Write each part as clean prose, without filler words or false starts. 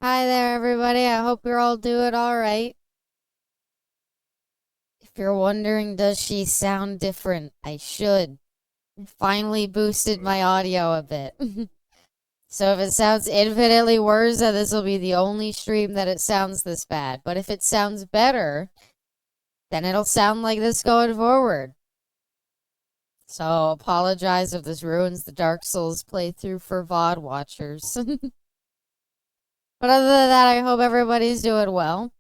Hi there, everybody. I hope you're all doing all right. If you're wondering, does she sound different? I should. Finally boosted my audio a bit. So if it sounds infinitely worse, then this will be the only stream that it sounds this bad. But if it sounds better, then it'll sound like this going forward. So apologize if this ruins the Dark Souls playthrough for VOD watchers. But other than that, I hope everybody's doing well.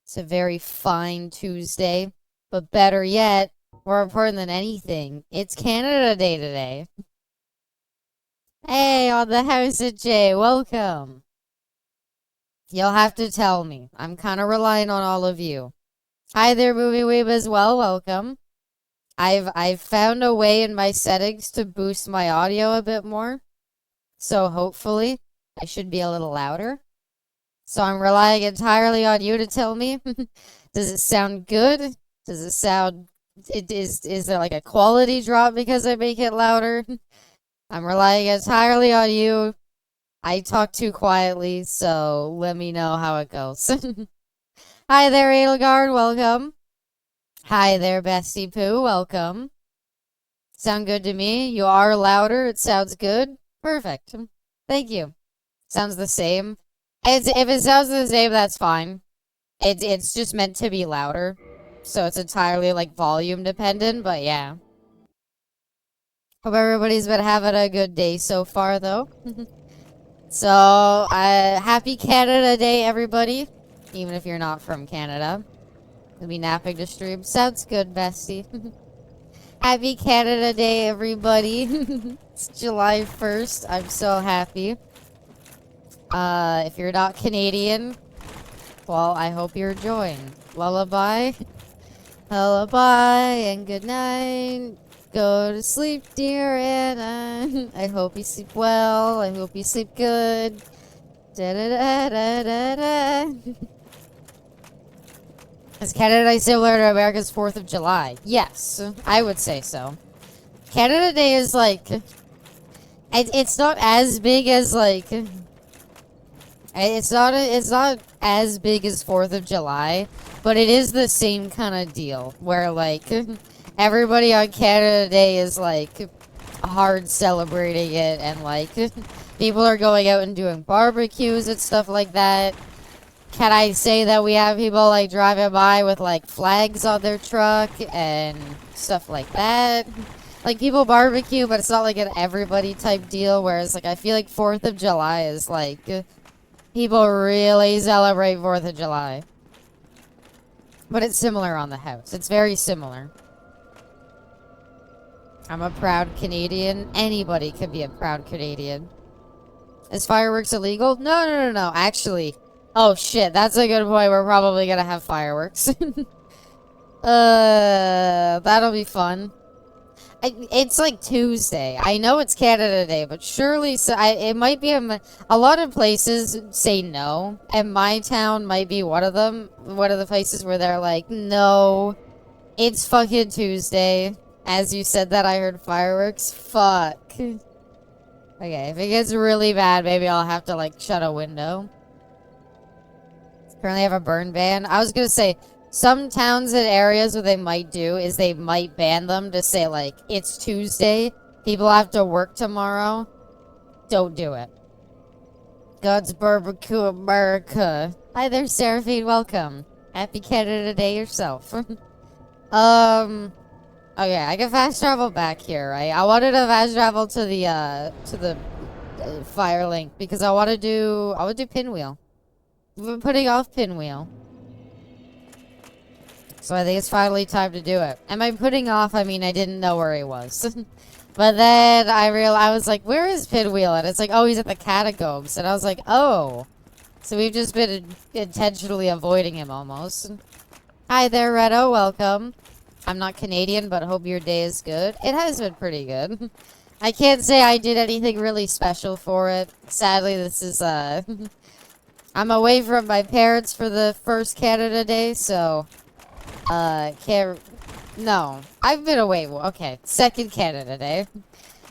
It's a very fine Tuesday, but better yet, more important than anything, it's Canada Day today. Hey, on the house of Jay, welcome. You'll have to tell me. I'm kind of relying on all of you. Hi there, Movie Weeb as well. Welcome. I've found a way in my settings to boost my audio a bit more, so hopefully I should be a little louder. So I'm relying entirely on you to tell me. Does it sound good? Does it sound is there like a quality drop because I make it louder? I'm relying entirely on you. I talk too quietly, so let me know how it goes. Hi there, Edelgard, welcome. Hi there, Bestie Pooh, welcome. Sound good to me? You are louder, it sounds good. Perfect. Thank you. Sounds the same. If it sounds the same, that's fine. It's just meant to be louder. So it's entirely like volume dependent, but yeah. Hope everybody's been having a good day so far though. So, happy Canada Day, everybody. Even if you're not from Canada. You'll be napping to stream. Sounds good, bestie. Happy Canada Day, everybody. It's July 1st. I'm so happy. If you're not Canadian, well, I hope you're enjoying. Lullaby. Lullaby and good night. Go to sleep, dear Anna. I hope you sleep well. I hope you sleep good. Da da da da da da. Is Canada Day similar to America's 4th of July? Yes, I would say so. Canada Day is like... It's not as big as like... It's not as big as 4th of July, but it is the same kind of deal where like everybody on Canada Day is like hard celebrating it, and like people are going out and doing barbecues and stuff like that. Can I say that we have people like driving by with like flags on their truck and stuff like that? Like people barbecue, but it's not like an everybody type deal, whereas like I feel like 4th of July is like people really celebrate 4th of July. But it's similar on the house. It's very similar. I'm a proud Canadian. Anybody can be a proud Canadian. Is fireworks illegal? No. Actually, oh shit, that's a good point. We're probably gonna have fireworks. That'll be fun. It's like Tuesday. I know it's Canada Day, but surely it might be a lot of places say no, and my town might be one of them. One of the places where they're like, no, it's fucking Tuesday. As you said that, I heard fireworks. Fuck. Okay, if it gets really bad, maybe I'll have to like shut a window. Currently have a burn ban. I was gonna say, some towns and areas where they might do is they might ban them to say like, it's Tuesday, people have to work tomorrow. Don't do it. God's Barbecue America. Hi there, Seraphine, welcome. Happy Canada Day yourself. Okay, I can fast travel back here, right? I wanted to fast travel to the fire link because I want to do Pinwheel. We've been putting off Pinwheel. So I think it's finally time to do it. And by putting off, I mean I didn't know where he was. But then I was like, where is Pinwheel? And it's like, oh, he's at the catacombs. And I was like, oh. So we've just been intentionally avoiding him almost. Hi there, Redo. Welcome. I'm not Canadian, but hope your day is good. It has been pretty good. I can't say I did anything really special for it. Sadly, this is, I'm away from my parents for the first Canada Day, so... No. I've been away. Okay. Second Canada Day.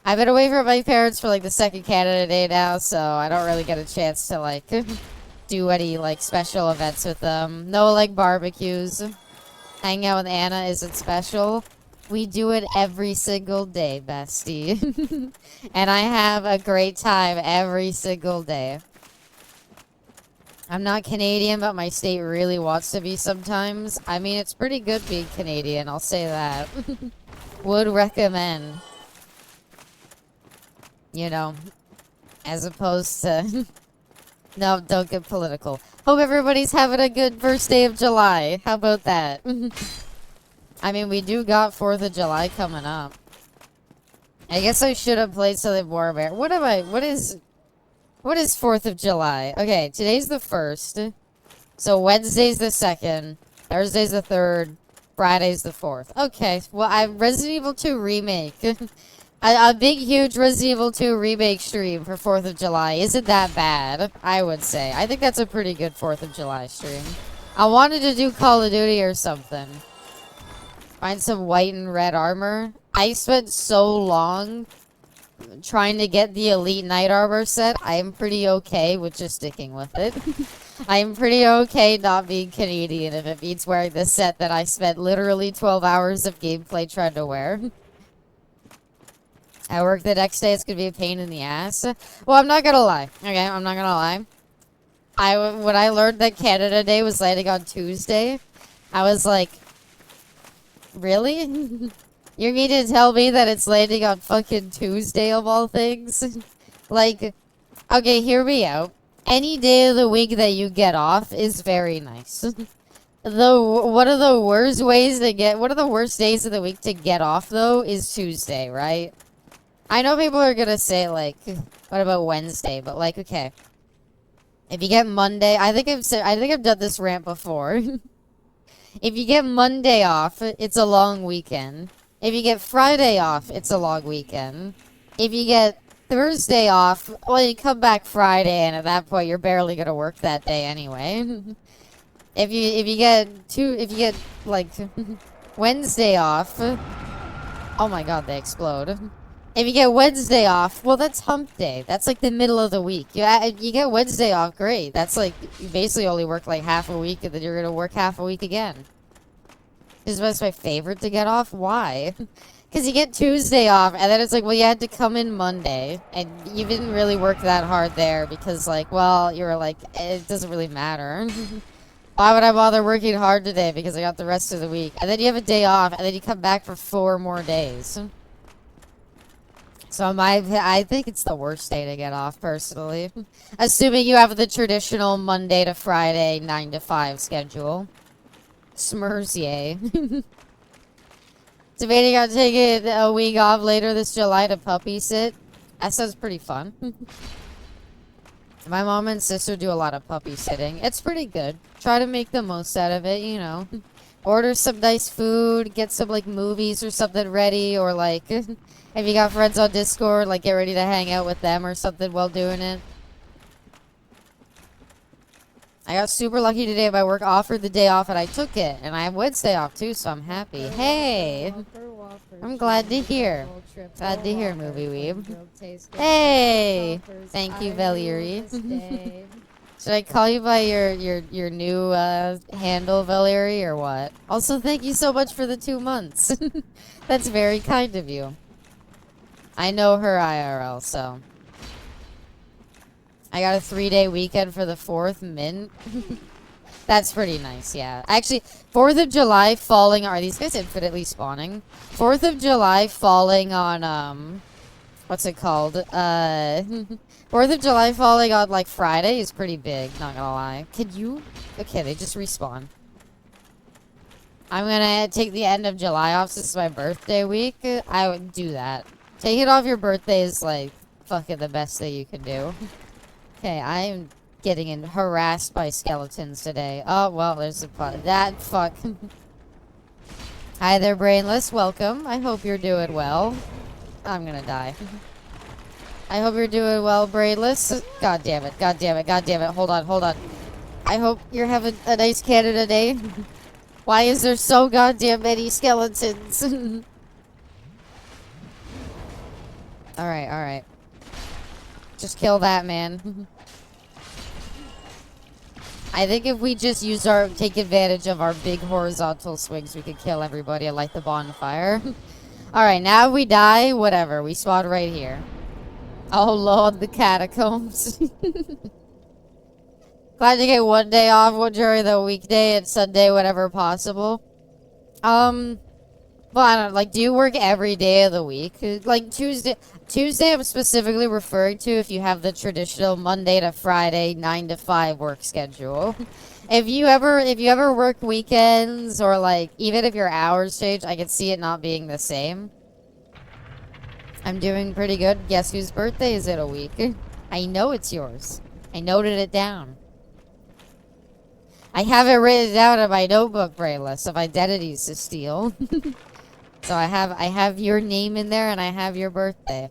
I've been away from my parents for like the second Canada Day now, so I don't really get a chance to like do any like special events with them. No like barbecues. Hanging out with Anna isn't special. We do it every single day, bestie. And I have a great time every single day. I'm not Canadian, but my state really wants to be sometimes. I mean, it's pretty good being Canadian, I'll say that. Would recommend. You know, as opposed to... No, don't get political. Hope everybody's having a good first day of July. How about that? I mean, we do got 4th of July coming up. I guess I should have played something more American. What is 4th of July? Okay, today's the 1st. So Wednesday's the 2nd. Thursday's the 3rd. Friday's the 4th. Okay, well, I'm Resident Evil 2 Remake. A big, huge Resident Evil 2 Remake stream for 4th of July isn't that bad, I would say. I think that's a pretty good 4th of July stream. I wanted to do Call of Duty or something. Find some white and red armor. I spent so long trying to get the Elite Knight Armor set. I am pretty okay with just sticking with it. I am pretty okay not being Canadian if it means wearing the set that I spent literally 12 hours of gameplay trying to wear. I work the next day, it's gonna be a pain in the ass. Well, I'm not gonna lie. Okay, I'm not gonna lie. When I learned that Canada Day was landing on Tuesday, I was like, really? You mean to tell me that it's landing on fucking Tuesday of all things? Like, okay, hear me out. Any day of the week that you get off is very nice. One of the worst days of the week to get off, though, is Tuesday, right? I know people are gonna say, like, what about Wednesday? But, like, okay. If you get Monday, I think I've done this rant before. If you get Monday off, it's a long weekend. If you get Friday off, it's a long weekend. If you get Thursday off, well, you come back Friday, and at that point, you're barely gonna work that day anyway. If you get, like, Wednesday off, oh my god, they explode. If you get Wednesday off, well, that's hump day. That's like the middle of the week. You get Wednesday off, great. That's like, you basically only work like half a week, and then you're gonna work half a week again. Is that's my favorite to get off? Why? Because you get Tuesday off, and then it's like, well, you had to come in Monday, and you didn't really work that hard there, because, like, well, you were like, it doesn't really matter. Why would I bother working hard today, because I got the rest of the week? And then you have a day off, and then you come back for 4 more days. So I think it's the worst day to get off, personally. Assuming you have the traditional Monday to Friday 9 to 5 schedule. Smurs, yay. Debating on taking a week off later this July to puppy sit. That sounds pretty fun. My mom and sister do a lot of puppy sitting. It's pretty good. Try to make the most out of it, you know. Order some nice food, get some, like, movies or something ready, or, like, if you got friends on Discord, like, get ready to hang out with them or something while doing it. I got super lucky today. My work offered the day off, and I took it. And I have Wednesday off, too, so I'm happy. Hey! I'm glad to hear. Glad to hear, Movie Weeb. Hey! Thank you, Valeri. Should I call you by your new handle, Valeri, or what? Also, thank you so much for the 2 months. That's very kind of you. I know her IRL, so. I got a 3-day weekend for the 4th, mint. That's pretty nice, yeah. Actually, 4th of July falling... Are these guys infinitely spawning? 4th of July falling on, what's it called? 4th of July falling on, like, Friday is pretty big, not gonna lie. Could you... Okay, they just respawn. I'm gonna take the end of July off since it's my birthday week. I would do that. Taking off your birthday is, like, fucking the best thing you can do. Okay, I'm getting harassed by skeletons today. Oh, well, there's a that fuck. Hi there, Brainless. Welcome. I hope you're doing well. I'm gonna die. I hope you're doing well, Brainless. God damn it. God damn it. God damn it. Hold on. Hold on. I hope you're having a nice Canada Day. Why is there so goddamn many skeletons? Alright, alright. Just kill that man. I think if we just take advantage of our big horizontal swings, we could kill everybody and light the bonfire. Alright, now if we die, whatever. We spawned right here. Oh lord, the catacombs. Glad to get one day off during the weekday and Sunday whenever possible. Well, I don't like, do you work every day of the week? Like, Tuesday I'm specifically referring to if you have the traditional Monday to Friday 9 to 5 work schedule. If you ever work weekends, or like, even if your hours change, I can see it not being the same. I'm doing pretty good. Guess whose birthday is it a week? I know it's yours. I noted it down. I have it written down in my notebook, Brainless, of identities to steal. So I have your name in there, and I have your birthday.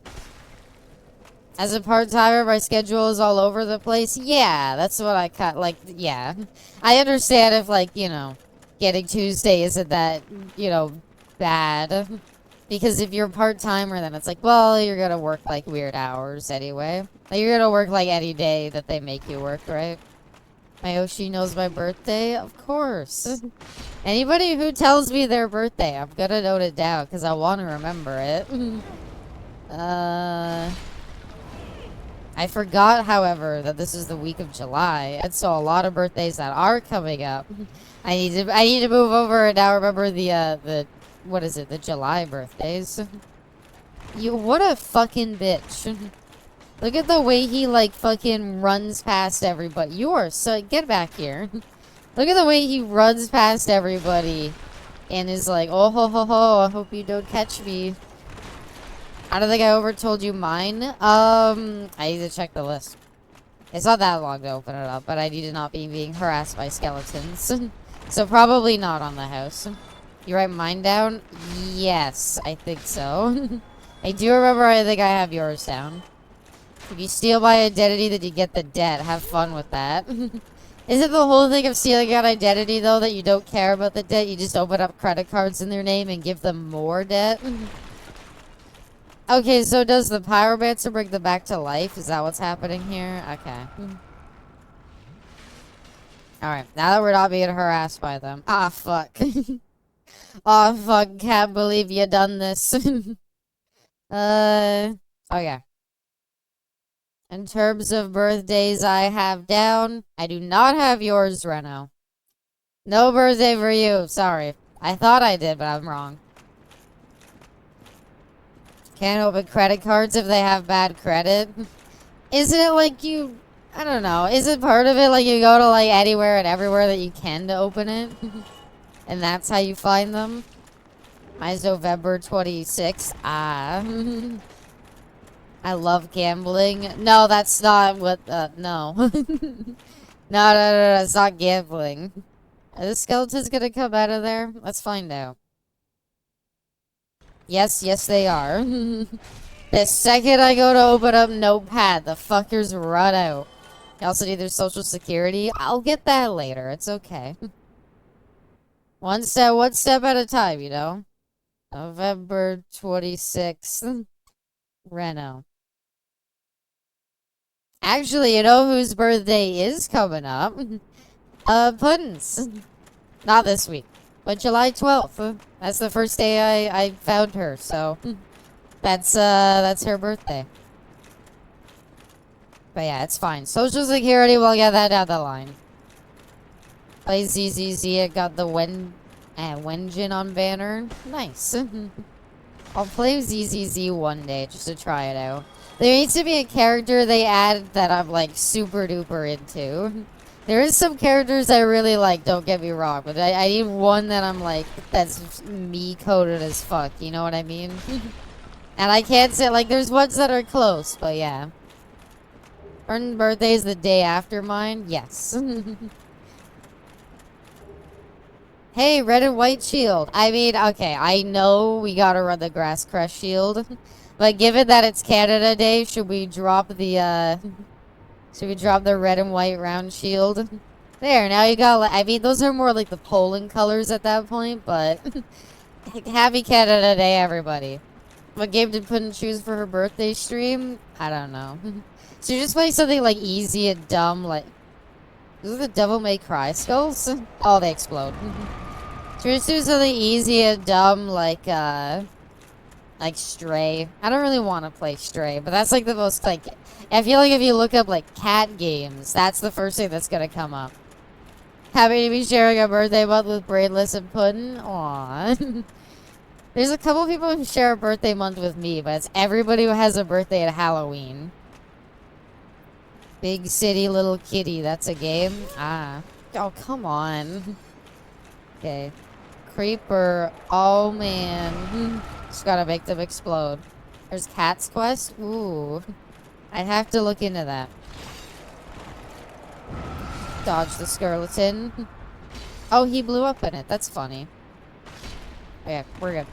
As a part-timer, my schedule is all over the place. Yeah, that's what I cut. Like, yeah. I understand if, like, you know, getting Tuesday isn't that, you know, bad. Because if you're part-timer, then it's like, well, you're gonna work, like, weird hours anyway. Like, you're gonna work, like, any day that they make you work, right? My Yoshi knows my birthday? Of course. Anybody who tells me their birthday, I'm gonna note it down because I want to remember it. I forgot, however, that this is the week of July, and so a lot of birthdays that are coming up. I need to move over and now remember the what is it, the July birthdays. What a fucking bitch. Look at the way he, like, fucking runs past everybody. Get back here. Look at the way he runs past everybody and is like, oh ho ho ho, I hope you don't catch me. I don't think I overtold you mine. I need to check the list. It's not that long to open it up, but I need to not be being harassed by skeletons. So probably not on the house. You write mine down? Yes, I think so. I do remember I think I have yours down. If you steal my identity, then you get the debt. Have fun with that. Isn't the whole thing of stealing an identity, though, that you don't care about the debt? You just open up credit cards in their name and give them more debt? Okay, so does the pyromancer bring them back to life? Is that what's happening here? Okay. Alright, now that we're not being harassed by them. Ah, fuck. Oh, fuck, can't believe you done this. Okay. In terms of birthdays I have down, I do not have yours, Reno. No birthday for you, sorry. I thought I did, but I'm wrong. Can't open credit cards if they have bad credit. Isn't it like you... I don't know. Isn't part of it like you go to like anywhere and everywhere that you can to open it? And that's how you find them? Mine's November 26th. Ah. I love gambling. No, that's not what, no. No, it's not gambling. Are the skeletons gonna come out of there? Let's find out. Yes, they are. The second I go to open up Notepad, the fuckers run out. You also need their social security. I'll get that later. It's okay. One step at a time, you know? November 26th. Reno. Actually, you know whose birthday is coming up? Puddin's. Not this week, but July 12th. That's the first day I found her, so that's her birthday. But yeah, it's fine. Social security, we'll get that down the line. Play ZZZ, it got the Wenjin on banner. Nice. I'll play ZZZ one day just to try it out. There needs to be a character they add that I'm like super duper into. There is some characters I really like, don't get me wrong, but I need one that I'm like, that's me coded as fuck, you know what I mean? And I can't say, like, there's ones that are close, but yeah. Her birthday's the day after mine? Yes. Hey, red and white shield. I mean, okay, I know we gotta run the grass crest shield. But given that it's Canada Day, should we drop the red and white round shield? There, now you got, I mean, those are more like the Poland colors at that point, but happy Canada Day, everybody. What game did Puddin choose for her birthday stream? I don't know. So you just play something like easy and dumb, like... Is it the Devil May Cry skulls? Oh, they explode. So you just do something easy and dumb, like Stray. I don't really want to play Stray, but that's like the most, like... I feel like if you look up, like, cat games, that's the first thing that's gonna come up. Happy to be sharing a birthday month with Brainless and Puddin'. Aww. There's a couple people who share a birthday month with me, but it's everybody who has a birthday at Halloween. Big City Little Kitty, that's a game? Ah. Oh, come on. Okay. Creeper. Oh, man. Just gotta make them explode. There's Cat's Quest? Ooh. I'd have to look into that. Dodge the skeleton. Oh, he blew up in it. That's funny. Okay, we're good.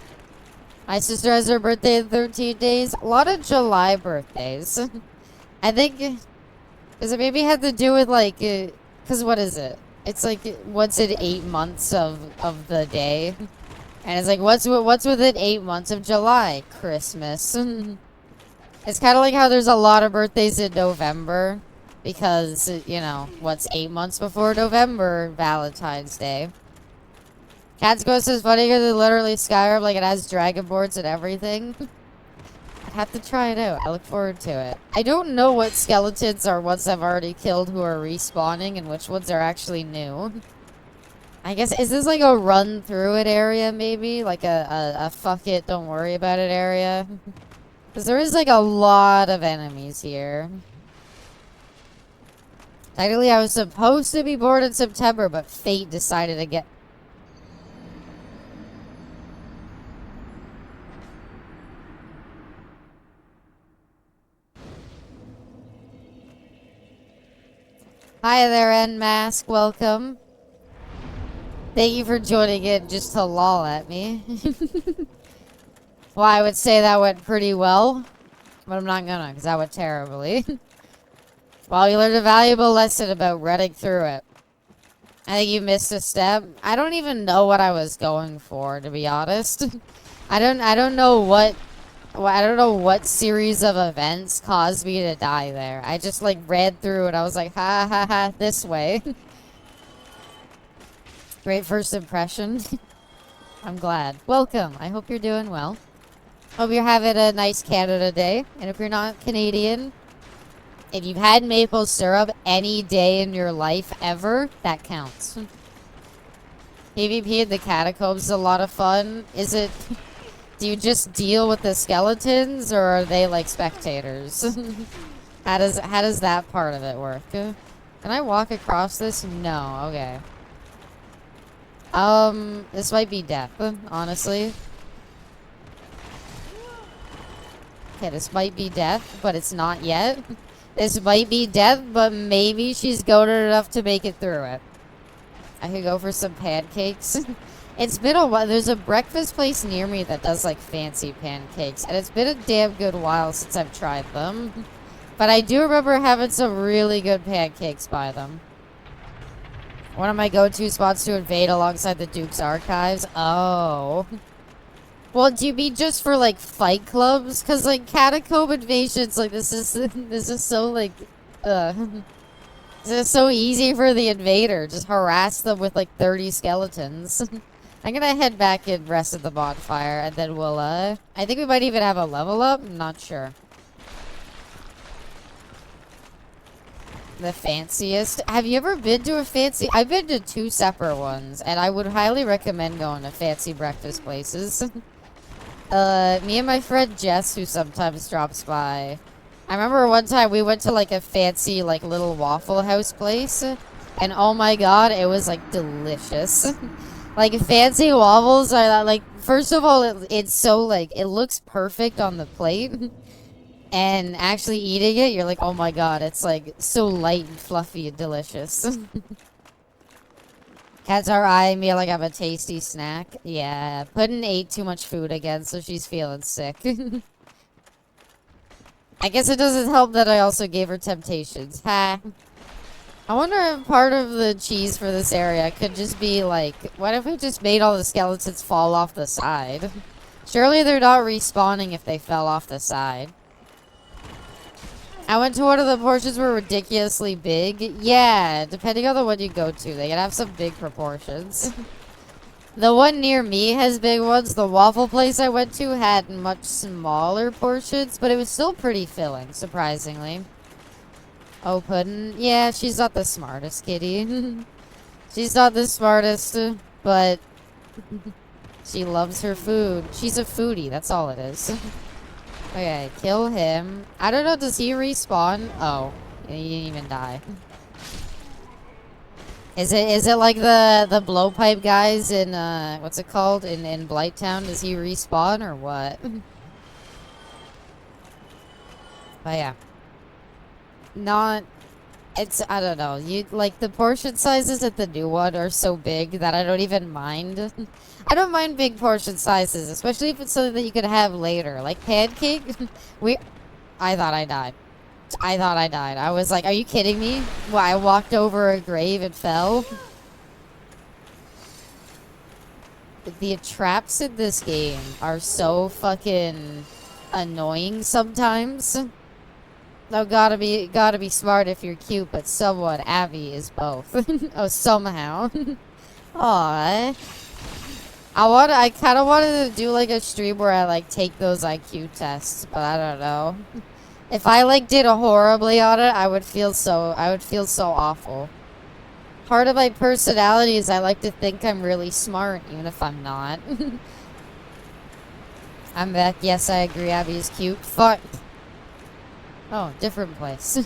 My sister has her birthday in 13 days. A lot of July birthdays. I think... Because it maybe had to do with, like... Because what is it? It's like, what's in 8 months of the day? And it's like, what's within 8 months of July? Christmas. It's kind of like how there's a lot of birthdays in November. Because, you know, what's 8 months before November? Valentine's Day. Cat's Ghost is funny because it's literally Skyrim, like it has dragon boards and everything. I'd have to try it out. I look forward to it. I don't know what skeletons are ones I've already killed who are respawning and which ones are actually new. I guess, is this like a run through it area maybe? Like a fuck it, don't worry about it area? Because there is like a lot of enemies here. Technically I was supposed to be born in September, but fate decided to get... Hi there, N-Mask. Welcome. Thank you for joining it just to lol at me. Well, I would say that went pretty well. But I'm not gonna, because that went terribly. Well, you learned a valuable lesson about running through it. I think you missed a step. I don't even know what I was going for, to be honest. I don't know what series of events caused me to die there. I just like ran through and I was like, ha ha ha, this way. Great first impression. I'm glad. Welcome. I hope you're doing well. Hope you're having a nice Canada Day. And if you're not Canadian, if you've had maple syrup any day in your life ever, that counts. PvP in the catacombs is a lot of fun. Is it... Do you just deal with the skeletons, or are they like spectators? How does that part of it work? Can I walk across this? No. Okay. This might be death, honestly. Okay, this might be death, but it's not yet. This might be death, but maybe she's goated enough to make it through it. I could go for some pancakes. It's been a while. There's a breakfast place near me that does like fancy pancakes, and it's been a damn good while since I've tried them. But I do remember having some really good pancakes by them. One of my go-to spots to invade alongside the Duke's Archives. Oh. Well, do you mean just for like fight clubs? Cause like catacomb invasions, like this is so like, this is so easy for the invader. Just harass them with like 30 skeletons. I'm gonna head back and rest at the bonfire, and then we'll, I think we might even have a level up? I'm not sure. The fanciest? Have you ever been to a fancy... I've been to 2 separate ones, and I would highly recommend going to fancy breakfast places. Me and my friend Jess, who sometimes drops by. I remember one time we went to, like, a fancy, like, little Waffle House place, and oh my god, it was, like, delicious. Like, fancy waffles are, like, first of all, it's so, like, it looks perfect on the plate. And actually eating it, you're like, oh my god, it's, like, so light and fluffy and delicious. Cats are eyeing me like I'm a tasty snack. Yeah, Puddin' ate too much food again, so she's feeling sick. I guess it doesn't help that I also gave her temptations. Ha. I wonder if part of the cheese for this area could just be like, what if we just made all the skeletons fall off the side? Surely they're not respawning if they fell off the side. I went to one of the portions were ridiculously big. Yeah, depending on the one you go to, they can have some big proportions. The one near me has big ones. The waffle place I went to had much smaller portions, but it was still pretty filling, surprisingly. Oh, Puddin'. Yeah, she's not the smartest kitty. She's not the smartest, but she loves her food. She's a foodie, that's all it is. Okay, kill him. I don't know, does he respawn? Oh, he didn't even die. Is it like the blowpipe guys in what's it called? In Blighttown? Does he respawn or what? But yeah. Not it's I don't know. You like the portion sizes at the new one are so big that I don't even mind. I don't mind big portion sizes, especially if it's something that you could have later. Like pancake. I thought I died. I was like, are you kidding me? Well, I walked over a grave and fell. The traps in this game are so fucking annoying sometimes. No, gotta be smart if you're cute, but somewhat Abby is both. Oh, somehow. Aww. I kind of wanted to do like a stream where I like take those IQ tests, but I don't know. If I like did horribly on it, I would feel so awful. Part of my personality is I like to think I'm really smart, even if I'm not. I'm back. Yes, I agree. Abby is cute. Fuck. Oh, different place.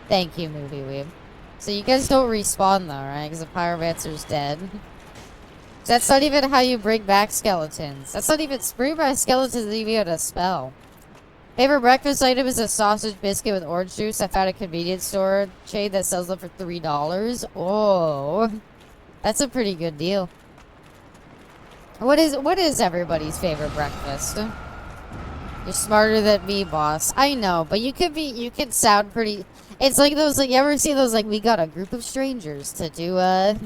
Thank you, Movie Weeb. So you guys don't respawn though, right? Because the Pyromancer's dead. That's not even how you bring back skeletons. That's not even... Bring back skeletons isn't even a spell. Favorite breakfast item is a sausage biscuit with orange juice. I found a convenience store chain that sells them for $3. Oh. That's a pretty good deal. What is everybody's favorite breakfast? You're smarter than me, boss. I know, but you could sound pretty... It's like those, like, you ever see those, like, we got a group of strangers to do a,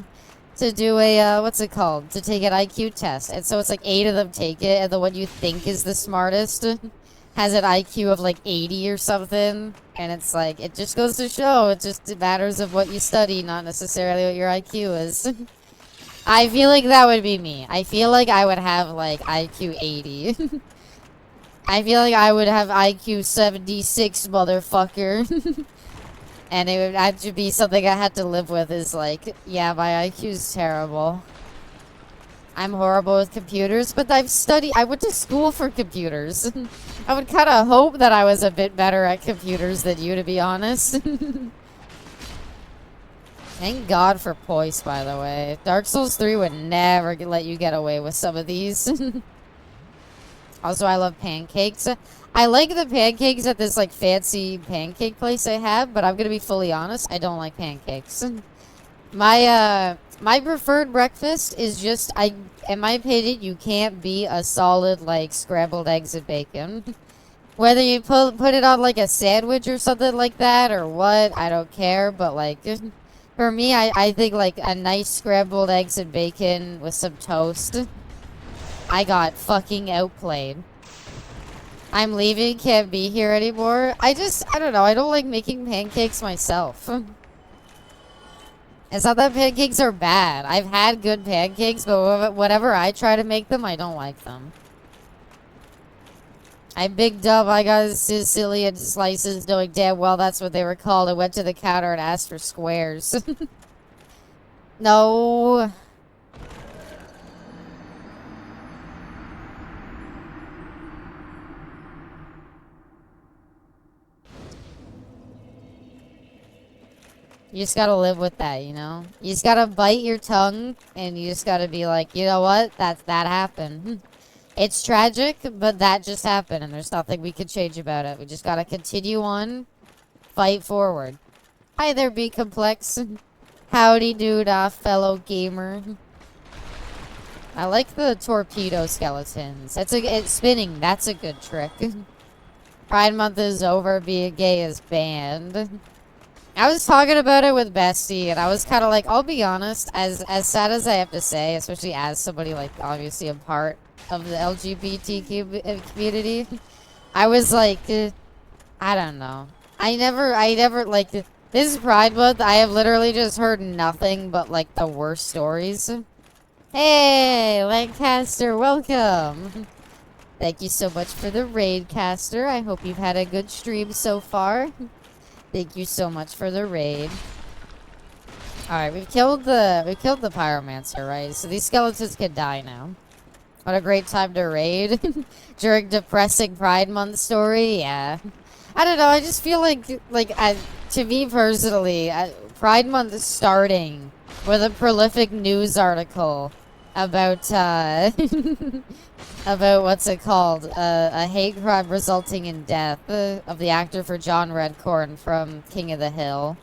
what's it called? To take an IQ test. And so it's like 8 of them take it, and the one you think is the smartest has an IQ of, like, 80 or something. And it's like, it just goes to show, it just matters of what you study, not necessarily what your IQ is. I feel like that would be me. I feel like I would have, like, IQ 80. I feel like I would have IQ 76, motherfucker. And it would have to be something I had to live with is like, yeah, my IQ's terrible. I'm horrible with computers, but I went to school for computers. I would kind of hope that I was a bit better at computers than you, to be honest. Thank God for Poise, by the way. Dark Souls 3 would never let you get away with some of these. Also, I love pancakes. I like the pancakes at this, like, fancy pancake place I have, but I'm gonna be fully honest, I don't like pancakes. My preferred breakfast is just, in my opinion, you can't beat a solid, like, scrambled eggs and bacon. Whether you put it on, like, a sandwich or something like that, or what, I don't care, but, like, for me, I think, like, a nice scrambled eggs and bacon with some toast. I got fucking outplayed. I'm leaving, can't be here anymore. I don't know, I don't like making pancakes myself. It's not that pancakes are bad. I've had good pancakes, but whenever I try to make them, I don't like them. I bigged up, I got Sicilian slices, knowing damn well that's what they were called. I went to the counter and asked for squares. No... You just gotta live with that, you know? You just gotta bite your tongue, and you just gotta be like, you know what? That happened. It's tragic, but that just happened, and there's nothing we can change about it. We just gotta continue on, fight forward. Hi there, Be Complex. Howdy dude, fellow gamer. I like the torpedo skeletons. It's spinning, that's a good trick. Pride Month is over, being gay is banned. I was talking about it with Bestie, and I was kind of like, I'll be honest, as sad as I have to say, especially as somebody, like, obviously a part of the LGBTQ community. I was like, I don't know. I never, like, this is Pride Month. I have literally just heard nothing but, like, the worst stories. Hey, Lancaster, welcome. Thank you so much for the raid, Caster. I hope you've had a good stream so far. Thank you so much for the raid. Alright, we killed the pyromancer, right? So these skeletons can die now. What a great time to raid. During depressing Pride Month story, yeah. I don't know, I just feel like to me personally, Pride Month is starting with a prolific news article about, about what's it called? A hate crime resulting in death of the actor for John Redcorn from King of the Hill.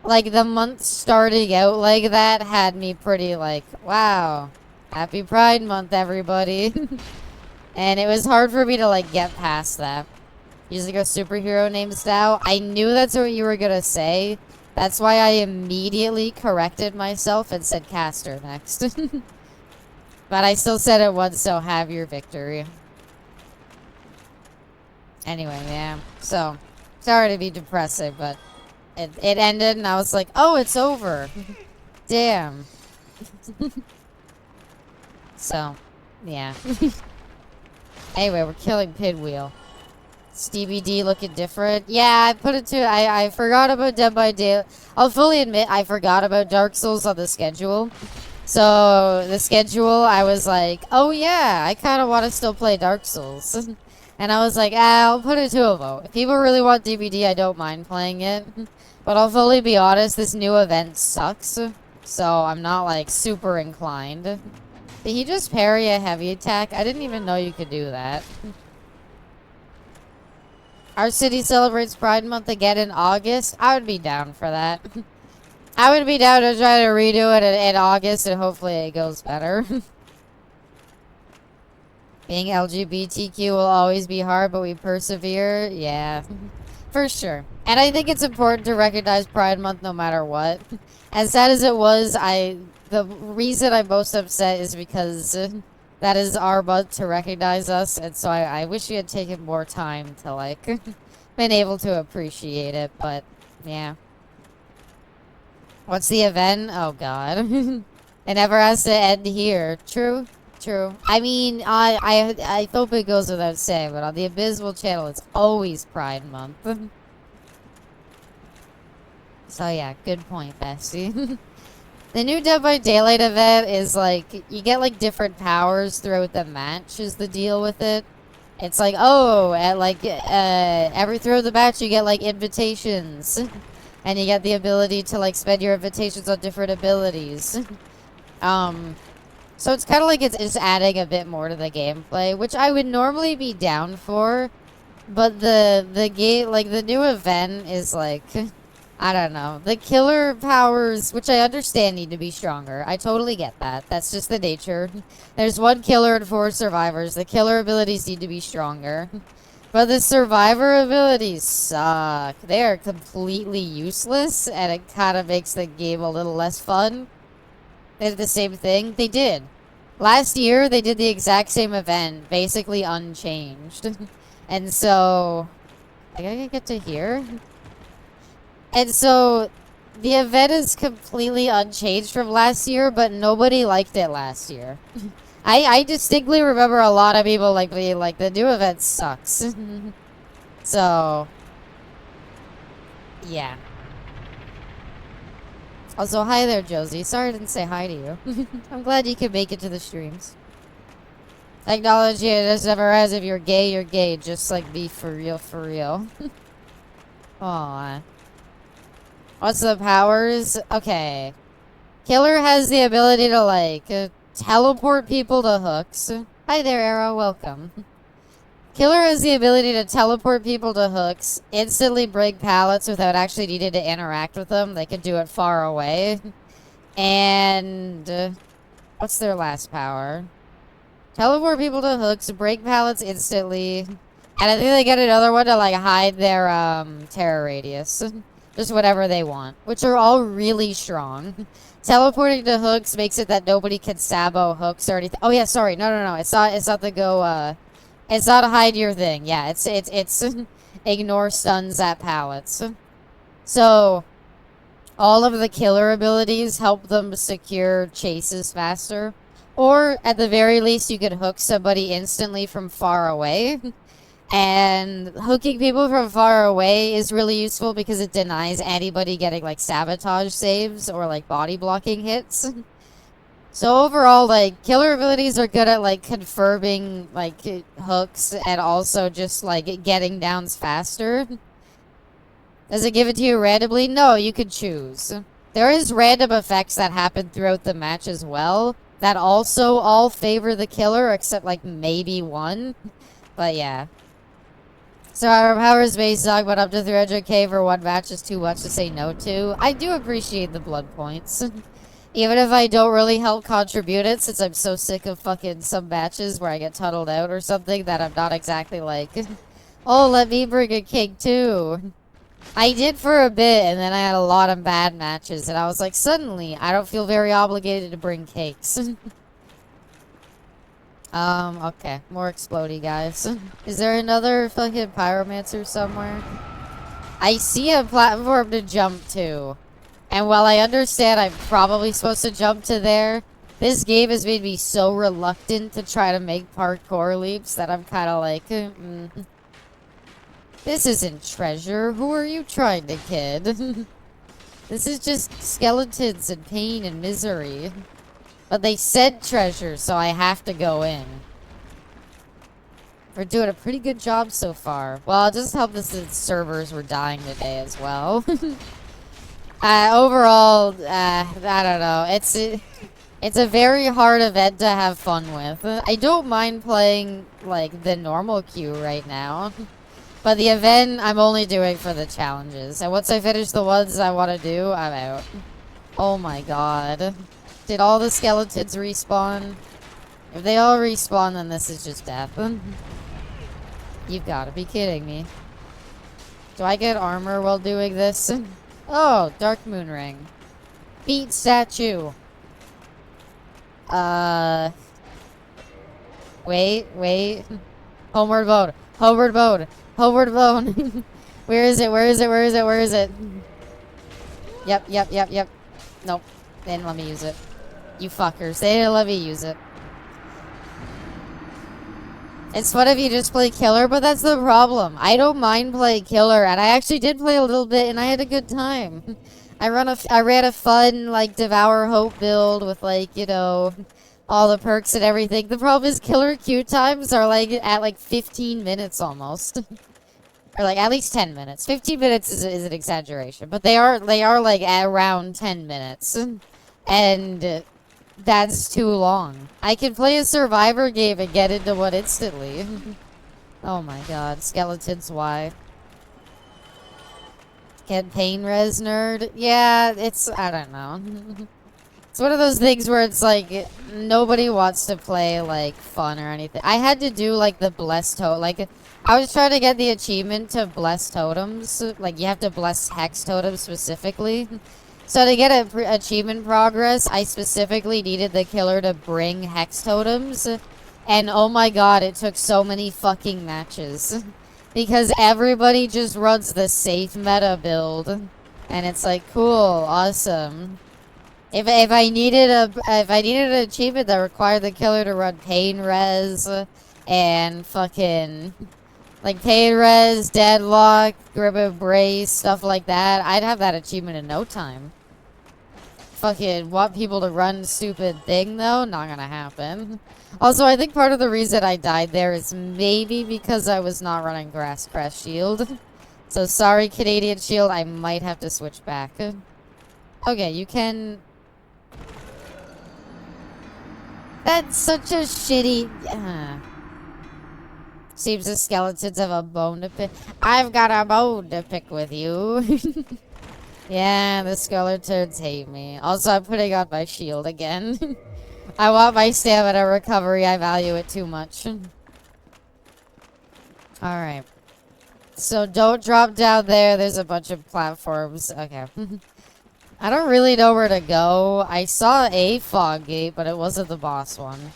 Like, the month starting out like that had me pretty like, wow, happy Pride Month, everybody. And it was hard for me to, like, get past that. Using a superhero named Stau. I knew that's what you were gonna say. That's why I immediately corrected myself and said Caster next. But I still said it once, so have your victory. Anyway, yeah. So, sorry to be depressing, but it ended and I was like, oh, it's over. Damn. So, yeah. Anyway, we're killing Pinwheel. Stevie D looking different. Yeah, I put it to... I forgot about Dead by Daylight. I'll fully admit I forgot about Dark Souls on the schedule. So, the schedule, I was like, oh yeah, I kind of want to still play Dark Souls. And I was like, I'll put it to a vote. If people really want DVD, I don't mind playing it. But I'll fully be honest, this new event sucks. So, I'm not, like, super inclined. Did he just parry a heavy attack? I didn't even know you could do that. Our city celebrates Pride Month again in August. I would be down for that. I would be down to try to redo it in August and hopefully it goes better. Being LGBTQ will always be hard, but we persevere. Yeah, for sure. And I think it's important to recognize Pride Month no matter what. As sad as it was, the reason I'm most upset is because that is our month to recognize us, and so I wish we had taken more time to, like, been able to appreciate it, but, yeah. What's the event? Oh, God. It never has to end here. True, true. I mean, I hope it goes without saying, but on the Abysmal channel, it's always Pride Month. So, yeah, good point, Bessie. The new Dead by Daylight event is, like, you get, like, different powers throughout the match is the deal with it. It's like, oh, at, like, every throw of the match you get, like, invitations. And you get the ability to, like, spend your invitations on different abilities. So it's kind of like it's adding a bit more to the gameplay, which I would normally be down for. But the game, like, the new event is, like... I don't know. The killer powers, which I understand need to be stronger. I totally get that. That's just the nature. There's one killer and 4 survivors. The killer abilities need to be stronger. But the survivor abilities suck. They are completely useless, and it kind of makes the game a little less fun. They did the same thing. They did. Last year, they did the exact same event, basically unchanged. And so... I gotta get to here? And so, the event is completely unchanged from last year, but nobody liked it last year. I distinctly remember a lot of people like being like, the new event sucks. So, yeah. Also, hi there, Josie. Sorry I didn't say hi to you. I'm glad you could make it to the streams. Technology just never has. If you're gay, you're gay. Just like be for real, for real. Aww. What's the powers? Okay. Killer has the ability to, like, teleport people to hooks. Hi there, Arrow. Welcome. Killer has the ability to teleport people to hooks, instantly break pallets without actually needing to interact with them. They can do it far away. And... what's their last power? Teleport people to hooks, break pallets instantly. And I think they get another one to, like, hide their, terror radius. Just whatever they want, which are all really strong. Teleporting to hooks makes it that nobody can sabo hooks or anything. Oh yeah, sorry. No. It's not the go, it's not a hide your thing. Yeah, it's ignore stuns at pallets. So, all of the killer abilities help them secure chases faster. Or, at the very least, you could hook somebody instantly from far away. And hooking people from far away is really useful because it denies anybody getting, like, sabotage saves or, like, body blocking hits. So overall, like, killer abilities are good at, like, confirming, like, hooks and also just, like, getting downs faster. Does it give it to you randomly? No, you could choose. There is random effects that happen throughout the match as well that also all favor the killer, except, like, maybe one. But, yeah. So our power's base dog went up to 300k for one match is too much to say no to. I do appreciate the blood points. Even if I don't really help contribute it, since I'm so sick of fucking some matches where I get tunneled out or something that I'm not exactly like, oh, let me bring a cake too. I did for a bit, and then I had a lot of bad matches, and I was like, suddenly, I don't feel very obligated to bring cakes. Okay. More explodey, guys. Is there another fucking pyromancer somewhere? I see a platform to jump to. And while I understand I'm probably supposed to jump to there, this game has made me so reluctant to try to make parkour leaps that I'm kind of like, This isn't treasure. Who are you trying to kid? This is just skeletons and pain and misery. But they said treasure, so I have to go in. We're doing a pretty good job so far. Well, it just helped us that servers were dying today as well. Overall, I don't know. It's a very hard event to have fun with. I don't mind playing, like, the normal queue right now. But the event, I'm only doing for the challenges. And once I finish the ones I want to do, I'm out. Oh my god. Did all the skeletons respawn? If they all respawn, then this is just death. You've got to be kidding me. Do I get armor while doing this? Oh, Dark Moon Ring. Beat statue. Wait. Homeward Bone. Homeward Bone. Homeward Bone. Where is it? Yep. Nope. They didn't let me use it. You fuckers. They didn't let me use it. It's fun if you just play killer, but that's the problem. I don't mind playing killer, and I actually did play a little bit, and I had a good time. I ran a fun, like, Devour Hope build with, like, you know, all the perks and everything. The problem is killer queue times are, like, at, like, 15 minutes almost. Or, like, at least 10 minutes. 15 minutes is an exaggeration, but they are, like, at around 10 minutes. And that's too long. I can play a survivor game and get into one instantly. Oh my god. Skeletons, why? Campaign res nerd? Yeah, I don't know. It's one of those things where it's like, nobody wants to play, like, fun or anything. I had to do, like, the blessed totem. Like, I was trying to get the achievement to bless totems. Like, you have to bless hex totems specifically. So to get achievement progress, I specifically needed the killer to bring hex totems. And oh my god, it took so many fucking matches. Because everybody just runs the safe meta build. And it's like, cool, awesome. If I needed an achievement that required the killer to run pain res and fucking like pain res, deadlock, grip embrace, stuff like that, I'd have that achievement in no time. Fucking want people to run stupid thing though? Not gonna happen. Also, I think part of the reason I died there is maybe because I was not running Grass Crest Shield. So sorry, Canadian Shield, I might have to switch back. Okay, you can... That's such a shitty... Seems the skeletons have a bone to pick. I've got a bone to pick with you. Yeah, the skeletons hate me. Also, I'm putting on my shield again. I want my stamina recovery. I value it too much. Alright. So don't drop down there. There's a bunch of platforms. Okay. I don't really know where to go. I saw a fog gate, but it wasn't the boss one.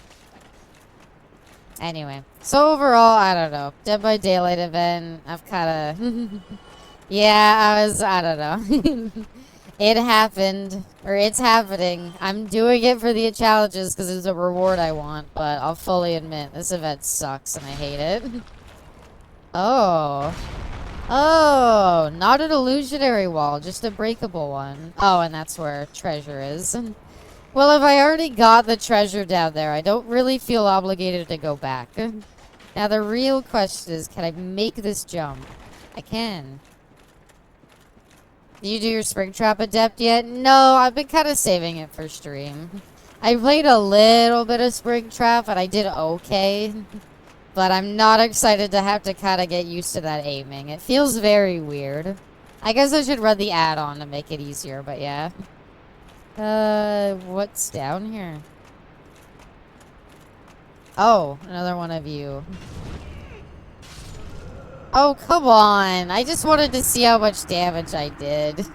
Anyway, so overall, I don't know. Dead by Daylight event, I've kind of... yeah, I don't know. It happened, or it's happening. I'm doing it for the challenges because it's a reward I want, but I'll fully admit, this event sucks and I hate it. Oh. Oh, not an illusionary wall, just a breakable one. Oh, and that's where treasure is. Well, if I already got the treasure down there, I don't really feel obligated to go back. Now, the real question is, can I make this jump? I can. Did you do your Springtrap Adept yet? No, I've been kind of saving it for stream. I played a little bit of Springtrap, and I did okay. But I'm not excited to have to kind of get used to that aiming. It feels very weird. I guess I should run the add-on to make it easier, but yeah. What's down here? Oh, another one of you. Oh, come on. I just wanted to see how much damage I did.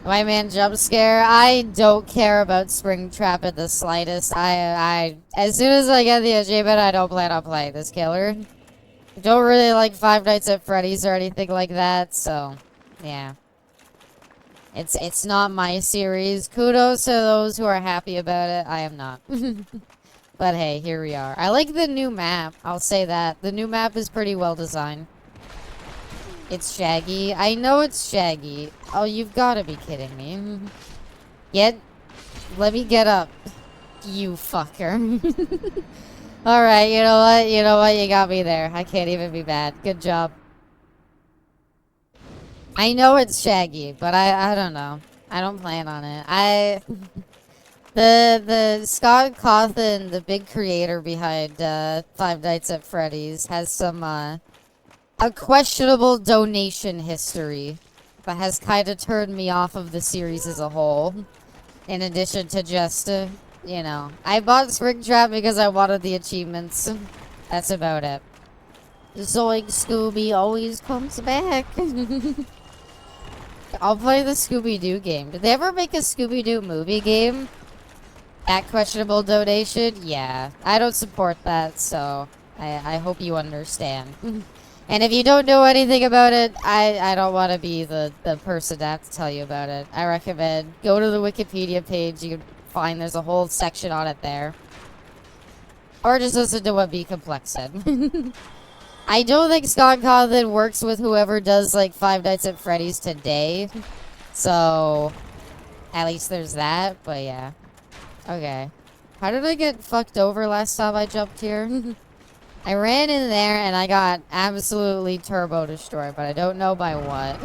My man jump scare. I don't care about Springtrap in the slightest. As soon as I get the achievement, I don't plan on playing this killer. Don't really like Five Nights at Freddy's or anything like that, so yeah. It's not my series. Kudos to those who are happy about it. I am not. But hey, here we are. I like the new map. I'll say that. The new map is pretty well designed. It's Shaggy. I know it's Shaggy. Oh, you've got to be kidding me. Let me get up. You fucker. Alright, you know what? You know what? You got me there. I can't even be mad. Good job. I know it's Shaggy, but I don't know. I don't plan on it. The Scott Cawthon, the big creator behind Five Nights at Freddy's, has some a questionable donation history that has kind of turned me off of the series as a whole. In addition to just, you know, I bought Springtrap because I wanted the achievements. That's about it. Zoink Scooby always comes back. I'll play the Scooby-Doo game. Did they ever make a Scooby-Doo movie game? At questionable donation? Yeah. I don't support that, so I hope you understand. And if you don't know anything about it, I don't want to be the person to have to tell you about it. I recommend go to the Wikipedia page. You can find there's a whole section on it there. Or just listen to what B Complex said. I don't think Scott Cawthon works with whoever does, like, Five Nights at Freddy's today. So, at least there's that, but yeah. Okay. How did I get fucked over last time I jumped here? I ran in there and I got absolutely turbo destroyed, but I don't know by what.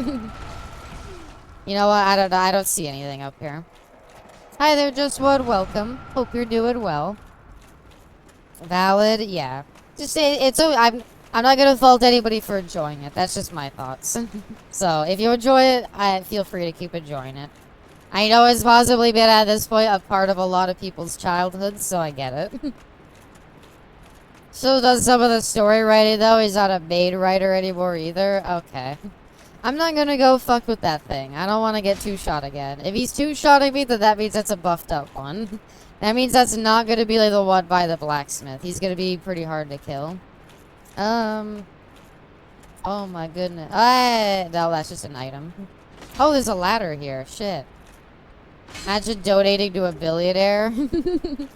You know what? I don't know. I don't see anything up here. Hi there, Just Wood. Welcome. Hope you're doing well. Valid? Yeah. Just it's I'm not gonna fault anybody for enjoying it. That's just my thoughts. So, if you enjoy it, feel free to keep enjoying it. I know it's possibly been, at this point, a part of a lot of people's childhoods, so I get it. So does some of the story writing, though. He's not a main writer anymore, either. Okay. I'm not gonna go fuck with that thing. I don't want to get two-shot again. If he's two-shotting me, then that means that's a buffed-up one. That means that's not gonna be like the one by the blacksmith. He's gonna be pretty hard to kill. Oh my goodness. No, that's just an item. Oh, there's a ladder here. Shit. Imagine donating to a billionaire. If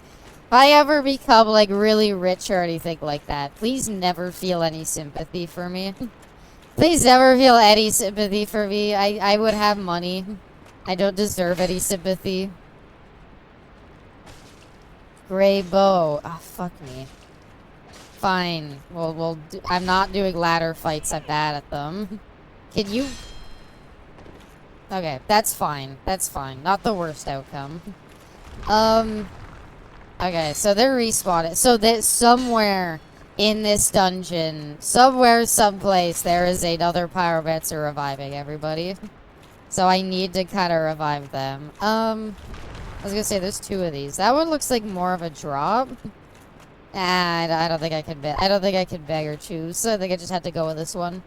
I ever become, like, really rich or anything like that, please never feel any sympathy for me. Please never feel any sympathy for me. I would have money. I don't deserve any sympathy. Gray bow. Ah, fuck me. Fine. I'm not doing ladder fights. I'm bad at them. Can you... Okay, that's fine. That's fine. Not the worst outcome. Okay, so they're respawned. So that somewhere in this dungeon, somewhere, someplace, there is another pyromancer reviving everybody. So I need to kind of revive them. I was gonna say there's two of these. That one looks like more of a drop. And I don't think I can I don't think I can beg or choose. So I think I just have to go with this one.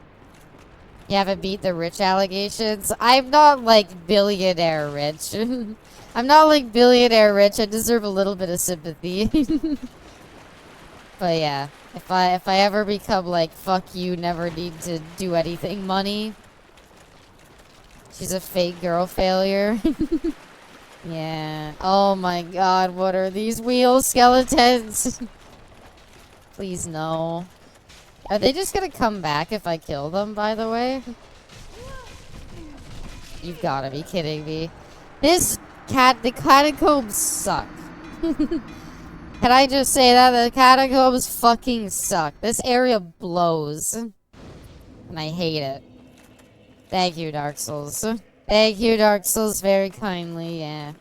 You haven't beat the rich allegations? I'm not like billionaire rich. I'm not like billionaire rich. I deserve a little bit of sympathy. But yeah, if I ever become like fuck you, never need to do anything money. She's a fake girl failure. Yeah. Oh my god, what are these wheel skeletons? Please no. Are they just gonna come back if I kill them, by the way? You've gotta be kidding me. The catacombs suck. Can I just say that? The catacombs fucking suck. This area blows. And I hate it. Thank you, Dark Souls. Thank you, Dark Souls, very kindly, yeah.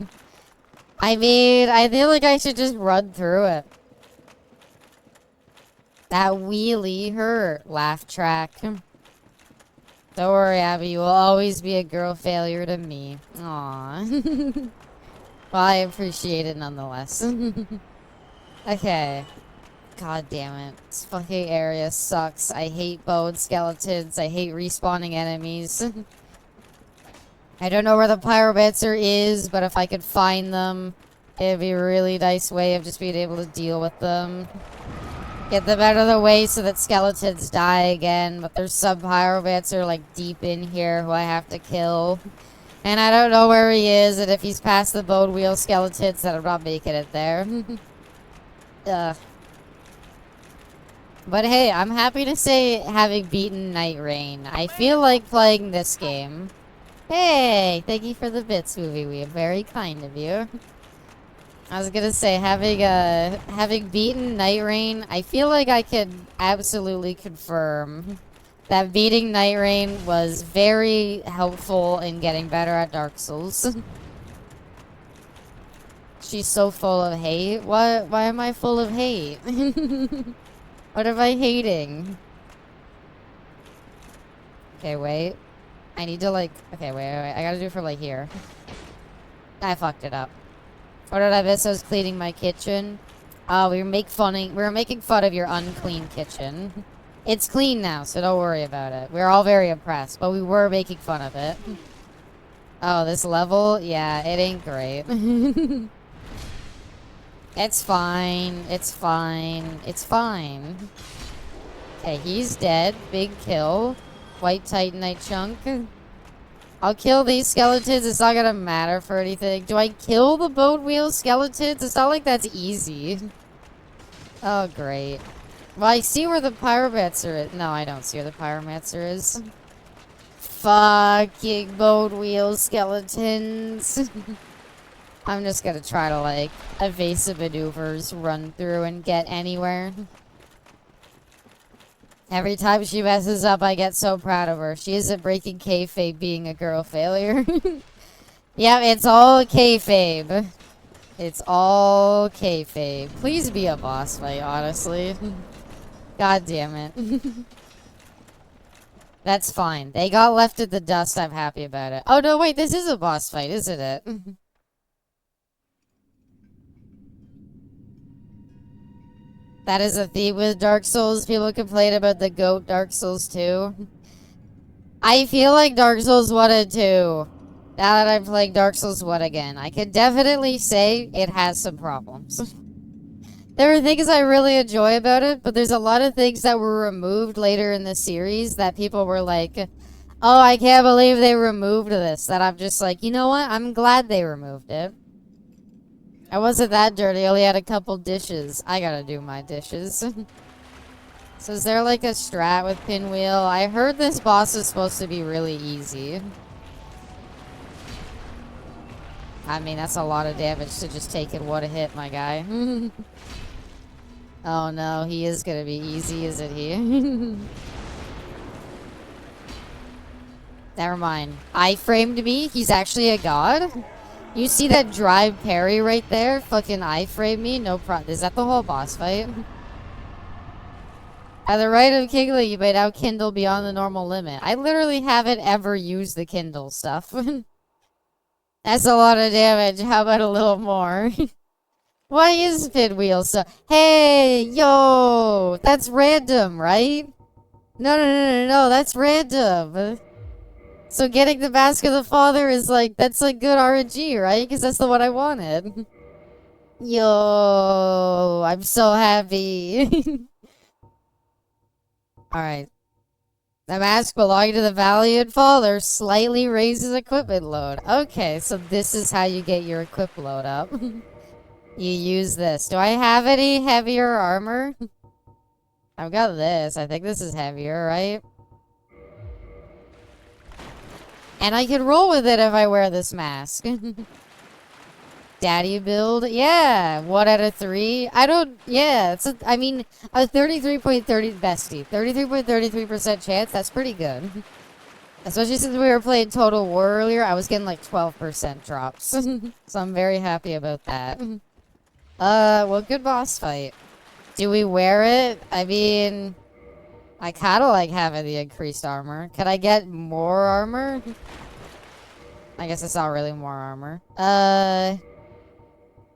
I mean, I feel like I should just run through it. That wheelie hurt. Laugh track. Don't worry, Abby, you will always be a girl failure to me. Aww. Well, I appreciate it nonetheless. Okay. God damn it. This fucking area sucks. I hate bone skeletons. I hate respawning enemies. I don't know where the pyromancer is, but if I could find them, it'd be a really nice way of just being able to deal with them. Get them out of the way so that skeletons die again, but there's some pyromancer like deep in here who I have to kill. And I don't know where he is, and if he's past the bone wheel skeletons, then I'm not making it there. Ugh. But hey, I'm happy to say having beaten Night Rain. I feel like playing this game. Hey, thank you for the bits, Movie Weeb. Very kind of you. I was gonna say, having beaten Night Rain, I feel like I could absolutely confirm that beating Night Rain was very helpful in getting better at Dark Souls. She's so full of hate. What? Why am I full of hate? What am I hating? Okay, wait. I need to like... Okay, wait. I gotta do it from like here. I fucked it up. What did I miss? I was cleaning my kitchen. Oh, we were making fun of your unclean kitchen. It's clean now, so don't worry about it. We're all very impressed, but we were making fun of it. Oh, this level? Yeah, it ain't great. It's fine. It's fine. It's fine. Okay, he's dead. Big kill. White Titanite chunk. I'll kill these skeletons. It's not gonna matter for anything. Do I kill the bone wheel skeletons? It's not like that's easy. Oh, great. Well, I see where the pyromancer is. No, I don't see where the pyromancer is. Fucking bone wheel skeletons. I'm just gonna try to, like, evasive maneuvers, run through and get anywhere. Every time she messes up, I get so proud of her. She isn't breaking kayfabe being a girl failure. Yeah, it's all kayfabe. It's all kayfabe. Please be a boss fight, honestly. God damn it. That's fine. They got left in the dust. I'm happy about it. Oh, no, wait. This is a boss fight, isn't it? That is a theme with Dark Souls. People complain about the GOAT Dark Souls 2. I feel like Dark Souls 1 and 2. Now that I'm playing Dark Souls 1 again, I can definitely say it has some problems. There are things I really enjoy about it, but there's a lot of things that were removed later in the series that people were like, oh, I can't believe they removed this. That I'm just like, you know what? I'm glad they removed it. I wasn't that dirty. I only had a couple dishes. I gotta do my dishes. So is there like a strat with Pinwheel? I heard this boss is supposed to be really easy. I mean, that's a lot of damage to just take in one hit, my guy. Oh no, he is gonna be easy, isn't he? Never mind. I-framed me? He's actually a god? You see that drive parry right there? Fucking I-frame me? No problem. Is that the whole boss fight? At the right of Kingly, you may now kindle beyond the normal limit. I literally haven't ever used the kindle stuff. That's a lot of damage. How about a little more? Why is Pinwheel so... Hey, yo! That's random, right? No, that's random. So getting the Mask of the Father is like, that's like good RNG, right? Because that's the one I wanted. Yo, I'm so happy. Alright. The mask belonging to the Valiant Father slightly raises equipment load. Okay, so this is how you get your equip load up. You use this. Do I have any heavier armor? I've got this. I think this is heavier, right? And I can roll with it if I wear this mask. Daddy build? Yeah, 1 out of 3. I don't, yeah, I mean, a 33.30 bestie. 33.33% chance, that's pretty good. Especially since we were playing Total War earlier, I was getting like 12% drops. So I'm very happy about that. Well, good boss fight. Do we wear it? I mean, I kind of like having the increased armor. Could I get more armor? I guess it's not really more armor.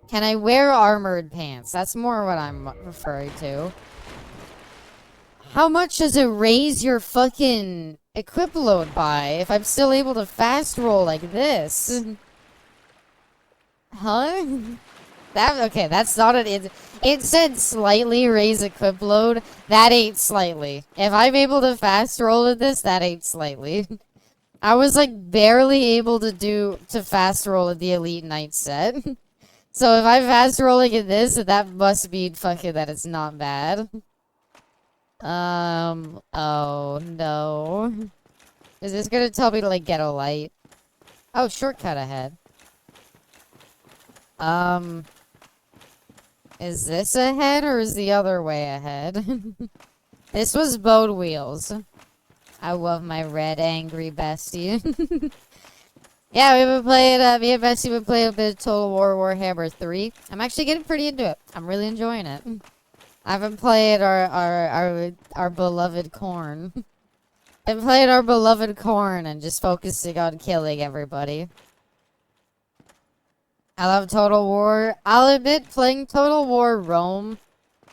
Can I wear armored pants? That's more what I'm referring to. How much does it raise your fucking equip load by if I'm still able to fast roll like this? Huh? Okay, that's not an it said slightly raise equip load. That ain't slightly. If I'm able to fast roll with this, that ain't slightly. I was like barely able to fast roll at the Elite Knight set. So if I'm fast rolling in this, that must mean fucking that it's not bad. Oh no. Is this gonna tell me to like get a light? Oh, shortcut ahead. Is this ahead or is the other way ahead? This was Bode Wheels. I love my red angry bestie. Yeah, we've been playing, me and Bessie been playing a bit of Total War Warhammer 3. I'm actually getting pretty into it. I'm really enjoying it. I've been playing our beloved Corn. Been playing our beloved Corn and just focusing on killing everybody. I love Total War. I'll admit, playing Total War Rome,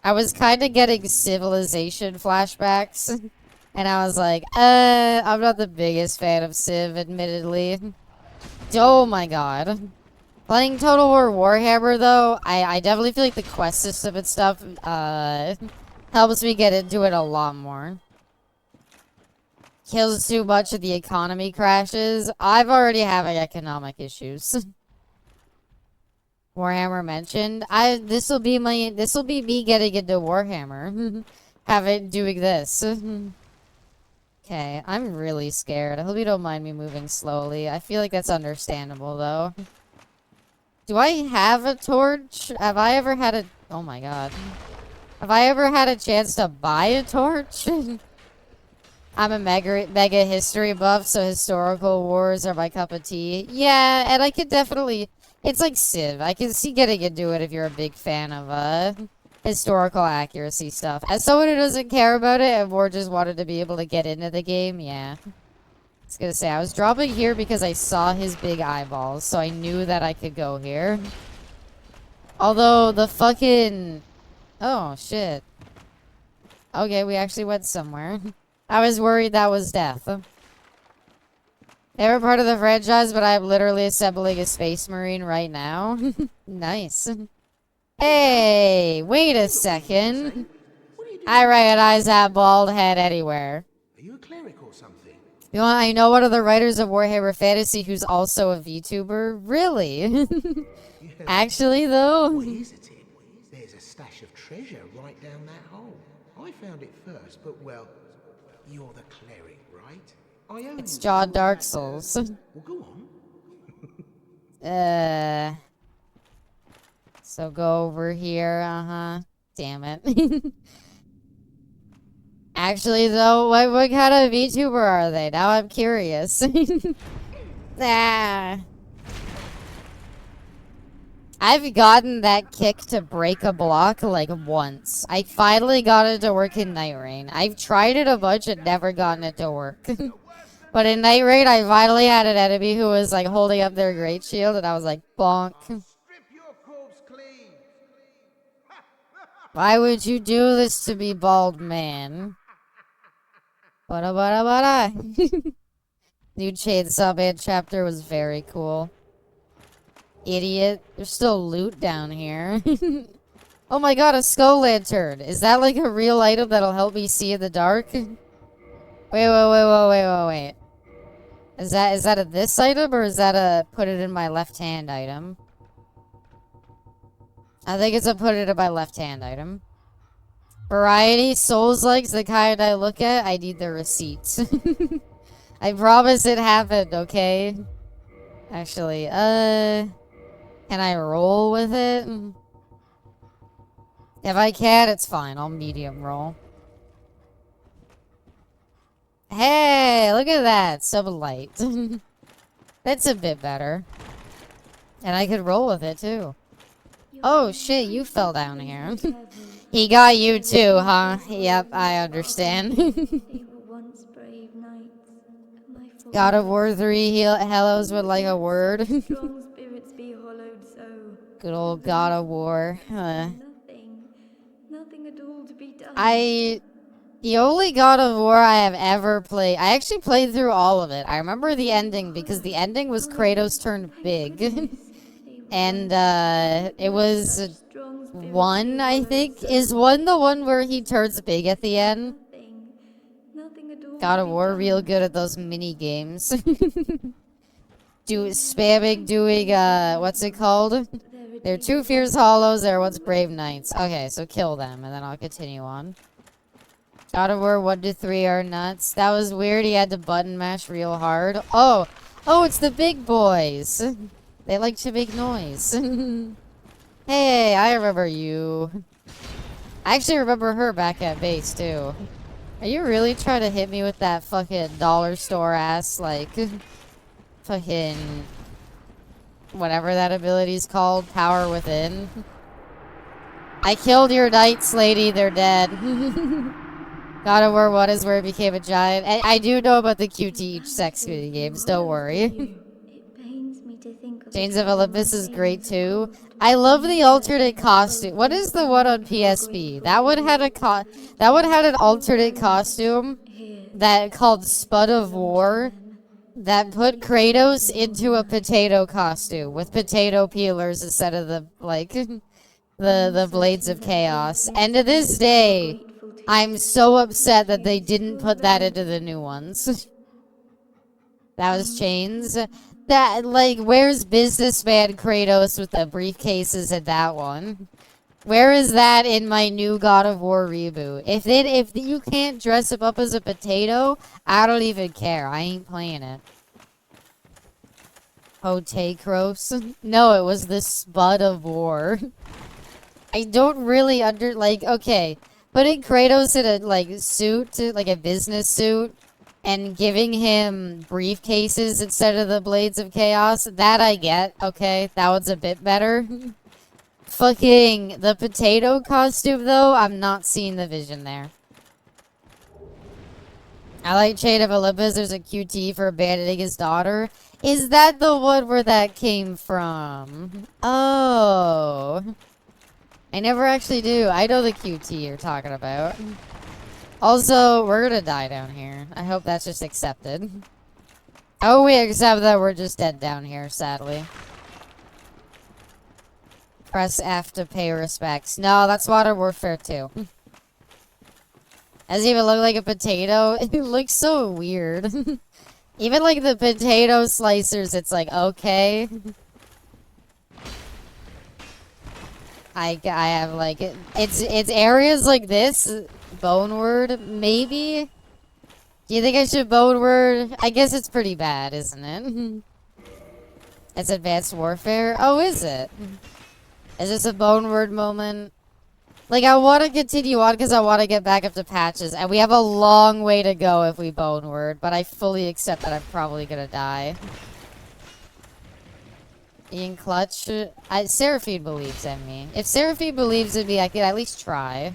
I was kind of getting Civilization flashbacks. And I was like, I'm not the biggest fan of Civ, admittedly. Oh my god. Playing Total War Warhammer, though, I definitely feel like the quest system and stuff, helps me get into it a lot more. Kills too much of the economy crashes. I've already having economic issues. Warhammer mentioned. This'll be me getting into Warhammer. Doing this. Okay, I'm really scared. I hope you don't mind me moving slowly. I feel like that's understandable, though. Do I have a torch? Have I ever had a... Oh my god. Have I ever had a chance to buy a torch? I'm a mega history buff, so historical wars are my cup of tea. Yeah, and I could definitely... It's like Civ. I can see getting into it if you're a big fan of, historical accuracy stuff. As someone who doesn't care about it and more just wanted to be able to get into the game, yeah. I was gonna say, I was dropping here because I saw his big eyeballs, so I knew that I could go here. Although, the fucking... Oh, shit. Okay, we actually went somewhere. I was worried that was death. They were part of the franchise, but I'm literally assembling a Space Marine right now. Nice. Hey, wait a second. I recognize that bald head anywhere. Are you a cleric or something? You know, I know one of the writers of Warhammer Fantasy who's also a VTuber. Really? Actually, though. What is it? There's a stash of treasure right down that hole. I found it first, but well, you're the cleric, right? I own It's you John for Dark that. Souls. Well, go on. So go over here, Damn it. Actually, though, what kind of VTuber are they? Now I'm curious. Ah. I've gotten that kick to break a block, like, once. I finally got it to work in Night Rain. I've tried it a bunch and never gotten it to work. But in Night Raid, I finally had an enemy who was like holding up their great shield, and I was like, bonk. Strip your corpse clean. Why would you do this to me, bald man? Bada bada bada. New Chainsaw Man chapter was very cool. Idiot. There's still loot down here. Oh my god, a skull lantern. Is that like a real item that'll help me see in the dark? Wait. Is that a this item or is that a put it in my left hand item? I think it's a put it in my left hand item. Variety, Souls likes the kind I look at. I need the receipts. I promise it happened, okay? Actually, can I roll with it? If I can, it's fine. I'll medium roll. Hey, look at that. Some light. That's a bit better. And I could roll with it, too. Oh, shit, you fell down here. He got you, too, huh? Yep, I understand. God of War 3 hellos would like a word. Good old God of War. The only God of War I have ever played, I actually played through all of it. I remember the ending because the ending was Kratos turned big. And, it was 1, I think. Is 1 the one where he turns big at the end? God of War real good at those mini games. Spamming doing, what's it called? There are 2 Fierce Hollows, there are one's Brave Knights. Okay, so kill them, and then I'll continue on. God of War 1 to 3 are nuts. That was weird, he had to button mash real hard. Oh, it's the big boys. They like to make noise. Hey, I remember you. I actually remember her back at base, too. Are you really trying to hit me with that fucking dollar store ass, like, fucking, whatever that ability's called, power within? I killed your knights, lady, they're dead. God of War 1 is where it became a giant. I do know about the QTE sex games, don't worry. Chains of Olympus is great too. I love the alternate costume. What is the one on PSP? That one had an alternate costume that called Spud of War that put Kratos into a potato costume with potato peelers instead of the like the blades of chaos. And to this day, I'm so upset that they didn't put that into the new ones. That was Chains. That, like, where's Businessman Kratos with the briefcases in that one? Where is that in my new God of War reboot? If you can't dress him up as a potato, I don't even care. I ain't playing it. Hotakros? No, it was the Spud of War. I don't really okay. Putting Kratos in a, like, suit, like a business suit, and giving him briefcases instead of the Blades of Chaos, that I get, okay? That was a bit better. Fucking the potato costume, though, I'm not seeing the vision there. I like Chain of Olympus. There's a QT for abandoning his daughter. Is that the one where that came from? Oh. I never actually do. I know the QT you're talking about. Also, we're gonna die down here. I hope that's just accepted. Oh, we accept that we're just dead down here, sadly. Press F to pay respects. No, that's Modern Warfare 2. Doesn't even look like a potato. It looks so weird. Even like the potato slicers, it's like, okay. I have like, it's areas like this. Bone word, maybe? Do you think I should bone word? I guess it's pretty bad, isn't it? It's Advanced Warfare? Oh, is it? Is this a bone word moment? Like, I want to continue on because I want to get back up to patches, and we have a long way to go if we bone word, but I fully accept that I'm probably gonna die. Ian Clutch? Seraphine believes in me. If Seraphine believes in me, I could at least try.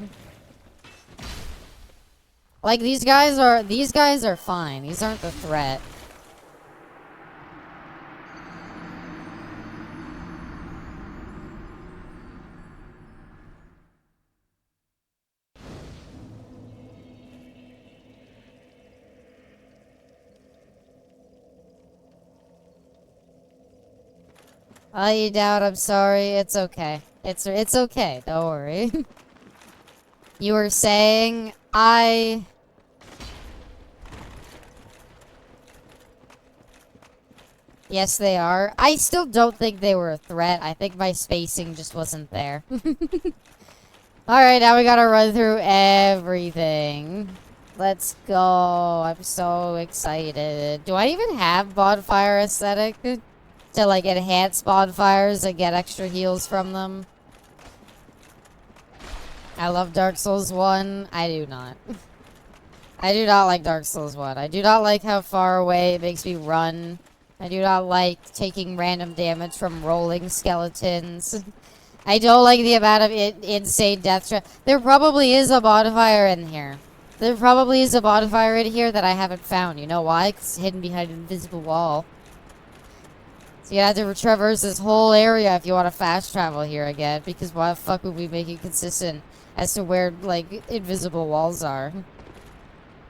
Like, these guys are fine. These aren't the threat. I'll let you down. I'm sorry. It's okay. It's okay. Don't worry. You were saying Yes, they are. I still don't think they were a threat. I think my spacing just wasn't there. Alright, now we gotta run through everything. Let's go. I'm so excited. Do I even have bonfire aesthetic? To, like, enhance bonfires and get extra heals from them? I love Dark Souls 1. I do not. I do not like Dark Souls 1. I do not like how far away it makes me run. I do not like taking random damage from rolling skeletons. I don't like the amount of insane death trap. There probably is a bonfire in here. There probably is a bonfire in here that I haven't found. You know why? Because it's hidden behind an invisible wall. So you have to traverse this whole area if you want to fast travel here again. Because why the fuck would we make it consistent as to where, like, invisible walls are?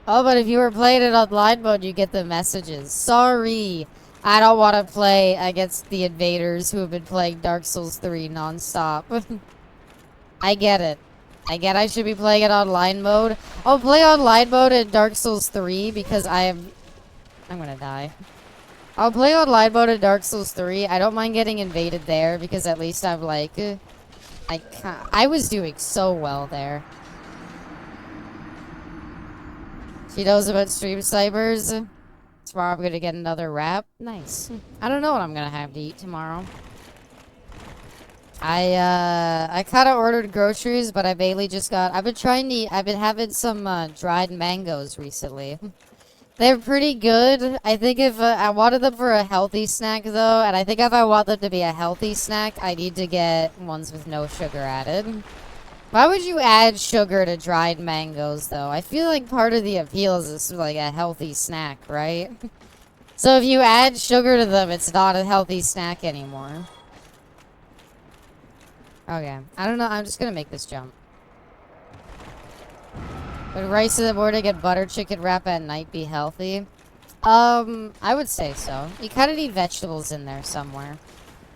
Oh, but if you were playing it online mode, you get the messages. Sorry. I don't want to play against the invaders who have been playing Dark Souls 3 non-stop. I get it. I get I should be playing it online mode. I'll play online mode in Dark Souls 3 because I'm gonna die. I'll play online mode in Dark Souls 3. I don't mind getting invaded there because at least I'm like... I was doing so well there. She knows about stream snipers. Tomorrow I'm gonna get another wrap. Nice. I don't know what I'm gonna have to eat tomorrow. I kind of ordered groceries, but I mainly just got... I've been having some dried mangoes recently. They're pretty good. I think if I wanted them for a healthy snack though, and I think if I want them to be a healthy snack, I need to get ones with no sugar added. Why would you add sugar to dried mangoes, though? I feel like part of the appeal is it's like a healthy snack, right? So if you add sugar to them, it's not a healthy snack anymore. Okay. I don't know. I'm just gonna make this jump. Would rice in the morning and butter chicken wrap at night be healthy? I would say so. You kind of need vegetables in there somewhere.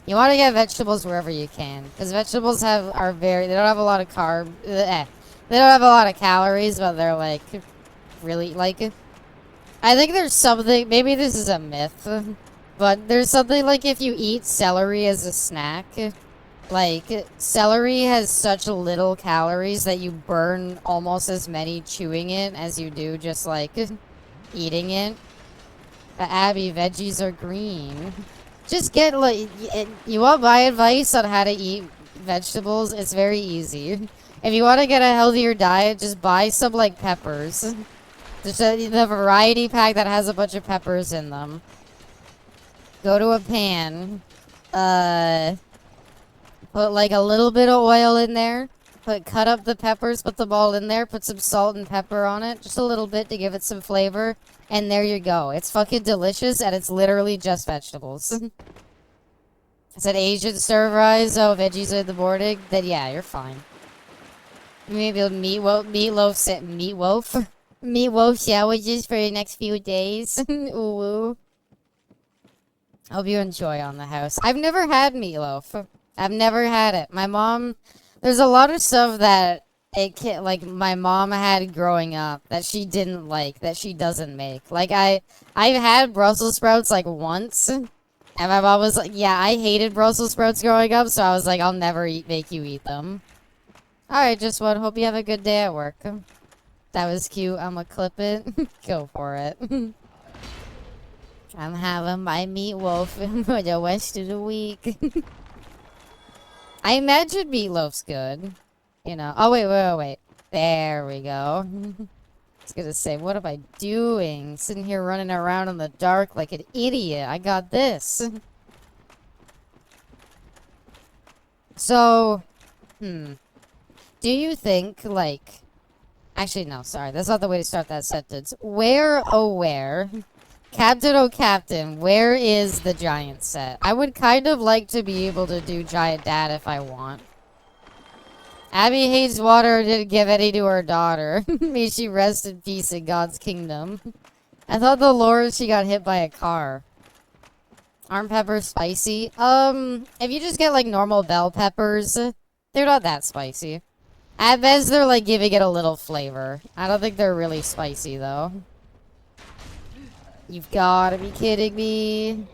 You want to get vegetables wherever you can, because vegetables they don't have a lot of they don't have a lot of calories, but they're like, really, like, I think there's something, maybe this is a myth, but there's something like if you eat celery as a snack, like, celery has such little calories that you burn almost as many chewing it as you do just, like, eating it. But Abby, veggies are green. Just get, like, you want my advice on how to eat vegetables? It's very easy. If you want to get a healthier diet, just buy some, like, peppers. Just the variety pack that has a bunch of peppers in them. Go to a pan. Put, like, a little bit of oil in there. Cut up the peppers, put them all in there. Put some salt and pepper on it. Just a little bit to give it some flavor. And there you go. It's fucking delicious, and it's literally just vegetables. I said Asian stir fries. Oh, veggies in the morning. Then yeah, you're fine. Maybe meatloaf sandwiches for the next few days. Ooh. Hope you enjoy on the house. I've never had meatloaf. I've never had it. My mom... There's a lot of stuff that like my mom had growing up that she didn't like, that she doesn't make. Like I've had Brussels sprouts like once, and my mom was like, "Yeah, I hated Brussels sprouts growing up," so I was like, "I'll never make you eat them." All right, just one. Hope you have a good day at work. That was cute. I'ma clip it. Go for it. I'm having my meatloaf for the rest of the week. I imagine meatloaf's good. You know. Oh, wait. There we go. I was gonna say, what am I doing? Sitting here running around in the dark like an idiot. I got this. So, do you think, like... Actually, no, sorry. That's not the way to start that sentence. Where, oh where... Captain, oh Captain, where is the giant set? I would kind of like to be able to do giant dad if I want. Abby hates water and didn't give any to her daughter. May she rest in peace in God's kingdom. I thought the lore she got hit by a car. Aren't peppers spicy? If you just get like normal bell peppers, they're not that spicy. At best, they're like giving it a little flavor. I don't think they're really spicy though. You've gotta be kidding me.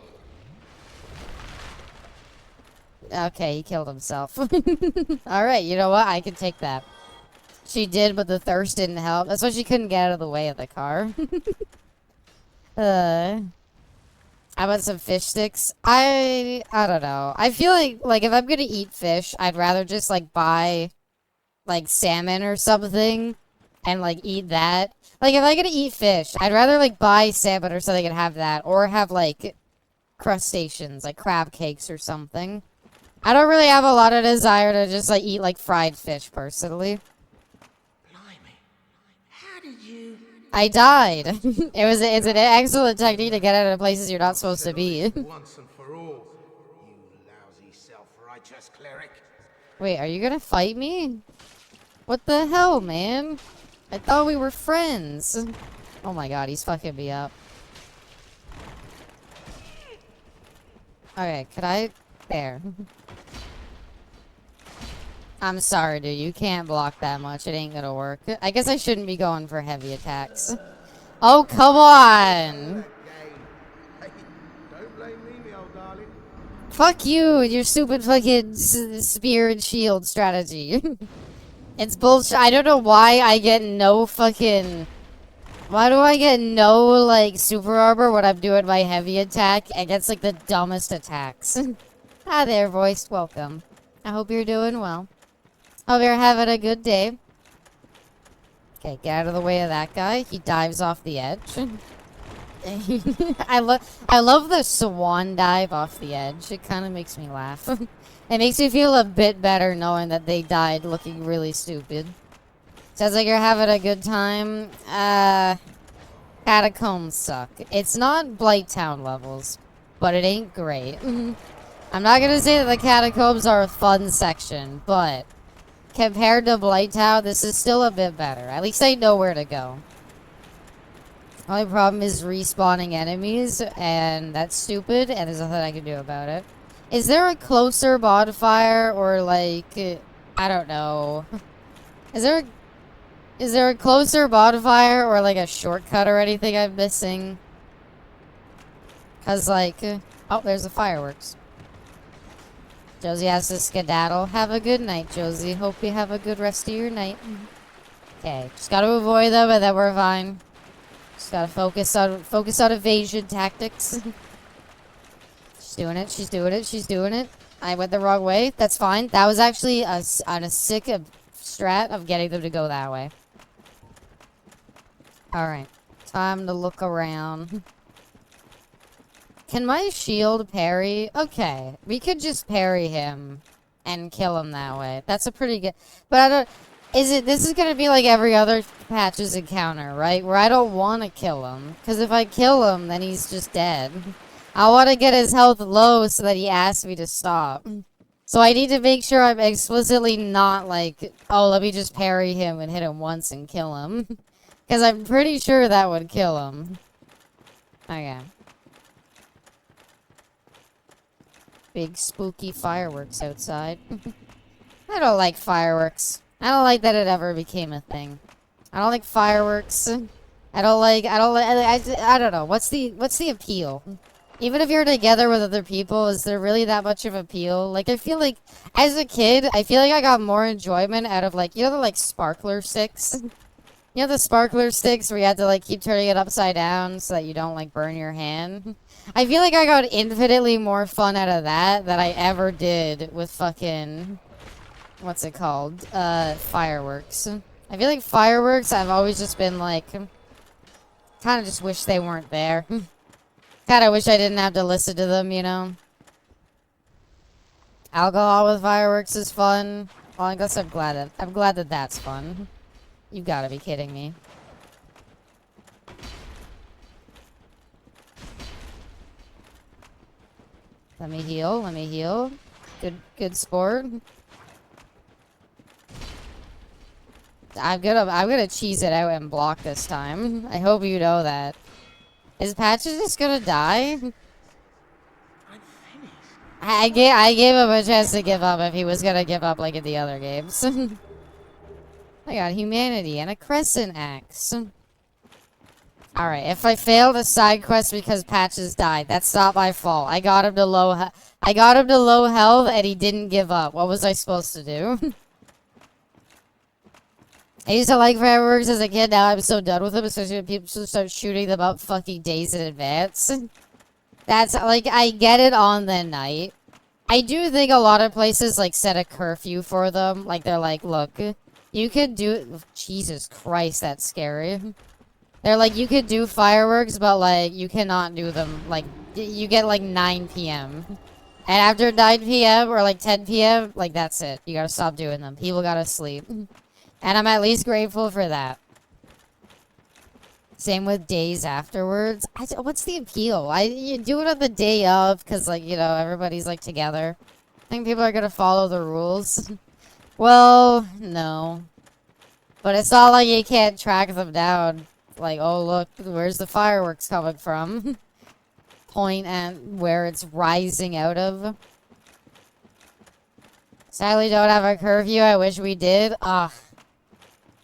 Okay, he killed himself. Alright, you know what? I can take that. She did, but the thirst didn't help. That's why she couldn't get out of the way of the car. How about some fish sticks? I don't know. I feel like if I'm gonna eat fish, I'd rather just like buy like salmon or something and like eat that. Like if I'm gonna eat fish, I'd rather like buy salmon or something and have that, or have like crustaceans, like crab cakes or something. I don't really have a lot of desire to just like eat like fried fish personally. Blimey. How did you... I died. It's an excellent technique to get out of places you're not supposed to be. Once and for all, you lousy self-righteous cleric. Wait, are you gonna fight me? What the hell, man? I thought we were friends. Oh my god, he's fucking me up. Okay, could I... There. I'm sorry, dude. You can't block that much. It ain't gonna work. I guess I shouldn't be going for heavy attacks. Oh, come on! Hey, don't blame me, old darling. Fuck you and your stupid fucking spear and shield strategy. It's bullshit. I don't know why I get no fucking... Why do I get no, like, super armor when I'm doing my heavy attack against, like, the dumbest attacks? Hi there, voice. Welcome. I hope you're doing well. Hope you're having a good day. Okay, get out of the way of that guy. He dives off the edge. I love the swan dive off the edge. It kind of makes me laugh. It makes me feel a bit better knowing that they died looking really stupid. Sounds like you're having a good time. Catacombs suck. It's not Blighttown levels, but it ain't great. I'm not gonna say that the catacombs are a fun section, but compared to Blighttown, this is still a bit better. At least I know where to go. Only problem is respawning enemies, and that's stupid, and there's nothing I can do about it. Is there a closer bonfire, or like, I don't know. Is there a closer bonfire, or like a shortcut or anything I'm missing? Cause like, oh, there's the fireworks. Josie has to skedaddle. Have a good night, Josie. Hope you have a good rest of your night. Okay, just gotta avoid them, and then we're fine. Just gotta focus on evasion tactics. She's doing it. She's doing it. She's doing it. I went the wrong way. That's fine. That was actually on a sick strat of getting them to go that way. All right, time to look around. Can my shield parry? Okay, we could just parry him and kill him that way. That's a pretty good. But I don't. This is gonna be like every other Patches encounter, right? Where I don't want to kill him, because if I kill him, then he's just dead. I want to get his health low so that he asks me to stop. So I need to make sure I'm explicitly not like, oh, let me just parry him and hit him once and kill him. Because I'm pretty sure that would kill him. Okay. Big spooky fireworks outside. I don't like fireworks. I don't like that it ever became a thing. I don't like fireworks. I don't know. What's the appeal? Even if you're together with other people, is there really that much of appeal? Like, I feel like, as a kid, I feel like I got more enjoyment out of, like, you know the, like, sparkler sticks? You know the sparkler sticks where you had to, like, keep turning it upside down so that you don't, like, burn your hand? I feel like I got infinitely more fun out of that than I ever did with fucking... What's it called? Fireworks. I feel like fireworks, I've always just been, like... Kind of just wish they weren't there. God, I wish I didn't have to listen to them, you know? Alcohol with fireworks is fun. Well, I guess I'm glad that that's fun. You gotta be kidding me. Let me heal, let me heal. Good sport. I'm gonna cheese it out and block this time. I hope you know that. Is Patches just gonna die? I gave him a chance to give up if he was gonna give up like in the other games. I got humanity and a crescent axe. Alright, if I failed a side quest because Patches died, that's not my fault. I got him to low health and he didn't give up. What was I supposed to do? I used to like fireworks as a kid, now I'm so done with them, especially when people start shooting them up fucking days in advance. That's, like, I get it on the night. I do think a lot of places, like, set a curfew for them. Like, they're like, look, you could do... Jesus Christ, that's scary. They're like, you could do fireworks, but, like, you cannot do them, like, you get, like, 9 p.m. And after 9 p.m. or, like, 10 p.m., like, that's it. You gotta stop doing them. People gotta sleep. And I'm at least grateful for that. Same with days afterwards. What's the appeal? You do it on the day of, because, like, you know, everybody's, like, together. I think people are gonna follow the rules. Well, no. But it's not like you can't track them down. Like, oh, look, where's the fireworks coming from? Point at where it's rising out of. Sadly, don't have a curfew. I wish we did. Ugh.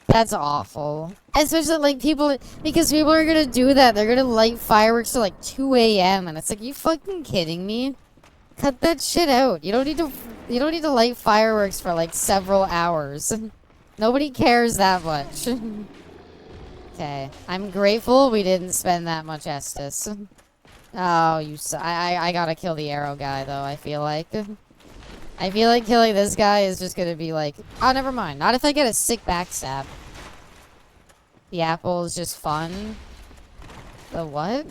That's awful. Especially, like, people... Because people are gonna do that. They're gonna light fireworks till, like, 2 a.m. And it's like, you fucking kidding me? Cut that shit out. You don't need to light fireworks for, like, several hours. Nobody cares that much. Okay. I'm grateful we didn't spend that much Estus. Oh, you... I gotta kill the arrow guy, though, I feel like. I feel like killing this guy is just gonna be like... Oh, never mind. Not if I get a sick backstab. The apple is just fun. The what?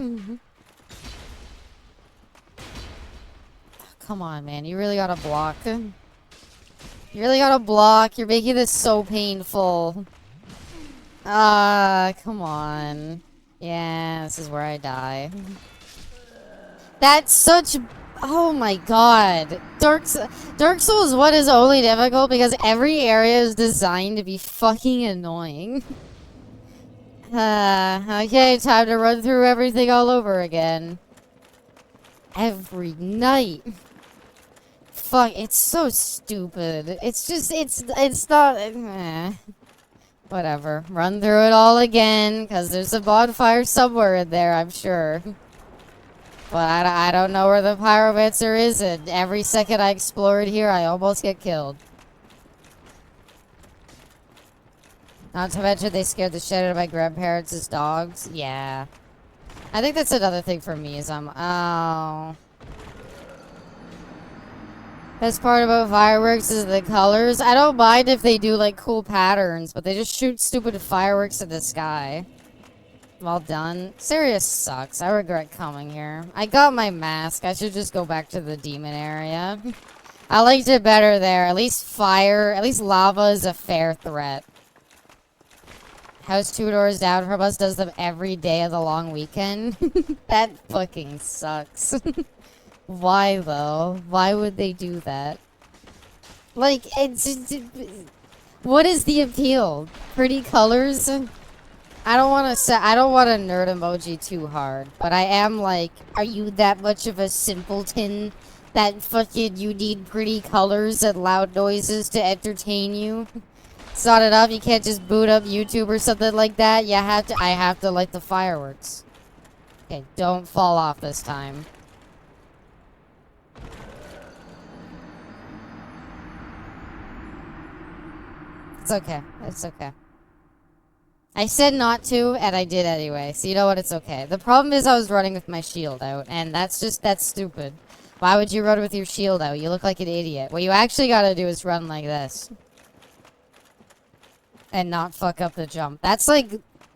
Come on, man. You really gotta block. You really gotta block. You're making this so painful. Come on. Yeah, this is where I die. That's such... Oh my god. Dark Souls 1 is only difficult because every area is designed to be fucking annoying. Okay, time to run through everything all over again. Every night. Fuck, it's so stupid. It's just, it's not... Whatever. Run through it all again, because there's a bonfire somewhere in there, I'm sure. But I don't know where the pyromancer is, and every second I explore it here, I almost get killed. Not to mention they scared the shit out of my grandparents as dogs. Yeah. I think that's another thing for me is oh. Best part about fireworks is the colors. I don't mind if they do like cool patterns, but they just shoot stupid fireworks in the sky. Well done. Sirius sucks. I regret coming here. I got my mask. I should just go back to the demon area. I liked it better there. At least fire, at least lava is a fair threat. House 2 doors down from us does them every day of the long weekend. That fucking sucks. Why, though? Why would they do that? Like, what is the appeal? Pretty colors? I don't want to nerd emoji too hard, but I am like, are you that much of a simpleton that fucking you need pretty colors and loud noises to entertain you? It's not enough. You can't just boot up YouTube or something like that. I have to light the fireworks. Okay, don't fall off this time. It's okay. It's okay. I said not to, and I did anyway. So you know what? It's okay. The problem is I was running with my shield out, and that's stupid. Why would you run with your shield out? You look like an idiot. What you actually gotta do is run like this. And not fuck up the jump. That's like...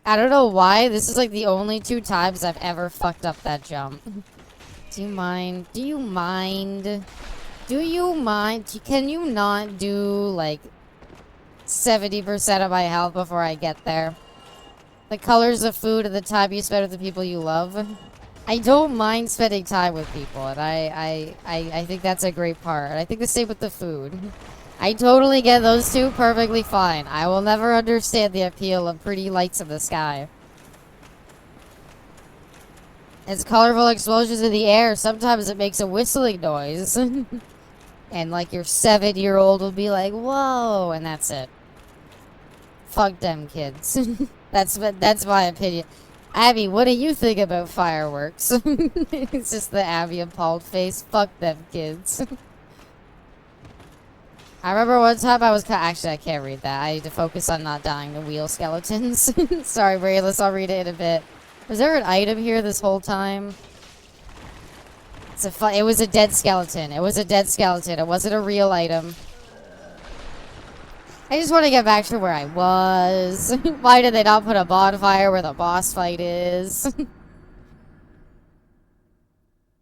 I don't know why. This is like the only 2 times I've ever fucked up that jump. Do you mind? Do you mind? Do you mind? Can you not do, like... 70% of my health before I get there? The colors of food and the time you spend with the people you love. I don't mind spending time with people, and I think that's a great part. I think the same with the food. I totally get those 2 perfectly fine. I will never understand the appeal of pretty lights in the sky. It's colorful explosions in the air. Sometimes it makes a whistling noise. And like your 7-year-old will be like, whoa, and that's it. Fuck them kids. That's my opinion. Abby, what do you think about fireworks? It's just the Abby appalled face. Fuck them kids. I remember one time I was actually I can't read that. I need to focus on not dying to wheel skeletons. Sorry, Brayless, I'll read it in a bit. Was there an item here this whole time? It was a dead skeleton. It was a dead skeleton. It wasn't a real item. I just want to get back to where I was. Why did they not put a bonfire where the boss fight is?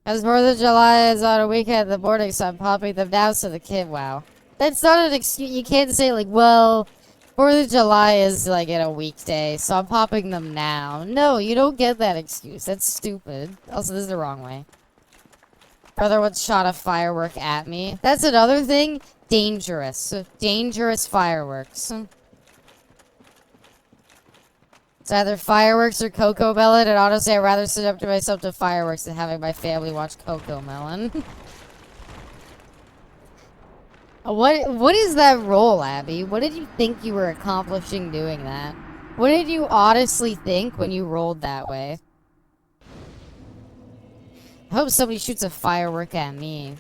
As 4th of July is on a weekend in the morning, so I'm popping them now so the kid, wow. That's not an excuse. You can't say like, well, 4th of July is like in a weekday, so I'm popping them now. No, you don't get that excuse. That's stupid. Also, this is the wrong way. Brother once shot a firework at me. That's another thing. Dangerous. Dangerous fireworks. It's either fireworks or Coco Melon, and honestly, I'd rather sit up to myself to fireworks than having my family watch Coco Melon. What is that role, Abby? What did you think you were accomplishing doing that? What did you honestly think when you rolled that way? I hope somebody shoots a firework at me.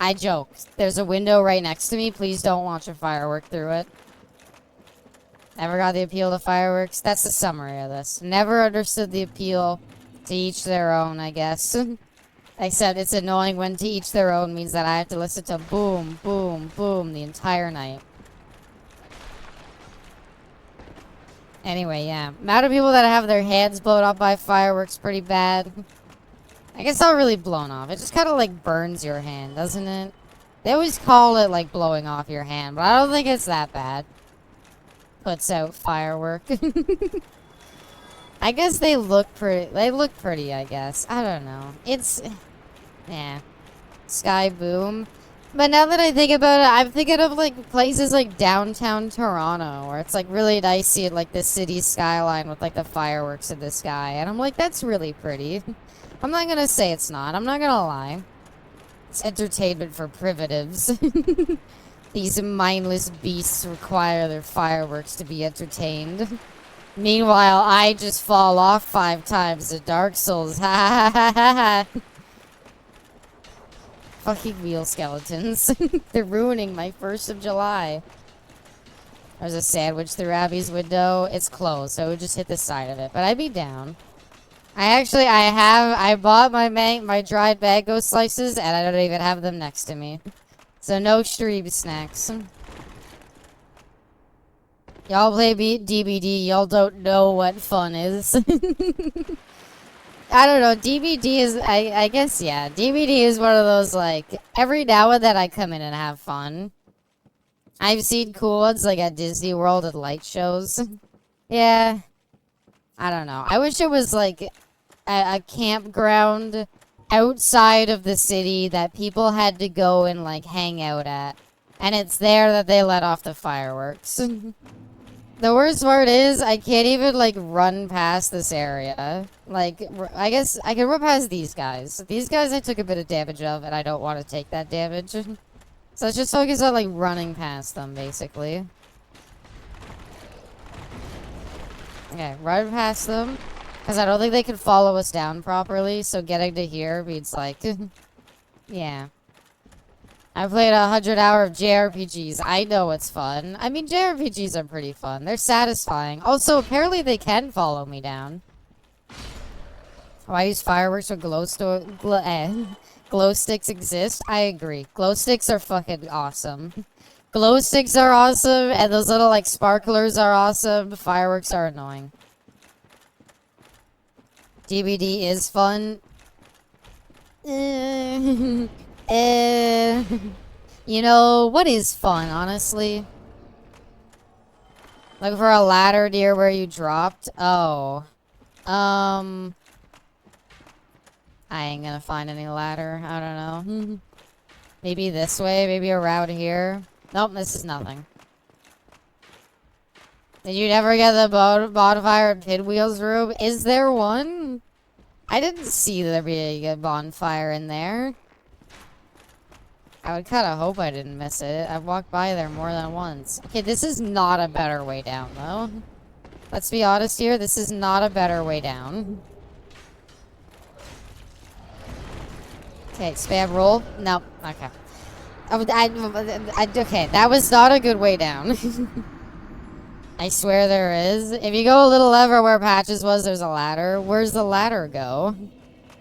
I joke. There's a window right next to me. Please don't launch a firework through it. Never got the appeal to fireworks. That's the summary of this. Never understood the appeal. To each their own, I guess. Except it's annoying when to each their own means that I have to listen to boom, boom, boom the entire night. Anyway, yeah. Amount of people that have their hands blown off by fireworks pretty bad. I guess not really blown off. It just kind of like burns your hand, doesn't it? They always call it like blowing off your hand, but I don't think it's that bad. Puts out firework. I guess they look pretty. They look pretty, I guess. I don't know. It's... yeah. Sky boom. But now that I think about it, I'm thinking of like places like downtown Toronto, where it's like really nice seeing like the city skyline with like the fireworks in the sky. And I'm like, that's really pretty. I'm not gonna say it's not. I'm not gonna lie. It's entertainment for primitives. These mindless beasts require their fireworks to be entertained. Meanwhile, I just fall off 5 times in Dark Souls. Ha ha ha ha ha. Fucking wheel skeletons. They're ruining my 1st of July. There's a sandwich through Abby's window. It's closed, so it would just hit the side of it. But I'd be down. I bought my dried mango slices, and I don't even have them next to me. So no stream snacks. Y'all play DBD, y'all don't know what fun is. I don't know, DBD is, I guess, yeah. DBD is one of those, like, every now and then I come in and have fun. I've seen cool ones, like, at Disney World and light shows. Yeah. I don't know. I wish it was, like, a campground outside of the city that people had to go and, like, hang out at. And it's there that they let off the fireworks. The worst part is, I can't even, like, run past this area. Like, I guess I can run past these guys. These guys I took a bit of damage of, and I don't want to take that damage. So let's just focus on, like, running past them, basically. Okay, run past them. Because I don't think they can follow us down properly, so getting to here means, like... yeah. I played 100 hours of JRPGs. I know it's fun. I mean, JRPGs are pretty fun. They're satisfying. Also, apparently they can follow me down. Why use fireworks when glow sticks exist? I agree. Glow sticks are fucking awesome. Glow sticks are awesome, and those little, like, sparklers are awesome. Fireworks are annoying. DBD is fun. You know, what is fun, honestly? Look for a ladder near where you dropped? Oh. I ain't gonna find any ladder. I don't know. Maybe this way, maybe around here. Nope, this is nothing. Did you never get the bonfire in Pinwheel's room? Is there one? I didn't see there being a bonfire in there. I would kind of hope I didn't miss it. I've walked by there more than once. Okay, this is not a better way down, though. Let's be honest here. This is not a better way down. Okay, spam roll. No, okay. Okay, that was not a good way down. I swear there is. If you go a little over where Patches was, there's a ladder. Where's the ladder go?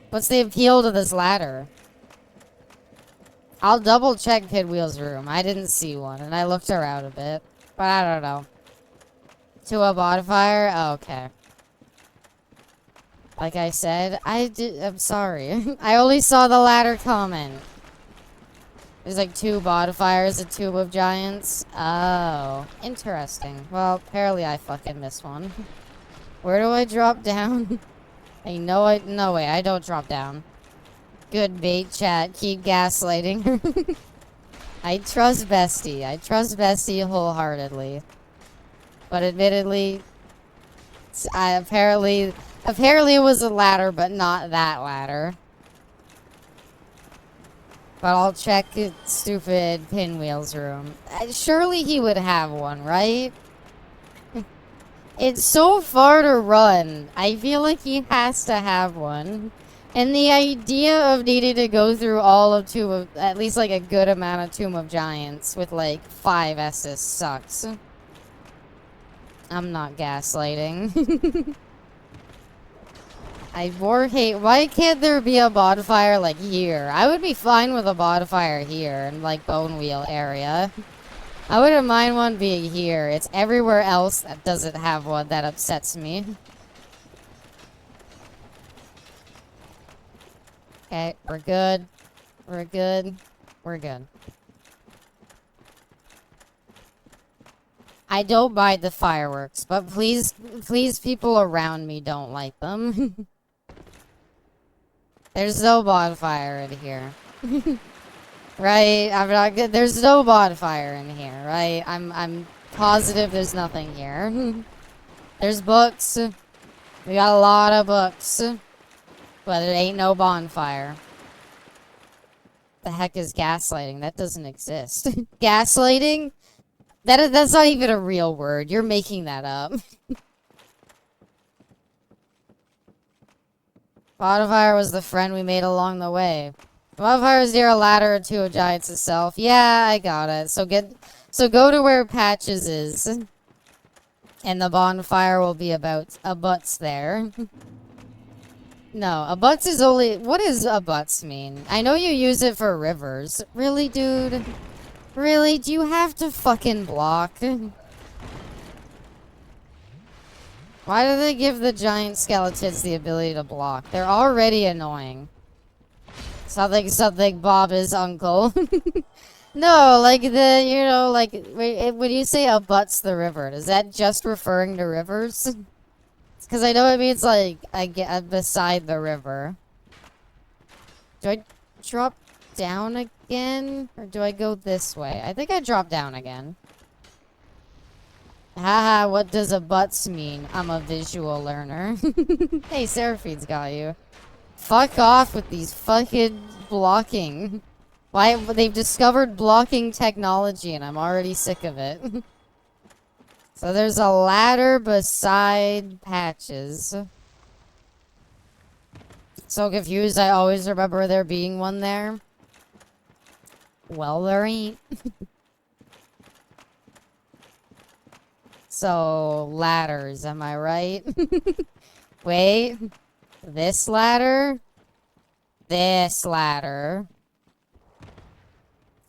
What's the appeal to this ladder? I'll double check Pinwheel's room. I didn't see one, and I looked around a bit. But I don't know. To a bonfire? Oh, okay. Like I said, I'm sorry. I only saw the ladder comment. There's like 2 bonfires, a Tomb of Giants. Oh, interesting. Well, apparently I fucking missed one. Where do I drop down? No way, I don't drop down. Good bait, chat. Keep gaslighting her. I trust Bestie. I trust Bestie wholeheartedly. But admittedly, apparently it was a ladder, but not that ladder. But I'll check stupid Pinwheel's room. Surely he would have one, right? It's so far to run. I feel like he has to have one. And the idea of needing to go through all of at least like a good amount of Tomb of Giants with like 5 S's sucks. I'm not gaslighting. I more hate. Why can't there be a bonfire like here? I would be fine with a bonfire here in like Bone Wheel area. I wouldn't mind one being here. It's everywhere else that doesn't have one that upsets me. Okay, we're good. We're good. We're good. I don't mind the fireworks, but please, people around me don't like them. There's no bonfire in here. Right? I'm not good. There's no bonfire in here, right? I'm positive there's nothing here. There's books. We got a lot of books. But there ain't no bonfire. The heck is gaslighting? That doesn't exist. Gaslighting? That's not even a real word. You're making that up. Bonfire was the friend we made along the way. Bonfire is near a ladder to a giant's itself. Yeah, I got it. So go to where Patches is. And the bonfire will be abuts there. No, abuts is only... What does abuts mean? I know you use it for rivers. Really, dude? Really? Do you have to fucking block? Why do they give the giant skeletons the ability to block? They're already annoying. Something Bob is uncle. No, like when you say abuts the river, is that just referring to rivers? Because I know it means like beside the river. Do I drop down again? Or do I go this way? I think I drop down again. Haha, what does abuts mean? I'm a visual learner. Hey, Seraphine's got you. Fuck off with these fucking blocking. Why? They've discovered blocking technology and I'm already sick of it. So there's a ladder beside Patches. So confused, I always remember there being one there. Well, there ain't. So, ladders, am I right? Wait. This ladder? This ladder.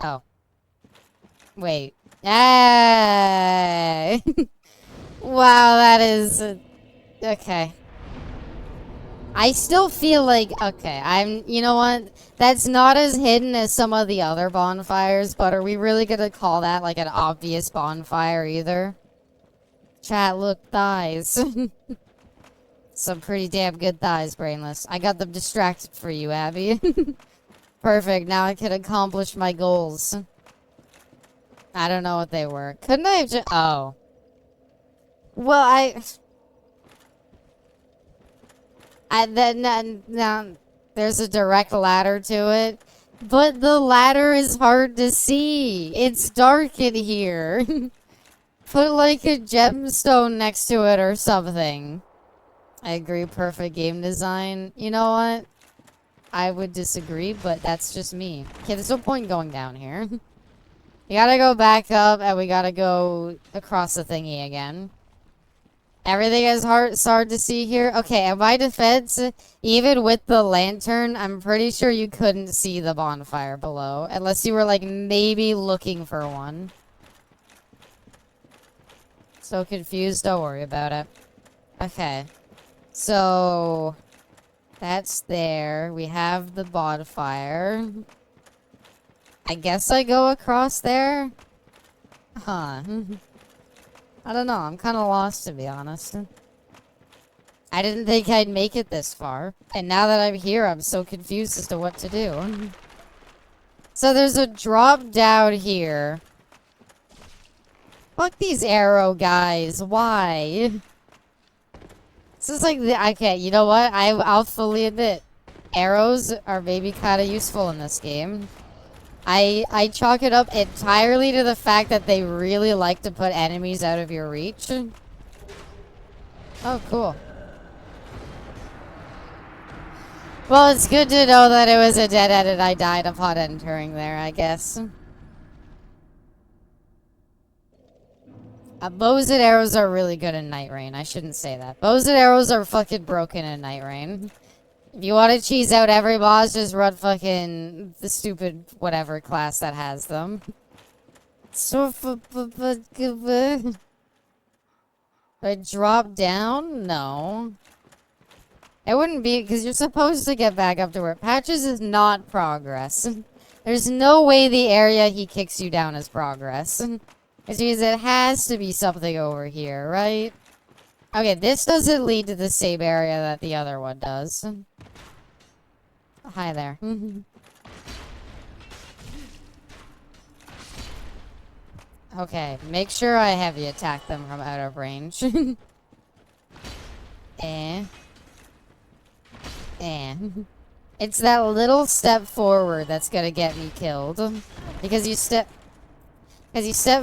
Oh. Wait. Hey! Wow, that is... okay. I still feel like... okay, you know what? That's not as hidden as some of the other bonfires, but are we really gonna call that like an obvious bonfire either? Chat, look, thighs. Some pretty damn good thighs, Brainless. I got them distracted for you, Abby. Perfect, now I can accomplish my goals. I don't know what they were. Couldn't I have just... oh. Well, Now there's a direct ladder to it, but the ladder is hard to see. It's dark in here. Put like a gemstone next to it or something. I agree, perfect game design. You know what? I would disagree, but that's just me. Okay, there's no point going down here. We gotta go back up, and we gotta go across the thingy again. Everything is hard to see here. Okay, in my defense, even with the lantern, I'm pretty sure you couldn't see the bonfire below. Unless you were, like, maybe looking for one. So confused, don't worry about it. Okay. So, that's there. We have the bonfire. I guess I go across there? Huh. I don't know. I'm kind of lost, to be honest. I didn't think I'd make it this far. And now that I'm here, I'm so confused as to what to do. So there's a drop down here. Fuck these arrow guys. Why? This is like the... Okay, you know what? I'll fully admit. Arrows are maybe kind of useful in this game. I chalk it up entirely to the fact that they really like to put enemies out of your reach. Oh, cool. Well, it's good to know that it was a dead end and I died upon entering there, I guess. Bows and arrows are really good in Night Rain. I shouldn't say that. Bows and arrows are fucking broken in Night Rain. If you want to cheese out every boss, just run fucking the stupid whatever class that has them. So, I drop down? No. It wouldn't be, because you're supposed to get back up to where patches is not progress. There's no way the area he kicks you down is progress. Which means it has to be something over here, right? Okay, this doesn't lead to the same area that the other one does. Hi there. Okay, make sure I heavy attack them from out of range. It's that little step forward that's gonna get me killed. Because you step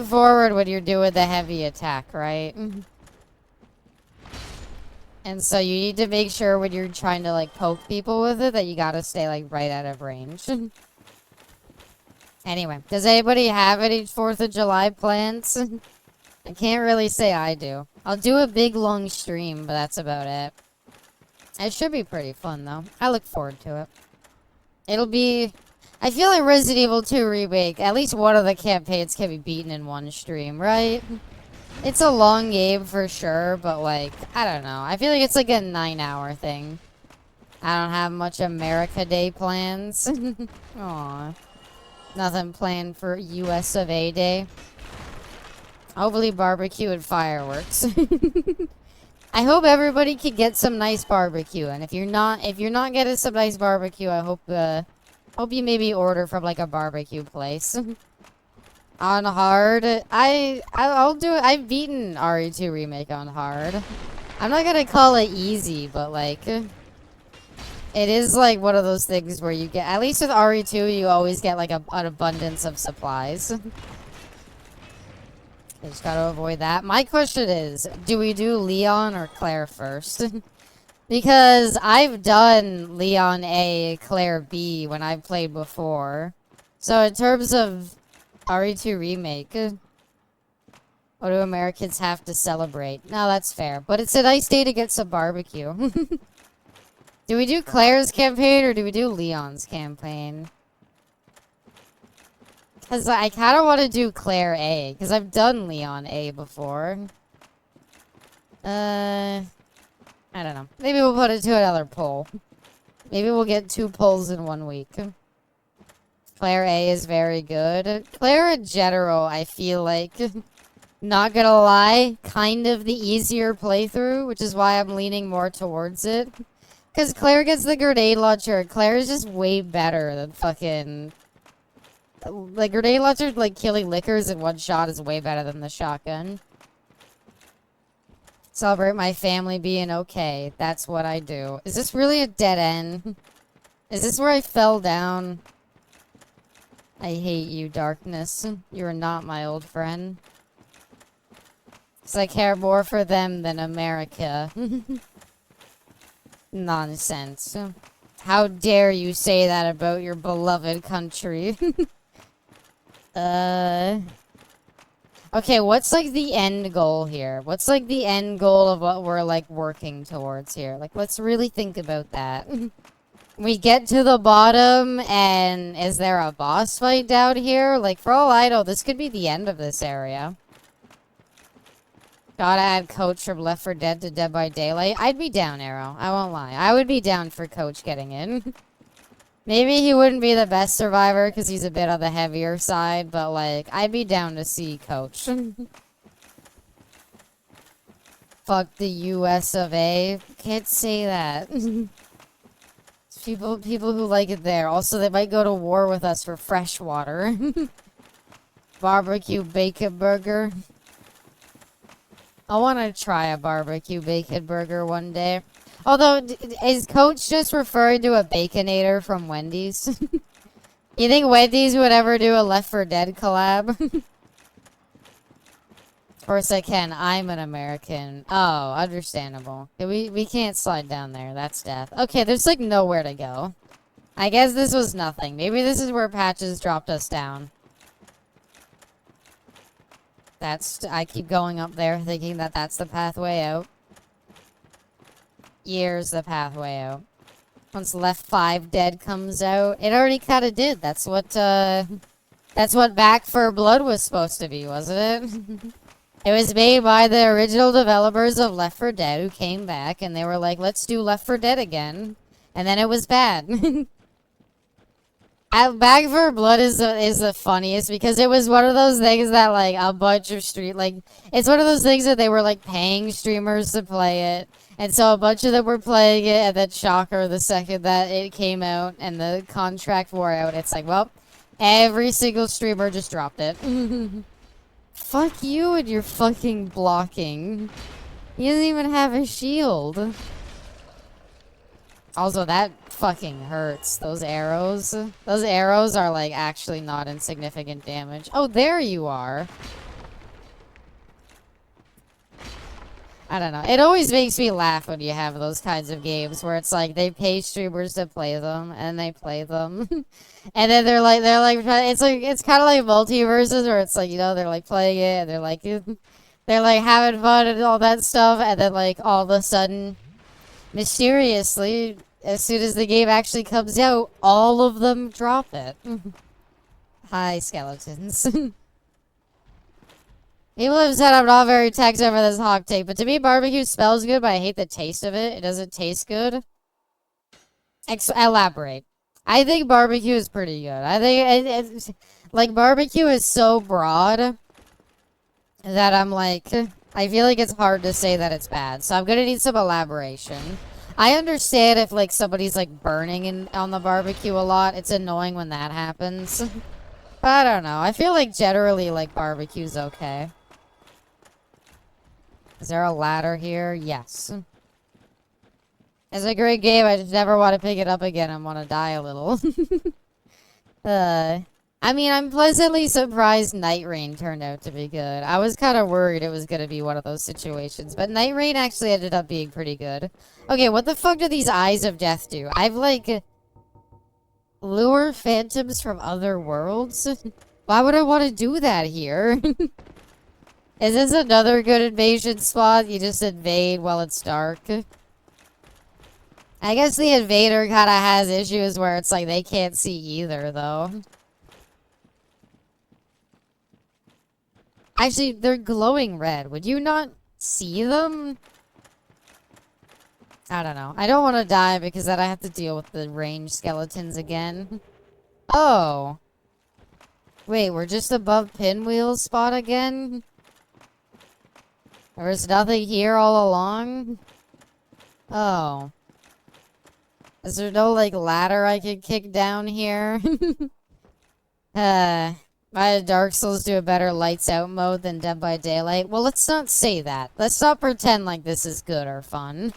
forward when you're doing the heavy attack, right? And so you need to make sure when you're trying to, like, poke people with it that you gotta stay, like, right out of range. Anyway, does anybody have any 4th of July plans? I can't really say I do. I'll do a big, long stream, but that's about it. It should be pretty fun, though. I look forward to it. It'll be... I feel like Resident Evil 2 Remake, at least one of the campaigns can be beaten in one stream, right? It's a long game for sure, but like, I don't know. I feel like it's like a 9-hour thing. I don't have much America Day plans. Aw. Nothing planned for US of A Day. Hopefully barbecue and fireworks. I hope everybody can get some nice barbecue, and if you're not getting some nice barbecue, I hope you maybe order from like a barbecue place. On hard, I'll do it. I've beaten RE2 Remake on hard. I'm not gonna call it easy, but like, it is like one of those things where you get, at least with RE2, you always get like an abundance of supplies. I just gotta avoid that. My question is, do we do Leon or Claire first? Because I've done Leon A, Claire B when I've played before. So in terms of RE2 Remake, what do Americans have to celebrate? No, that's fair. But it's a nice day to get some barbecue. Do we do Claire's campaign or do we do Leon's campaign? Because I kind of want to do Claire A. Because I've done Leon A before. I don't know. Maybe we'll put it to another poll. Maybe we'll get 2 polls in 1 week. Claire A is very good. Claire in general, I feel like, not gonna lie, kind of the easier playthrough, which is why I'm leaning more towards it. Because Claire gets the grenade launcher, and Claire is just way better than fucking... Like, grenade launcher, like, killing lickers in one shot is way better than the shotgun. Celebrate my family being okay. That's what I do. Is this really a dead end? Is this where I fell down? I hate you, darkness. You are not my old friend. 'Cause I care more for them than America. Nonsense. How dare you say that about your beloved country? Okay, what's like the end goal here? What's like the end goal of what we're like working towards here? Like, let's really think about that. We get to the bottom, and is there a boss fight down here? Like, for all I know, this could be the end of this area. Gotta add Coach from Left 4 Dead to Dead by Daylight. I'd be down, Arrow. I won't lie. I would be down for Coach getting in. Maybe he wouldn't be the best survivor because he's a bit on the heavier side, but, like, I'd be down to see Coach. Fuck the US of A. Can't say that. People who like it there. Also, they might go to war with us for fresh water. Barbecue bacon burger. I want to try a barbecue bacon burger one day. Although, is Coach just referring to a Baconator from Wendy's? You think Wendy's would ever do a Left 4 Dead collab? Of course I can. I'm an American. Oh, understandable. We can't slide down there. That's death. Okay, there's like nowhere to go. I guess this was nothing. Maybe this is where Patches dropped us down. I keep going up there thinking that that's the pathway out. Here's the pathway out. Once Left 5 Dead comes out, it already kind of did. That's what Back 4 Blood was supposed to be, wasn't it? It was made by the original developers of Left 4 Dead who came back and they were like, let's do Left 4 Dead again. And then it was bad. Back 4 Blood is the funniest because it was one of those things that like a bunch of it's one of those things that they were like paying streamers to play it. And so a bunch of them were playing it, and then shocker, the second that it came out and the contract wore out, it's like, well, every single streamer just dropped it. Fuck you and your fucking blocking. He doesn't even have a shield. Also, that fucking hurts. Those arrows. Those arrows are, like, actually not insignificant damage. Oh, there you are. I don't know. It always makes me laugh when you have those kinds of games where it's like they pay streamers to play them and they play them. And then they're like it's kind of like multiverses where it's like, you know, they're like playing it and they're like having fun and all that stuff, and then like all of a sudden mysteriously as soon as the game actually comes out, all of them drop it. Hi, skeletons. People have said I'm not very tech over this hot take, but to me, barbecue smells good, but I hate the taste of it. It doesn't taste good. Elaborate. I think barbecue is pretty good. I think it's like barbecue is so broad that I'm like, I feel like it's hard to say that it's bad. So I'm gonna need some elaboration. I understand if like somebody's like burning on the barbecue a lot. It's annoying when that happens. But I don't know. I feel like generally like barbecue's okay. Is there a ladder here? Yes. It's a great game. I just never want to pick it up again and want to die a little. I mean, I'm pleasantly surprised Night Rain turned out to be good. I was kind of worried it was going to be one of those situations, but Night Rain actually ended up being pretty good. Okay, what the fuck do these Eyes of Death do? I've, like, lure phantoms from other worlds? Why would I want to do that here? Is this another good invasion spot? You just invade while it's dark? I guess the invader kind of has issues where it's like they can't see either, though. Actually, they're glowing red. Would you not see them? I don't know. I don't want to die because then I have to deal with the ranged skeletons again. Oh. Wait, we're just above Pinwheel's spot again? There was nothing here all along? Oh. Is there no, like, ladder I could kick down here? Why did Dark Souls do a better lights out mode than Dead by Daylight? Well, let's not say that. Let's not pretend like this is good or fun.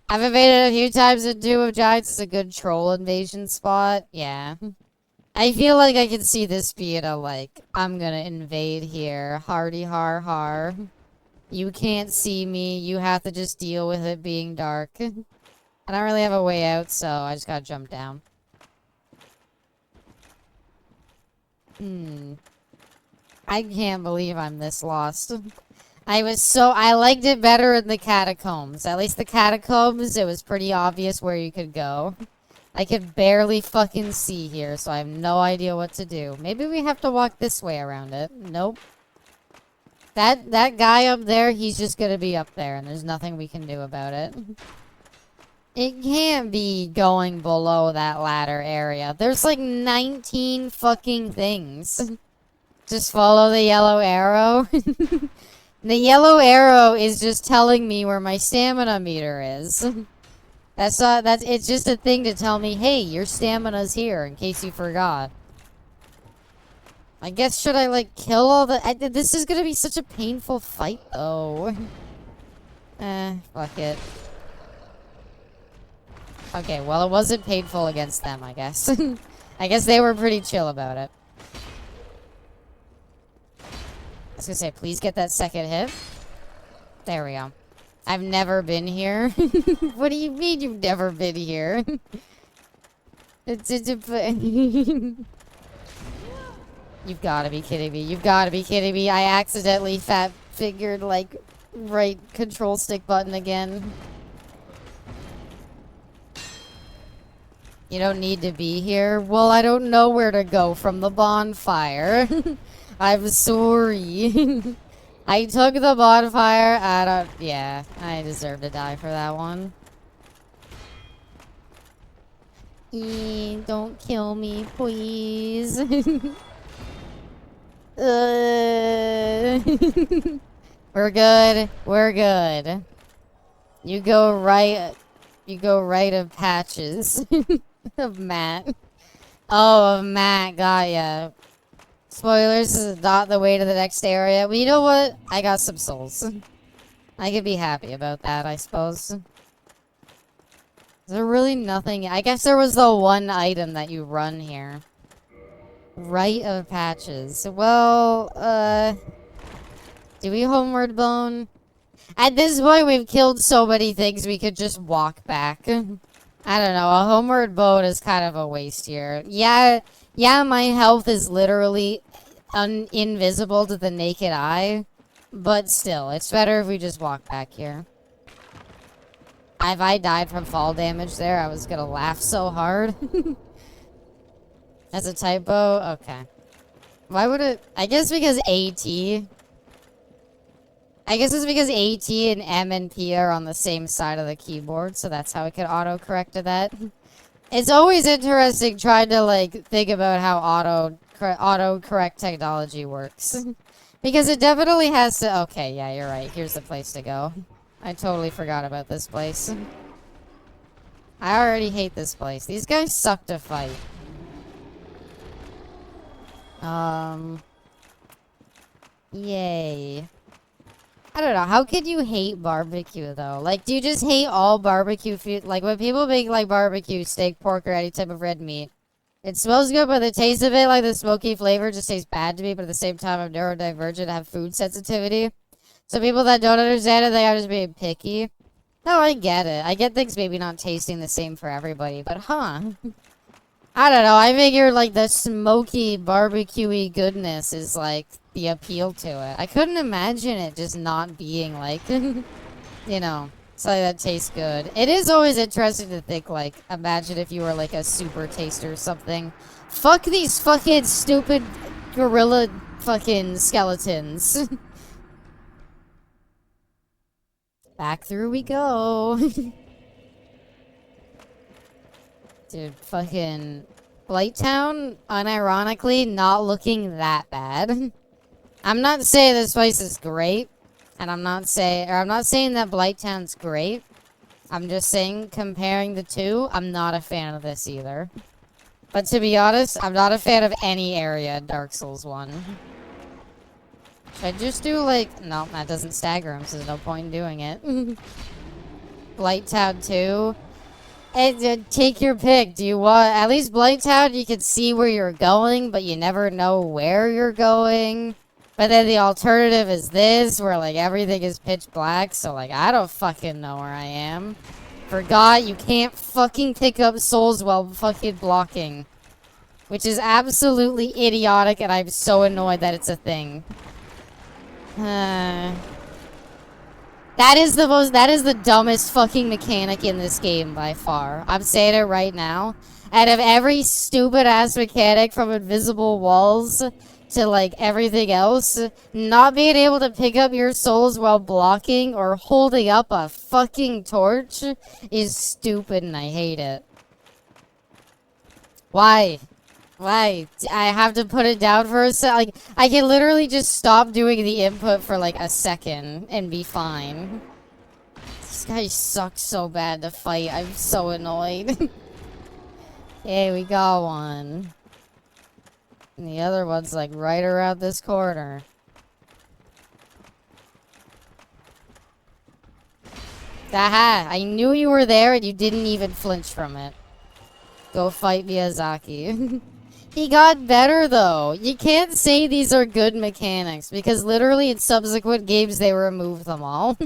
I've invaded a few times in Tomb of Giants. It's a good troll invasion spot. Yeah. I feel like I can see this being a, like, I'm gonna invade here. Hardy har har. You can't see me. You have to just deal with it being dark. I don't really have a way out, so I just gotta jump down. I can't believe I'm this lost. I liked it better in the catacombs. At least the catacombs, it was pretty obvious where you could go. I could barely fucking see here, so I have no idea what to do. Maybe we have to walk this way around it. Nope. That guy up there, he's just gonna be up there, and there's nothing we can do about it. It can't be going below that ladder area. There's like 19 fucking things. Just follow the yellow arrow. The yellow arrow is just telling me where my stamina meter is. It's just a thing to tell me, hey, your stamina's here, in case you forgot. I guess, should I, like, kill all the... this is gonna be such a painful fight, though. Fuck it. Okay, well, it wasn't painful against them, I guess. I guess they were pretty chill about it. I was gonna say, please get that second hit. There we go. I've never been here. What do you mean you've never been here? You've gotta be kidding me. You've gotta be kidding me. I accidentally fat-fingered, like, right control stick button again. You don't need to be here. Well, I don't know where to go from the bonfire. I'm sorry. I took the bonfire. Yeah, I deserve to die for that one. Don't kill me, please. We're good. We're good. You go right of Patches. Of Matt. Oh, of Matt. Got ya. Spoilers, this is not the way to the next area. Well, you know what? I got some souls. I could be happy about that, I suppose. Is there really nothing? I guess there was the one item that you run here. Right of Patches. Well, do we homeward bone? At this point, we've killed so many things, we could just walk back. I don't know, a homeward bone is kind of a waste here. Yeah, my health is literally invisible to the naked eye, but still, it's better if we just walk back here. If I died from fall damage there, I was gonna laugh so hard. That's a typo? Okay. Why would it... I guess because AT... I guess it's because AT and M and P are on the same side of the keyboard, so that's how it could auto-correct to that. It's always interesting trying to, like, think about how auto-correct technology works. Because it definitely has to... Okay, yeah, you're right. Here's the place to go. I totally forgot about this place. I already hate this place. These guys suck to fight. Yay. I don't know. How could you hate barbecue, though? Like, do you just hate all barbecue food? Like, when people make, like, barbecue, steak, pork, or any type of red meat, it smells good, but the taste of it, like, the smoky flavor just tastes bad to me, but at the same time, I'm neurodivergent, I have food sensitivity. So people that don't understand it, they are just being picky. No, I get it. I get things maybe not tasting the same for everybody, but huh. I don't know. I figure, like, the smoky, barbecue-y goodness is, like, the appeal to it. I couldn't imagine it just not being, like, you know, something that tastes good. It is always interesting to think, like, imagine if you were, like, a super taster or something. Fuck these fucking stupid gorilla fucking skeletons. Back through we go. Dude, fucking Blighttown, unironically, not looking that bad. I'm not saying this place is great, and I'm not saying that Blighttown's great. I'm just saying, comparing the two, I'm not a fan of this either. But to be honest, I'm not a fan of any area in Dark Souls 1. Should I just do, like... No, that doesn't stagger him, so there's no point in doing it. Blighttown 2. Take your pick. Do you want... At least Blighttown, you can see where you're going, but you never know where you're going. But then the alternative is this, where, like, everything is pitch black, so, like, I don't fucking know where I am. Forgot you can't fucking pick up souls while fucking blocking. Which is absolutely idiotic, and I'm so annoyed that it's a thing. That is the dumbest fucking mechanic in this game by far. I'm saying it right now. Out of every stupid ass mechanic from invisible walls to like everything else, not being able to pick up your souls while blocking or holding up a fucking torch is stupid and I hate it. Why? Why? I have to put it down for a sec. Like, I can literally just stop doing the input for like a second and be fine. This guy sucks so bad to fight. I'm so annoyed. Okay, we got one. And the other one's like right around this corner. Aha! I knew you were there and you didn't even flinch from it. Go fight Miyazaki. He got better though. You can't say these are good mechanics because literally in subsequent games they removed them all.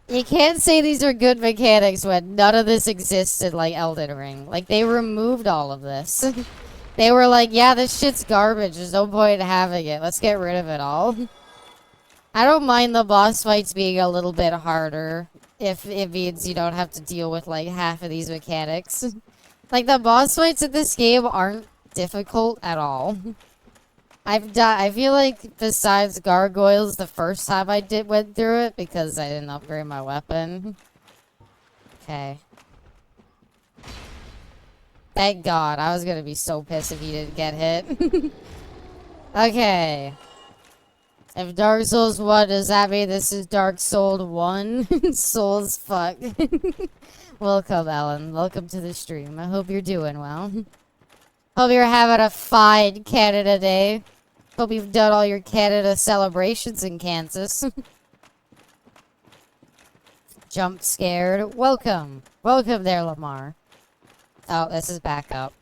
You can't say these are good mechanics when none of this exists in like Elden Ring. Like they removed all of this. They were like, yeah, this shit's garbage. There's no point in having it. Let's get rid of it all. I don't mind the boss fights being a little bit harder if it means you don't have to deal with like half of these mechanics. Like the boss fights in this game aren't difficult at all. I feel like besides gargoyles the first time I went through it because I didn't upgrade my weapon. Okay. Thank God. I was gonna be so pissed if he didn't get hit. Okay. If Dark Souls 1, does that mean this is Dark Souls 1? Souls fuck. Welcome, Ellen. Welcome to the stream. I hope you're doing well. Hope you're having a fine Canada Day. Hope you've done all your Canada celebrations in Kansas. Jump scared. Welcome. Welcome there, Lamar. Oh, this is back up.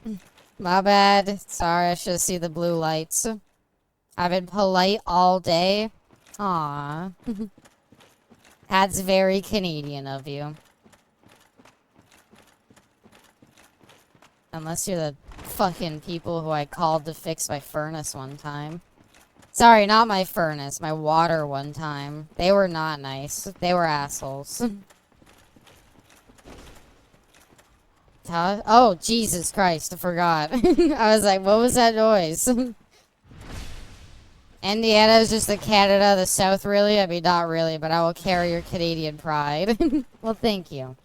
My bad. Sorry, I should have seen the blue lights. I've been polite all day. Aww. That's very Canadian of you. Unless you're the fucking people who I called to fix my furnace one time. Sorry, not my furnace, my water one time. They were not nice. They were assholes. Huh? Oh, Jesus Christ, I forgot. I was like, what was that noise? Indiana is just the Canada, the South, really? I mean, not really, but I will carry your Canadian pride. Well, thank you.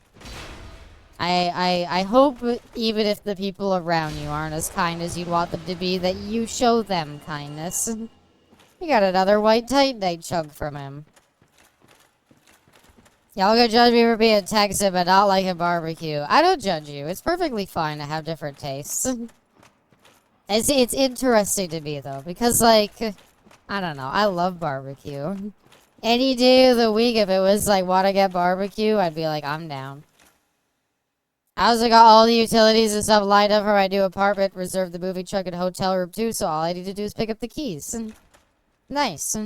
I hope, even if the people around you aren't as kind as you'd want them to be, that you show them kindness. You got another white Titanite chunk from him. Y'all gonna judge me for being Texan, but not liking barbecue. I don't judge you. It's perfectly fine to have different tastes. It's interesting to me, though, because, like, I don't know. I love barbecue. Any day of the week, if it was, like, want to get barbecue, I'd be like, I'm down. I also got all the utilities and stuff lined up for my new apartment, reserved the moving truck and hotel room, too, so all I need to do is pick up the keys. Nice.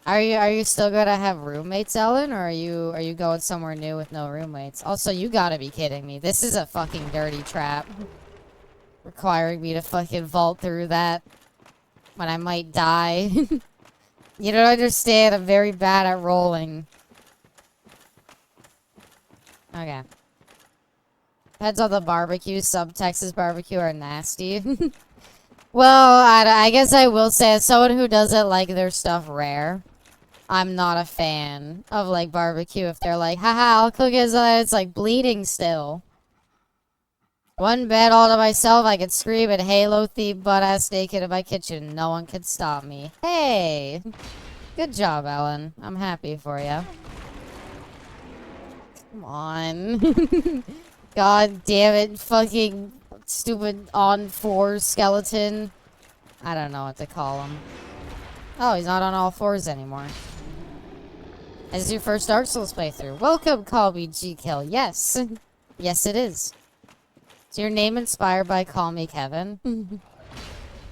Are you still gonna have roommates, Ellen, or are you going somewhere new with no roommates? Also, you gotta be kidding me. This is a fucking dirty trap. Requiring me to fucking vault through that when I might die. You don't understand, I'm very bad at rolling. Okay. Depends on the barbecue. Some Texas barbecue are nasty. Well, I guess I will say, as someone who doesn't like their stuff rare, I'm not a fan of, like, barbecue. If they're like, haha, I'll cook it, it's, like, bleeding still. One bed all to myself, I could scream and Halo-themed butt-ass naked in my kitchen. No one can stop me. Hey! Good job, Ellen. I'm happy for you. Come on. God damn it, fucking stupid on 4 skeleton. I don't know what to call him. Oh, he's not on all 4s anymore. This is your first Dark Souls playthrough. Welcome, Call Me G-Kill. Yes. Yes, it is. Is your name inspired by Call Me Kevin?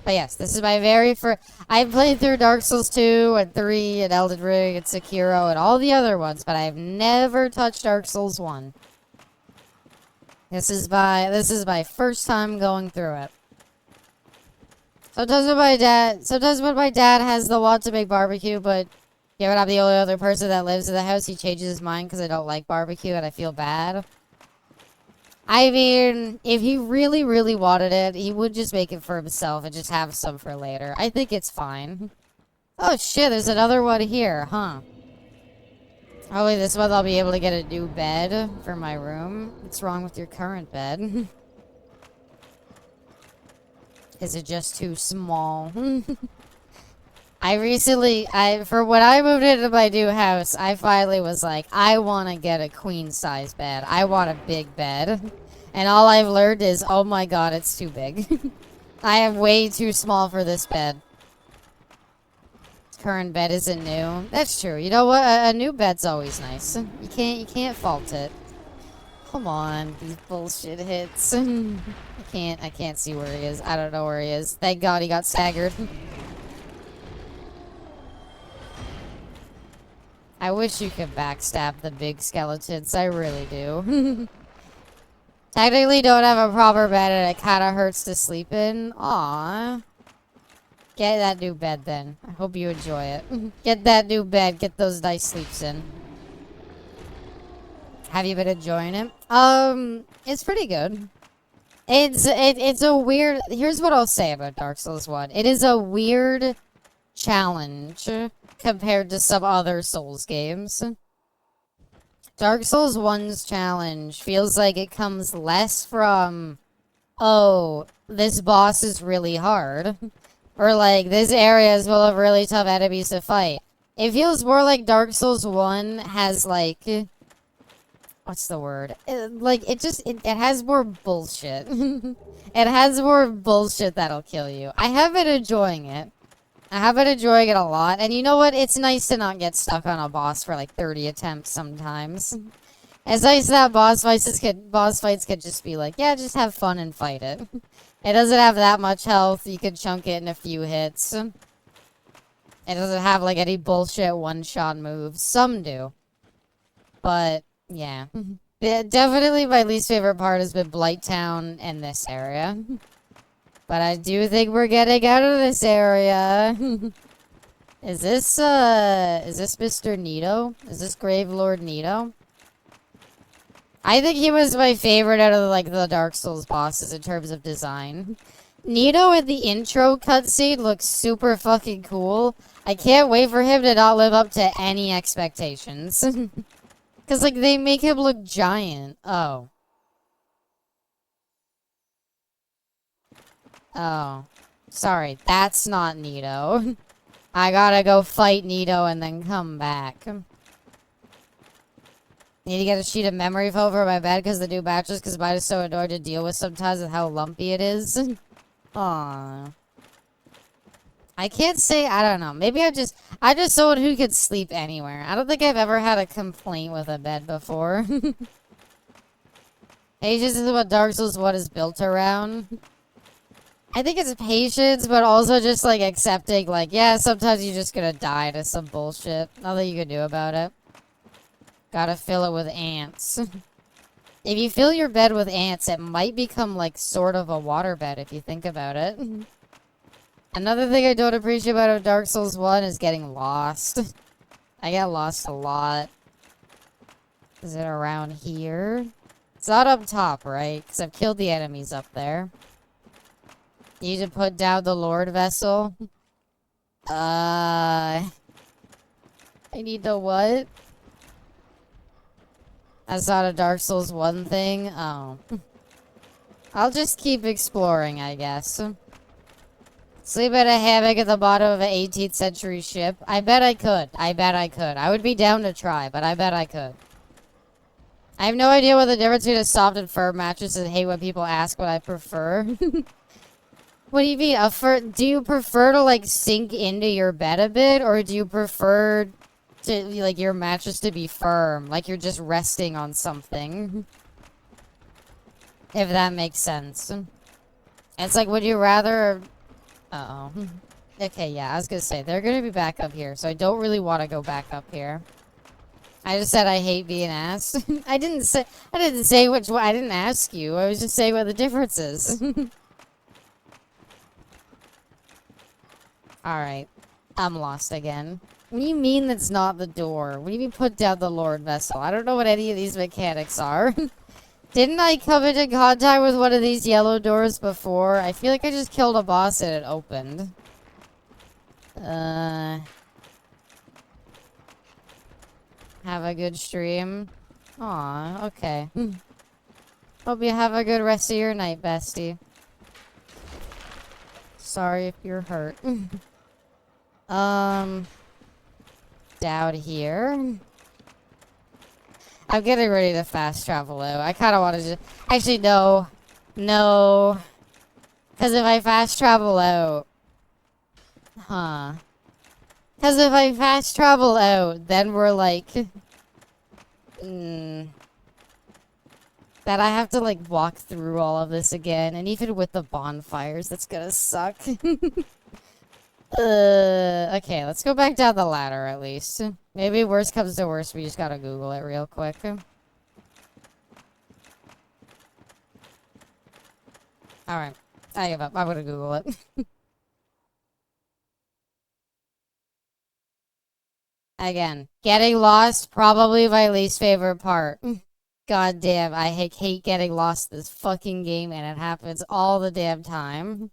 But yes, this is my very first... I've played through Dark Souls 2 and 3 and Elden Ring and Sekiro and all the other ones, but I've never touched Dark Souls 1. This is my first time going through it. Sometimes when my dad has the want to make barbecue, but given I'm the only other person that lives in the house, he changes his mind because I don't like barbecue and I feel bad. I mean, if he really, really wanted it, he would just make it for himself and just have some for later. I think it's fine. Oh shit, there's another one here, huh? Hopefully this month I'll be able to get a new bed for my room. What's wrong with your current bed? Is it just too small? For when I moved into my new house, I finally was like, I want to get a queen size bed. I want a big bed. And all I've learned is, oh my god, it's too big. I am way too small for this bed. Current bed isn't new. That's true. You know what? A new bed's always nice. You can't fault it. Come on, these bullshit hits. I can't see where he is. I don't know where he is. Thank god he got staggered. I wish you could backstab the big skeletons. I really do. Technically don't have a proper bed and it kind of hurts to sleep in. Aww. Get that new bed then. I hope you enjoy it. Get that new bed. Get those nice sleeps in. Have you been enjoying it? It's pretty good. It's a weird... Here's what I'll say about Dark Souls 1. It is a weird challenge compared to some other Souls games. Dark Souls 1's challenge feels like it comes less from, oh, this boss is really hard. Or like, this area is full of really tough enemies to fight. It feels more like Dark Souls 1 has like... What's the word? It has more bullshit. It has more bullshit that'll kill you. I have been enjoying it. I have been enjoying it a lot. And you know what? It's nice to not get stuck on a boss for like 30 attempts sometimes. It's nice that boss fights could just be like, yeah, just have fun and fight it. It doesn't have that much health. You can chunk it in a few hits. It doesn't have like any bullshit one-shot moves. Some do. But... yeah. Definitely my least favorite part has been Blighttown and this area. But I do think we're getting out of this area. Is this Mr. Nito? Is this Gravelord Nito? I think he was my favorite out of, like, the Dark Souls bosses in terms of design. Nito in the intro cutscene looks super fucking cool. I can't wait for him to not live up to any expectations. Because, like, they make him look giant. Oh. Oh. Sorry, that's not Nito. I gotta go fight Nito and then come back. Need to get a sheet of memory foam for my bed because the new mattress, because mine is so annoying to deal with sometimes with how lumpy it is. Aww. I can't say, I don't know. Maybe I'm just someone who could sleep anywhere. I don't think I've ever had a complaint with a bed before. Patience is what Dark Souls 1 is built around. I think it's patience, but also just, like, accepting, like, yeah, sometimes you're just gonna die to some bullshit. Nothing you can do about it. Gotta fill it with ants. If you fill your bed with ants, it might become, like, sort of a waterbed if you think about it. Another thing I don't appreciate about Dark Souls 1 is getting lost. I get lost a lot. Is it around here? It's not up top, right? Because I've killed the enemies up there. Need to put down the Lord Vessel. I need the what? That's not a Dark Souls 1 thing? Oh. I'll just keep exploring, I guess. Sleep in a hammock at the bottom of an 18th century ship? I bet I could. I bet I could. I would be down to try, but I bet I could. I have no idea what the difference between a soft and firm mattress is. I hate when people ask what I prefer. What do you mean? Do you prefer to like sink into your bed a bit, or do you prefer to like your mattress to be firm, like you're just resting on something? If that makes sense. It's like, would you rather? Uh oh. Okay, yeah, I was gonna say they're gonna be back up here, so I don't really want to go back up here. I just said I hate being asked. I didn't say which one. I didn't ask you. I was just saying what the difference is. Alright. I'm lost again. What do you mean that's not the door? What do you mean put down the Lord Vessel? I don't know what any of these mechanics are. Didn't I come into contact with one of these yellow doors before? I feel like I just killed a boss and it opened. Have a good stream. Aw, okay. Hope you have a good rest of your night, bestie. Sorry if you're hurt. Down here. I'm getting ready to fast travel though. I kind of want to just... Actually, no. No. Because if I fast travel out... Huh. Because if I fast travel out, then we're like... That I have to like walk through all of this again. And even with the bonfires, that's gonna suck. Okay, let's go back down the ladder at least. Maybe worst comes to worst, we just gotta Google it real quick. Alright, I give up. I'm gonna Google it. Again, getting lost, probably my least favorite part. God damn, I hate getting lost in this fucking game, and it happens all the damn time.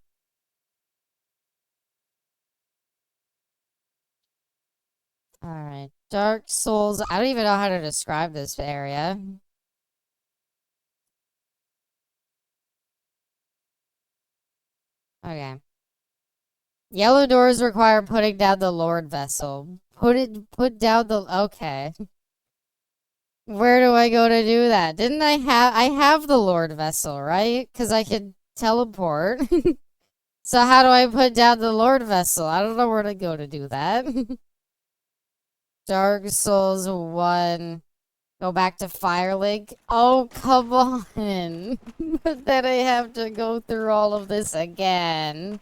Alright, Dark Souls. I don't even know how to describe this area. Okay. Yellow doors require putting down the Lord Vessel. Put down the... Okay. Where do I go to do that? I have the Lord Vessel, right? Because I can teleport. So how do I put down the Lord Vessel? I don't know where to go to do that. Dark Souls 1. Go back to Firelink. Oh, come on. But then I have to go through all of this again.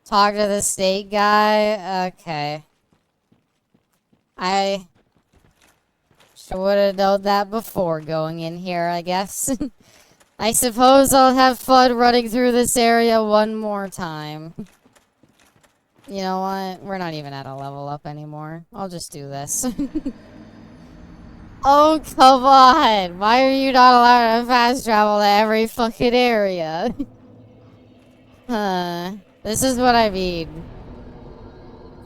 Talk to the state guy? Okay. I would have known that before going in here, I guess. I suppose I'll have fun running through this area one more time. You know what? We're not even at a level up anymore. I'll just do this. Oh, come on! Why are you not allowed to fast travel to every fucking area? This is what I mean.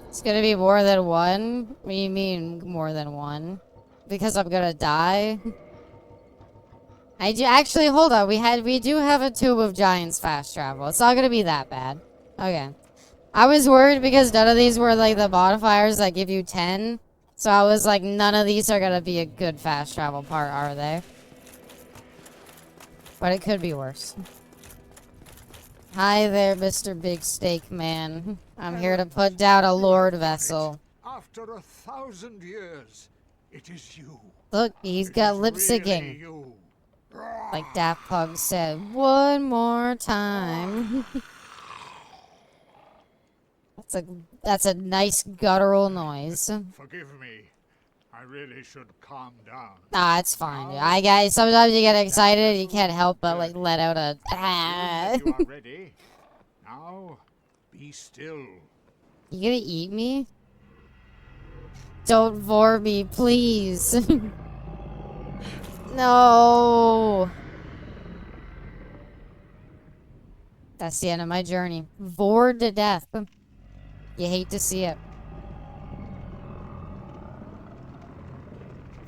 It's gonna be more than one? What do you mean, more than one? Because I'm gonna die? Actually, hold on. We do have a Tomb of Giants fast travel. It's not gonna be that bad. Okay. I was worried because none of these were like the modifiers that give you 10. So I was like, none of these are gonna be a good fast travel part, are they? But it could be worse. Hi there, Mr. Big Steak Man. I'm here to put down a Lord Vessel. After 1,000 years, it is you. Look, he's got lip syncing. Really Like Daft Punk said, one more time. That's a nice guttural noise. Forgive me. I really should calm down. Nah, it's fine. Sometimes you get excited, you can't help but like let out a You are ready. Now, be still. You gonna eat me? Don't vor me, please. No. That's the end of my journey. Bored to death. You hate to see it.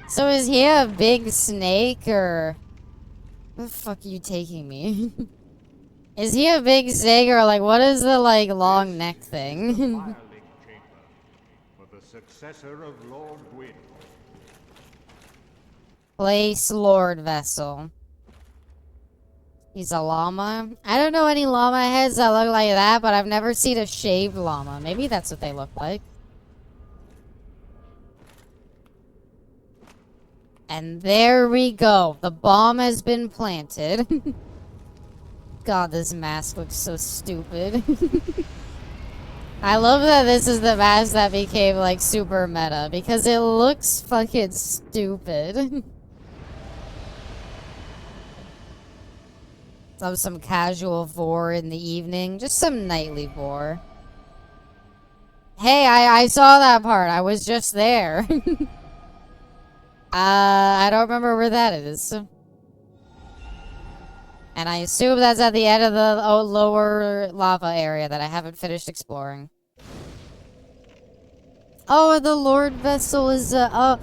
So is he a big snake, or... Where the fuck are you taking me? Is he a big snake, or like, what is the like long neck thing? Firelink chamber for the successor of Lord Gwyn. Place Lord Vessel. He's a llama. I don't know any llama heads that look like that, but I've never seen a shaved llama. Maybe that's what they look like. And there we go. The bomb has been planted. God, this mask looks so stupid. I love that this is the mask that became, like, super meta, because it looks fucking stupid. Some casual vor in the evening. Just some nightly vor. Hey, I saw that part. I was just there. I don't remember where that is. And I assume that's at the end of the lower lava area that I haven't finished exploring. Oh, the Lord Vessel is, oh.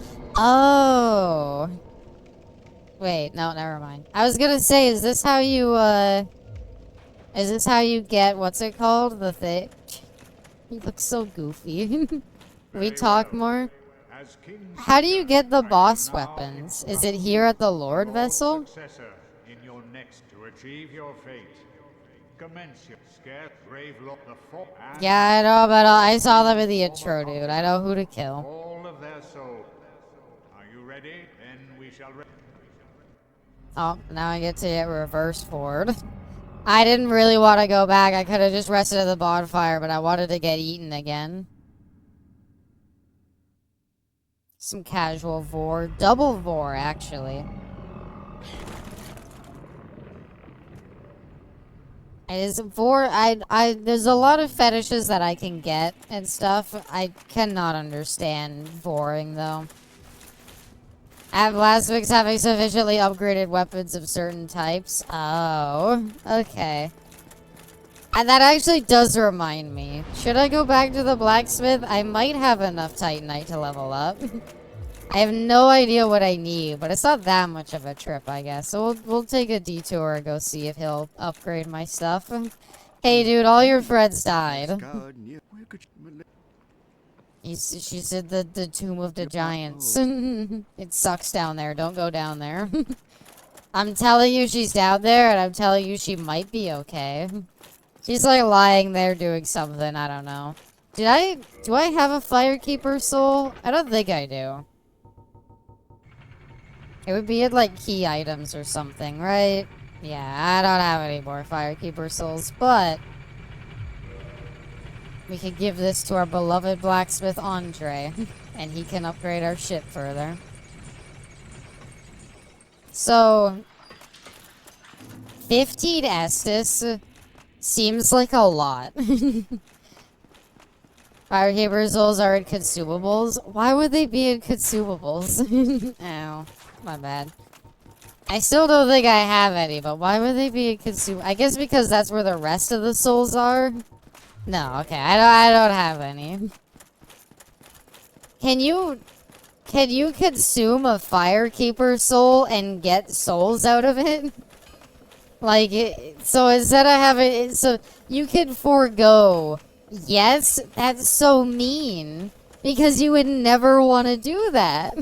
Wait, no, never mind. I was gonna say, is this how you get, what's it called? The thing? You look so goofy. We talk more? How do you get the boss weapons? Is it here at the Lord Vessel? In your next to achieve your fate. Commence your scarce brave look the four. Yeah, I know, but I saw them in the intro, dude. I know who to kill. All of their soul. Are you ready? Then we shall. Oh, now I get to get reverse forward. I didn't really want to go back. I could have just rested at the bonfire, but I wanted to get eaten again. Some casual vor. Double vor, actually. It is vor. There's a lot of fetishes that I can get and stuff. I cannot understand voring, though. At Blasphemous having sufficiently upgraded weapons of certain types. Oh, okay. And that actually does remind me. Should I go back to the blacksmith? I might have enough Titanite to level up. I have no idea what I need, but it's not that much of a trip, I guess. So we'll take a detour and go see if he'll upgrade my stuff. Hey, dude, all your friends died. She said the Tomb of the Giants. It sucks down there. Don't go down there. I'm telling you she's down there, and I'm telling you she might be okay. She's like lying there doing something. I don't know. Do I have a Firekeeper soul? I don't think I do. It would be in like key items or something, right? Yeah, I don't have any more Firekeeper souls, but we could give this to our beloved blacksmith Andre, and he can upgrade our ship further. So, 15 Estus seems like a lot. Firekeeper souls are in consumables. Why would they be in consumables? Ow, my bad. I still don't think I have any, but why would they be in consumables? I guess because that's where the rest of the souls are. No, okay, I don't have any. Can you consume a Firekeeper soul and get souls out of it? Like, so instead of having, so you can forego. Yes, that's so mean. Because you would never want to do that.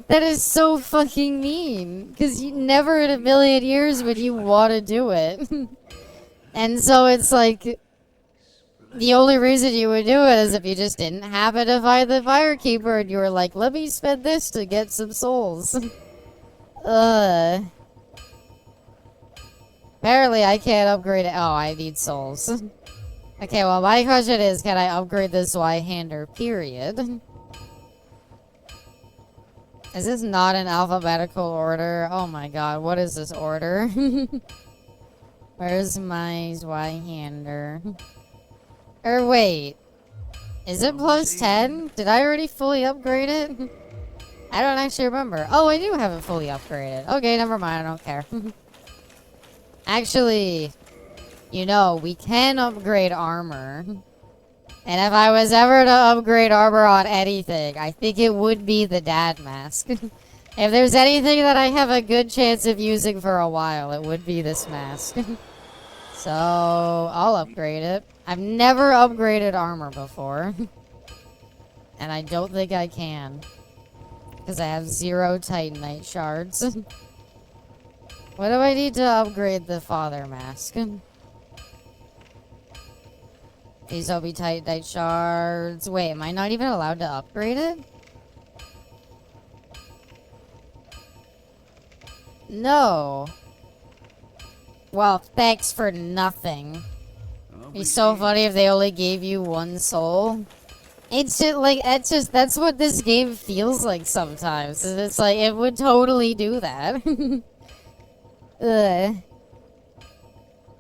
That is so fucking mean. Because you never in a million years would you want to do it. And so it's like, the only reason you would do it is if you just didn't happen to find the Firekeeper and you were like, let me spend this to get some souls. Apparently I can't upgrade it. Oh, I need souls. Okay, well my question is, can I upgrade this Y-hander, period? Is this not in alphabetical order? Oh my god, what is this order? Where's my Y-hander? Or wait, is it plus 10? Did I already fully upgrade it? I don't actually remember. Oh, I do have it fully upgraded. Okay, never mind, I don't care. Actually, you know, we can upgrade armor. And if I was ever to upgrade armor on anything, I think it would be the dad mask. If there's anything that I have a good chance of using for a while, it would be this mask. So, I'll upgrade it. I've never upgraded armor before. And I don't think I can. Because I have 0 Titanite shards. What do I need to upgrade the father mask? These will be Titanite shards. Wait, am I not even allowed to upgrade it? No. Well, thanks for nothing. It'd be so funny if they only gave you 1 soul. It's just like, that's what this game feels like sometimes. It's like, it would totally do that. Ugh.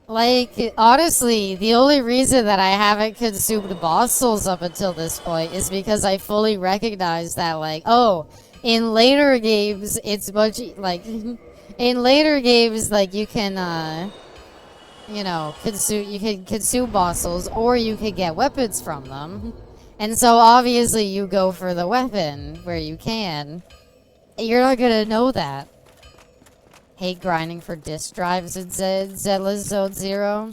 Like, honestly, the only reason that I haven't consumed boss souls up until this point is because I fully recognize that, like, oh, in later games, it's much, like, in later games, like, you can, you know, you can consume boss souls, or you can get weapons from them. And so, obviously, you go for the weapon where you can. You're not gonna know that. Hate grinding for disk drives in Zelda Zone Zero.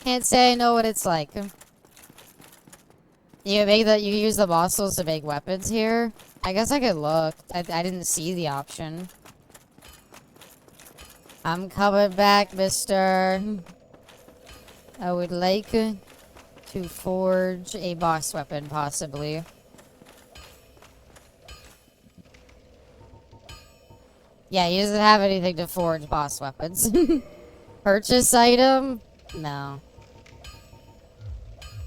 Can't say I know what it's like. You use the boss souls to make weapons here? I guess I could look. I didn't see the option. I'm coming back, mister. I would like to forge a boss weapon, possibly. Yeah, he doesn't have anything to forge boss weapons. Purchase item? No.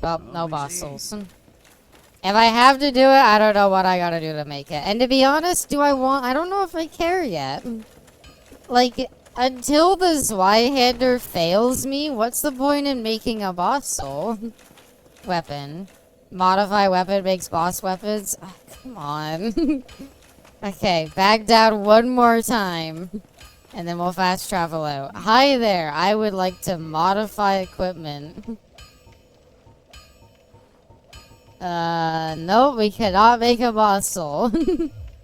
Well, no boss souls. If I have to do it, I don't know what I gotta do to make it. And to be honest, I don't know if I care yet. Like, until the Zweihander fails me, what's the point in making a boss soul? Weapon. Modify weapon makes boss weapons? Oh, come on. Okay, back down one more time. And then we'll fast travel out. Hi there, I would like to modify equipment. Nope, we cannot make a boss soul.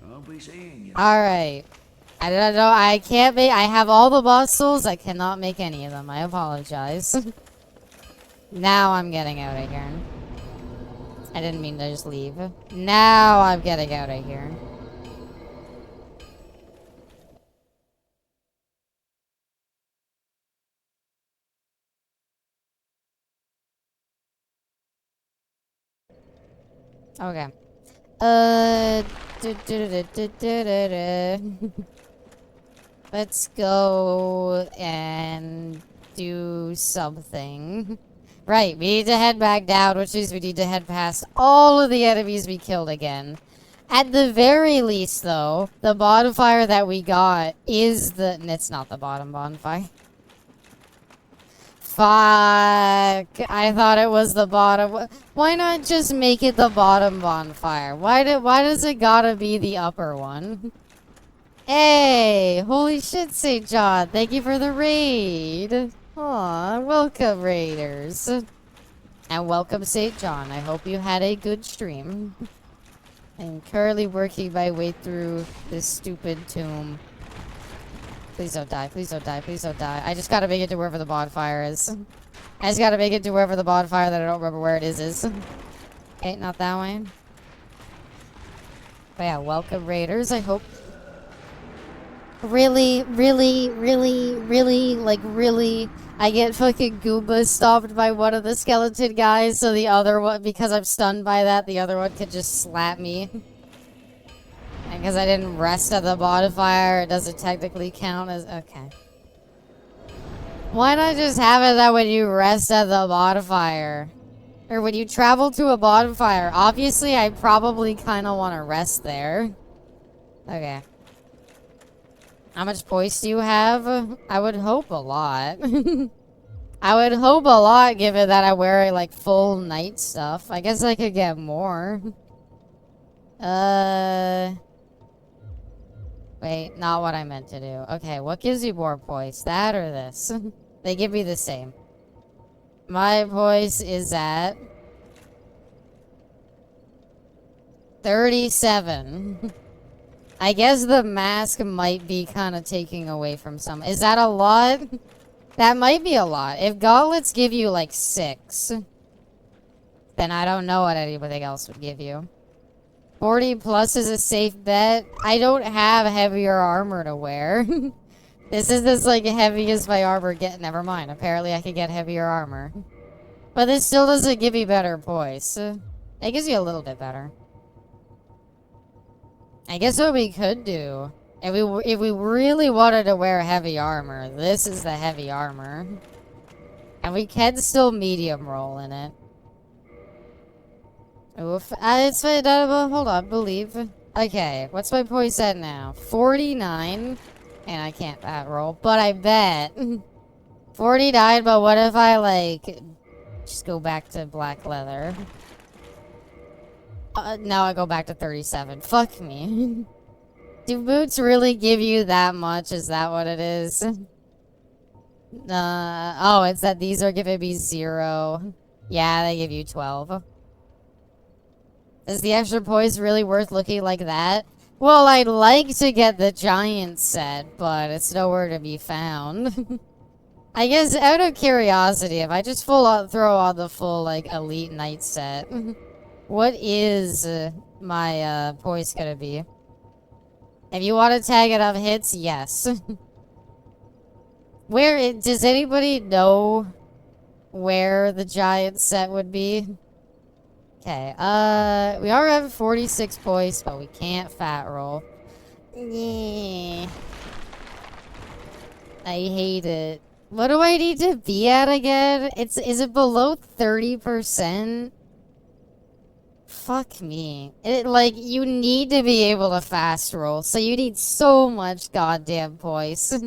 I'll be seeing you. Alright. I don't know, I have all the boss souls, I cannot make any of them. I apologize. Now I'm getting out of here. I didn't mean to just leave. Now I'm getting out of here. Okay. Let's go and do something. Right, we need to head back down, which means we need to head past all of the enemies we killed again. At the very least, though, the bonfire that we got is the... It's not the bottom bonfire. Fuck. I thought it was the bottom. Why not just make it the bottom bonfire? Why does it gotta be the upper one? Hey, holy shit, St. John. Thank you for the raid. Aw, welcome, raiders. And welcome, St. John. I hope you had a good stream. I'm currently working my way through this stupid tomb. Please don't die, please don't die, please don't die. I just gotta make it to wherever the bonfire is. I just gotta make it to wherever the bonfire that I don't remember where it is. Okay, not that way. But yeah, welcome, raiders. I hope... Really, I get fucking Goomba stopped by one of the skeleton guys, so the other one, because I'm stunned by that, the other one could just slap me. And because I didn't rest at the bonfire, it doesn't technically count as... Okay. Why not just have it that when you rest at the bonfire? Or when you travel to a bonfire, obviously I probably kind of want to rest there. Okay. How much points do you have? I would hope a lot. I would hope a lot given that I wear like full night stuff. I guess I could get more. Wait, not what I meant to do. Okay, what gives you more points? That or this? They give me the same. My voice is at 37. I guess the mask might be kind of taking away from some. Is that a lot? That might be a lot. If gauntlets give you like 6, then I don't know what anything else would give you. 40 plus is a safe bet. I don't have heavier armor to wear. This is as like heavy as my armor get. Never mind. Apparently I can get heavier armor. But this still doesn't give me better poise. It gives you a little bit better. I guess what we could do, if we really wanted to wear heavy armor, this is the heavy armor. And we can still medium roll in it. Oof. It's hold on, believe. Okay, what's my poise at now? 49. And I can't roll, but I bet. 49, but what if I, like, just go back to black leather? Now I go back to 37. Fuck me. Do boots really give you that much? Is that what it is? Oh, it's that these are giving me 0. Yeah, they give you 12. Is the extra poise really worth looking like that? Well, I'd like to get the giant set, but it's nowhere to be found. I guess out of curiosity, if I just throw on the full, like, elite knight set, what is my poise gonna be? If you want to tag enough hits, yes. Does anybody know where the giant set would be? Okay, we are at 46 points, but we can't fat roll. Yeah. I hate it. What do I need to be at again? Is it below 30%? Fuck me. Like, you need to be able to fast roll, so you need so much goddamn poise.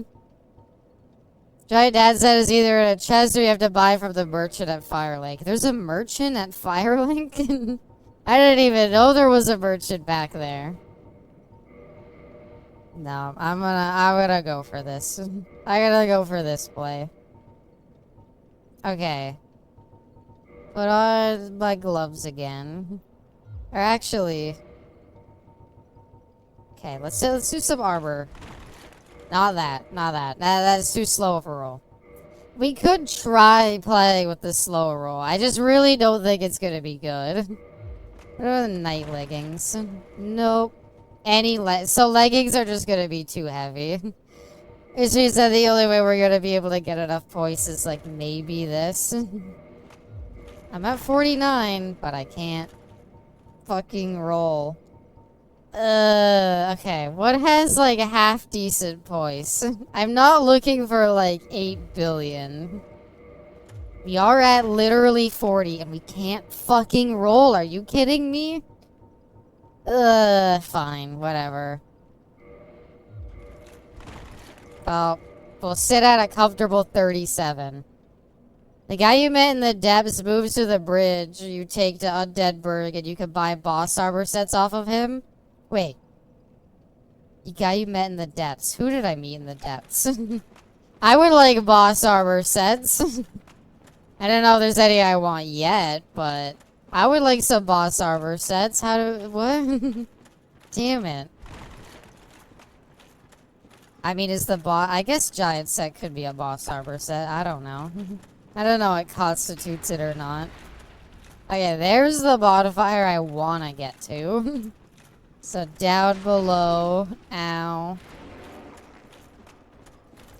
Giant Dad said it's either in a chest or you have to buy from the merchant at Firelink. There's a merchant at Firelink? I didn't even know there was a merchant back there. No, I'm gonna go for this. I gotta go for this play. Okay. Put on my gloves again. Or actually... Okay, let's do some armor. Not that. That's too slow of a roll. We could try playing with the slower roll. I just really don't think it's gonna be good. What are the night leggings? Nope. So leggings are just gonna be too heavy. Which means that the only way we're gonna be able to get enough points is like maybe this. I'm at 49, but I can't fucking roll. Okay. What has, like, a half-decent poise? I'm not looking for, like, 8 billion. We are at literally 40, and we can't fucking roll. Are you kidding me? Fine. Whatever. Oh, we'll sit at a comfortable 37. The guy you met in the depths moves to the bridge you take to Undeadburg, and you can buy boss armor sets off of him. Wait. The guy you met in the depths. Who did I meet in the depths? I would like boss armor sets. I don't know if there's any I want yet, but I would like some boss armor sets. What? Damn it. I mean, I guess giant set could be a boss armor set. I don't know. I don't know what constitutes it or not. Okay, there's the modifier I want to get to. So down below, ow.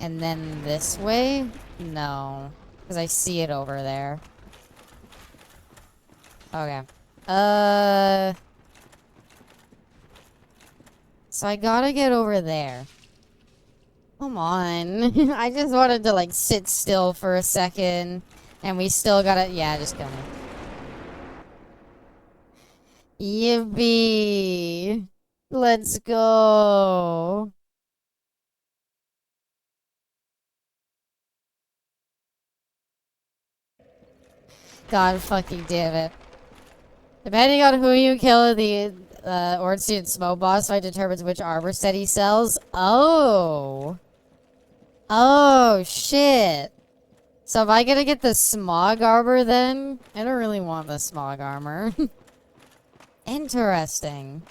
And then this way? No, because I see it over there. Okay. So I gotta get over there. Come on. I just wanted to, like, sit still for a second. And we still gotta... Yeah, just kill me. Yippee! Let's go! God fucking damn it. Depending on who you kill, the Ornstein Smoke boss fight determines which armor set he sells. Oh! Oh, shit! So am I gonna get the smog armor then? I don't really want the smog armor. Interesting.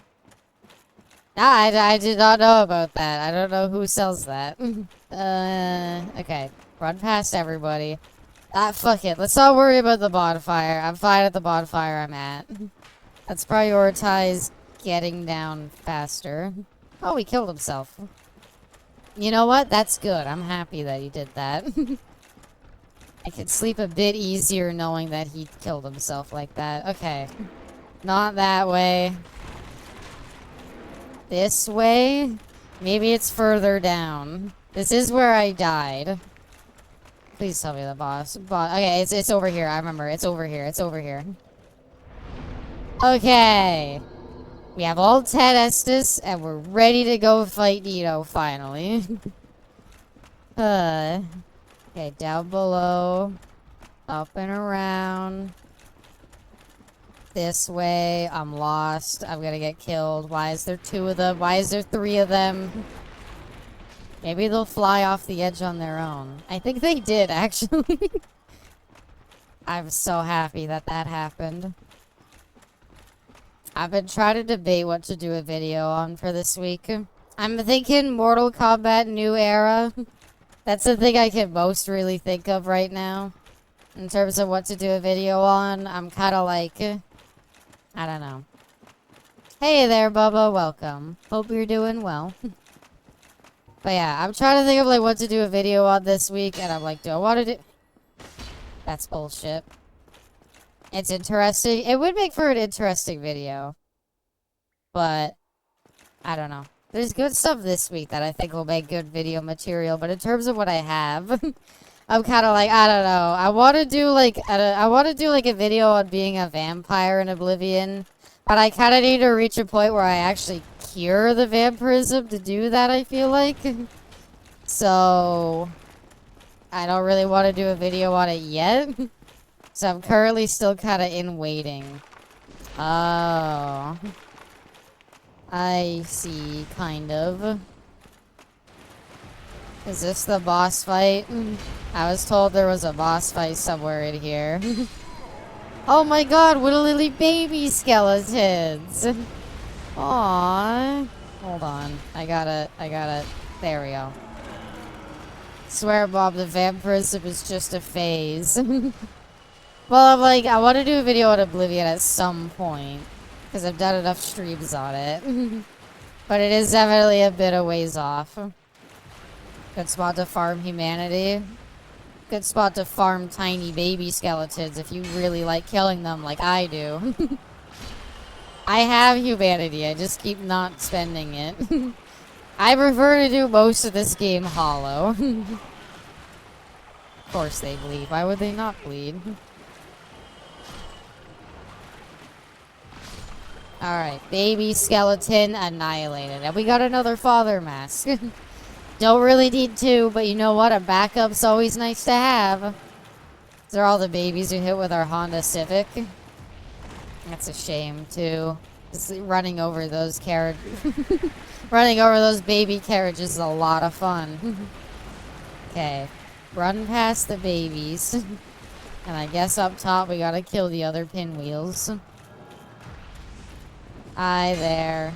I did not know about that. I don't know who sells that. Okay. Run past everybody. Fuck it. Let's not worry about the bonfire. I'm fine at the bonfire I'm at. Let's prioritize getting down faster. Oh, he killed himself. You know what? That's good. I'm happy that he did that. I could sleep a bit easier knowing that he killed himself like that. Okay. Not that way. This way? Maybe it's further down. This is where I died. Please tell me the boss. Okay, it's over here. I remember. It's over here. It's over here. Okay. We have all 10 Estus, and we're ready to go fight Nito, finally. Okay, down below. Up and around. This way. I'm lost. I'm gonna get killed. Why is there 2 of them? Why is there 3 of them? Maybe they'll fly off the edge on their own. I think they did, actually. I'm so happy that that happened. I've been trying to debate what to do a video on for this week. I'm thinking Mortal Kombat New Era. That's the thing I can most really think of right now. In terms of what to do a video on, I'm kind of like... I don't know. Hey there, Bubba. Welcome. Hope you're doing well. But yeah, I'm trying to think of like what to do a video on this week, and I'm like, do I want to do... That's bullshit. It's interesting. It would make for an interesting video. But, I don't know. There's good stuff this week that I think will make good video material, but in terms of what I have, I'm kind of like, I don't know. I want to do like a video on being a vampire in Oblivion, but I kind of need to reach a point where I actually cure the vampirism to do that, I feel like. So, I don't really want to do a video on it yet. So I'm currently still kind of in waiting. Oh. I see, kind of. Is this the boss fight? I was told there was a boss fight somewhere in here. Oh my god, little baby skeletons! Aww. Hold on. I gotta... There we go. Swear, Bob, the vampirism is just a phase. Well, I'm like, I want to do a video on Oblivion at some point. Because I've done enough streams on it. But it is definitely a bit of ways off. Good spot to farm humanity. Good spot to farm tiny baby skeletons if you really like killing them like I do. I have humanity, I just keep not spending it. I prefer to do most of this game hollow. Of course they bleed. Why would they not bleed? Alright, baby skeleton annihilated. And we got another father mask. Don't really need 2, but you know what? A backup's always nice to have. These are all the babies we hit with our Honda Civic. That's a shame, too. Just running over those running over those baby carriages is a lot of fun. Okay. Run past the babies. And I guess up top we gotta kill the other pinwheels. Hi there.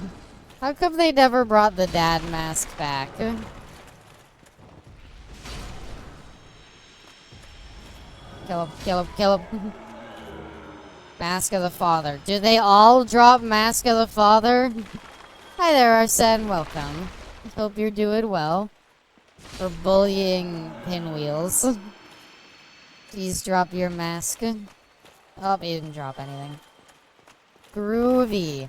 How come they never brought the dad mask back? Kill him, kill him, kill him. Mask of the Father. Do they all drop Mask of the Father? Hi there, Arsene. Welcome. Hope you're doing well. For bullying pinwheels. Please drop your mask. Oh, he didn't drop anything. Groovy.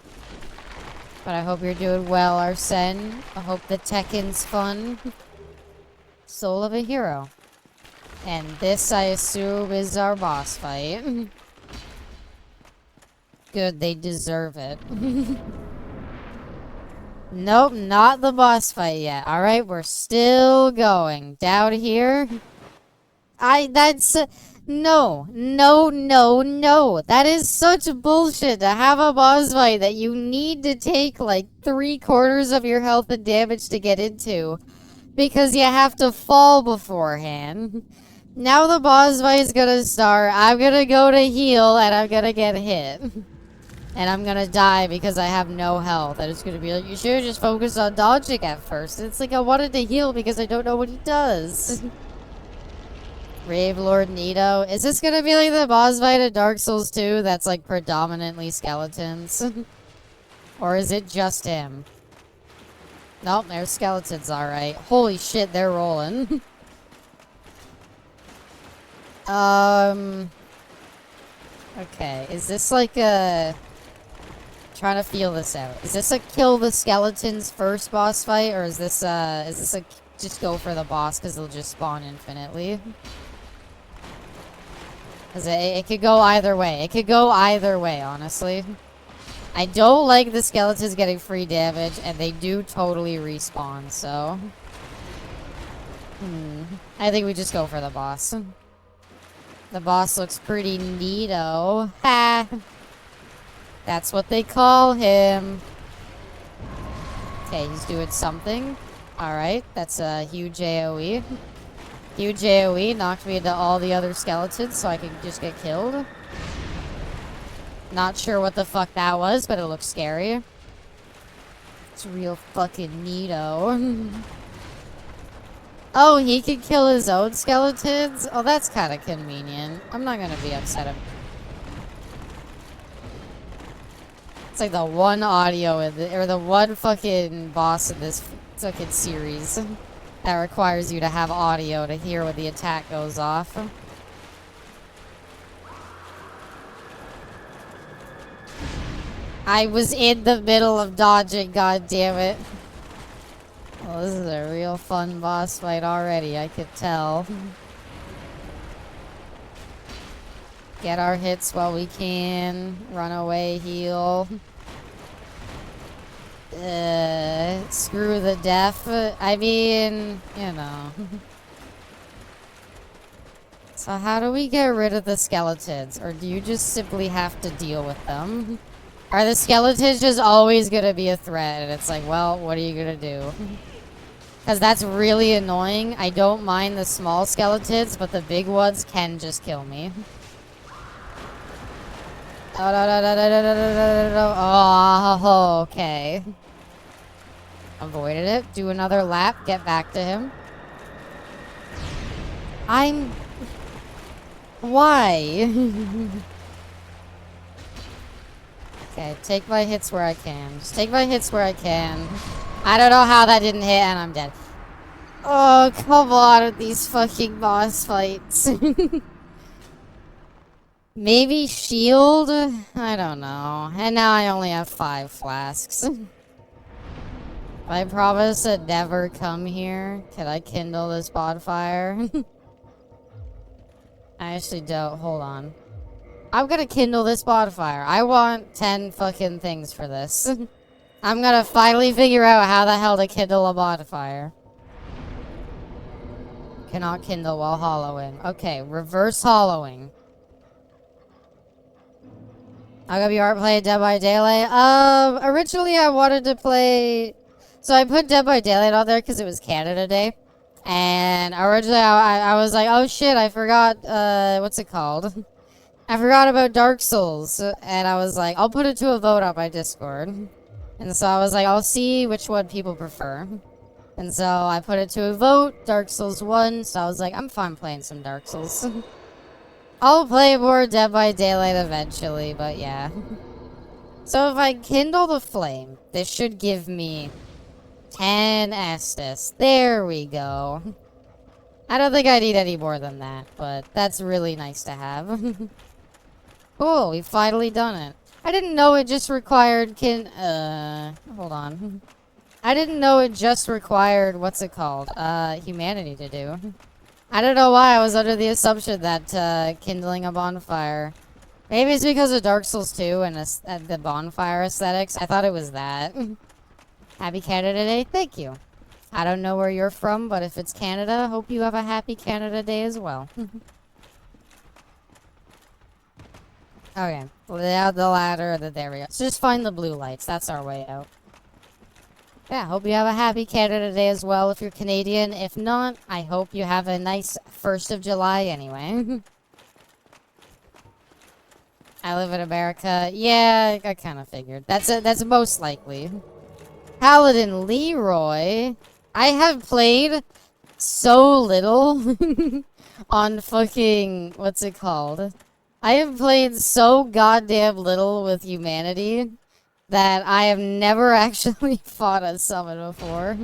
But I hope you're doing well, Arsene. I hope the Tekken's fun. Soul of a Hero. And this, I assume, is our boss fight. Good, they deserve it. Nope, not the boss fight yet. Alright, we're still going. Down here. No. That is such bullshit to have a boss fight that you need to take like 3/4 of your health and damage to get into. Because you have to fall beforehand. Now the boss fight is gonna start. I'm gonna go to heal and I'm gonna get hit. And I'm gonna die because I have no health. And it's gonna be like, you should have just focused on dodging at first. It's like I wanted to heal because I don't know what he does. Rave Lord Nito. Is this gonna be like the boss fight of Dark Souls 2 that's like predominantly skeletons? Or is it just him? Nope, there's skeletons, alright. Holy shit, they're rolling. Okay, is this like a... Trying to feel this out. Is this a kill the skeletons first boss fight, or is this a just go for the boss because they'll just spawn infinitely? Because it could go either way. It could go either way, honestly. I don't like the skeletons getting free damage, and they do totally respawn, so... I think we just go for the boss. The boss looks pretty neato. Ha! That's what they call him. Okay, he's doing something. Alright, that's a huge AoE. Huge AoE knocked me into all the other skeletons so I could just get killed. Not sure what the fuck that was, but it looks scary. It's real fucking neato. Oh, he can kill his own skeletons? Oh, that's kind of convenient. I'm not gonna be upset about it. It's like the one audio in or the one fucking boss in this fucking series that requires you to have audio to hear when the attack goes off. I was in the middle of dodging, god damn it. Well, this is a real fun boss fight already, I could tell. Get our hits while we can. Run away, heal. Screw the death. I mean, you know. So how do we get rid of the skeletons? Or do you just simply have to deal with them? Are the skeletons just always gonna be a threat? And it's like, well, what are you gonna do? Because that's really annoying. I don't mind the small skeletons, but the big ones can just kill me. Oh, okay. Avoided it. Do another lap. Get back to him. Why? Okay, take my hits where I can. Just take my hits where I can. I don't know how that didn't hit, and I'm dead. Oh, come on with these fucking boss fights. Maybe shield? I don't know. And now I only have 5 flasks. I promise to never come here. Can I kindle this bonfire? I actually don't. Hold on. I'm gonna kindle this bonfire. I want 10 fucking things for this. I'm gonna finally figure out how the hell to kindle a bonfire. Cannot kindle while hollowing. Okay, reverse hollowing. I'm gonna be playing Dead by Daylight. Originally I wanted to play... So I put Dead by Daylight on there because it was Canada Day. And originally I was like, oh shit, I forgot, what's it called? I forgot about Dark Souls. And I was like, I'll put it to a vote on my Discord. And so I was like, I'll see which one people prefer. And so I put it to a vote, Dark Souls 1. So I was like, I'm fine playing some Dark Souls. I'll play more Dead by Daylight eventually, but yeah. So if I kindle the flame, this should give me 10 Estus. There we go. I don't think I need any more than that, but that's really nice to have. Cool, we've finally done it. I didn't know it just required hold on. I didn't know it just required, what's it called? Humanity to do. I don't know why I was under the assumption that, kindling a bonfire. Maybe it's because of Dark Souls 2 and the bonfire aesthetics. I thought it was that. Happy Canada Day? Thank you. I don't know where you're from, but if it's Canada, hope you have a happy Canada Day as well. Okay. Down the ladder, there we go. So just find the blue lights. That's our way out. Yeah, hope you have a happy Canada Day as well if you're Canadian. If not, I hope you have a nice 1st of July anyway. I live in America. Yeah, I kind of figured. That's most likely. Paladin Leroy. I have played so little on fucking... What's it called? I have played so goddamn little with Humanity that I have never actually fought a summon before.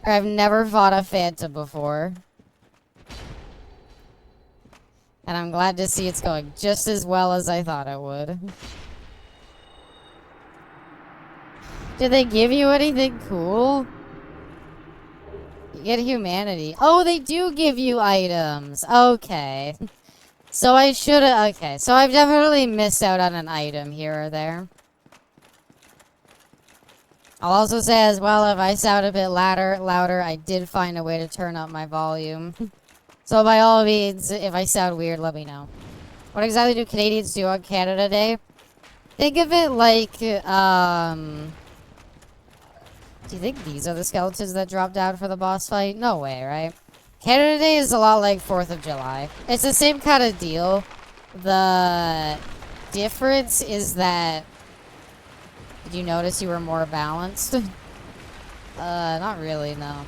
Or I've never fought a Phantom before. And I'm glad to see it's going just as well as I thought it would. Did they give you anything cool? You get humanity. Oh, they do give you items. Okay. So I should have... Okay, so I've definitely missed out on an item here or there. I'll also say as well, if I sound a bit louder, I did find a way to turn up my volume. So by all means, if I sound weird, let me know. What exactly do Canadians do on Canada Day? Think of it like, do you think these are the skeletons that dropped down for the boss fight? No way, right? Canada Day is a lot like 4th of July. It's the same kind of deal. The difference is that... Did you notice you were more balanced? Not really, no.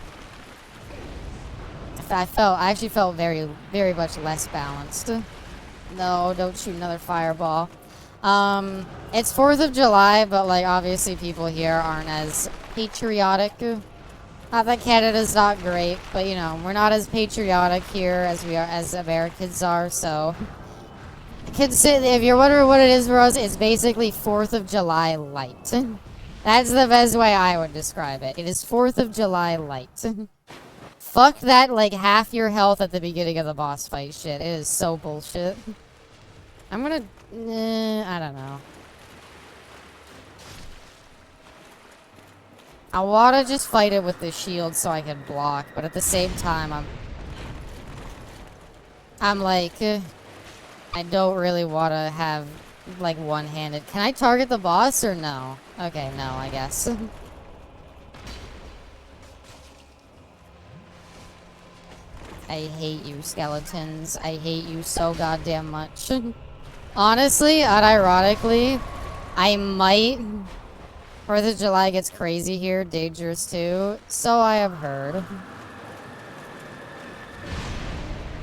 I actually felt very, very much less balanced. No, don't shoot another fireball. It's 4th of July, but, like, obviously people here aren't as patriotic. Not that Canada's not great, but, you know, we're not as patriotic here as we are, as Americans are, so... If you're wondering what it is for us, it's basically 4th of July light. That's the best way I would describe it. It is 4th of July light. Fuck that, like, half your health at the beginning of the boss fight shit. It is so bullshit. I'm gonna... I don't know. I wanna just fight it with the shield so I can block, but at the same time, I'm like... I don't really want to have, like, one-handed. Can I target the boss or no? Okay, no, I guess. I hate you, skeletons. I hate you so goddamn much. Honestly, unironically, I might... 4th of July gets crazy here, dangerous too. So I have heard.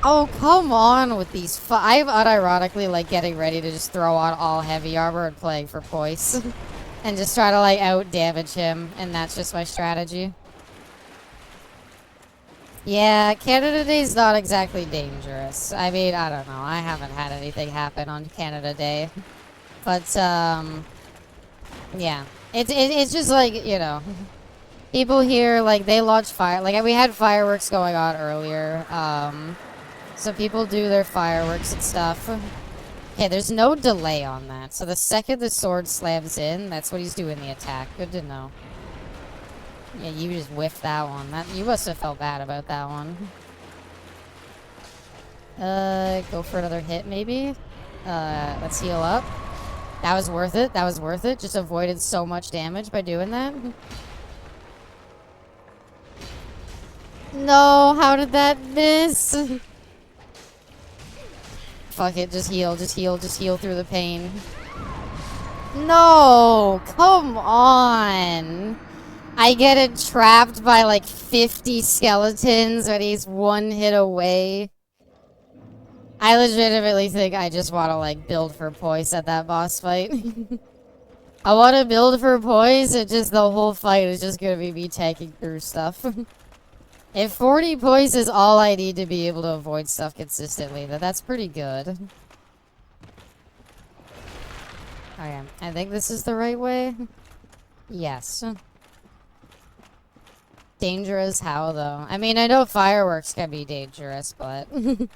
Oh, come on with these I'm unironically, like, getting ready to just throw on all heavy armor and playing for poise. And just try to, like, out-damage him. And that's just my strategy. Yeah, Canada Day's not exactly dangerous. I mean, I don't know. I haven't had anything happen on Canada Day. But, yeah. It's just, like, you know... People here, like, they launch fire... Like, we had fireworks going on earlier. So people do their fireworks and stuff. Okay, there's no delay on that. So the second the sword slams in, that's what he's doing the attack. Good to know. Yeah, you just whiffed that one. You must have felt bad about that one. Go for another hit, maybe? Let's heal up. That was worth it. That was worth it. Just avoided so much damage by doing that. No, how did that miss? Fuck it, just heal through the pain. No, come on. I get entrapped by like 50 skeletons when he's one hit away. I legitimately think I just want to like build for poise at that boss fight. I want to build for poise, it just the whole fight is just gonna be me tanking through stuff. If 40 poise is all I need to be able to avoid stuff consistently, that's pretty good. Okay, I think this is the right way. Yes. Dangerous how, though? I mean, I know fireworks can be dangerous, but... I don't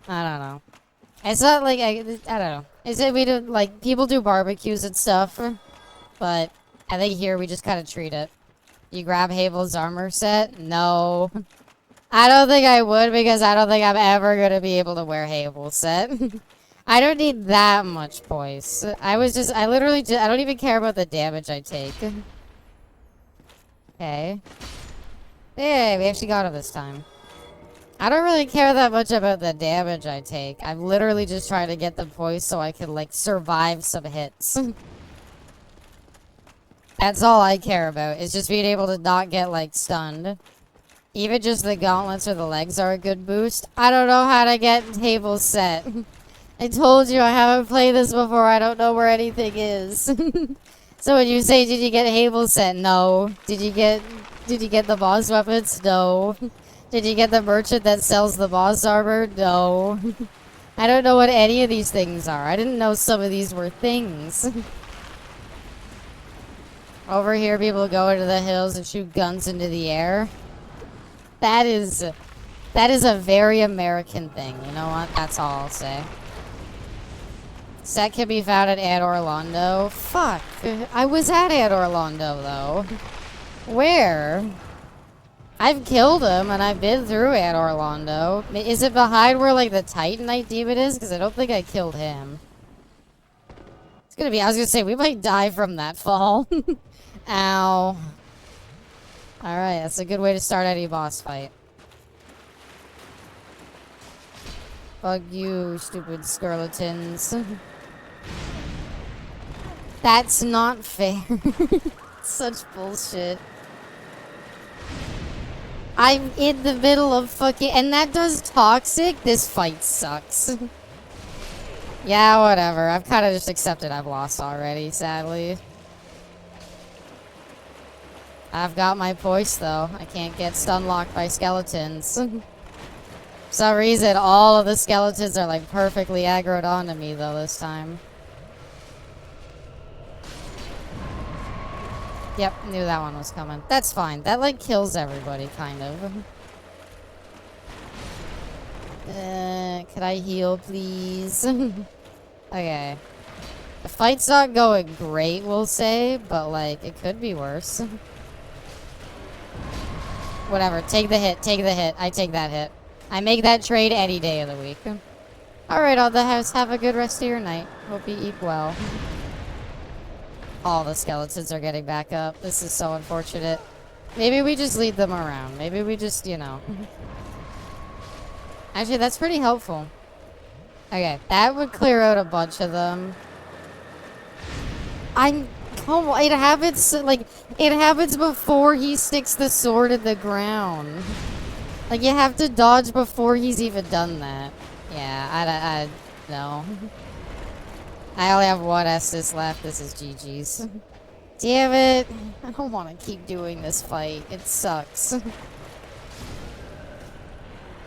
know. It's not like, I don't know. Is it we do, like, people do barbecues and stuff, but I think here we just kind of treat it. You grab Havel's armor set? No. I don't think I would because I don't think I'm ever going to be able to wear Havel's set. I don't need that much poise. I literally I don't even care about the damage I take. Okay. Hey, we actually got it this time. I don't really care that much about the damage I take. I'm literally just trying to get the poise so I can, like, survive some hits. That's all I care about, is just being able to not get, like, stunned. Even just the gauntlets or the legs are a good boost. I don't know how to get tables set. I told you I haven't played this before. I don't know where anything is. So when you say, did you get Hable set? No. Did you get the boss weapons? No. Did you get the merchant that sells the boss armor? No. I don't know what any of these things are. I didn't know some of these were things. Over here, people go into the hills and shoot guns into the air. That is a very American thing. You know what? That's all I'll say. Set can be found at Ed Orlando. Fuck. I was at Ed Orlando, though. Where? I've killed him, and I've been through Ed Orlando. Is it behind where, like, the Titanite demon is? Because I don't think I killed him. It's gonna be... I was gonna say, we might die from that fall. Ow. Alright, that's a good way to start any boss fight. Fuck you, stupid skeletons. That's not fair. Such bullshit. I'm in the middle of fucking... And that does toxic? This fight sucks. Yeah, whatever. I've kind of just accepted I've lost already, sadly. I've got my voice, though. I can't get stun locked by skeletons. For some reason, all of the skeletons are, like, perfectly aggroed onto me, though, this time. Yep, knew that one was coming. That's fine. That, like, kills everybody, kind of. Could I heal, please? Okay. The fight's not going great, we'll say, but, like, it could be worse. Whatever, take the hit, take the hit. I take that hit. I make that trade any day of the week. Alright, all the house, have a good rest of your night. Hope you eat well. All the skeletons are getting back up. This is so unfortunate. Maybe we just lead them around. Maybe we just, you know. Actually, that's pretty helpful. Okay, that would clear out a bunch of them. Come on, it happens, like, it happens before he sticks the sword in the ground. Like, you have to dodge before he's even done that. Yeah, I no. I only have one Estus left. This is GG's. Damn it. I don't want to keep doing this fight. It sucks.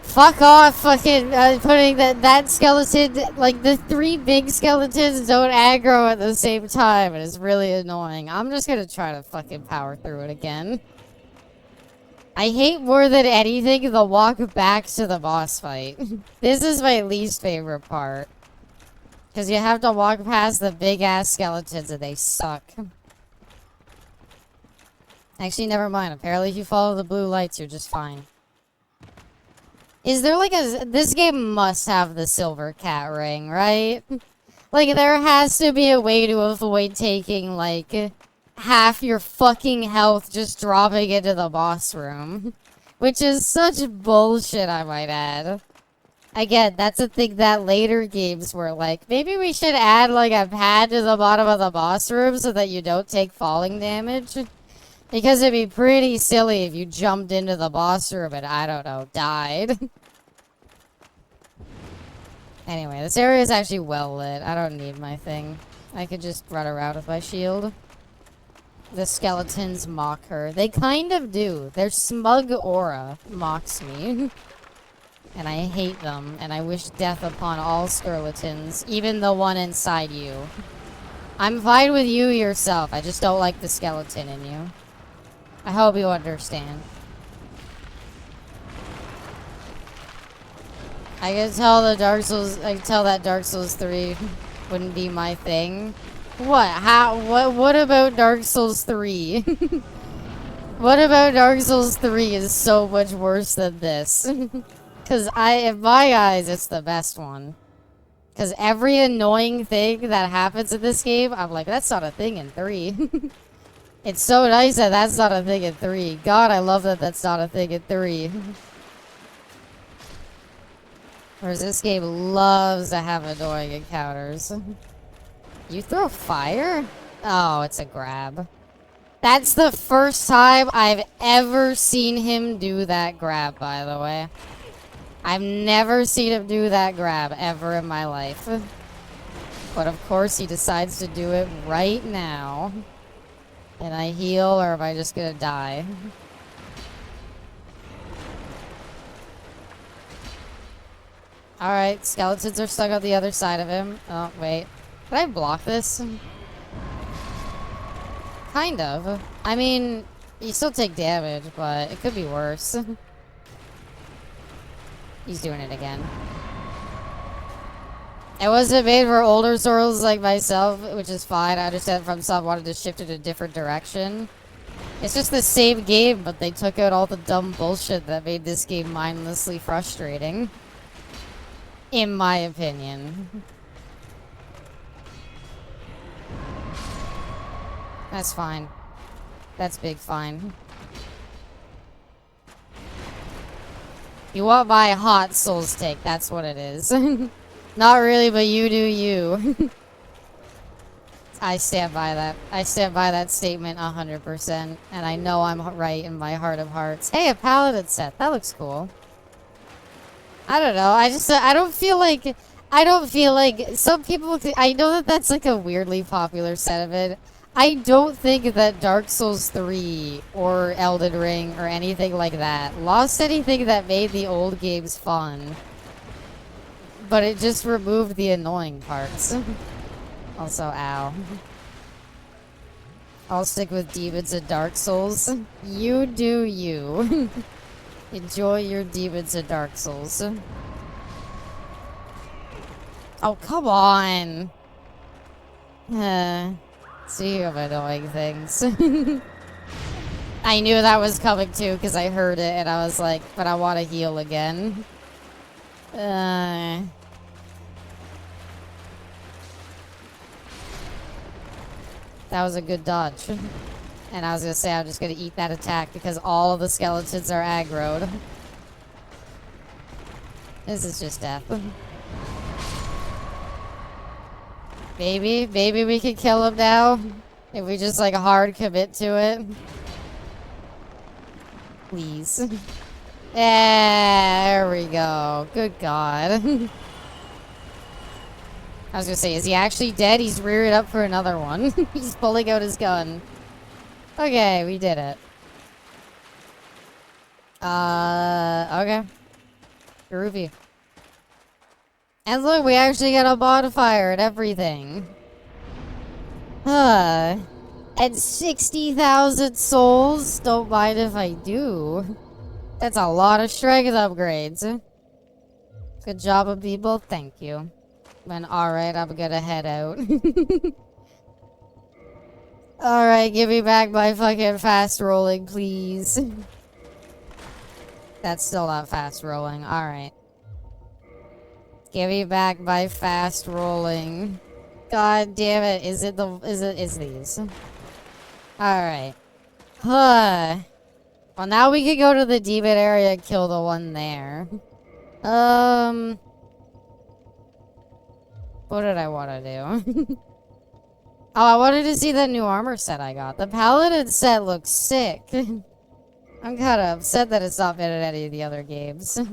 Fuck off fucking putting that skeleton, like the 3 big skeletons don't aggro at the same time. It is really annoying. I'm just gonna try to fucking power through it again. I hate more than anything the walk back to the boss fight. This is my least favorite part. Because you have to walk past the big-ass skeletons and they suck. Actually, never mind. Apparently, if you follow the blue lights, you're just fine. Is there like a... This game must have the silver cat ring, right? Like, there has to be a way to avoid taking, like, half your fucking health just dropping into the boss room. Which is such bullshit, I might add. Again, that's a thing that later games were like, maybe we should add, like, a pad to the bottom of the boss room so that you don't take falling damage. Because it'd be pretty silly if you jumped into the boss room and, I don't know, died. Anyway, this area is actually well lit. I don't need my thing. I could just run around with my shield. The skeletons mock her. They kind of do. Their smug aura mocks me. And I hate them, and I wish death upon all skeletons, even the one inside you. I'm fine with you yourself, I just don't like the skeleton in you. I hope you understand. I can tell that Dark Souls 3 wouldn't be my thing. What? What about Dark Souls 3? What about Dark Souls 3 is so much worse than this? Because in my eyes, it's the best one. Because every annoying thing that happens in this game, I'm like, that's not a thing in 3. It's so nice that that's not a thing in 3. God, I love that that's not a thing in 3. Whereas this game loves to have annoying encounters. You throw fire? Oh, it's a grab. That's the first time I've ever seen him do that grab, by the way. I've never seen him do that grab ever in my life. But of course he decides to do it right now. Can I heal, or am I just gonna die? Alright, skeletons are stuck on the other side of him. Oh, wait. Can I block this? Kind of. I mean, you still take damage, but it could be worse. He's doing it again. It wasn't made for older souls like myself, which is fine. I understand FromSoft wanted to shift it a different direction. It's just the same game, but they took out all the dumb bullshit that made this game mindlessly frustrating. In my opinion. That's fine. That's big fine. You want my hot Souls take, that's what it is. Not really, but you do you. I stand by that. I stand by that statement 100%. And I know I'm right in my heart of hearts. Hey, a paladin set. That looks cool. I don't know. I don't feel like some people, I know that that's like a weirdly popular sentiment. I don't think that Dark Souls 3 or Elden Ring or anything like that lost anything that made the old games fun. But it just removed the annoying parts. Also, ow. I'll stick with demons and Dark Souls. You do you. Enjoy your demons and Dark Souls. Oh, come on. See of annoying things. I knew that was coming too because I heard it and I was like, but I want to heal again. That was a good dodge. And I was gonna say I'm just gonna eat that attack because all of the skeletons are aggroed. This is just death. Maybe we can kill him now. If we just like hard commit to it. Please. Yeah, there we go. Good God. I was gonna say, is he actually dead? He's rearing up for another one. He's pulling out his gun. Okay, we did it. Okay. Groovy. And look, we actually got a bonfire and everything. And 60,000 souls? Don't mind if I do. That's a lot of strength upgrades. Good job, people. Thank you. Then, alright, I'm gonna head out. Alright, give me back my fucking fast rolling, please. That's still not fast rolling. Alright. Give me back my fast rolling. God damn it. It's these. Alright. Well, now we can go to the demon area and kill the one there. What did I want to do? Oh, I wanted to see that new armor set I got. The paladin set looks sick. I'm kind of upset that it's not been in any of the other games. I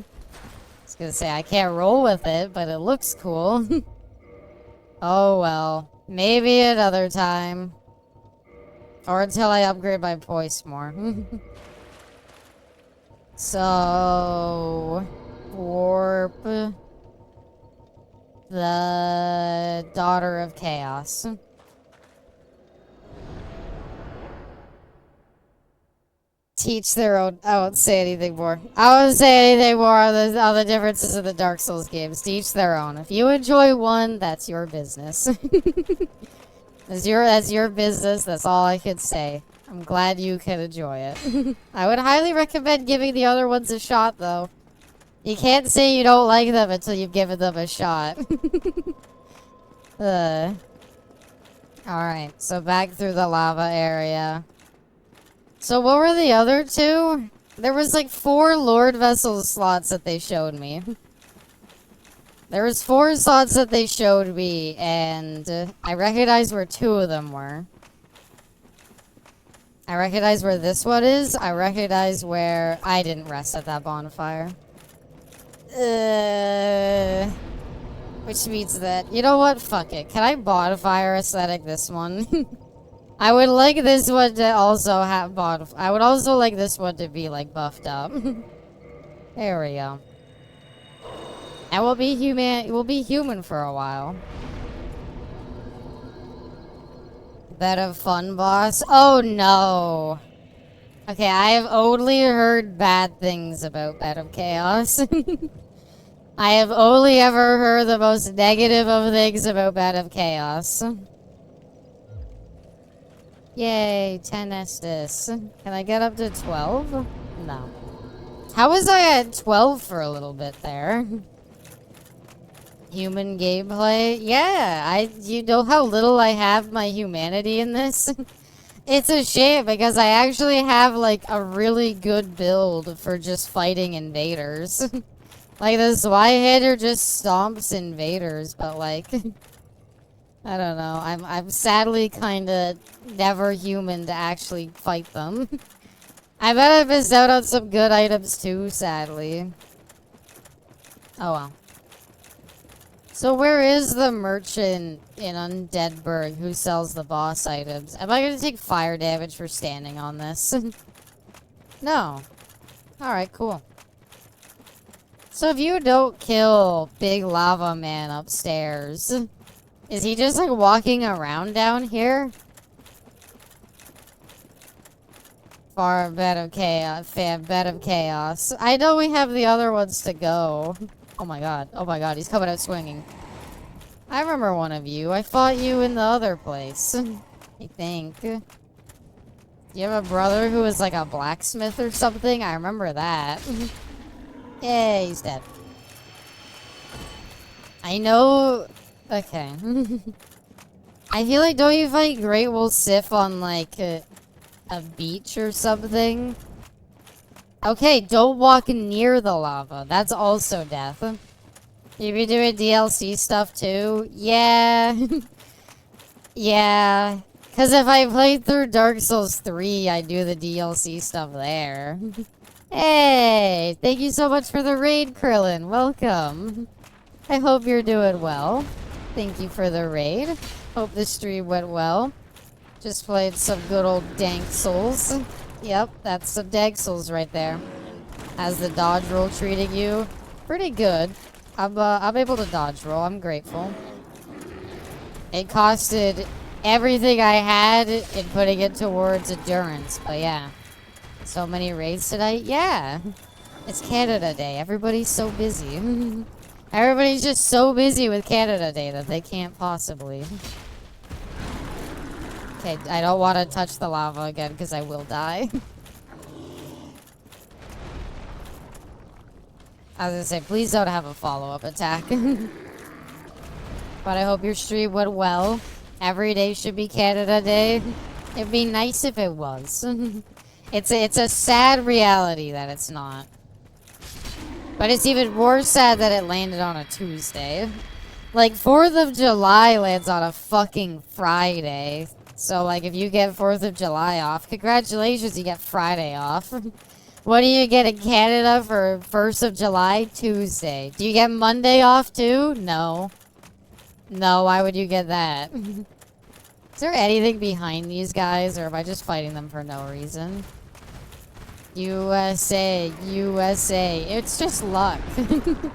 was gonna say, I can't roll with it, but it looks cool. Oh well. Maybe another time. Or until I upgrade my voice more. So... Warp... The Daughter of Chaos. Teach their own. I won't say anything more. I won't say anything more on the differences of the Dark Souls games. Teach their own. If you enjoy one, that's your business. that's your business. That's all I can say. I'm glad you can enjoy it. I would highly recommend giving the other ones a shot, though. You can't say you don't like them until you've given them a shot. Alright, so back through the lava area. So what were the other two? There was like 4 Lord Vessel slots that they showed me. There was 4 slots that they showed me, and I recognized where 2 of them were. I recognize where this one is. I recognize where I didn't rest at that bonfire. Which means that, you know what? Fuck it. Can I bonfire aesthetic this one? I would like this one to also have I would also like this one to be like buffed up. There we go. And we'll be human for a while. Bed of Fun boss. Oh no. Okay, I have only heard bad things about Bed of Chaos. I have only ever heard the most negative of things about Bed of Chaos. Yay, 10 Estus. Can I get up to 12? No. How was I at 12 for a little bit there? Human gameplay? Yeah, you know how little I have my humanity in this? It's a shame because I actually have like a really good build for just fighting invaders. Like this Y-hitter just stomps invaders, but like I don't know. I'm sadly kinda never human to actually fight them. I bet I missed out on some good items too, sadly. Oh well. So where is the merchant in Undeadburg who sells the boss items? Am I going to take fire damage for standing on this? No. Alright, cool. So if you don't kill Big Lava Man upstairs, is he just like walking around down here? Far Bed of Chaos, Bed of Chaos. I know we have the other ones to go. Oh my god, he's coming out swinging. I remember one of you. I fought you in the other place. I think. You have a brother who was like a blacksmith or something? I remember that. Yay, he's dead. I know... Okay. I feel like, don't you fight Great Wolf Sif on like a beach or something? Okay, don't walk near the lava. That's also death. You be doing DLC stuff too? Yeah. Yeah. Because if I played through Dark Souls 3, I do the DLC stuff there. Hey! Thank you so much for the raid, Krillin. Welcome. I hope you're doing well. Thank you for the raid. Hope the stream went well. Just played some good old Dank Souls. Yep, that's some Dank Souls right there. How's the dodge roll treating you? Pretty good. I'm able to dodge roll. I'm grateful. It costed everything I had in putting it towards endurance, but yeah. So many raids tonight? Yeah. It's Canada Day. Everybody's so busy. Everybody's just so busy with Canada Day that they can't possibly. Okay, I don't want to touch the lava again because I will die. I was gonna say, please don't have a follow-up attack. But I hope your stream went well. Every day should be Canada Day. It'd be nice if it was. It's a sad reality that it's not. But it's even more sad that it landed on a Tuesday. Like, 4th of July lands on a fucking Friday. So, like, if you get 4th of July off, congratulations, you get Friday off. What do you get in Canada for 1st of July? Tuesday. Do you get Monday off, too? No. No, why would you get that? Is there anything behind these guys, or am I just fighting them for no reason? USA, USA. It's just luck.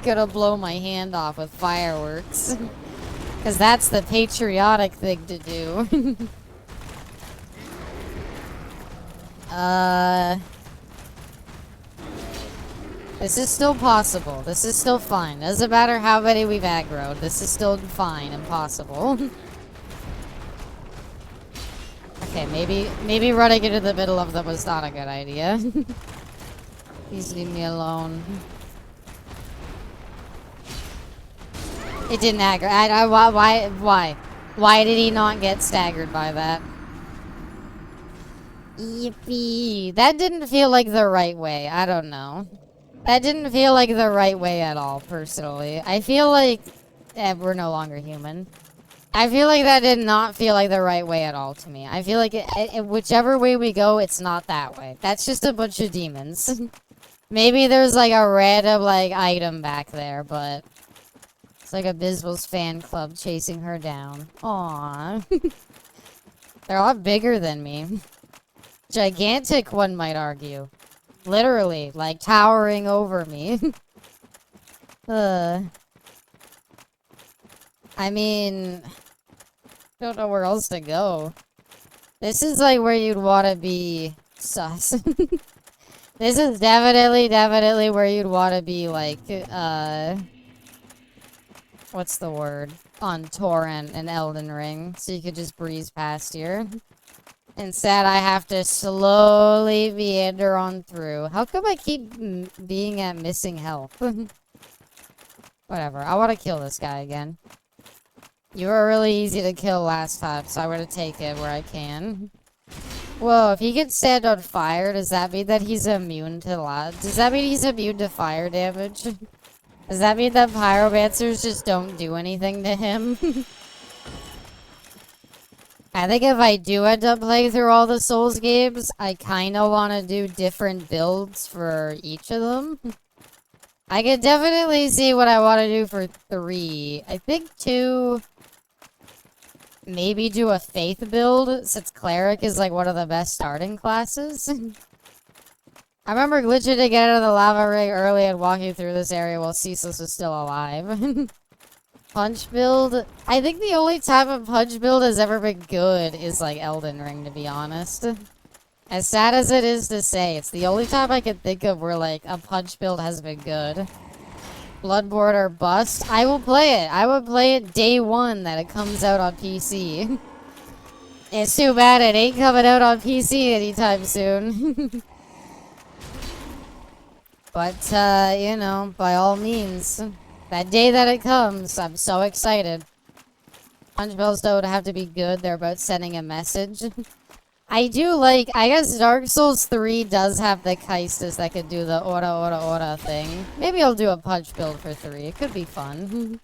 Gonna blow my hand off with fireworks. Because that's the patriotic thing to do. This is still possible. This is still fine. Doesn't matter how many we've aggroed. This is still fine and possible. Okay, maybe running into the middle of them was not a good idea. Please leave me alone. It didn't aggro. Why did he not get staggered by that? Yippee. That didn't feel like the right way. I don't know. That didn't feel like the right way at all, personally. I feel like... we're no longer human. I feel like that did not feel like the right way at all to me. I feel like whichever way we go, it's not that way. That's just a bunch of demons. Maybe there's like a random like item back there, but... It's like Abysmal's fan club chasing her down. Aww. They're a lot bigger than me. Gigantic, one might argue. Literally, like, towering over me. I mean... don't know where else to go. This is, like, where you'd want to be sus. This is definitely where you'd want to be, like, what's the word? On Torrent and Elden Ring, so you could just breeze past here. Instead, I have to slowly meander on through. How come I keep being at missing health? Whatever, I want to kill this guy again. You were really easy to kill last time, so I'm gonna take it where I can. Whoa, if he gets set on fire, does that mean that he's immune to Does that mean he's immune to fire damage? Does that mean that pyromancers just don't do anything to him? I think if I do end up playing through all the Souls games, I kinda wanna do different builds for each of them. I can definitely see what I wanna do for 3. I think 2... maybe do a Faith build, since Cleric is like one of the best starting classes. I remember glitching to get out of the lava ring early and walking through this area while Ceaseless was still alive. Punch build? I think the only time a punch build has ever been good is like Elden Ring, to be honest. As sad as it is to say, it's the only time I can think of where like a punch build has been good. Bloodborne or bust? I will play it. I would play it day 1 that it comes out on PC. It's too bad it ain't coming out on PC anytime soon. But, you know, by all means, that day that it comes, I'm so excited. Punch builds don't have to be good. They're about sending a message. I do like, I guess Dark Souls 3 does have the Kaistas that could do the ora thing. Maybe I'll do a punch build for 3. It could be fun.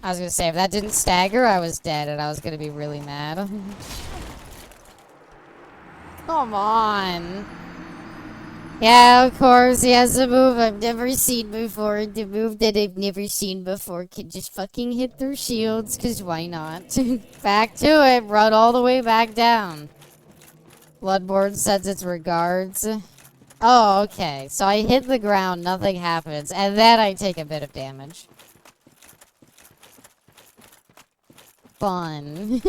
I was gonna say, if that didn't stagger, I was dead and I was gonna be really mad. Come on. Yeah, of course, he has a move I've never seen before. The move that I've never seen before can just fucking hit through shields, cause why not? Back to it, run all the way back down. Bloodborne sends its regards. Oh, okay. So I hit the ground, nothing happens, and then I take a bit of damage. Fun.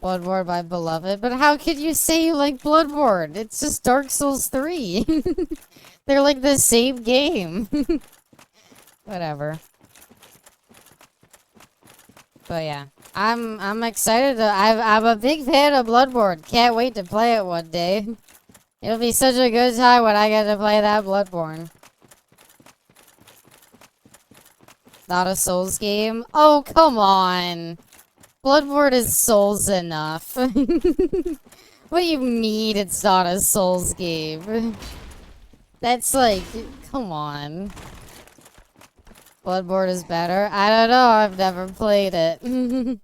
Bloodborne, my beloved. But how could you say you like Bloodborne? It's just Dark Souls 3. They're like the same game. Whatever. But yeah, I'm excited. I'm a big fan of Bloodborne. Can't wait to play it one day. It'll be such a good time when I get to play that Bloodborne. Not a Souls game? Oh, come on. Bloodborne is Souls enough. What do you mean it's not a Souls game? That's like, come on. Bloodborne is better? I don't know, I've never played it.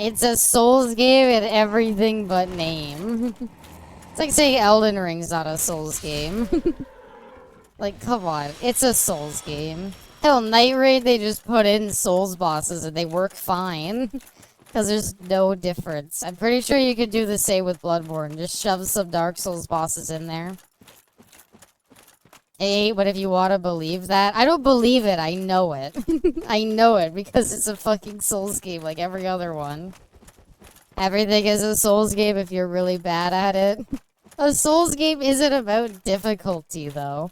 It's a Souls game in everything but name. It's like saying Elden Ring's not a Souls game. Like, come on, it's a Souls game. Hell, Night Raid, they just put in Souls bosses and they work fine. Because there's no difference. I'm pretty sure you could do the same with Bloodborne. Just shove some Dark Souls bosses in there. Hey, but if you want to believe that, I don't believe it, I know it. I know it because it's a fucking Souls game like every other one. Everything is a Souls game if you're really bad at it. A Souls game isn't about difficulty, though.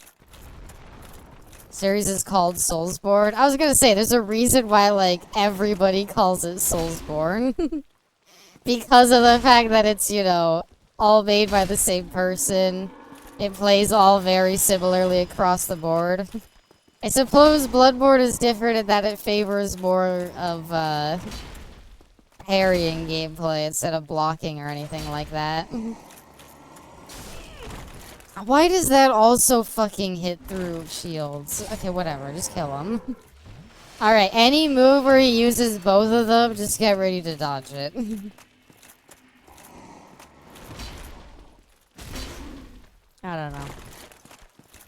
Series is called Soulsborne. I was gonna say, there's a reason why, like, everybody calls it Soulsborne. Because of the fact that it's, you know, all made by the same person. It plays all very similarly across the board. I suppose Bloodborne is different in that it favors more of, parrying gameplay instead of blocking or anything like that. Why does that also fucking hit through shields? Okay, whatever. Just kill him. Alright, any move where he uses both of them, just get ready to dodge it. I don't know.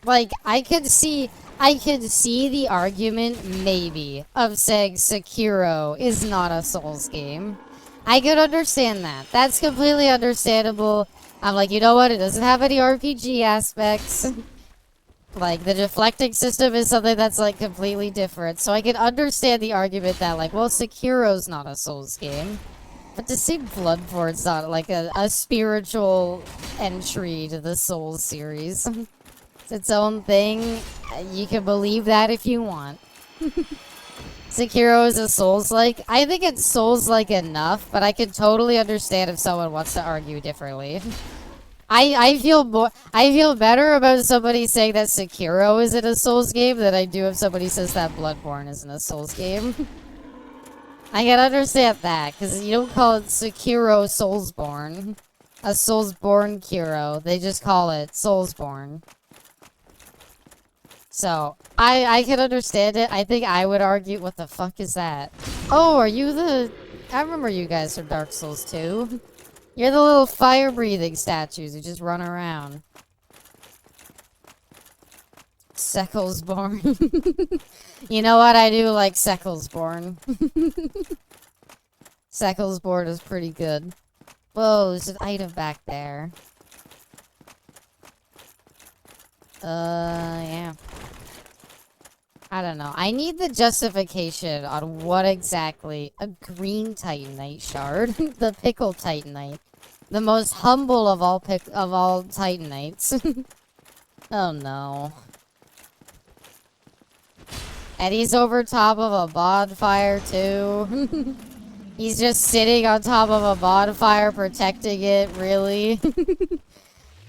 Like, I could see... I could see the argument, maybe, of saying Sekiro is not a Souls game. I could understand that. That's completely understandable. I'm like, you know what? It doesn't have any RPG aspects. Like, the deflecting system is something that's, like, completely different. So I can understand the argument that, like, well, Sekiro's not a Souls game. But to say Bloodborne's not, like, a spiritual entry to the Souls series. It's its own thing. You can believe that if you want. Sekiro is a Souls-like. I think it's Souls-like enough, but I can totally understand if someone wants to argue differently. I feel better about somebody saying that Sekiro isn't a Souls game than I do if somebody says that Bloodborne isn't a Souls game. I can understand that, because you don't call it Sekiro Soulsborne. A Soulsborne Kiro. They just call it Soulsborne. So, I can understand it. I think I would argue, what the fuck is that? Oh, are you the... I remember you guys from Dark Souls 2. You're the little fire-breathing statues who just run around. Secklesborn. You know what? I do like Secklesborn. Secklesborn is pretty good. Whoa, there's an item back there. Yeah. I don't know. I need the justification on what exactly a green Titanite shard, the pickle Titanite, the most humble of all Titanites. Oh no. And he's over top of a bonfire too. He's just sitting on top of a bonfire protecting it, really?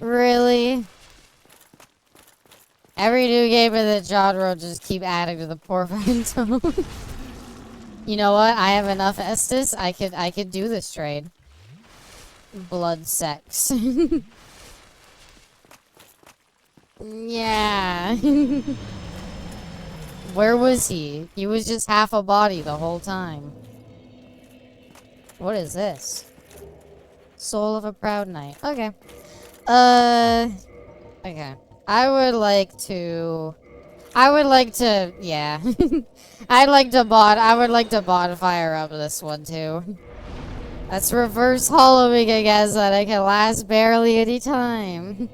Really? Every new game in the genre just keep adding to the poor Phantom. You know what? I have enough Estus. I could do this trade. Blood sex. Yeah. Where was he? He was just half a body the whole time. What is this? Soul of a Proud Knight. Okay. Okay. I would like to, yeah. I would like to bonfire up this one too. That's reverse hollowing, I guess, that I can last barely any time.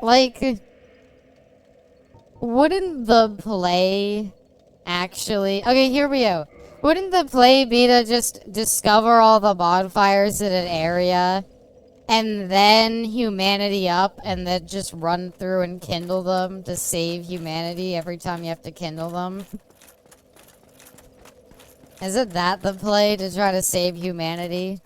Like, wouldn't the play actually, okay, here we go. Wouldn't the play be to just discover all the bonfires in an area and then humanity up and then just run through and kindle them to save humanity every time you have to kindle them? Isn't that the play, to try to save humanity?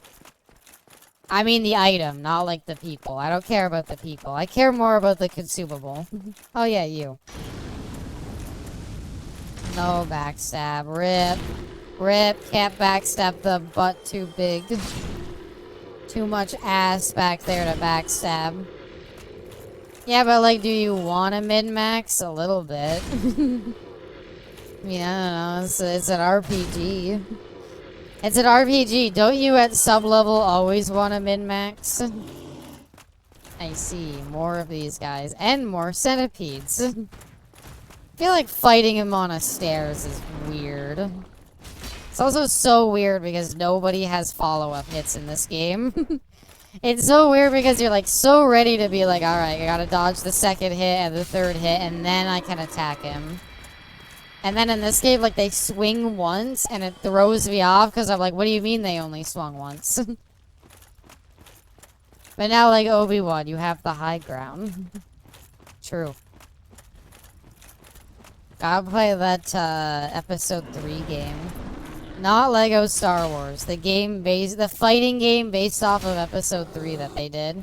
I mean the item, not like the people. I don't care about the people. I care more about the consumable. Oh yeah, you. No backstab. Rip. Rip. Can't backstab the butt too big. Too much ass back there to backstab. Yeah, but like, do you want to min-max? A little bit. I mean, I don't know. It's an RPG. It's an RPG. Don't you at sub-level always want to min-max? I see. More of these guys. And more centipedes. I feel like fighting him on a stairs is weird. It's also so weird because nobody has follow-up hits in this game. It's so weird because you're like so ready to be like, alright, I gotta dodge the second hit and the third hit and then I can attack him. And then in this game, like, they swing once and it throws me off because I'm like, what do you mean they only swung once? But now, like, Obi-Wan, you have the high ground. True. Gotta play that, episode 3 game. Not Lego Star Wars. The fighting game based off of episode 3 that they did.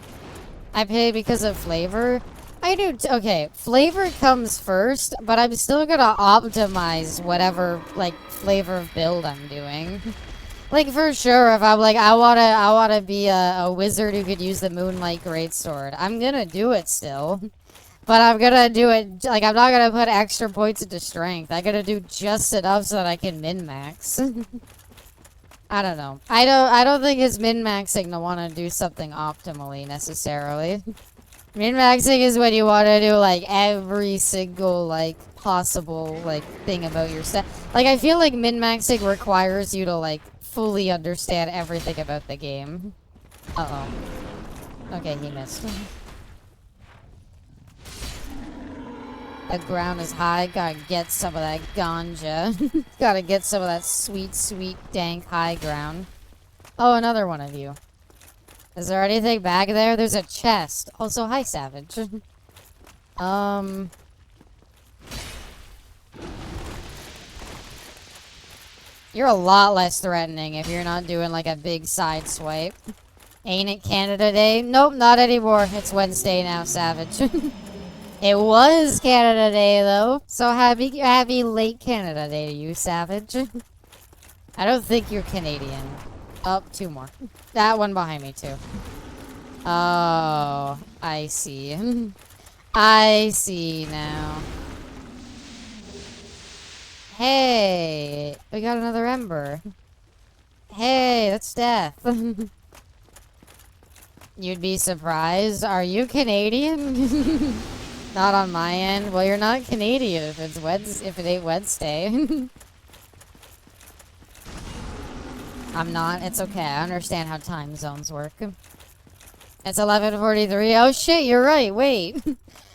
I pay because of flavor. I do, okay, flavor comes first, but I'm still gonna optimize whatever, like, flavor of build I'm doing. Like, for sure, if I'm like, I wanna be a wizard who could use the Moonlight Greatsword, I'm gonna do it still. But I'm gonna do it, like, I'm not gonna put extra points into strength. I'm gonna do just enough so that I can min-max. I don't know. I don't think it's min-maxing to want to do something optimally, necessarily. Min-maxing is when you want to do, like, every single, like, possible, like, thing about your set. Like, I feel like min-maxing requires you to, like, fully understand everything about the game. Uh-oh. Okay, he missed. The ground is high. Gotta get some of that ganja. Gotta get some of that sweet, sweet, dank high ground. Oh, another one of you. Is there anything back there? There's a chest. Also, hi, Savage. You're a lot less threatening if you're not doing, like, a big side swipe. Ain't it Canada Day? Nope, not anymore. It's Wednesday now, Savage. It was Canada Day, though. So happy late Canada Day to you, Savage. I don't think you're Canadian. Oh, two more. That one behind me, too. Oh, I see. I see now. Hey, we got another ember. Hey, that's death. You'd be surprised. Are you Canadian? Not on my end. Well, you're not Canadian if it's if it ain't Wednesday. I'm not. It's okay. I understand how time zones work. It's 11:43. Oh shit, you're right. Wait.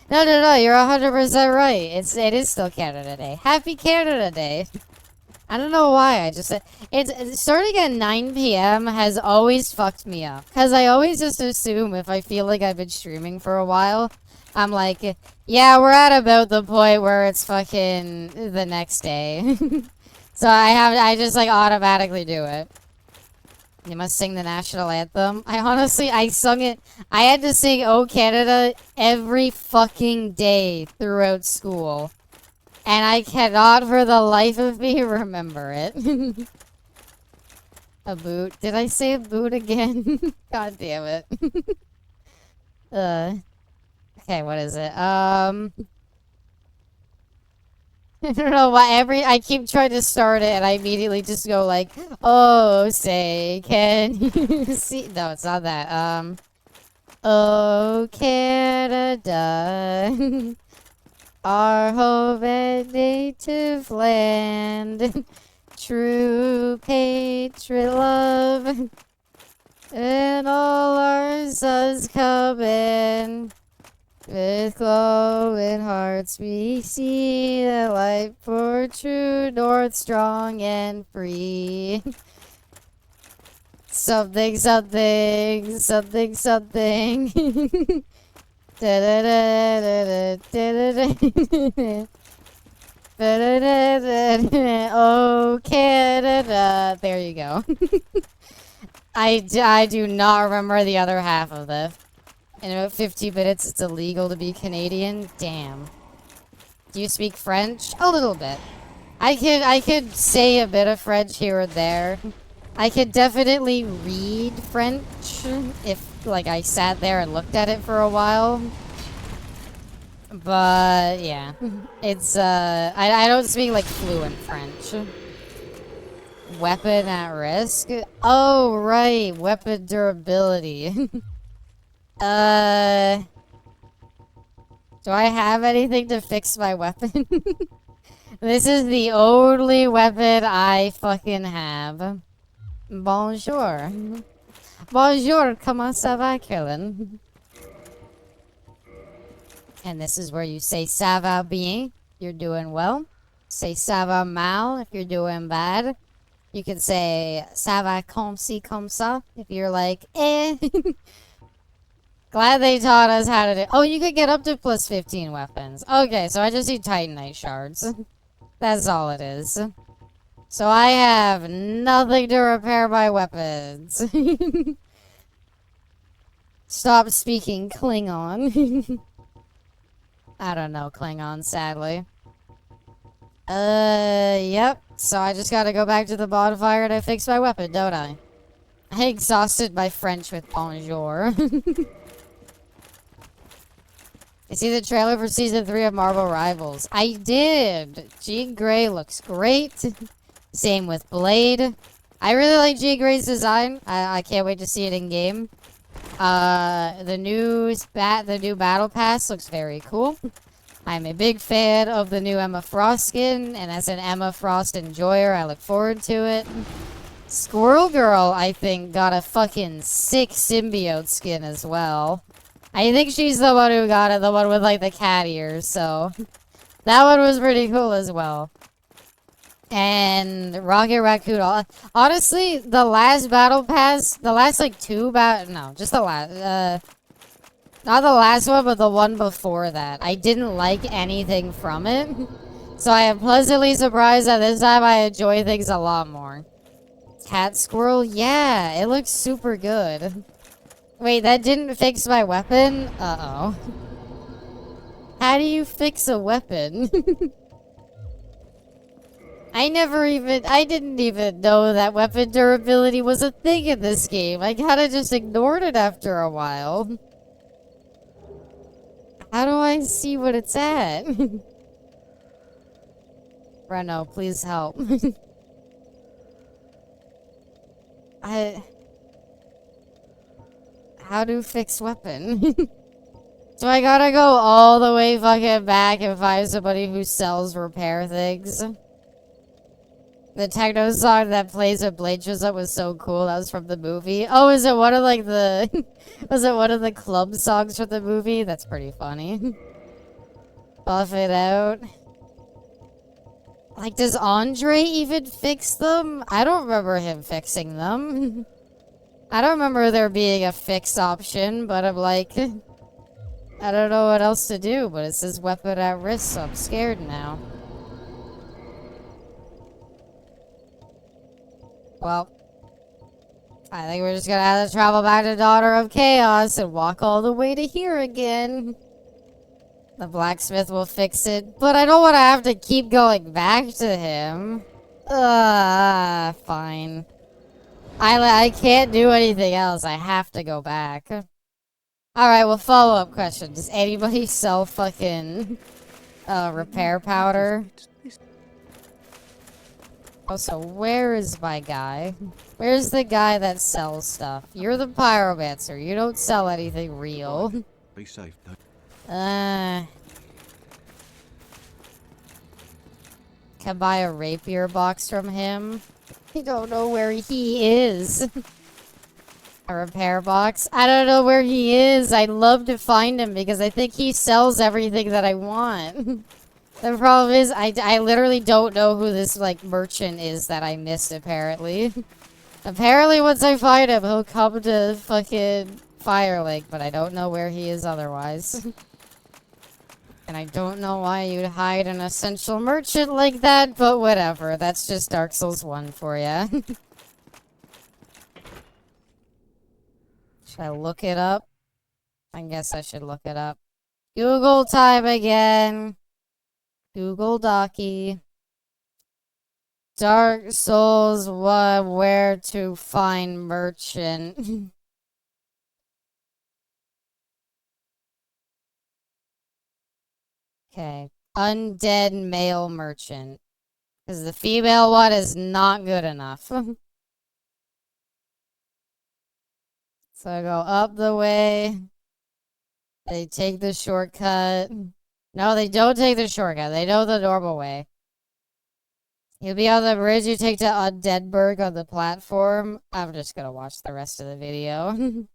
No. You're 100% right. It is still Canada Day. Happy Canada Day. I don't know why. I just it's starting at 9 p.m. has always fucked me up because I always just assume if I feel like I've been streaming for a while, I'm like, yeah, we're at about the point where it's fucking the next day. So I just like automatically do it. You must sing the national anthem. I sung it. I had to sing "Oh Canada" every fucking day throughout school. And I cannot for the life of me remember it. A boot. Did I say a boot again? God damn it. Okay, what is it? I don't know why I keep trying to start it and I immediately just go like, oh, say, can you see? No, it's not that. Oh, Canada, our home and native land, true patriot love, and all our sons coming. With glowing hearts we see the light for true north, strong and free. Something, something, something, something. Oh, Canada. There you go. I do not remember the other half of this. In about 50 minutes, it's illegal to be Canadian. Damn. Do you speak French? A little bit. I could say a bit of French here or there. I could definitely read French if, like, I sat there and looked at it for a while. But, yeah. It's, I don't speak, like, fluent French. Weapon at risk? Oh, right. Weapon durability. Do I have anything to fix my weapon? This is the only weapon I fucking have. Bonjour. Bonjour, comment ça va, Krillin? And this is where you say ça va bien, you're doing well. Say ça va mal if you're doing bad. You can say ça va comme ci, comme ça if you're like, eh. Glad they taught us how to do. Oh, you could get up to plus 15 weapons. Okay, so I just need Titanite shards. That's all it is. So I have nothing to repair my weapons. Stop speaking Klingon. I don't know Klingon, sadly. Yep. So I just gotta go back to the bonfire and I fix my weapon, don't I? I exhausted my French with bonjour. You see the trailer for Season 3 of Marvel Rivals? I did! Jean Grey looks great. Same with Blade. I really like Jean Grey's design. I can't wait to see it in game. The new battle pass looks very cool. I'm a big fan of the new Emma Frost skin, and as an Emma Frost enjoyer, I look forward to it. Squirrel Girl, I think, got a fucking sick symbiote skin as well. I think she's the one who got it, the one with, like, the cat ears, so... that one was pretty cool as well. And Rocket Raccoon, honestly, the last battle pass, the last, like, just the last, not the last one, but the one before that. I didn't like anything from it. So I am pleasantly surprised that this time I enjoy things a lot more. Cat Squirrel? Yeah, it looks super good. Wait, that didn't fix my weapon? Uh-oh. How do you fix a weapon? I didn't even know that weapon durability was a thing in this game. I kinda just ignored it after a while. How do I see what it's at? Reno, please help. How to fix weapon? Do I gotta go all the way fucking back and find somebody who sells repair things? The techno song that plays when Blade shows up was so cool. That was from the movie. Oh, is it one of like the... was it one of the club songs from the movie? That's pretty funny. Buff it out. Like, does Andre even fix them? I don't remember him fixing them. I don't remember there being a fix option, but I'm like... I don't know what else to do, but it says weapon at risk, so I'm scared now. Well, I think we're just gonna have to travel back to Daughter of Chaos and walk all the way to here again. The blacksmith will fix it, but I don't want to have to keep going back to him. Fine. I can't do anything else. I have to go back. Alright, well, follow-up question. Does anybody sell fucking repair powder? Oh, so where is my guy? Where's the guy that sells stuff? You're the pyromancer. You don't sell anything real. Be safe, though. Can buy a rapier box from him. I don't know where he is. A repair box? I don't know where he is. I'd love to find him because I think he sells everything that I want. The problem is, I literally don't know who this, like, merchant is that I missed, apparently. Apparently, once I find him, he'll come to fucking Firelink, but I don't know where he is otherwise. And I don't know why you'd hide an essential merchant like that, but whatever. That's just Dark Souls 1 for ya. Should I look it up? I guess I should look it up. Google time again. Google Docky. Dark Souls 1, where to find merchant. Okay. Undead male merchant. Because the female one is not good enough. So I go up the way. They take the shortcut. No, they don't take the shortcut. They know the normal way. You'll be on the bridge. You take to Undeadburg on the platform. I'm just gonna watch the rest of the video.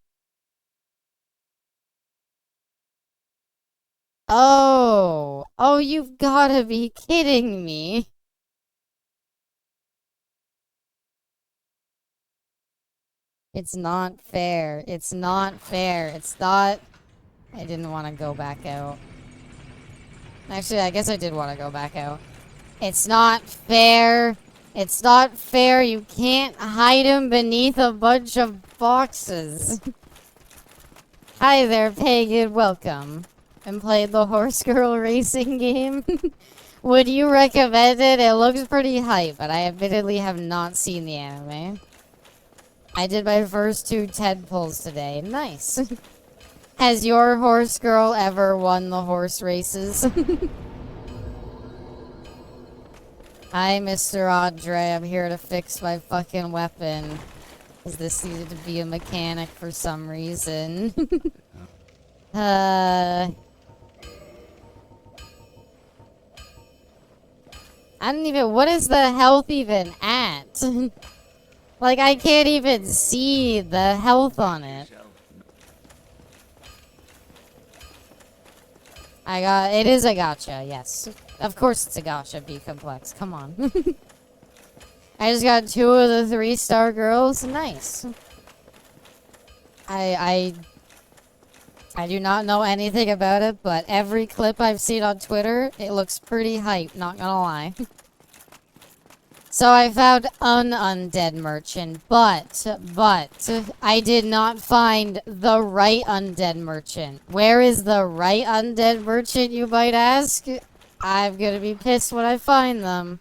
Oh. Oh, you've gotta be kidding me. It's not fair. It's not fair. It's not... I didn't want to go back out. Actually, I guess I did want to go back out. It's not fair. It's not fair. You can't hide him beneath a bunch of boxes. Hi there, Pagan. Welcome. And played the Horse Girl racing game. Would you recommend it? It looks pretty hype, but I admittedly have not seen the anime. I did my first 2 TED pulls today. Nice. Has your horse girl ever won the horse races? Hi, Mr. Andre. I'm here to fix my fucking weapon. Because this needed to be a mechanic for some reason. I don't even, what is the health even at? Like, I can't even see the health on it. It is a gacha, yes. Of course it's a gacha, be complex, come on. I just got 2 of the 3-star girls, nice. I do not know anything about it, but every clip I've seen on Twitter, it looks pretty hype, not gonna lie. So I found an undead merchant, but, I did not find the right undead merchant. Where is the right undead merchant, you might ask? I'm gonna be pissed when I find them.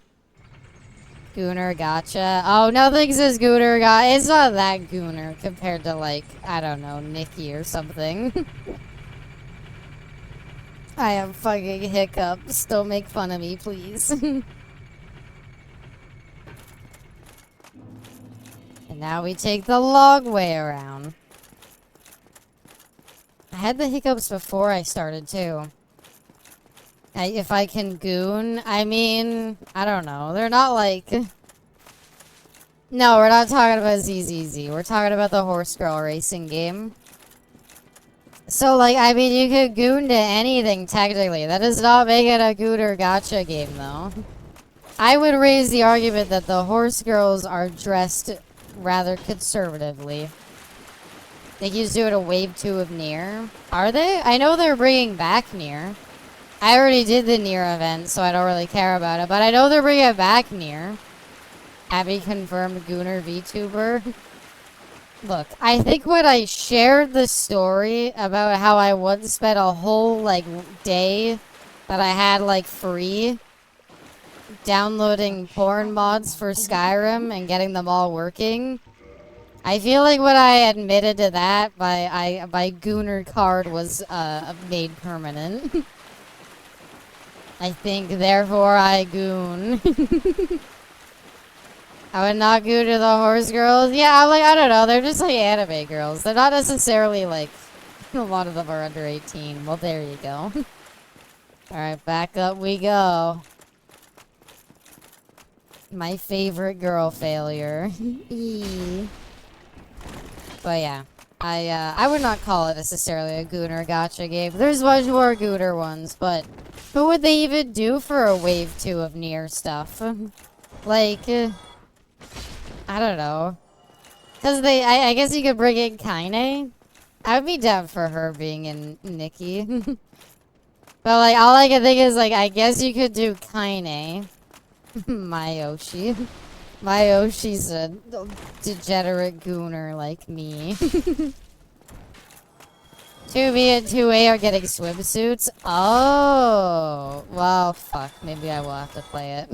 Gooner gotcha. Oh, nothing says Gooner gotcha. It's not that Gooner compared to, like, I don't know, Nikki or something. I have fucking hiccups. Don't make fun of me, please. And now we take the long way around. I had the hiccups before I started, too. If I can goon, I mean, I don't know. They're not like... No, we're not talking about ZZZ. We're talking about the Horse Girl racing game. So, like, I mean, you could goon to anything, technically. That does not make it a gooner gacha game, though. I would raise the argument that the Horse Girls are dressed rather conservatively. They used to do it a wave 2 of Nier. Are they? I know they're bringing back Nier. I already did the Nier event, so I don't really care about it. But I know they're bringing back Nier. Abby confirmed Gooner VTuber. Look, I think when I shared the story about how I once spent a whole, like, day that I had, like, free downloading porn mods for Skyrim and getting them all working, I feel like when I admitted to that, my Gooner card was made permanent. I think, therefore, I goon. I would not goon to the Horse Girls. Yeah, I'm like, I don't know. They're just like anime girls. They're not necessarily like, a lot of them are under 18. Well, there you go. Alright, back up we go. My favorite girl failure. But yeah. I would not call it necessarily a Gooner gacha game. There's much more Gooner ones, but what would they even do for a wave 2 of Nier stuff? Like, I don't know. Because I guess you could bring in Kaine. I would be down for her being in Nikki. But like, all I can think is like, I guess you could do Kaine. Mayoshi. Mayoshi's a degenerate gooner like me. 2B and 2A are getting swimsuits? Oh! Well, fuck. Maybe I will have to play it.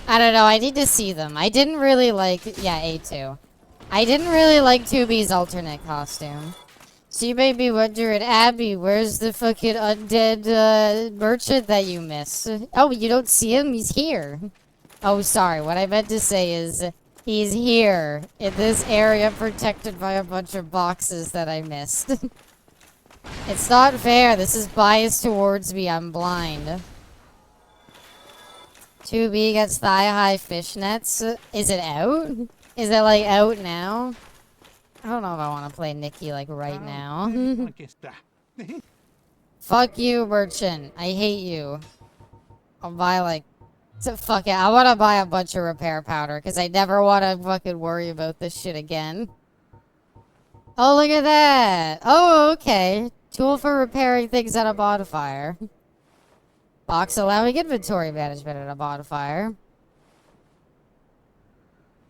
I don't know. I need to see them. I didn't really like... Yeah, A2. I didn't really like 2B's alternate costume. So you may be wondering, Abby, where's the fucking undead merchant that you missed? Oh, you don't see him? He's here. Oh, sorry. What I meant to say is he's here in this area protected by a bunch of boxes that I missed. It's not fair. This is biased towards me. I'm blind. 2B gets thigh-high fishnets. Is it out? Is it, like, out now? I don't know if I want to play Nikki, like, right now. Fuck you, merchant. I hate you. I'll buy, like... fuck it. I want to buy a bunch of repair powder, because I never want to fucking worry about this shit again. Oh, look at that. Oh, okay. Tool for repairing things at a bonfire. Box allowing inventory management at a bonfire.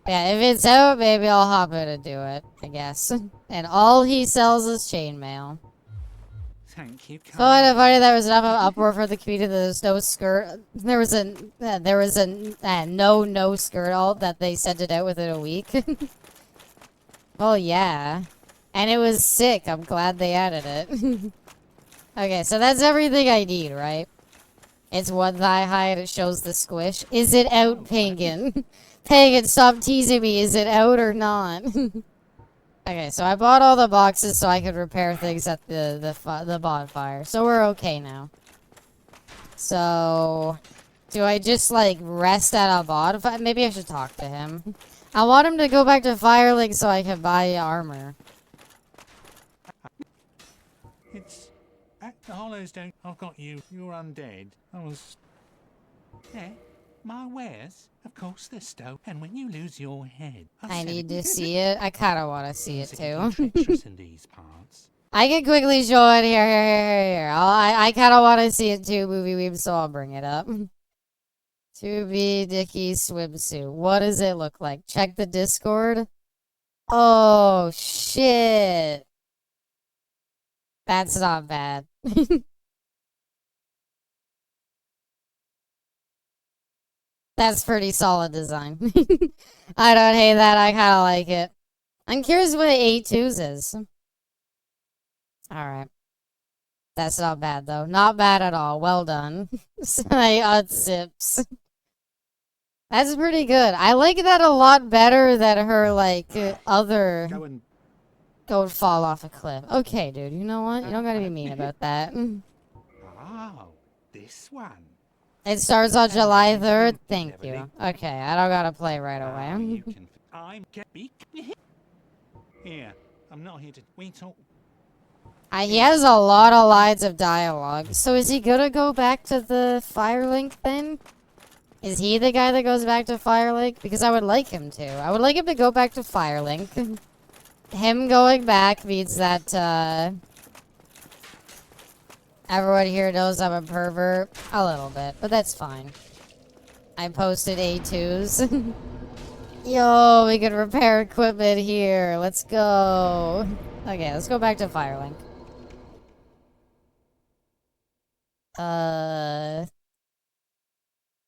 Yeah, if it's out, maybe I'll hop in and do it, I guess. And all he sells is chainmail. Thank you. So I find funny there was enough of uproar for the community that there's no skirt. There was a no skirt alt that they sent it out within a week. Well, yeah. And it was sick. I'm glad they added it. Okay, so that's everything I need, right? It's one thigh high and it shows the squish. Is it out, Pagan? Pagan, stop teasing me. Is it out or not? Okay, so I bought all the boxes so I could repair things at the bonfire. So we're okay now. So, do I just, like, rest at a bonfire? Maybe I should talk to him. I want him to go back to Firelink so I can buy armor. It's at the Hollows don't. I've got you. You're undead. I was. Yeah, my wares. Of course, they're stone. And when you lose your head, I need to see it. I kind of want to see it too. treacherous in these parts. I can quickly show it here. I kind of want to see it too, Movie Weeb, so I'll bring it up. To be Dicky swimsuit. What does it look like? Check the Discord. Oh, shit. That's not bad. That's pretty solid design. I don't hate that. I kind of like it. I'm curious what A2's is. Alright. That's not bad, though. Not bad at all. Well done. I unzips. That's pretty good. I like that a lot better than her, like, other... Don't fall off a cliff. Okay, dude. You know what? You don't gotta be mean about that. Oh, this one. It starts on July 3rd. Thank you. Okay, I don't gotta play right away. I'm here. I'm not here to. We talk. He has a lot of lines of dialogue. So is he gonna go back to the Firelink then? Is he the guy that goes back to Firelink? Because I would like him to. I would like him to go back to Firelink. Him going back means that, everyone here knows I'm a pervert. A little bit, but that's fine. I posted A2s. Yo, we can repair equipment here. Let's go. Okay, let's go back to Firelink.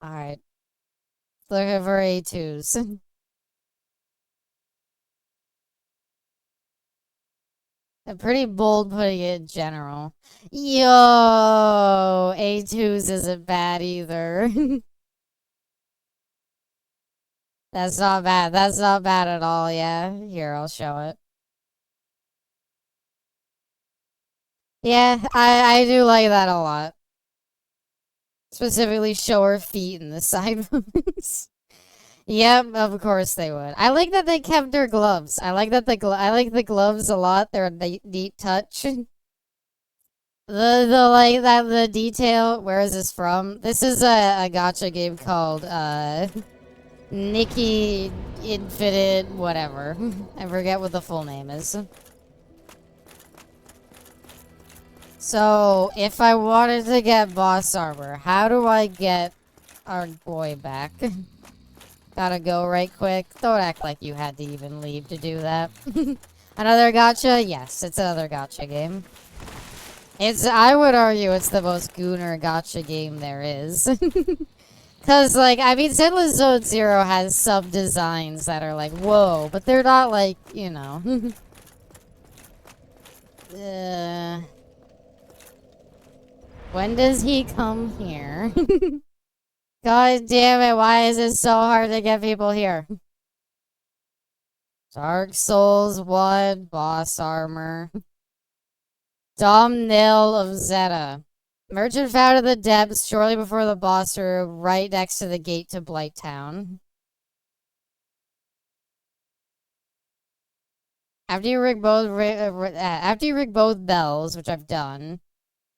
Alright. Looking for A2s. I'm pretty bold putting it in general. Yo, A2s isn't bad either. That's not bad. That's not bad at all, yeah. Here, I'll show it. Yeah, I do like that a lot. Specifically, show her feet in the side moves. Yep, of course they would. I like that they kept their gloves. I like that I like the gloves a lot. They're a neat touch. The detail. Where is this from? This is a gacha game called Nikki Infinite whatever. I forget what the full name is. So, if I wanted to get boss armor, how do I get our boy back? Gotta go right quick. Don't act like you had to even leave to do that. Another gacha? Yes, it's another gacha game. I would argue it's the most gooner gacha game there is. Cause, like, I mean, Zenless Zone Zero has some designs that are like, whoa, but they're not like, you know. When does he come here? God damn it, why is it so hard to get people here? Dark Souls 1, boss armor. Dom Nil of Zeta. Merchant found in the depths shortly before the boss room, right next to the gate to Blighttown. After you rig both bells, which I've done,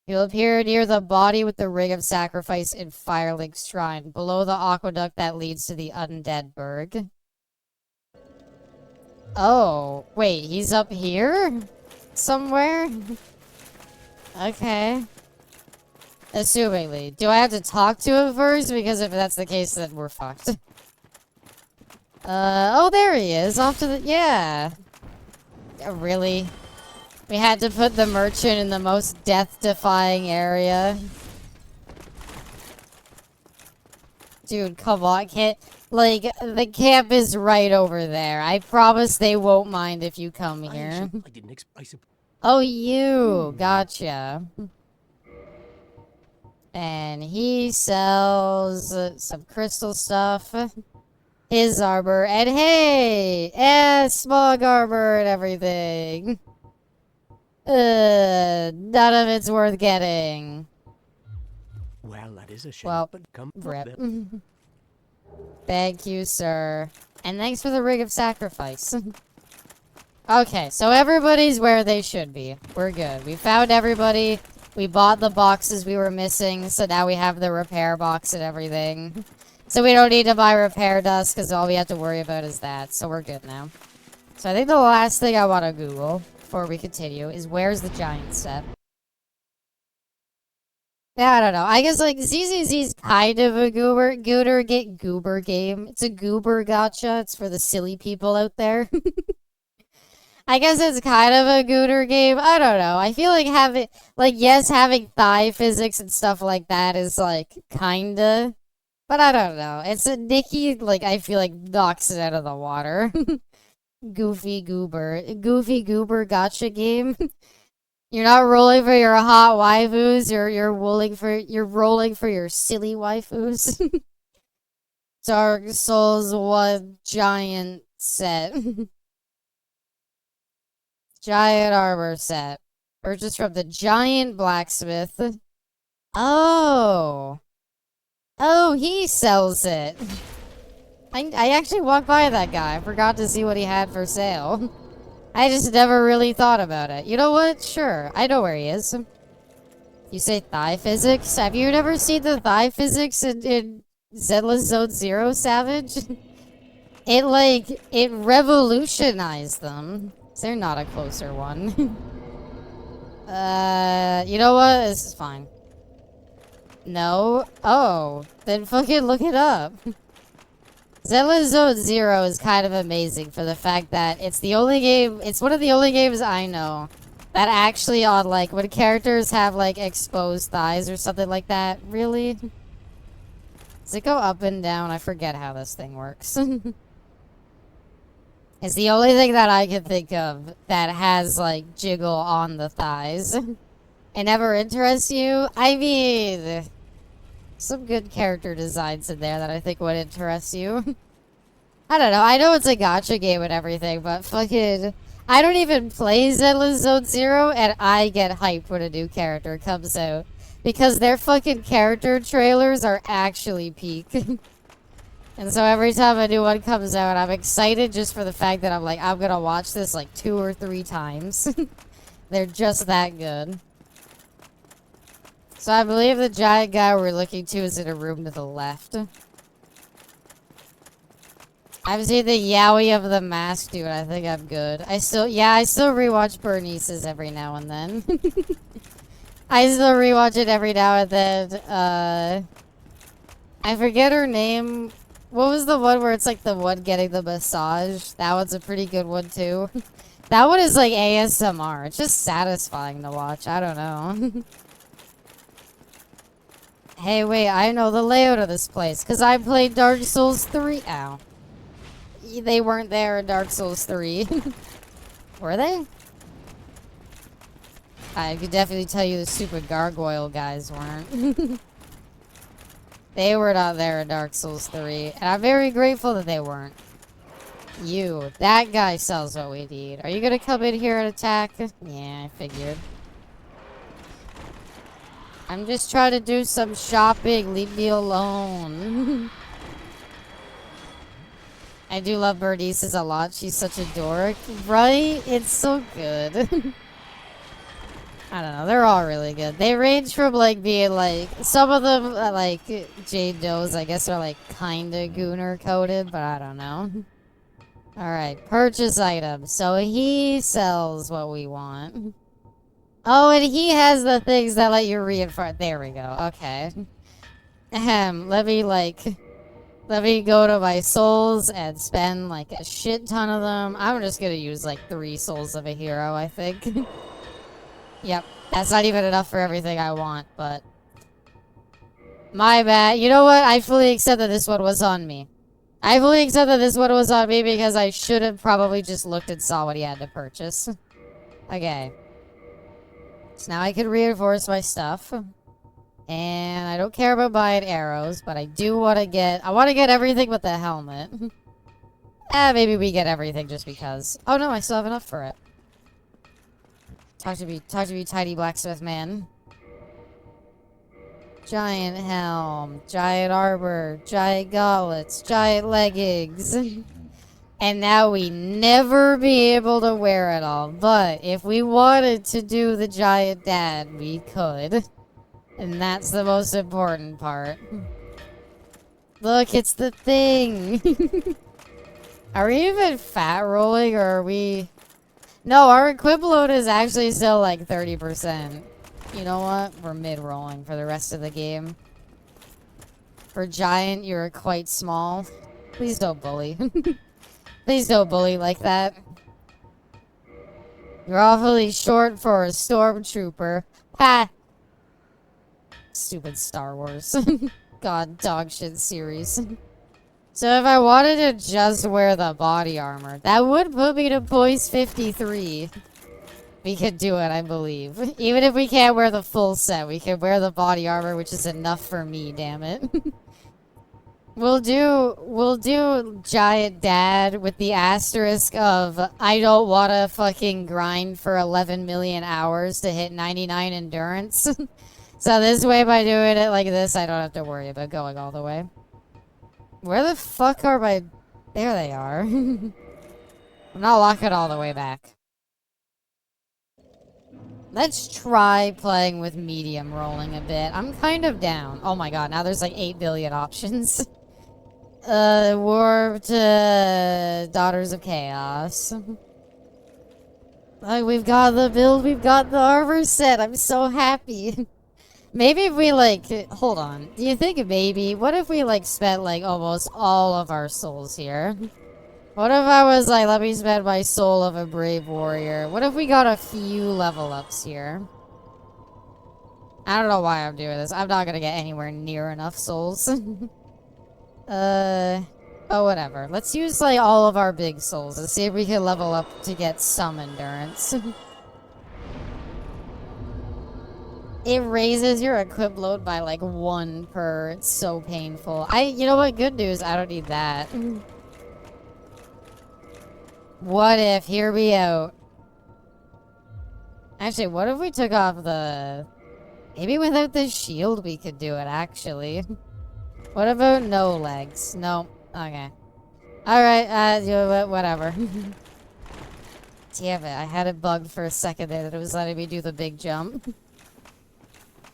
you'll appear near the body with the ring of sacrifice in Firelink's shrine, below the aqueduct that leads to the Undead Burg. Oh, wait, he's up here? Somewhere? Okay. Assumingly. Do I have to talk to him first? Because if that's the case, then we're fucked. Oh, there he is. Off to the... Yeah. Really? We had to put the merchant in the most death-defying area. Dude, come on. Like, the camp is right over there. I promise they won't mind if you come here. I didn't Oh, you. Gotcha. And he sells some crystal stuff. His armor. And hey! And smog armor and everything. None of it's worth getting. Well, that is a shame. Well, but come rip. Thank you, sir. And thanks for the ring of sacrifice. Okay, so everybody's where they should be. We're good. We found everybody. We bought the boxes we were missing, so now we have the repair box and everything. So we don't need to buy repair dust, because all we have to worry about is that. So we're good now. So I think the last thing I want to Google, before we continue, is where's the giant set? Yeah, I don't know. I guess, like, ZZZ's kind of a goober game. It's a goober gotcha. It's for the silly people out there. I guess it's kind of a gooter game. I don't know. I feel like having thigh physics and stuff like that is, like, kinda. But I don't know. It's a Nikki, like, I feel like knocks it out of the water. Goofy goober gotcha game. You're not rolling for your hot waifus. You're rolling for your silly waifus. Dark Souls 1 giant set. Giant armor set. Purchased from the giant blacksmith. Oh. Oh, he sells it. I actually walked by that guy. I forgot to see what he had for sale. I just never really thought about it. You know what? Sure. I know where he is. You say thigh physics? Have you never seen the thigh physics in Zenless Zone Zero, Savage? It revolutionized them. Is there not a closer one? You know what? This is fine. No? Oh. Then fucking look it up. Zenless Zone Zero is kind of amazing for the fact that it's one of the only games I know that actually on, like, when characters have, like, exposed thighs or something like that. Really? Does it go up and down? I forget how this thing works. It's the only thing that I can think of that has, like, jiggle on the thighs. It never interests you? I mean, some good character designs in there that I think would interest you. I don't know. I know it's a gacha game and everything, but fucking... I don't even play Zenless Zone Zero, and I get hyped when a new character comes out. Because their fucking character trailers are actually peak. And so every time a new one comes out, I'm excited just for the fact that I'm like, I'm gonna watch this like 2 or 3 times. They're just that good. So I believe the giant guy we're looking to is in a room to the left. I've seen the Yowie of the Mask, dude. I think I'm good. I still rewatch Bernice's every now and then. I still rewatch it every now and then. I forget her name. What was the one where it's like the one getting the massage? That one's a pretty good one too. That one is like ASMR. It's just satisfying to watch. I don't know. Hey, wait, I know the layout of this place because I played Dark Souls 3. Ow. They weren't there in Dark Souls 3. Were they? I could definitely tell you the stupid gargoyle guys weren't. They were not there in Dark Souls 3, and I'm very grateful that they weren't. You, that guy sells what we need. Are you gonna come in here and attack? Yeah, I figured. I'm just trying to do some shopping. Leave me alone. I do love Bernice's a lot. She's such a dork. Right? It's so good. I don't know. They're all really good. They range from, like, being, like... Some of them, like, Jade Does, I guess, are, like, kinda gooner coded, but I don't know. Alright. Purchase items. So he sells what we want. Oh, and he has the things that let you reinforce. There we go. Okay. Let me go to my souls and spend, like, a shit ton of them. I'm just gonna use, like, 3 souls of a hero, I think. Yep. That's not even enough for everything I want, but... My bad. You know what? I fully accept that this one was on me. I fully accept that this one was on me because I should have probably just looked and saw what he had to purchase. Okay. So now I can reinforce my stuff. And I don't care about buying arrows, but I do want to get... I want to get everything but the helmet. Maybe we get everything just because. Oh no, I still have enough for it. Talk to me, tiny blacksmith man. Giant helm, giant armor, giant gauntlets, giant leggings. And now we never be able to wear it all. But if we wanted to do the giant dad, we could. And that's the most important part. Look, it's the thing. Are we even fat rolling or are we... No, our equip load is actually still like 30%. You know what? We're mid-rolling for the rest of the game. For giant, you're quite small. Please don't bully. Please don't bully like that. You're awfully short for a stormtrooper. Ha! Stupid Star Wars. God, dog shit series. So if I wanted to just wear the body armor, that would put me to poise 53. We could do it, I believe. Even if we can't wear the full set, we can wear the body armor, which is enough for me, damn it. We'll do Giant Dad with the asterisk of I don't want to fucking grind for 11 million hours to hit 99 endurance. So this way, by doing it like this, I don't have to worry about going all the way. Where the fuck are my... There they are. I'm not walking all the way back. Let's try playing with medium rolling a bit. I'm kind of down. Oh my god, now there's like 8 billion options. Warped Daughters of Chaos. Like, we've got the build, we've got the armor set. I'm so happy. Maybe if we, like, hold on. Do you think maybe, what if we, like, spent, like, almost all of our souls here? What if I was like, let me spend my soul of a brave warrior? What if we got a few level ups here? I don't know why I'm doing this. I'm not gonna get anywhere near enough souls. Oh, whatever. Let's use, like, all of our big souls and see if we can level up to get some endurance. It raises your equip load by, like, 1 per. It's so painful. You know what? Good news. I don't need that. What if? Hear me out. Actually, what if we took off the... Maybe without the shield we could do it, actually. What about no legs? No. Okay. Alright, whatever. Damn it, I had it bugged for a second there that it was letting me do the big jump.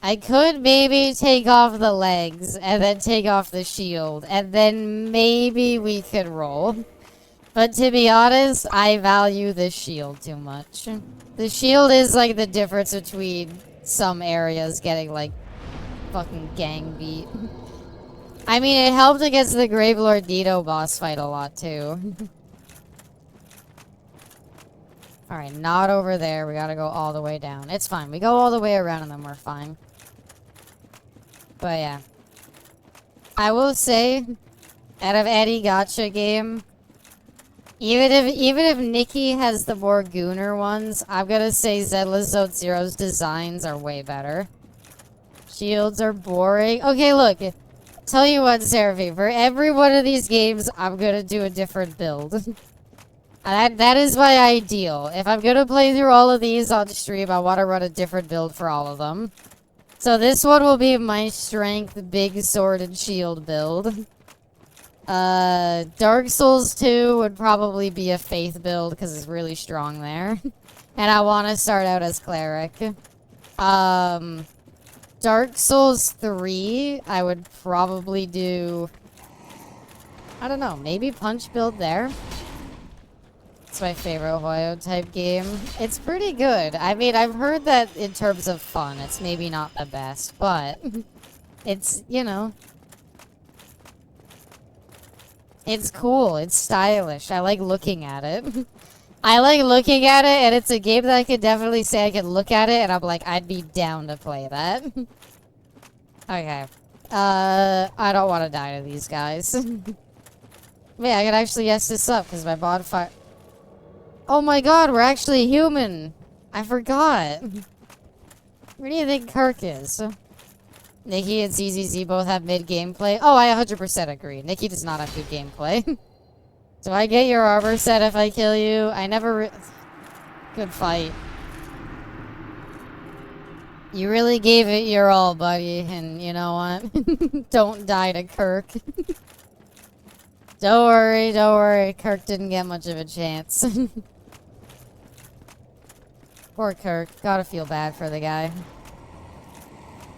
I could maybe take off the legs and then take off the shield, and then maybe we could roll. But to be honest, I value the shield too much. The shield is like the difference between some areas getting like fucking gang beat. I mean, it helped against the Gravelord Dino boss fight a lot too. Alright, not over there. We gotta go all the way down. It's fine. We go all the way around and then we're fine. But yeah. I will say, out of any gacha game, even if Nikki has the more gooner ones, I'm gonna say Zenless Zone Zero's designs are way better. Shields are boring. Okay, look. Tell you what, Seraphine, for every one of these games, I'm gonna do a different build. That is my ideal. If I'm gonna play through all of these on stream, I want to run a different build for all of them. So this one will be my strength, big sword and shield build. Dark Souls 2 would probably be a faith build because it's really strong there. And I want to start out as cleric. Dark Souls 3, I would probably do... I don't know, maybe punch build there? It's my favorite Hoyo type game. It's pretty good. I mean, I've heard that in terms of fun, it's maybe not the best, but it's, you know, it's cool. It's stylish. I like looking at it. I like looking at it, and it's a game that I could definitely say I could look at it, and I'm like, I'd be down to play that. Okay. I don't want to die to these guys. Wait, I can actually yes this up, because my bonfire... Oh my god, we're actually human! I forgot. Where do you think Kirk is? Nikki and CZZ both have mid gameplay. Oh, I 100% agree. Nikki does not have good gameplay. Do I get your armor set if I kill you? I never good fight. You really gave it your all, buddy, and you know what? Don't die to Kirk. Don't worry. Kirk didn't get much of a chance. Poor Kirk. Gotta feel bad for the guy.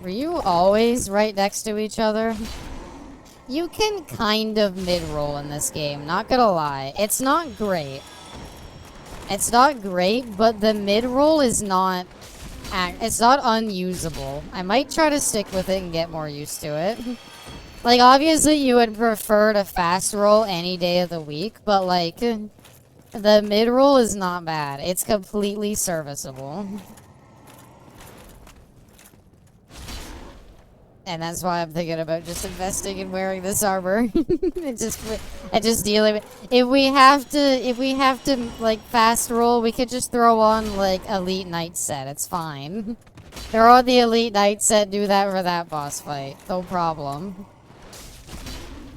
Were you always right next to each other? You can kind of mid-roll in this game, not gonna lie. It's not great. It's not great, but the mid-roll is not... It's not unusable. I might try to stick with it and get more used to it. Like, obviously you would prefer to fast roll any day of the week, but like, the mid-roll is not bad. It's completely serviceable. And that's why I'm thinking about just investing in wearing this armor. and just dealing with... If we have to, like, fast roll, we could just throw on, like, Elite Knight set. It's fine. Throw on the Elite Knight set, do that for that boss fight. No problem.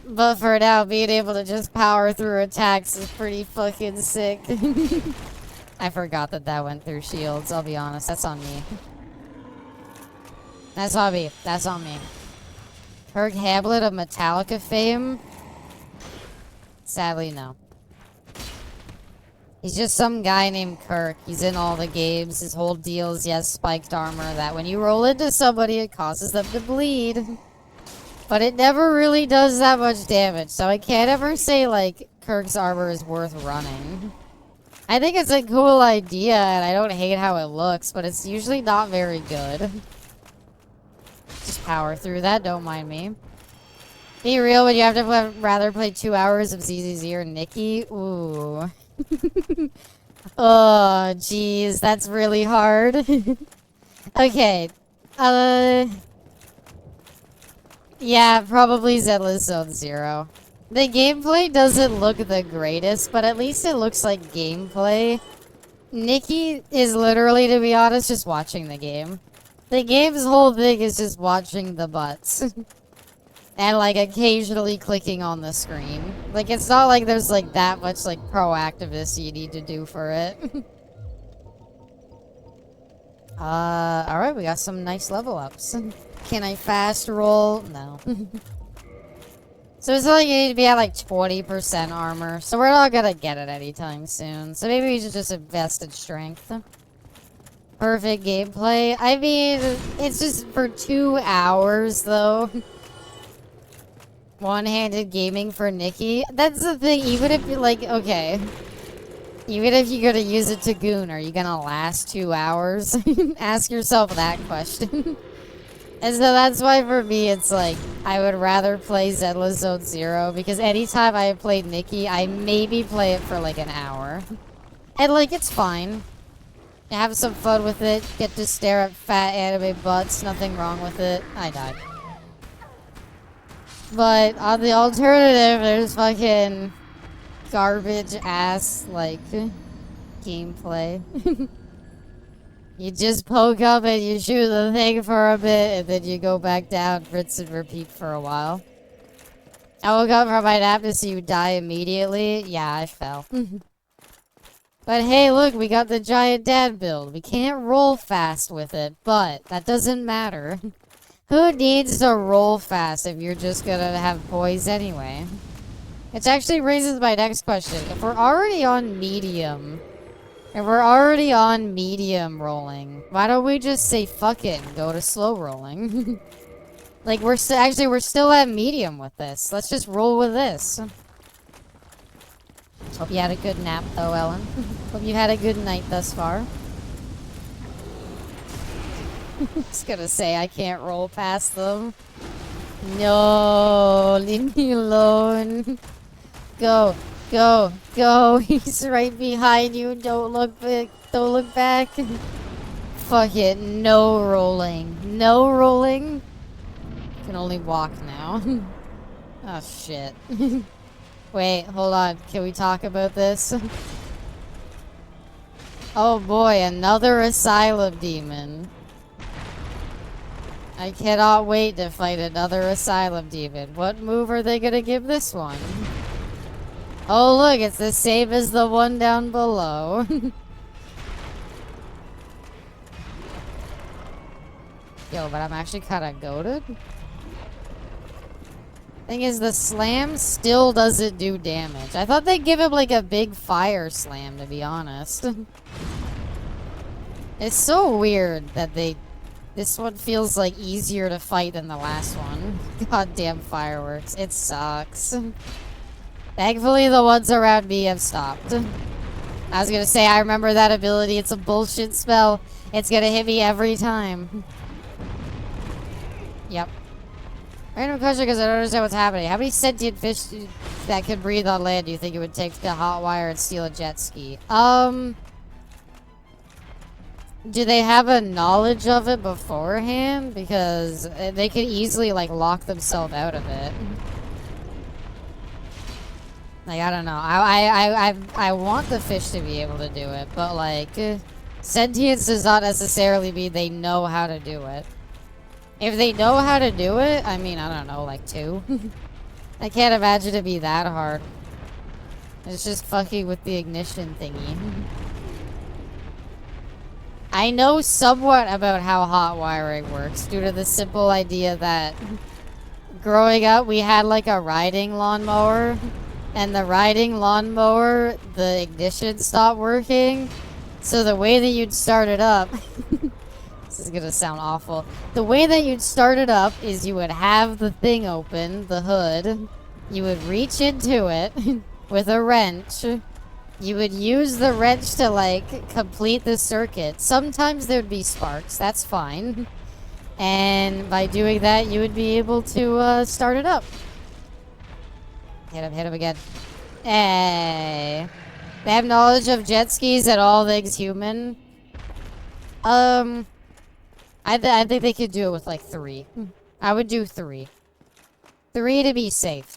But for now, being able to just power through attacks is pretty fucking sick. I forgot that went through shields, I'll be honest. That's on me. That's on me. That's on me. Kirk Hamlet of Metallica fame? Sadly, no. He's just some guy named Kirk. He's in all the games. His whole deal is he has spiked armor that when you roll into somebody, it causes them to bleed. But it never really does that much damage, so I can't ever say, like, Kirk's armor is worth running. I think it's a cool idea, and I don't hate how it looks, but it's usually not very good. Just power through that, don't mind me. Be real, would you have to rather play 2 hours of ZZZ or Nikki? Ooh. Oh, jeez, that's really hard. Okay. Yeah, probably Zenless Zone Zero. The gameplay doesn't look the greatest, but at least it looks like gameplay. Nikki is literally, to be honest, just watching the game. The game's whole thing is just watching the butts. And, like, occasionally clicking on the screen. Like, it's not like there's, like, that much, like, proactiveness you need to do for it. Alright, we got some nice level ups. Can I fast roll? No. So it's like you need to be at, like, 20% armor. So we're not gonna get it anytime soon. So maybe we should just invest in strength. Perfect gameplay. I mean, it's just for 2 hours, though. One-handed gaming for Nikki. That's the thing, even if you're like, okay. Even if you're gonna use it to goon, are you gonna last 2 hours? Ask yourself that question. And so that's why for me, it's like, I would rather play Zenless Zone Zero, because anytime I played Nikki, I maybe play it for like an hour. And like, it's fine. Have some fun with it, get to stare at fat anime butts, nothing wrong with it. I died. But on the alternative, there's fucking garbage ass, like, gameplay. You just poke up and you shoot the thing for a bit, and then you go back down, rinse and repeat for a while. I woke up from my nap to see you die immediately. Yeah, I fell. But hey, look, we got the giant dad build. We can't roll fast with it, but that doesn't matter. Who needs to roll fast if you're just gonna have poise anyway? Which actually raises my next question. If we're already on medium, rolling, why don't we just say fuck it and go to slow rolling? Like, we're still at medium with this. Let's just roll with this. Hope you had a good nap, though, Ellen. Hope you had a good night thus far. Just gonna say I can't roll past them. No, leave me alone. Go, go, go. He's right behind you. Don't look back. Don't look back. Fuck it. No rolling. No rolling. Can only walk now. Oh shit. Wait, hold on. Can we talk about this? Oh boy, another asylum demon. I cannot wait to fight another Asylum Demon. What move are they gonna give this one? Oh look, it's the same as the one down below. Yo, but I'm actually kinda goated. Thing is, the slam still doesn't do damage. I thought they'd give him like a big fire slam, to be honest. It's so weird that this one feels like easier to fight than the last one. Goddamn fireworks. It sucks. Thankfully, the ones around me have stopped. I was gonna say, I remember that ability. It's a bullshit spell. It's gonna hit me every time. Yep. Random question because I don't understand what's happening. How many sentient fish that can breathe on land do you think it would take to hotwire and steal a jet ski? Do they have a knowledge of it beforehand? Because they could easily, like, lock themselves out of it. Like, I don't know. I want the fish to be able to do it, but, like, sentience does not necessarily mean they know how to do it. If they know how to do it, I mean, I don't know, like 2. I can't imagine it be that hard. It's just fucking with the ignition thingy. I know somewhat about how hot wiring works due to the simple idea that growing up we had like a riding lawnmower, and the riding lawnmower, the ignition stopped working. So the way that you'd start it up this is gonna sound awful. The way that you'd start it up is you would have the thing open, the hood. You would reach into it with a wrench. You would use the wrench to, like, complete the circuit. Sometimes there'd be sparks. That's fine. And by doing that, you would be able to start it up. Hit him again. Hey. They have knowledge of jet skis and all things human. I think they could do it with like 3. I would do 3. 3 to be safe.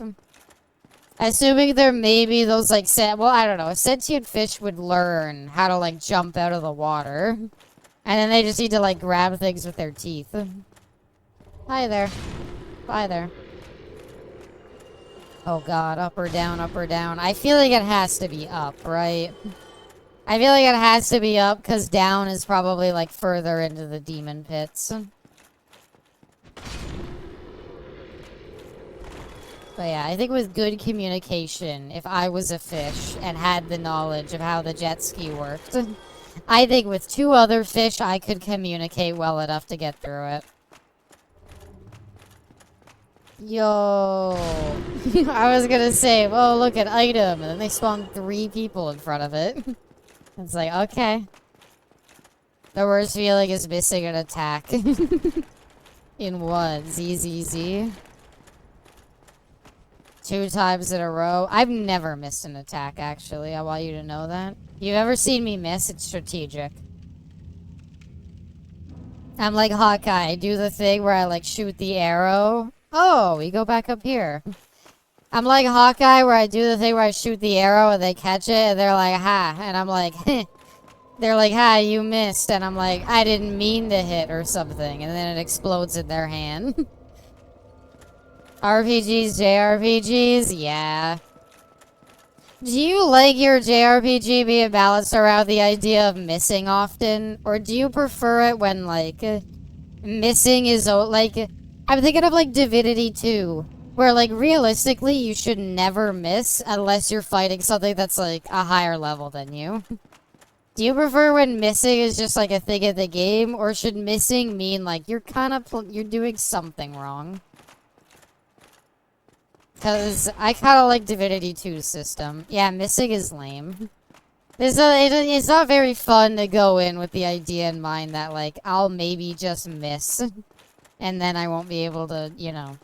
Assuming there may be those like well, I don't know. A sentient fish would learn how to like jump out of the water. And then they just need to like grab things with their teeth. Hi there. Bye there. Oh god, up or down, up or down. I feel like it has to be up, right? I feel like it has to be up because down is probably like further into the demon pits. But yeah, I think with good communication, if I was a fish and had the knowledge of how the jet ski worked, I think with 2 other fish I could communicate well enough to get through it. Yo. I was gonna say, oh look, an item, and then they spawned 3 people in front of it. It's like, okay. The worst feeling is missing an attack. In one. ZZZ. 2 times in a row. I've never missed an attack, actually. I want you to know that. If you've ever seen me miss, it's strategic. I'm like Hawkeye. I do the thing where I, like, shoot the arrow. Oh, we go back up here. I'm like Hawkeye where I do the thing where I shoot the arrow and they catch it and they're like, ha. And I'm like, they're like, ha, you missed. And I'm like, I didn't mean to hit or something. And then it explodes in their hand. RPGs, JRPGs? Yeah. Do you like your JRPG being balanced around the idea of missing often? Or do you prefer it when, like, missing is, like, I'm thinking of, like, Divinity 2. Where, like, realistically, you should never miss unless you're fighting something that's, like, a higher level than you. Do you prefer when missing is just, like, a thing in the game? Or should missing mean, like, you're kind of, you're doing something wrong? Because I kind of like Divinity 2's system. Yeah, missing is lame. It's not very fun to go in with the idea in mind that, like, I'll maybe just miss. And then I won't be able to, you know...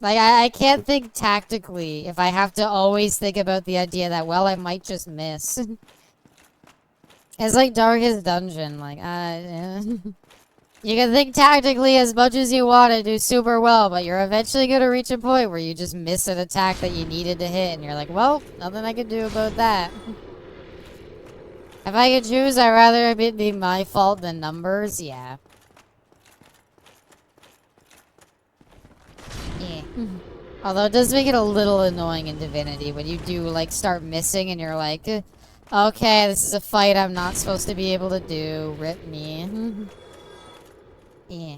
Like, I can't think tactically if I have to always think about the idea that, well, I might just miss. It's like Darkest Dungeon, like, you can think tactically as much as you want to do super well, but you're eventually going to reach a point where you just miss an attack that you needed to hit, and you're like, well, nothing I can do about that. If I could choose, I'd rather it be my fault than numbers, yeah. Although it does make it a little annoying in Divinity when you do, like, start missing and you're like, okay, this is a fight I'm not supposed to be able to do. Rip me. Yeah.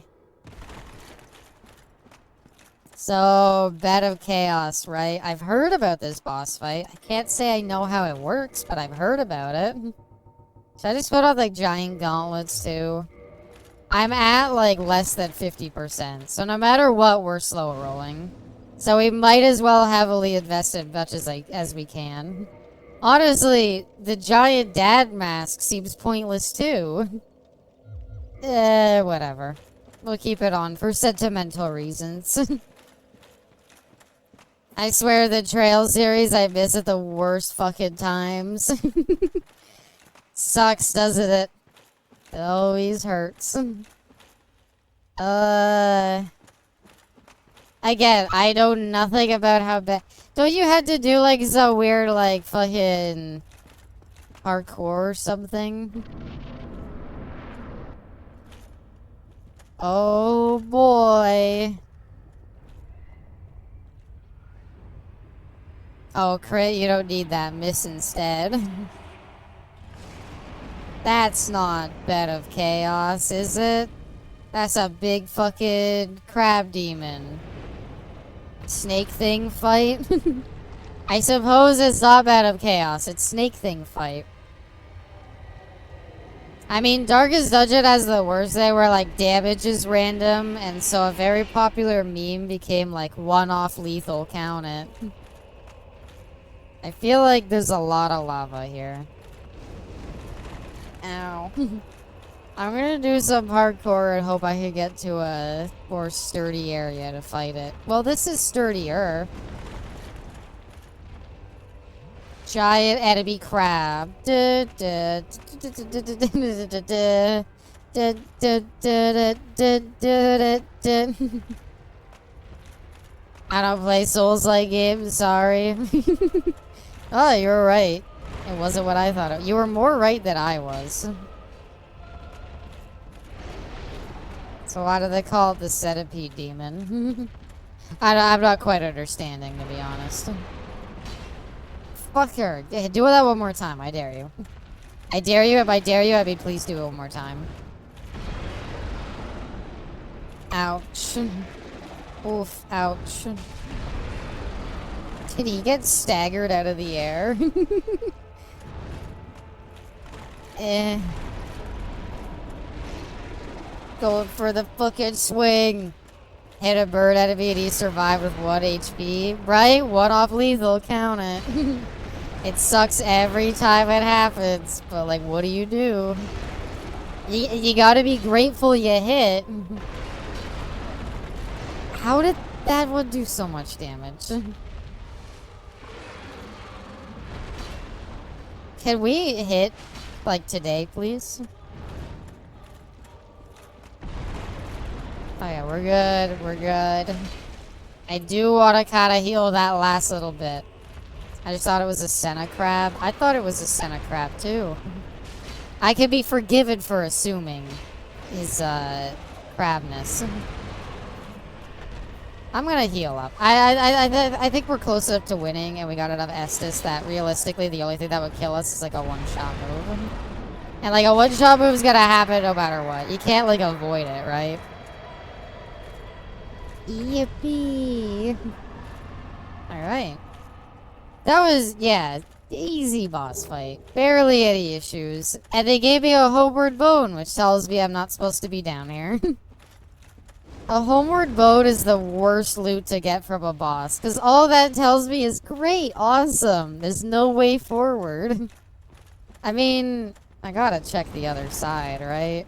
So, Bed of Chaos, right? I've heard about this boss fight. I can't say I know how it works, but I've heard about it. Should I just put out, like, giant gauntlets, too? I'm at, like, less than 50%. So no matter what, we're slow rolling. So we might as well heavily invest as much as we can. Honestly, the giant dad mask seems pointless, too. Whatever. We'll keep it on for sentimental reasons. I swear the Trail series I miss at the worst fucking times. Sucks, doesn't it? It always hurts. Again, I know nothing about how bad... Don't you have to do, like, some weird, like, fucking... parkour or something? Oh, boy. Oh, crit, you don't need that. Miss instead. That's not Bed of Chaos, is it? That's a big fucking crab demon. Snake thing fight? I suppose it's not Bed of Chaos, it's snake thing fight. I mean, Darkest Dungeon has the worst thing where, like, damage is random, and so a very popular meme became, like, one-off lethal count it. I feel like there's a lot of lava here. Ow. I'm gonna do some parkour and hope I can get to a more sturdy area to fight it. Well, this is sturdier. Giant enemy crab. I don't play Souls-like games, sorry. Oh, you were right. It wasn't what I thought. You were more right than I was. So why do they call it the centipede demon? I'm not quite understanding, to be honest. Fuck her. Do that one more time. I dare you. I dare you. If I dare you, I mean, please do it one more time. Ouch. Oof. Ouch. Did he get staggered out of the air? Going for the fucking swing. Hit a bird enemy and he survived with 1 HP. Right? One off lethal, count it. It sucks every time it happens. But, like, what do? You gotta be grateful you hit. How did that one do so much damage? Can we hit, like, today, please? Oh yeah, we're good. We're good. I do want to kind of heal that last little bit. I just thought it was a Senna crab. I thought it was a Senna crab, too. I could be forgiven for assuming his, crabness. I'm gonna heal up. I think we're close enough to winning, and we got enough Estus that realistically the only thing that would kill us is like a one-shot move. And like a one-shot move is gonna happen no matter what. You can't like avoid it, right? Yippee! Alright. That was, yeah, easy boss fight. Barely any issues. And they gave me a homeward bone, which tells me I'm not supposed to be down here. A homeward bone is the worst loot to get from a boss, because all that tells me is great, awesome. There's no way forward. I mean, I gotta check the other side, right?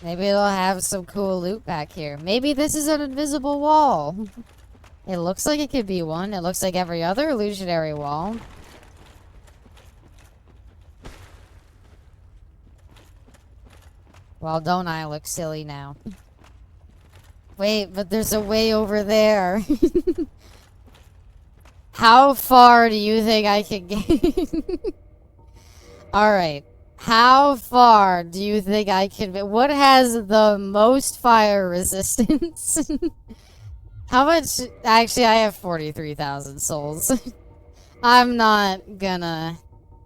Maybe it'll have some cool loot back here. Maybe this is an invisible wall. It looks like it could be one. It looks like every other illusionary wall. Well, don't I look silly now? Wait, but there's a way over there. How far do you think I can get? Alright. How far do you think I can... What has the most fire resistance? How much? Actually, I have 43,000 souls. I'm not gonna...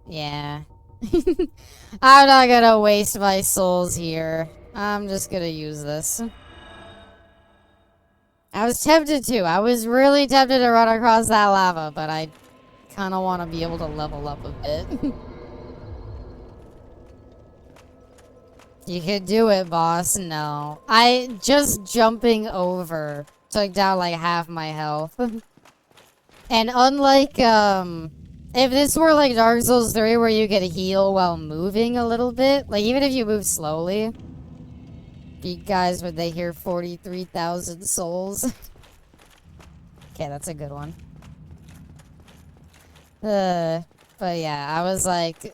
Yeah. I'm not gonna waste my souls here. I'm just gonna use this. I was tempted to. I was really tempted to run across that lava, but I kind of want to be able to level up a bit. You could do it, boss. No. Just jumping over took down like half my health. And unlike, if this were like Dark Souls 3 where you could heal while moving a little bit, like even if you move slowly, you guys, would they hear 43,000 souls? Okay, that's a good one. But yeah, I was like,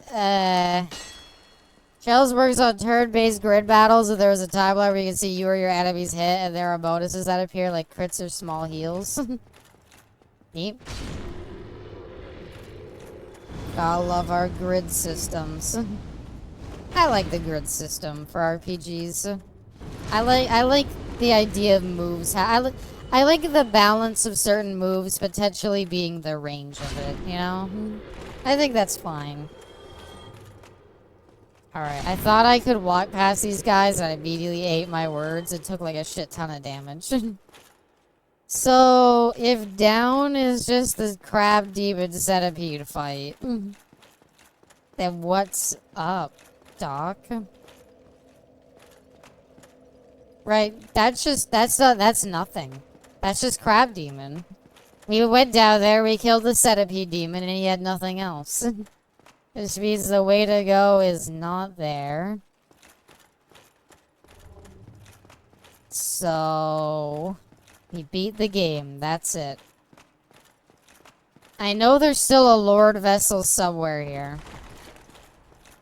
Shells works on turn-based grid battles, and there was a timeline where you can see you or your enemies hit, and there are bonuses that appear, like crits or small heals. Neat. Gotta love our grid systems. I like the grid system for RPGs. I like the idea of moves. I like the balance of certain moves potentially being the range of it, you know? I think that's fine. Alright, I thought I could walk past these guys and I immediately ate my words. It took like a shit ton of damage. So, if down is just the crab demon centipede fight, then what's up, Doc? Right, that's nothing. That's just crab demon. We went down there, we killed the centipede demon, and he had nothing else. Which means the way to go is not there. So... he beat the game, that's it. I know there's still a Lord Vessel somewhere here.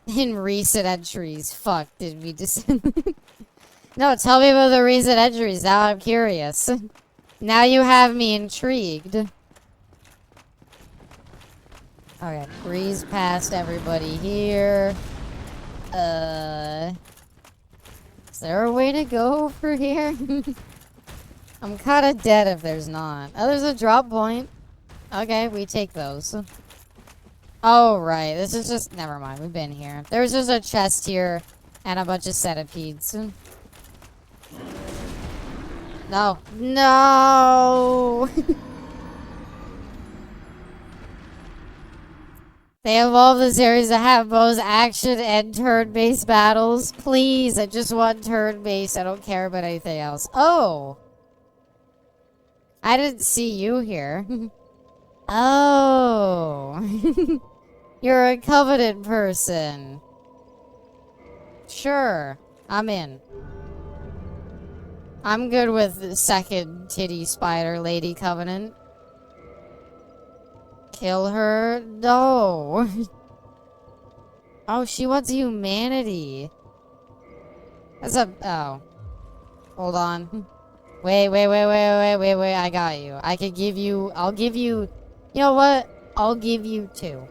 In recent entries. Fuck, did we just... No, tell me about the recent entries, now I'm curious. Now you have me intrigued. Okay, breeze past everybody here. Is there a way to go over here? I'm kinda dead if there's not. Oh, there's a drop point. Okay, we take those. Oh, right. This is just... never mind, we've been here. There's just a chest here and a bunch of centipedes. No. No! They evolved the series to have both action and turn-based battles. Please, I just want turn-based. I don't care about anything else. Oh! I didn't see you here. Oh. You're a Covenant person. Sure. I'm in. I'm good with the second titty spider lady Covenant. Kill her? No. Oh, she wants humanity. That's a... oh. Hold on. Wait, I got you. I could give you... I'll give you... You know what? I'll give you 2.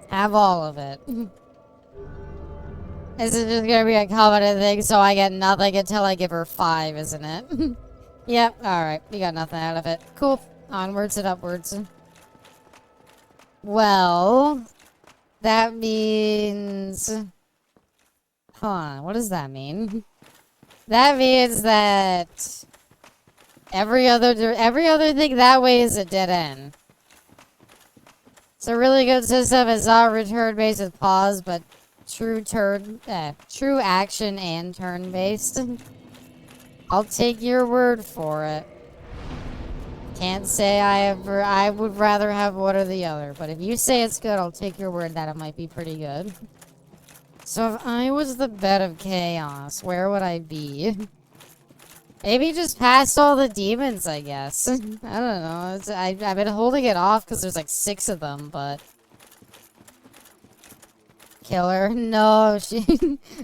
Have all of it. This is just gonna be a Covenant thing, so I get nothing until I give her 5, isn't it? Yep, alright. We got nothing out of it. Cool. Onwards and upwards. Well... that means... hold on, what does that mean? That means that... every other thing that way is a dead end. It's a really good system. It's not return-based with pause, but true action and turn-based. I'll take your word for it. Can't say I would rather have one or the other, but if you say it's good, I'll take your word that it might be pretty good. So if I was the bed of chaos, where would I be? Maybe just past all the demons, I guess. I don't know. I've been holding it off because there's like 6 of them, but... kill her. No,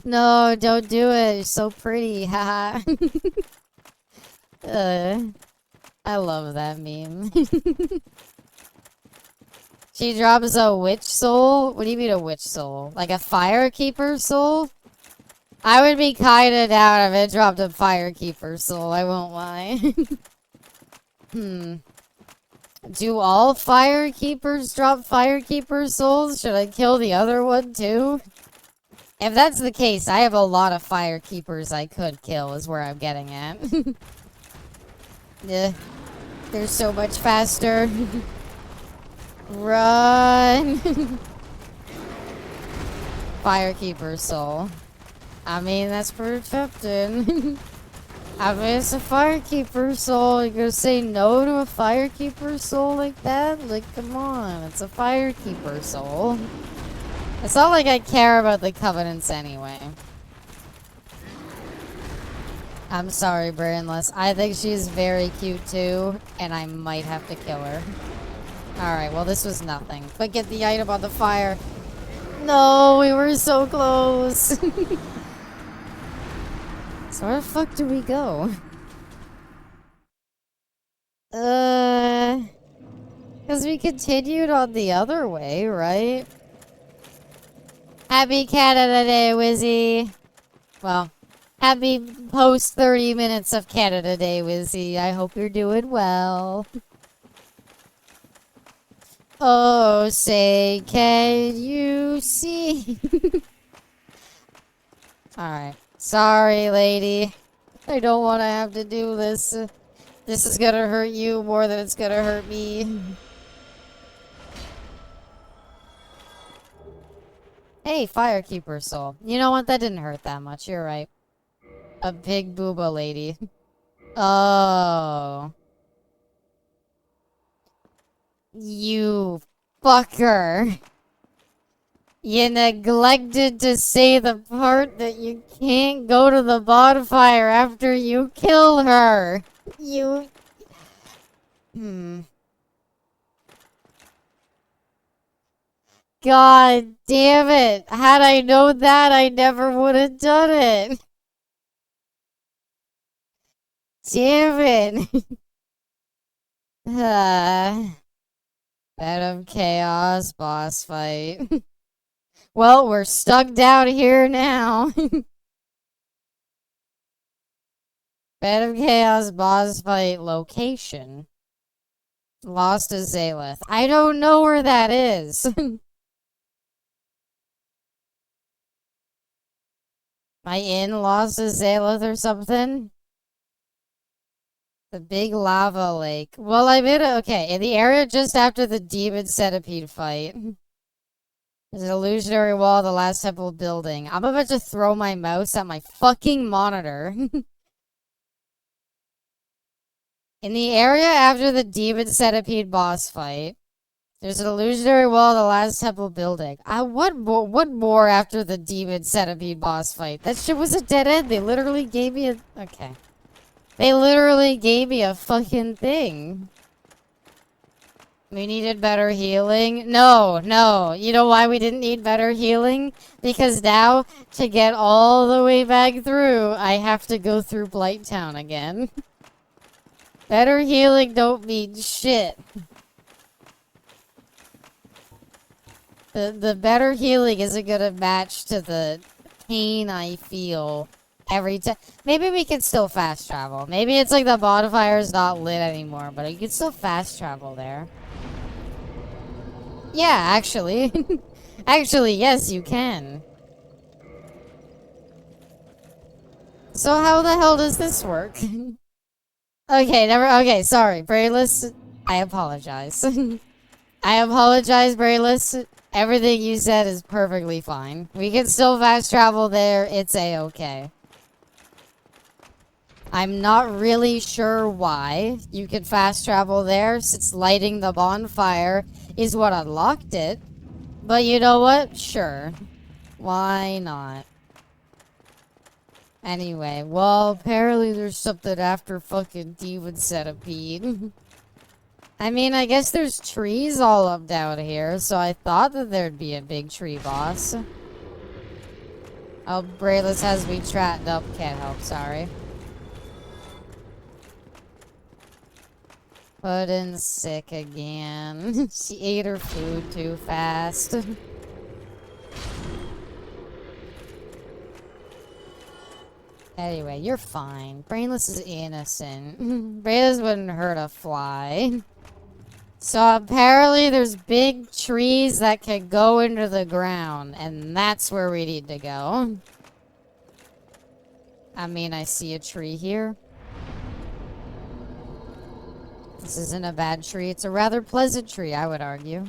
no, don't do it. She's so pretty. Haha. I love that meme. She drops a witch soul? What do you mean a witch soul? Like a firekeeper soul? I would be kinda down if it dropped a firekeeper soul, I won't lie. Do all firekeepers drop firekeeper souls? Should I kill the other one too? If that's the case, I have a lot of firekeepers I could kill, is where I'm getting at. Yeah. They're so much faster. Run! Firekeeper soul. I mean, that's pretty tempting. I mean, it's a firekeeper soul. You're gonna say no to a firekeeper soul like that? Like, come on. It's a firekeeper soul. It's not like I care about the covenants anyway. I'm sorry, Brainless. I think she's very cute too, and I might have to kill her. Alright, well this was nothing. But get the item on the fire. No, we were so close. So where the fuck do we go? Because we continued on the other way, right? Happy Canada Day, Wizzy. Well, happy post 30 minutes of Canada Day, Wizzy. I hope you're doing well. Oh, say, can you see? Alright. Sorry, lady. I don't want to have to do this. This is gonna hurt you more than it's gonna hurt me. Hey, Firekeeper soul. You know what? That didn't hurt that much. You're right. A big booba lady. Oh. You fucker. You neglected to say the part that you can't go to the bonfire after you kill her. You... God damn it. Had I known that, I never would have done it. Damn it. Bed of Chaos boss fight. Well, we're stuck down here now. Bed of Chaos boss fight location. Lost Azaleth. I don't know where that is. Am I in Lost Azaleth or something? The big lava lake. Well, I'm in okay, in the area just after the demon centipede fight. There's an illusionary wall of the last temple building. I'm about to throw my mouse at my fucking monitor. In the area after the demon centipede boss fight, there's an illusionary wall of the last temple building. What more after the demon centipede boss fight? That shit was a dead end. They literally gave me a... Okay. They literally gave me a fucking thing. We needed better healing. No. You know why we didn't need better healing? Because now, to get all the way back through, I have to go through Blighttown again. Better healing don't mean shit. The better healing isn't gonna match to the pain I feel every time. Maybe we can still fast travel. Maybe it's like the bonfire's not lit anymore, but you can still fast travel there. Yeah, actually. Actually, yes, you can. So how the hell does this work? Okay, sorry, Brayless. I apologize. I apologize, Brayless. Everything you said is perfectly fine. We can still fast travel there. It's a-okay. I'm not really sure why you can fast travel there, since lighting the bonfire is what unlocked it. But you know what? Sure. Why not? Anyway, well, apparently there's something after fucking Demon Centipede. I mean, I guess there's trees all up down here, so I thought that there'd be a big tree boss. Oh, Brayless has me trapped up. Can't help, sorry. Puddin's sick again. She ate her food too fast. Anyway, you're fine. Brainless is innocent. Brainless wouldn't hurt a fly. So apparently there's big trees that can go into the ground, and that's where we need to go. I mean, I see a tree here. This isn't a bad tree. It's a rather pleasant tree, I would argue.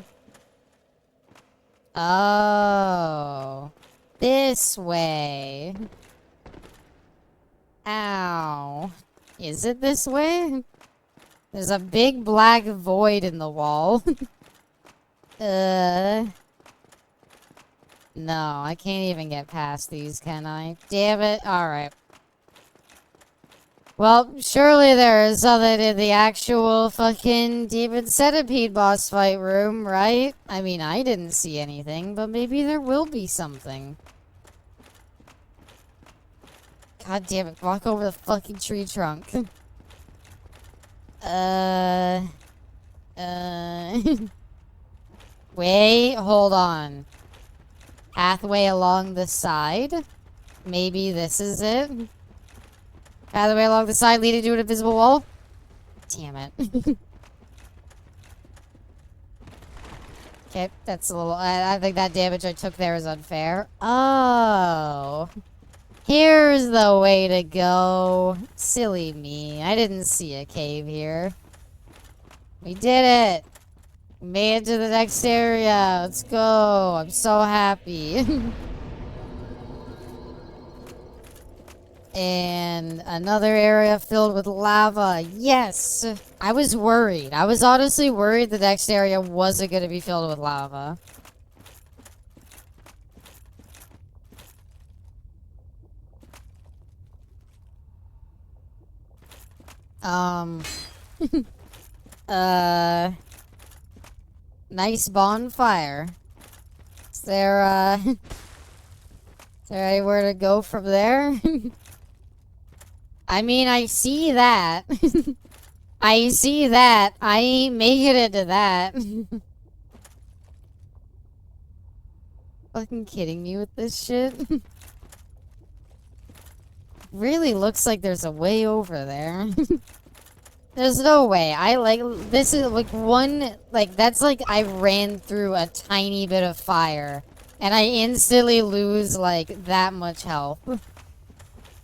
Oh. This way. Ow. Is it this way? There's a big black void in the wall. No, I can't even get past these, can I? Damn it. Alright. Well, surely there is something in the actual fucking Demon Centipede boss fight room, right? I mean, I didn't see anything, but maybe there will be something. God damn it, walk over the fucking tree trunk. Wait, hold on. Pathway along the side? Maybe this is it? Pathway along the side leading to an invisible wall? Damn it. Okay, that's a little... I think that damage I took there is unfair. Oh. Here's the way to go. Silly me. I didn't see a cave here. We did it. We made it to the next area. Let's go. I'm so happy. And another area filled with lava. Yes! I was worried. I was honestly worried the next area wasn't going to be filled with lava. Nice bonfire. Is there anywhere to go from there? I mean, I see that. I see that. I ain't making it to that. Fucking kidding me with this shit? Really looks like there's a way over there. There's no way. This is like that's like I ran through a tiny bit of fire and I instantly lose like that much health.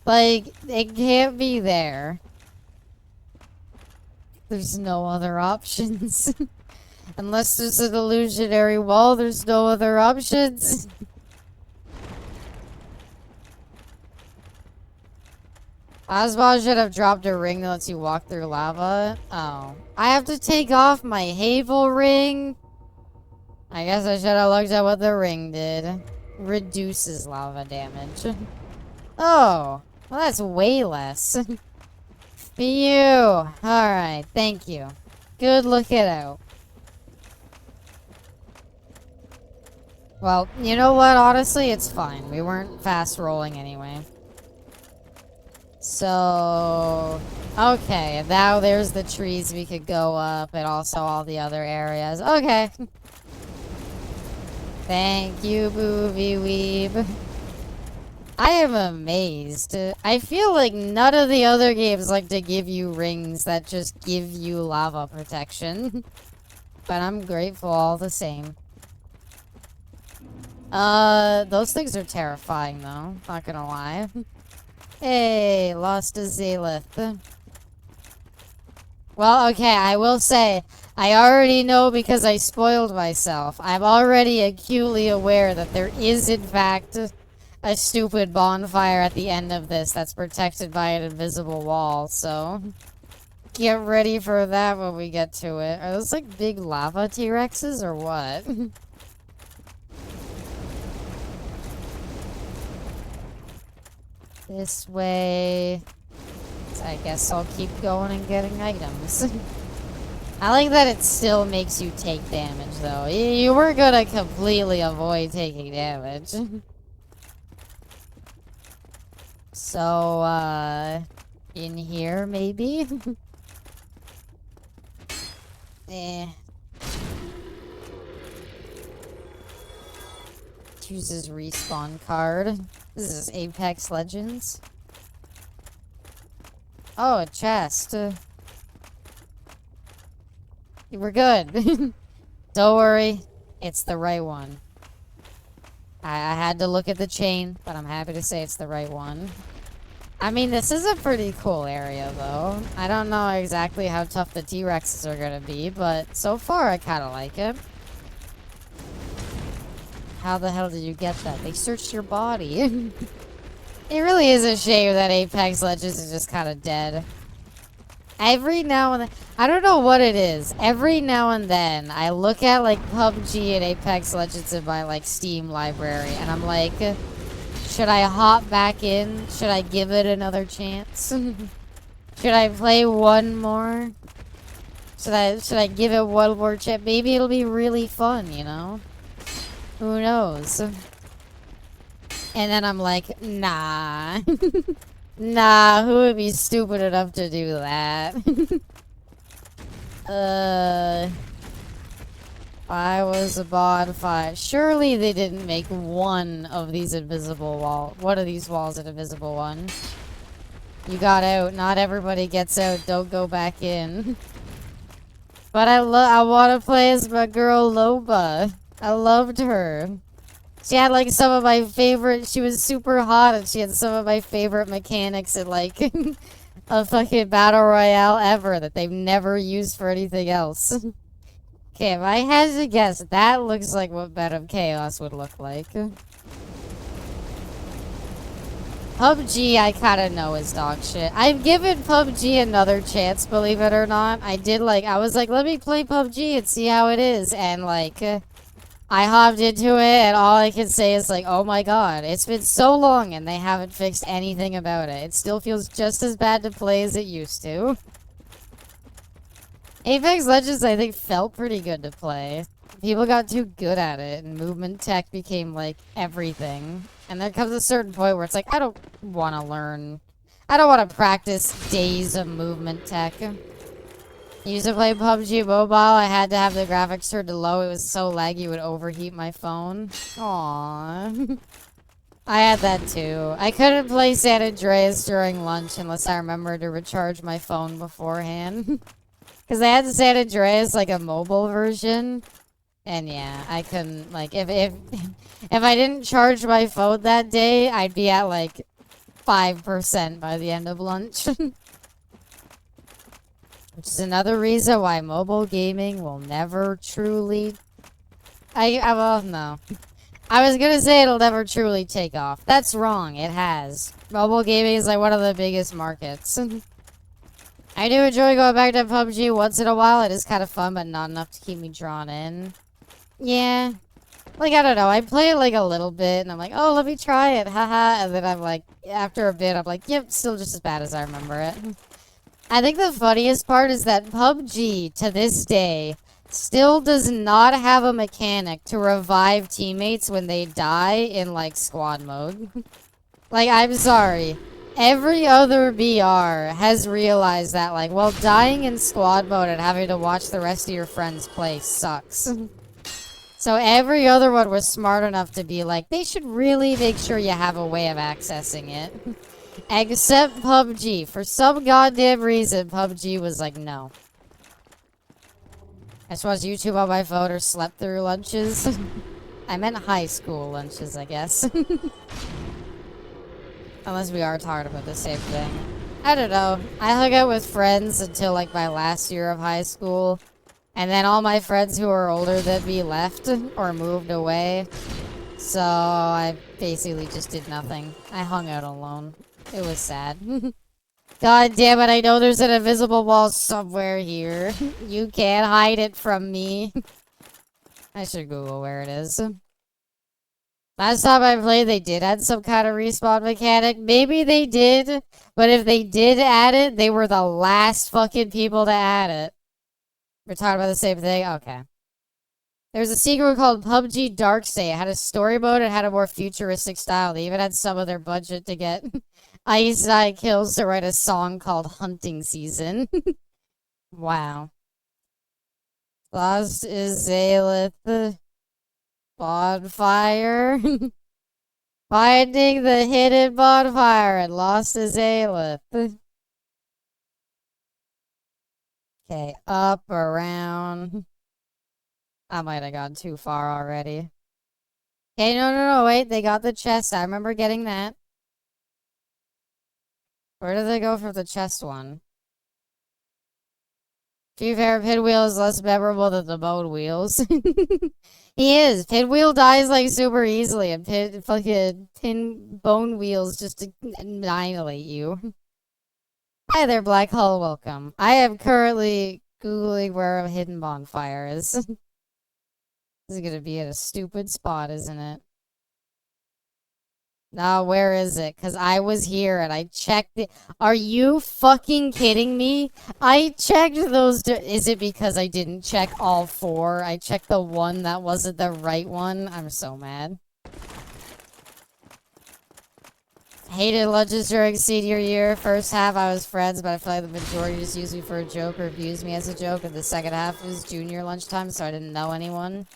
Like, it can't be there. There's no other options. Unless there's an illusionary wall, there's no other options. Oswald should have dropped a ring that lets you walk through lava. Oh. I have to take off my Havel ring? I guess I should have looked at what the ring did. Reduces lava damage. Oh. Well, that's way less. Phew. Alright, thank you. Good looking out. Well, you know what? Honestly, it's fine. We weren't fast rolling anyway. So... Okay, now there's the trees we could go up and also all the other areas. Okay. Thank you, Booby Weeb. I am amazed. I feel like none of the other games like to give you rings that just give you lava protection. But I'm grateful all the same. Those things are terrifying though. Not gonna lie. Hey, lost a Zalith. Well, okay, I will say, I already know because I spoiled myself. I'm already acutely aware that there is, in fact, a stupid bonfire at the end of this that's protected by an invisible wall, so get ready for that when we get to it. Are those like big lava T-Rexes or what? This way. I guess I'll keep going and getting items. I like that it still makes you take damage though. You were gonna completely avoid taking damage. So, in here, maybe? Eh. Chooses respawn card. This is Apex Legends. Oh, a chest. We're good. Don't worry. It's the right one. I had to look at the chain, but I'm happy to say it's the right one. I mean, this is a pretty cool area, though. I don't know exactly how tough the T-Rexes are gonna be, but so far I kind of like it. How the hell did you get that? They searched your body. It really is a shame that Apex Legends is just kind of dead. Every now and then, I don't know what it is. Every now and then, I look at like PUBG and Apex Legends in my like Steam library, and I'm like, should I hop back in? Should I give it another chance? Should I play one more? Should I give it one more chance? Maybe it'll be really fun, you know? Who knows? And then I'm like, nah. Nah, who would be stupid enough to do that? I was a bonfire. Surely they didn't make one of these invisible walls. One of these walls an invisible one. You got out. Not everybody gets out. Don't go back in. But I want to play as my girl Loba. I loved her. She had like some of my favorite, she was super hot and she had some of my favorite mechanics in like a fucking battle royale ever that they've never used for anything else. Okay, if I had to guess, that looks like what Bed of Chaos would look like. PUBG I kinda know is dog shit. I've given PUBG another chance, believe it or not. I was like, let me play PUBG and see how it is, and like... I hopped into it, and all I can say is like, oh my god, it's been so long and they haven't fixed anything about it. It still feels just as bad to play as it used to. Apex Legends, I think, felt pretty good to play. People got too good at it, and movement tech became, like, everything. And there comes a certain point where it's like, I don't want to learn. I don't want to practice days of movement tech. I used to play PUBG Mobile. I had to have the graphics turned to low. It was so laggy it would overheat my phone. Aww. I had that too. I couldn't play San Andreas during lunch unless I remembered to recharge my phone beforehand. Because they had San Andreas, like a mobile version. And yeah, I couldn't, like, if I didn't charge my phone that day, I'd be at like 5% by the end of lunch. Which is another reason why mobile gaming will never truly... well, no. I was gonna say it'll never truly take off. That's wrong. It has. Mobile gaming is like one of the biggest markets. I do enjoy going back to PUBG once in a while. It is kind of fun, but not enough to keep me drawn in. Yeah. Like, I don't know. I play it like a little bit, and I'm like, oh, let me try it. Haha. And then I'm like, after a bit, I'm like, yep, still just as bad as I remember it. I think the funniest part is that PUBG, to this day, still does not have a mechanic to revive teammates when they die in, like, squad mode. Like, I'm sorry. Every other BR has realized that, like, well, dying in squad mode and having to watch the rest of your friends play sucks. So every other one was smart enough to be like, they should really make sure you have a way of accessing it. Except PUBG. For some goddamn reason, PUBG was like, no. I just watched YouTube on my phone or slept through lunches. I meant high school lunches, I guess. Unless we are talking about the same thing. I don't know. I hung out with friends until like my last year of high school. And then all my friends who were older than me left or moved away. So I basically just did nothing. I hung out alone. It was sad. God damn it, I know there's an invisible wall somewhere here. You can't hide it from me. I should Google where it is. Last time I played, they did add some kind of respawn mechanic. Maybe they did, but if they did add it, they were the last fucking people to add it. We're talking about the same thing? Okay. There's a sequel called PUBG Darksday. It had a story mode and had a more futuristic style. They even had some of their budget to get Ice Eye Kills to write a song called Hunting Season. Wow. Lost Azaleth bonfire. Finding the hidden bonfire at Lost Azaleth. Okay, up, around. I might have gone too far already. Okay, no, wait, they got the chest. I remember getting that. Where did they go for the chest one? To be fair, Pinwheel is less memorable than the Bone Wheels. He is. Pinwheel dies like super easily, and Bone Wheels just annihilate you. Hi there, Black Hole. Welcome. I am currently Googling where a hidden bonfire is. This is gonna be at a stupid spot, isn't it? Now, where is it? Because I was here and I checked it. Are you fucking kidding me? I checked those. Is it because I didn't check all four? I checked the one that wasn't the right one. I'm so mad. Hated lunches during senior year. First half I was friends, but I feel like the majority just used me for a joke or abused me as a joke. And the second half was junior lunchtime, so I didn't know anyone.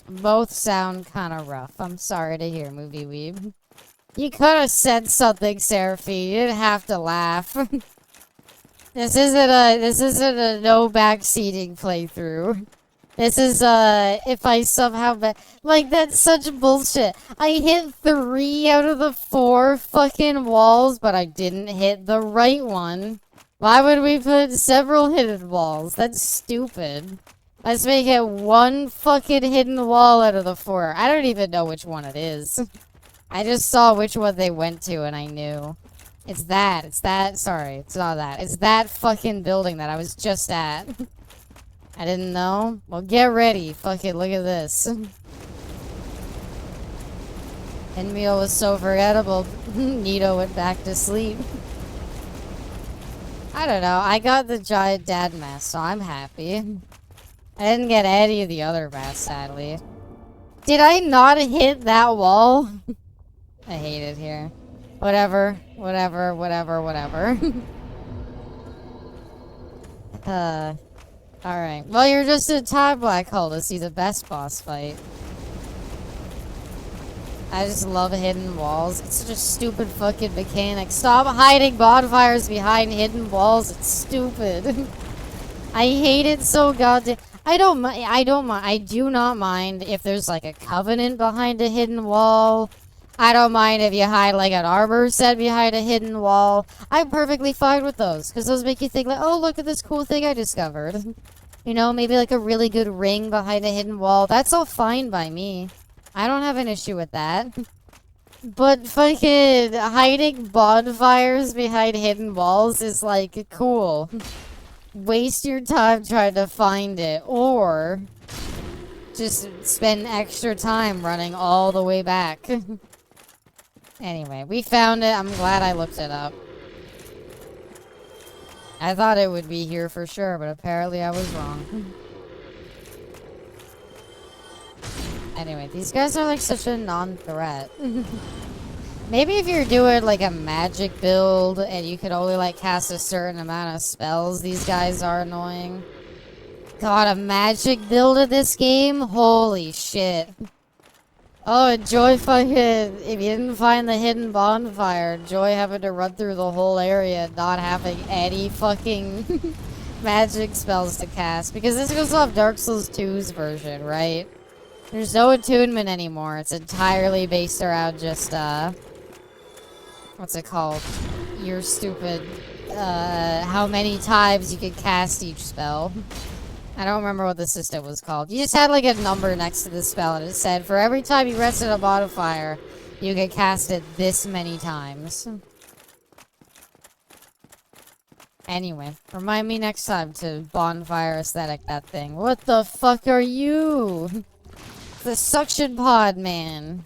Both sound kind of rough. I'm sorry to hear, Movie Weeb. You could have said something, Seraphine. You didn't have to laugh. This isn't a no backseating playthrough. This is if I somehow like, that's such bullshit. I hit 3 out of the 4 fucking walls, but I didn't hit the right one. Why would we put several hidden walls? That's stupid. Let's make it 1 fucking hidden wall out of the 4. I don't even know which one it is. I just saw which one they went to and I knew. It's that, sorry, it's not that. It's that fucking building that I was just at. I didn't know? Well, get ready. Fuck it, look at this. Pinwheel was so forgettable, Nito went back to sleep. I don't know, I got the giant dad mask, so I'm happy. I didn't get any of the other masks, sadly. Did I not hit that wall? I hate it here. Whatever. Alright. Well, you're just in time, Black Hole, to see the best boss fight. I just love hidden walls. It's such a stupid fucking mechanic. Stop hiding bonfires behind hidden walls. It's stupid. I hate it so goddamn. I do not mind if there's like a covenant behind a hidden wall. I don't mind if you hide like an armor set behind a hidden wall. I'm perfectly fine with those, because those make you think like, oh, look at this cool thing I discovered. You know, maybe like a really good ring behind a hidden wall. That's all fine by me. I don't have an issue with that. But fucking hiding bonfires behind hidden walls is like, cool. Waste your time trying to find it, or just spend extra time running all the way back. Anyway, we found it. I'm glad I looked it up. I thought it would be here for sure, but apparently I was wrong. Anyway, these guys are like such a non-threat. Maybe if you're doing like a magic build and you can only like cast a certain amount of spells, these guys are annoying. God, a magic build of this game? Holy shit. Oh, enjoy fucking, if you didn't find the hidden bonfire, enjoy having to run through the whole area and not having any fucking magic spells to cast. Because this goes off Dark Souls 2's version, right? There's no attunement anymore. It's entirely based around just, what's it called? Your stupid, how many times you could cast each spell. I don't remember what the system was called. You just had like a number next to the spell and it said for every time you rested a modifier, you could cast it this many times. Anyway, remind me next time to bonfire aesthetic that thing. What the fuck are you? The suction pod man.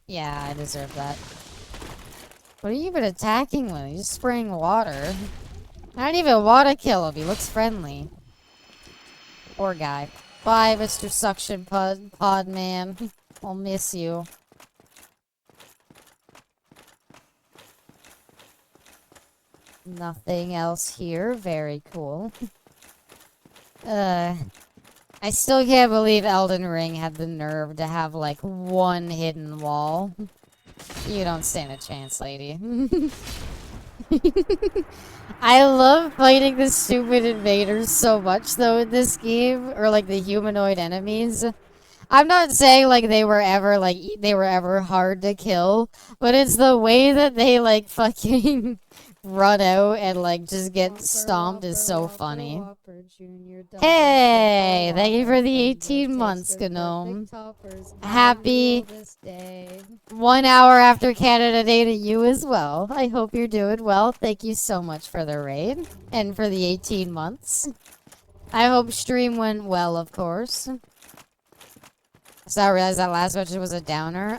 Yeah, I deserve that. What are you even attacking with? You're just spraying water. I don't even want to kill him. He looks friendly. Poor guy. Bye, Mr. Suction Pod Man. I'll miss you. Nothing else here. Very cool. I still can't believe Elden Ring had the nerve to have, like, one hidden wall. You don't stand a chance, lady. I love fighting the stupid invaders so much, though, in this game. Or, like, the humanoid enemies. I'm not saying, like, they were ever hard to kill. But it's the way that they, like, fucking run out and, like, just get stomped is so funny. Hey! Thank you for the 18 months, Gnome. Happy 1 hour after Canada Day to you as well. I hope you're doing well. Thank you so much for the raid. And for the 18 months. I hope stream went well, of course. So I realized that last mention was a downer.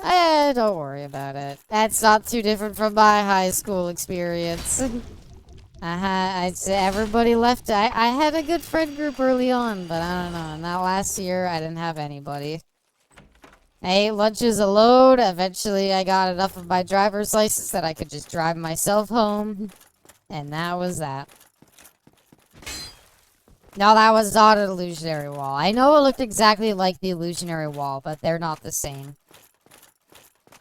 Don't worry about it. That's not too different from my high school experience. I'd say everybody left. I had a good friend group early on, but I don't know. And that last year, I didn't have anybody. I ate lunches alone. Eventually, I got enough of my driver's license that I could just drive myself home. And that was that. No, that was not an illusionary wall. I know it looked exactly like the illusionary wall, but they're not the same.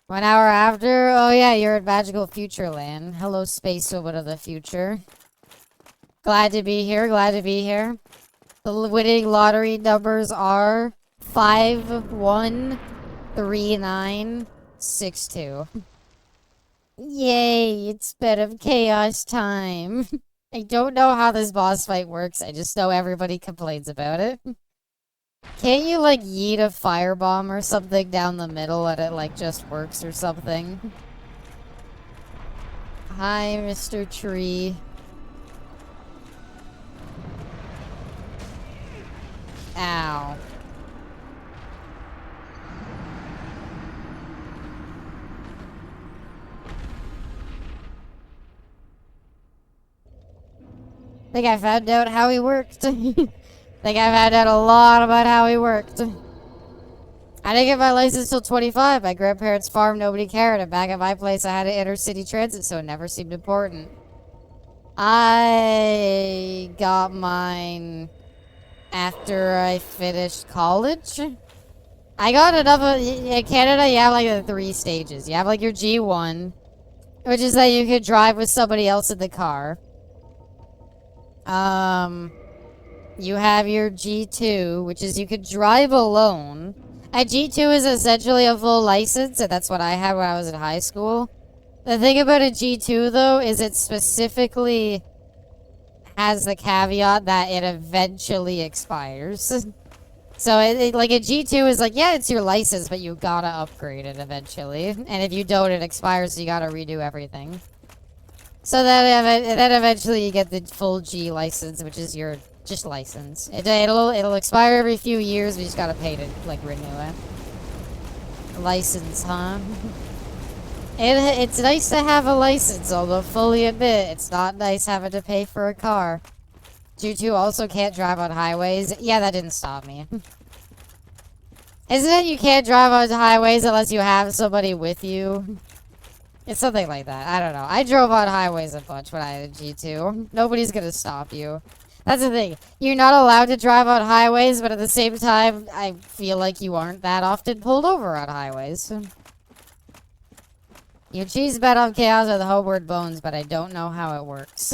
1 hour after? Oh yeah, you're in Magical Future Land. Hello, Space Woman of the Future. Glad to be here, glad to be here. The winning lottery numbers are 513962. Yay, it's bit of chaos time. I don't know how this boss fight works, I just know everybody complains about it. Can't you, like, yeet a firebomb or something down the middle and it, like, just works or something? Hi, Mr. Tree. Ow. Think I found out how he worked. Think I found out a lot about how he worked. I didn't get my license till 25. My grandparents' farm, nobody cared. And back at my place, I had an inner-city transit, so it never seemed important. I got mine after I finished college. I got enough of... In Canada, you have, like, the 3 stages. You have, like, your G1, which is that you could drive with somebody else in the car. You have your G2, which is you could drive alone. A G2 is essentially a full license, and that's what I had when I was in high school. The thing about a G2, though, is it specifically has the caveat that it eventually expires. So, like, a G2 is like, yeah, it's your license, but you gotta upgrade it eventually. And if you don't, it expires, so you gotta redo everything. So then eventually you get the full G license, which is your just license. It'll expire every few years. We just gotta pay to like renew it. License, huh? It's nice to have a license, although fully admit it's not nice having to pay for a car. G2 also can't drive on highways. Yeah, that didn't stop me. Isn't it you can't drive on highways unless you have somebody with you? It's something like that. I don't know. I drove on highways a bunch when I had a G2. Nobody's gonna stop you. That's the thing. You're not allowed to drive on highways, but at the same time, I feel like you aren't that often pulled over on highways. You cheese bet on chaos with homeward bones, but I don't know how it works.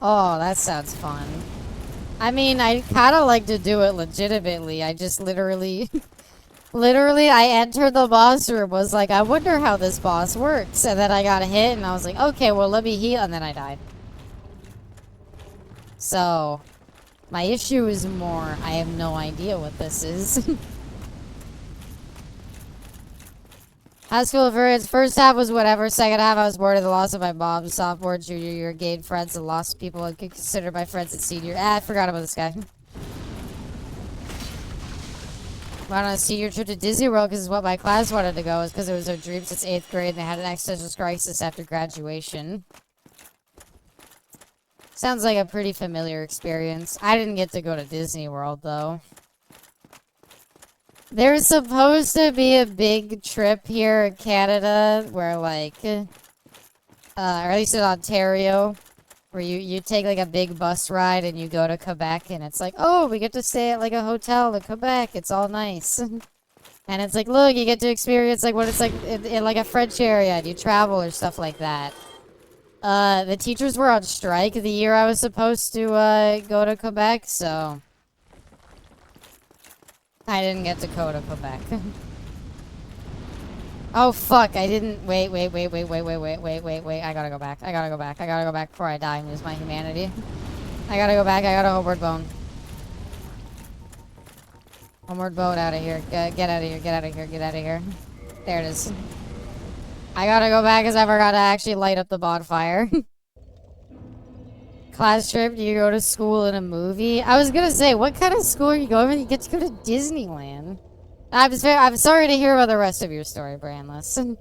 Oh, that sounds fun. I mean, I kind of like to do it legitimately. I just literally... Literally, I entered the boss room, was like, I wonder how this boss works. And then I got hit, and I was like, okay, well, let me heal, and then I died. So, my issue is more, I have no idea what this is. High school for its first half was whatever, second half I was bored of the loss of my mom. Sophomore, junior year, gained friends and lost people I could consider my friends at senior. I forgot about this guy. Went on a senior trip to Disney World because it's what my class wanted to go. It's because it was their dream since 8th grade and they had an existential crisis after graduation. Sounds like a pretty familiar experience. I didn't get to go to Disney World, though. There's supposed to be a big trip here in Canada where, like, or at least in Ontario, where you take like a big bus ride and you go to Quebec and it's like, oh, we get to stay at like a hotel in Quebec. It's all nice. And it's like, look, you get to experience like what it's like in like a French area and you travel or stuff like that. The teachers were on strike the year I was supposed to go to Quebec, so I didn't get to go to Quebec. Oh fuck, I didn't wait. I gotta go back. I gotta go back before I die and lose my humanity. I gotta go back, I got a homeward bone. Homeward boat out of here. Get out of here, get out of here, get out of here. There it is. I gotta go back because I forgot to actually light up the bonfire. Class trip, do you go to school in a movie? I was gonna say, what kind of school are you going with? You get to go to Disneyland. I'm sorry to hear about the rest of your story, Brandless. And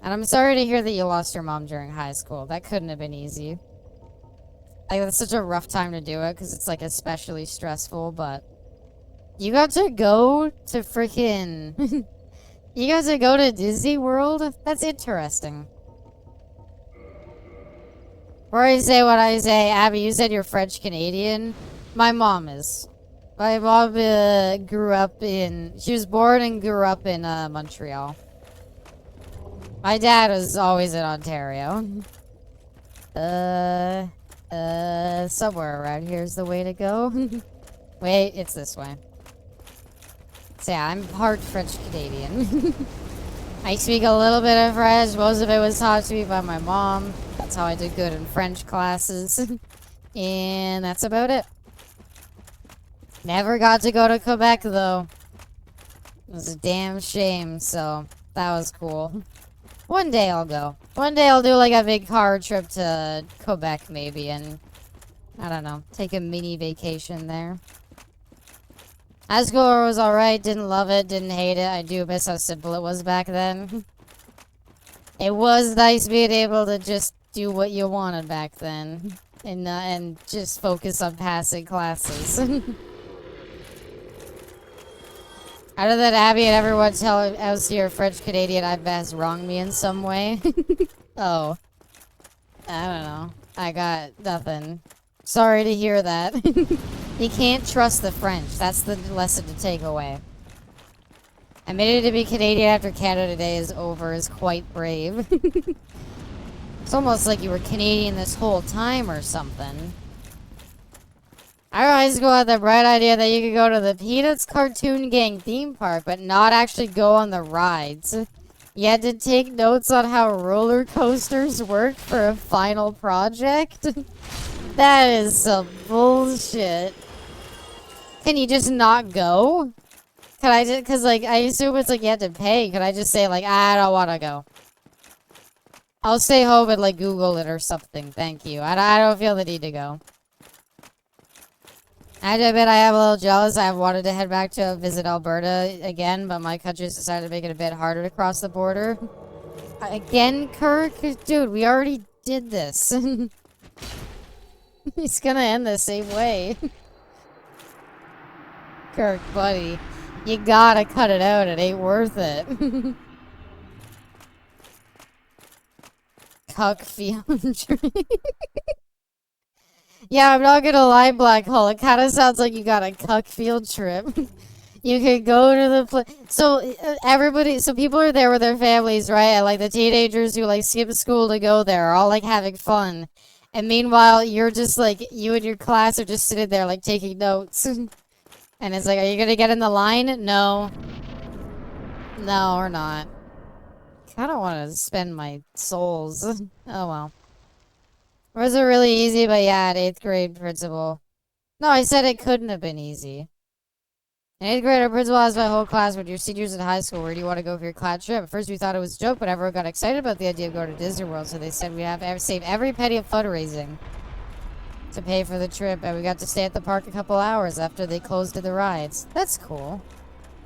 I'm sorry to hear that you lost your mom during high school. That couldn't have been easy. Like, that's such a rough time to do it because it's like especially stressful, but you got to go to freaking you got to go to Disney World? That's interesting. Before I say what I say, Abby, you said you're French Canadian. My mom is. My mom she was born and grew up in Montreal. My dad was always in Ontario. Somewhere around here is the way to go. Wait, it's this way. So yeah, I'm part French Canadian. I speak a little bit of French. Most of it was taught to me by my mom. That's how I did good in French classes. And that's about it. Never got to go to Quebec, though. It was a damn shame, so that was cool. One day I'll go. One day I'll do like a big car trip to Quebec, maybe, and I don't know, take a mini vacation there. High school was alright, didn't love it, didn't hate it. I do miss how simple it was back then. It was nice being able to just do what you wanted back then. And just focus on passing classes. Other than Abby and everyone telling us you're French Canadian, I bet has wronged me in some way. Oh. I don't know. I got nothing. Sorry to hear that. You can't trust the French. That's the lesson to take away. Admitting to be Canadian after Canada Day is over is quite brave. It's almost like you were Canadian this whole time or something. Our high school had the bright idea that you could go to the Peanuts Cartoon Gang theme park, but not actually go on the rides. You had to take notes on how roller coasters work for a final project. That is some bullshit. Can you just not go? Can I just, cause like, I assume it's like you have to pay. Could I just say like, I don't want to go? I'll stay home and like Google it or something. Thank you. I don't feel the need to go. I have to admit I am a little jealous. I have wanted to head back to visit Alberta again, but my country's decided to make it a bit harder to cross the border. Again, Kirk? Dude, we already did this. He's gonna end the same way. Kirk, buddy. You gotta cut it out. It ain't worth it. Cuck Foundry. Yeah, I'm not gonna lie, Black Hole. It kind of sounds like you got a cuck field trip. You could go to the place. So so people are there with their families, right? And like the teenagers who like skip school to go there are all like having fun. And meanwhile, you're just like, you and your class are just sitting there like taking notes. And it's like, are you gonna get in the line? No. No, we're not. I don't want to spend my souls. Oh well. Or was it really easy? But yeah, at 8th grade principal. No, I said it couldn't have been easy. In 8th grade, our principal asked my whole class, when you're seniors in high school, where do you want to go for your class trip? At first we thought it was a joke, but everyone got excited about the idea of going to Disney World, so they said we'd have to save every penny of fundraising to pay for the trip, and we got to stay at the park a couple hours after they closed the rides. That's cool.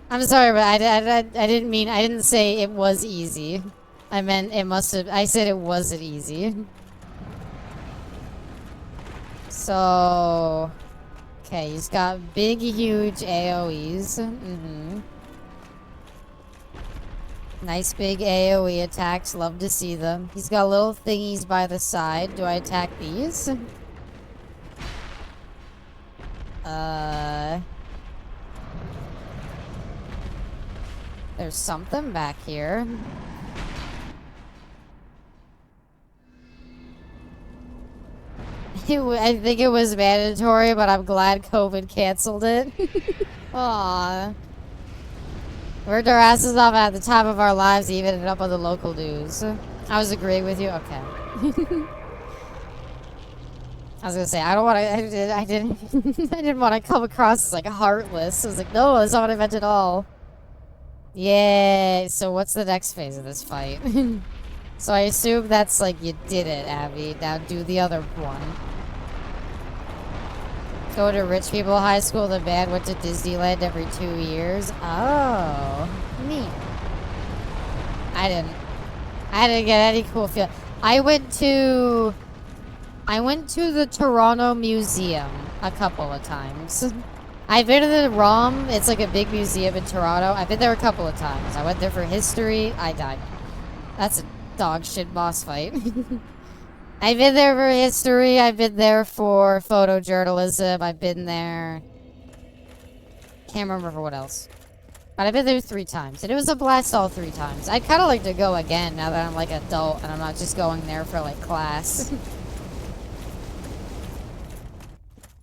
I'm sorry, but I didn't say it was easy. I meant it must have, I said it wasn't easy. So, okay, he's got big, huge AoEs. Nice big AoE attacks. Love to see them. He's got little thingies by the side. Do I attack these? There's something back here. I think it was mandatory, but I'm glad COVID canceled it. Aww. Worked our asses off at the top of our lives to even it up on the local news. I was agreeing with you? Okay. I was gonna say, I don't want to, I didn't, I didn't want to come across as like heartless. I was like, no, that's not what I meant at all. Yeah, so what's the next phase of this fight? So I assume that's like, you did it, Abby. Now do the other one. Go to rich people high school, the band went to Disneyland every 2 years. Oh, neat. I didn't get any cool feel. I went to the Toronto Museum a couple of times. I've been to the ROM. It's like a big museum in Toronto. I've been there a couple of times. I went there for history. I died. That's a dog shit boss fight. I've been there for history. I've been there for photojournalism. I've been there. Can't remember for what else. But I've been there 3 times. And it was a blast all 3 times. I'd kind of like to go again now that I'm like adult and I'm not just going there for like class.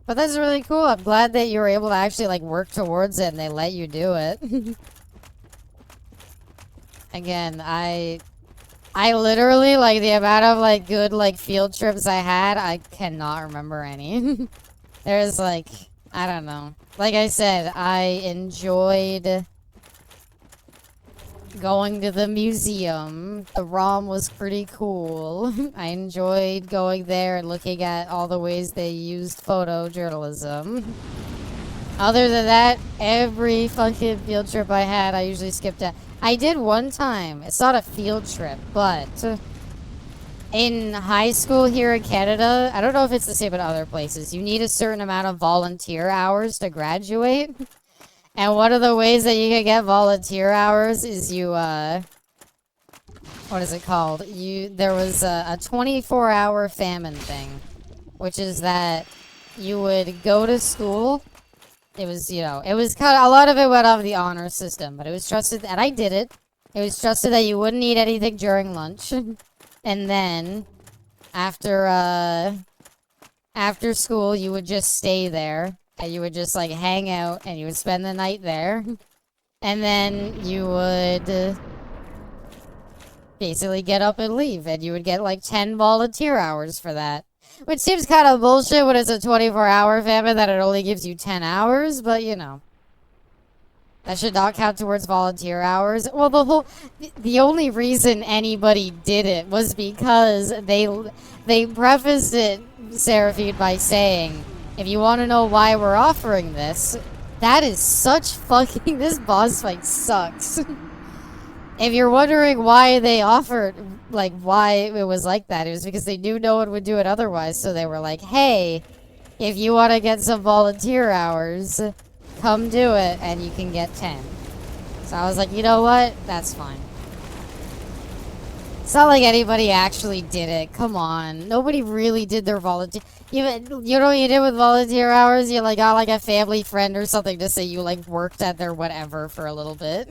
But that's really cool. I'm glad that you were able to actually like work towards it and they let you do it. Again, I literally, like, the amount of, like, good, like, field trips I had, I cannot remember any. There's, like, I don't know. Like I said, I enjoyed going to the museum. The ROM was pretty cool. I enjoyed going there and looking at all the ways they used photojournalism. Other than that, every fucking field trip I had, I usually skipped it. I did one time. It's not a field trip, but in high school here in Canada, I don't know if it's the same in other places. You need a certain amount of volunteer hours to graduate. And one of the ways that you can get volunteer hours is you, what is it called? There was a 24-hour famine thing, which is that you would go to school. It was, you know, it was kind of, a lot of it went off the honor system, but it was trusted, and I did it. It was trusted that you wouldn't eat anything during lunch. And then, after school, you would just stay there. And you would just, like, hang out, and you would spend the night there. And then you would basically get up and leave, and you would get, like, 10 volunteer hours for that. Which seems kind of bullshit when it's a 24-hour famine that it only gives you 10 hours, but, you know. That should not count towards volunteer hours. Well, the only reason anybody did it was because they prefaced it, Seraphine, by saying, if you want to know why we're offering this, that is such fucking... This boss fight sucks. If you're wondering why they offered, like, why it was like that, it was because they knew no one would do it otherwise, so they were like, hey, if you want to get some volunteer hours, come do it, and you can get 10. So I was like, you know what? That's fine. It's not like anybody actually did it. Come on. Nobody really did their volunteer... You know what you did with volunteer hours? You, like, got, like, a family friend or something to say you, like, worked at their whatever for a little bit.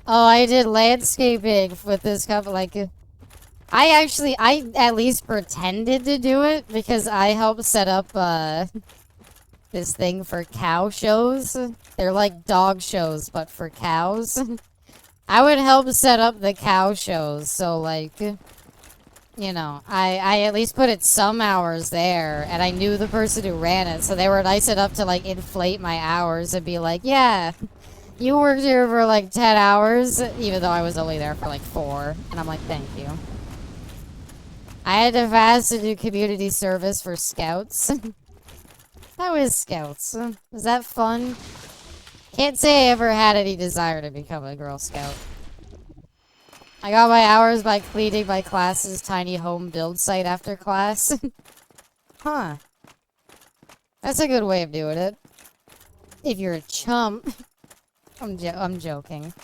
Oh, I did landscaping with this company. Like, I at least pretended to do it because I helped set up this thing for cow shows. They're like dog shows, but for cows. I would help set up the cow shows, so like, you know, I at least put it some hours there, and I knew the person who ran it, so they were nice enough to like inflate my hours and be like, yeah. You worked here for like 10 hours, even though I was only there for like 4. And I'm like, thank you. I had to fast to do community service for scouts. How is scouts? Was that fun? Can't say I ever had any desire to become a Girl Scout. I got my hours by cleaning my class's tiny home build site after class. Huh. That's a good way of doing it. If you're a chump. I'm joking.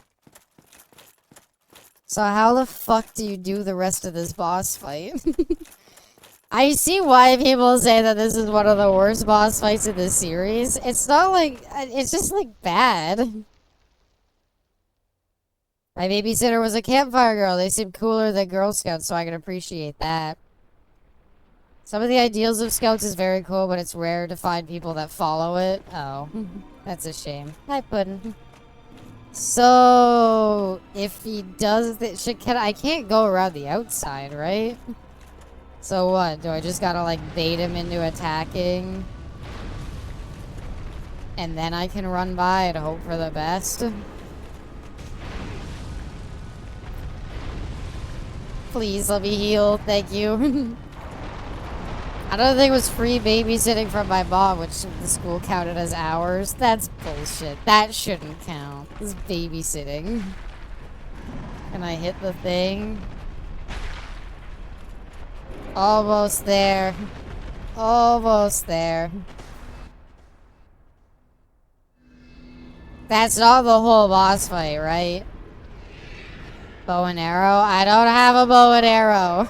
So how the fuck do you do the rest of this boss fight? I see why people say that this is one of the worst boss fights in this series. It's not like... It's just, like, bad. My babysitter was a campfire girl. They seem cooler than Girl Scouts, so I can appreciate that. Some of the ideals of Scouts is very cool, but it's rare to find people that follow it. Oh, that's a shame. Hi, Puddin'. So, if he does this, I can't go around the outside, right? So what? Do I just gotta, like, bait him into attacking? And then I can run by and hope for the best? Please let me heal. Thank you. I don't think it was free babysitting from my mom, which the school counted as hours. That's bullshit. That shouldn't count. It's babysitting. Can I hit the thing? Almost there. Almost there. That's not the whole boss fight, right? Bow and arrow? I don't have a bow and arrow.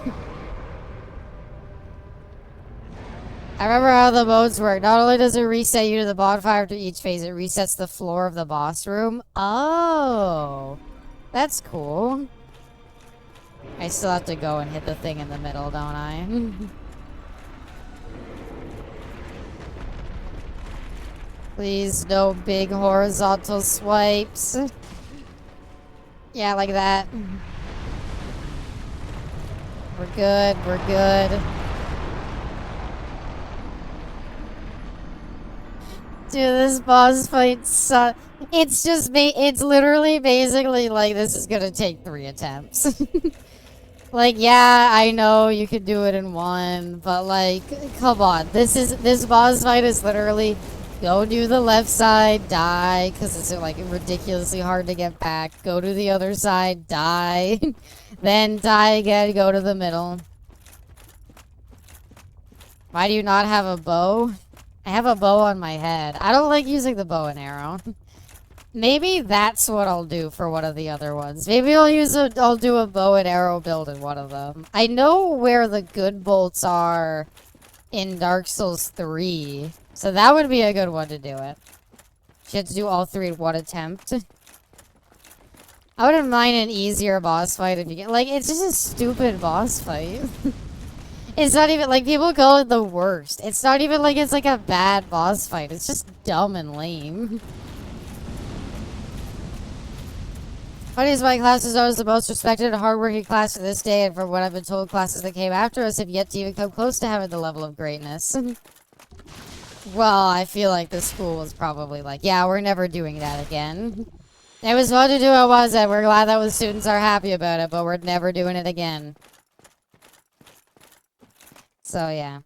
I remember how the modes work. Not only does it reset you to the bonfire after each phase, it resets the floor of the boss room. Oh. That's cool. I still have to go and hit the thing in the middle, don't I? Please, no big horizontal swipes. Yeah, like that. We're good, we're good. Dude, this boss fight sucks. It's just it's literally basically like this is gonna take 3 attempts. Like, yeah, I know you could do it in 1, but like, come on. This boss fight is literally go to the left side, die, because it's like ridiculously hard to get back. Go to the other side, die. Then die again, go to the middle. Why do you not have a bow? I have a bow on my head. I don't like using the bow and arrow. Maybe that's what I'll do for one of the other ones. Maybe I'll do a bow and arrow build in one of them. I know where the good bolts are in Dark Souls 3. So that would be a good one to do it. You have to do all 3 in 1 attempt. I wouldn't mind an easier boss fight if you get... Like, it's just a stupid boss fight. It's not even... Like, people call it the worst. It's not even like it's like a bad boss fight. It's just dumb and lame. Funny is my class is always the most respected and hardworking class to this day, and from what I've been told, classes that came after us have yet to even come close to having the level of greatness. Well, I feel like the school was probably like, yeah, we're never doing that again. It was fun to do it once, and we're glad that the students are happy about it, but we're never doing it again. So, yeah.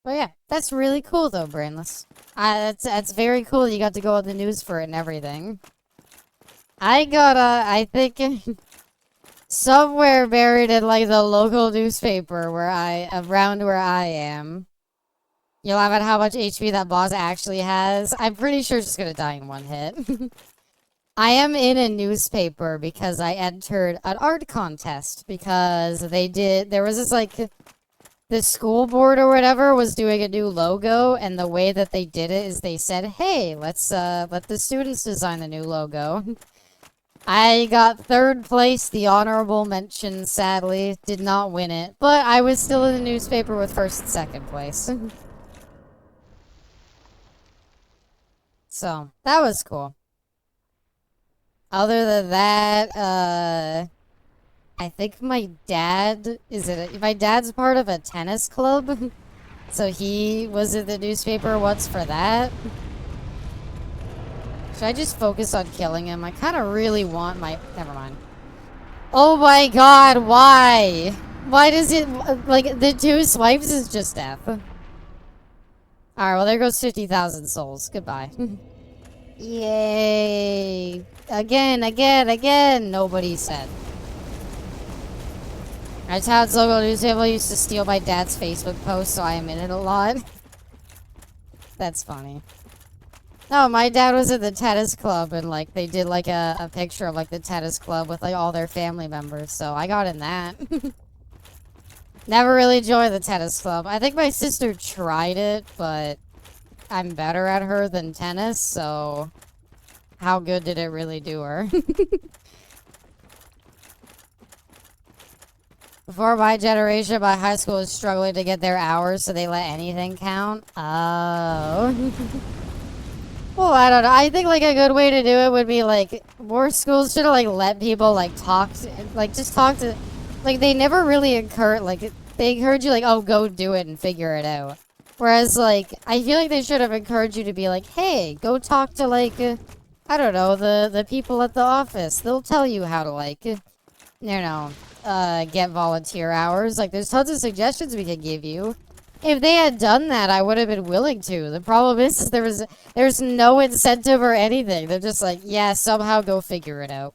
But yeah, that's really cool though, Brainless. That's very cool you got to go on the news for it and everything. I think somewhere buried in like the local newspaper around where I am. You'll laugh at how much HP that boss actually has. I'm pretty sure it's just gonna die in 1 hit. I am in a newspaper because I entered an art contest because there was this like... The school board or whatever was doing a new logo, and the way that they did it is they said, hey, let's let the students design the new logo. I got 3rd place, the honorable mention, sadly. Did not win it, but I was still in the newspaper with 1st and 2nd place. So, that was cool. Other than that, I think my dad's part of a tennis club, so he was in the newspaper once for that. Should I just focus on killing him? I kind of really want never mind. Oh my god, why? Why does it, like, the 2 swipes is just death. Alright, well there goes 50,000 souls. Goodbye. Yay. Again, nobody said. Our town's local newspaper used to steal my dad's Facebook post, so I am in it a lot. That's funny. No, my dad was at the tennis club and like they did like a picture of like the tennis club with like all their family members, so I got in that. Never really joined the tennis club. I think my sister tried it, but I'm better at her than tennis, so how good did it really do her? Before my generation, my high school was struggling to get their hours, so they let anything count. Oh. Well, I don't know. I think like a good way to do it would be like more schools should have like let people like talk to, like just talk to, like they never really encourage, like they encourage you like, oh, go do it and figure it out. Whereas like I feel like they should have encouraged you to be like, hey, go talk to like I don't know, the people at the office. They'll tell you how to like you know get volunteer hours. Like there's tons of suggestions we could give you. If they had done that, I would have been willing to. The problem is there's no incentive or anything. They're just like, yeah, somehow go figure it out.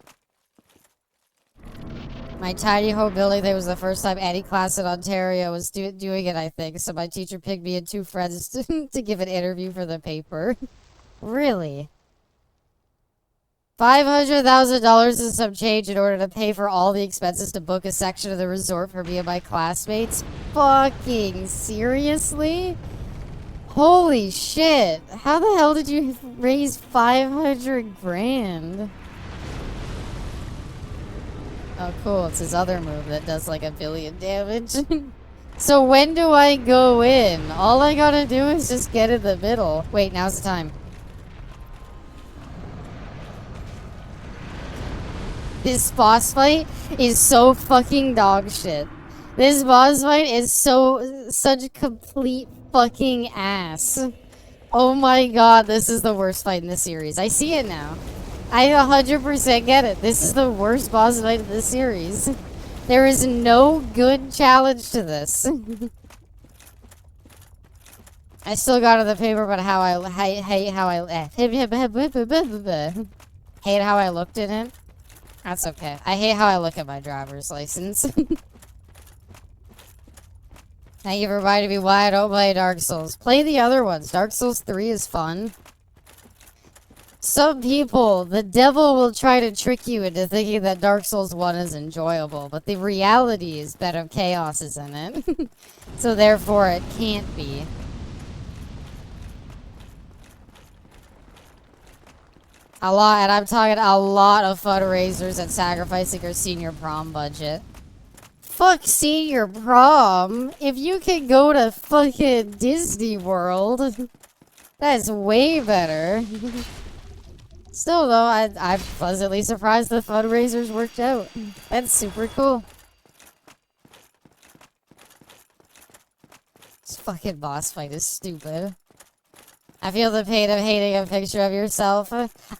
My tiny home building, that was the first time any class in Ontario was doing it, I think. So my teacher picked me and two friends to give an interview for the paper. Really? $500,000 and some change in order to pay for all the expenses to book a section of the resort for me and my classmates? Fucking seriously? Holy shit. How the hell did you raise 500 grand? Oh, cool. It's his other move that does like 1 billion damage. So when do I go in? All I gotta do is just get in the middle. Wait, now's the time. This boss fight is so fucking dog shit. This boss fight is such complete fucking ass. Oh my god, this is the worst fight in the series. I see it now. I 100% get it. This is the worst boss fight in the series. There is no good challenge to this. I still got on the paper about how I hate how I hate how I looked in it. That's okay. I hate how I look at my driver's license. Thank you for reminding me why I don't play Dark Souls. Play the other ones. Dark Souls 3 is fun. Some people, the devil will try to trick you into thinking that Dark Souls 1 is enjoyable, but the reality is Bed of Chaos is in it. So therefore it can't be. A lot, and I'm talking a lot of fundraisers and sacrificing your senior prom budget. Fuck senior prom. If you can go to fucking Disney World, that's way better. Still though, I'm pleasantly surprised the fundraisers worked out. That's super cool. This fucking boss fight is stupid. I feel the pain of hating a picture of yourself.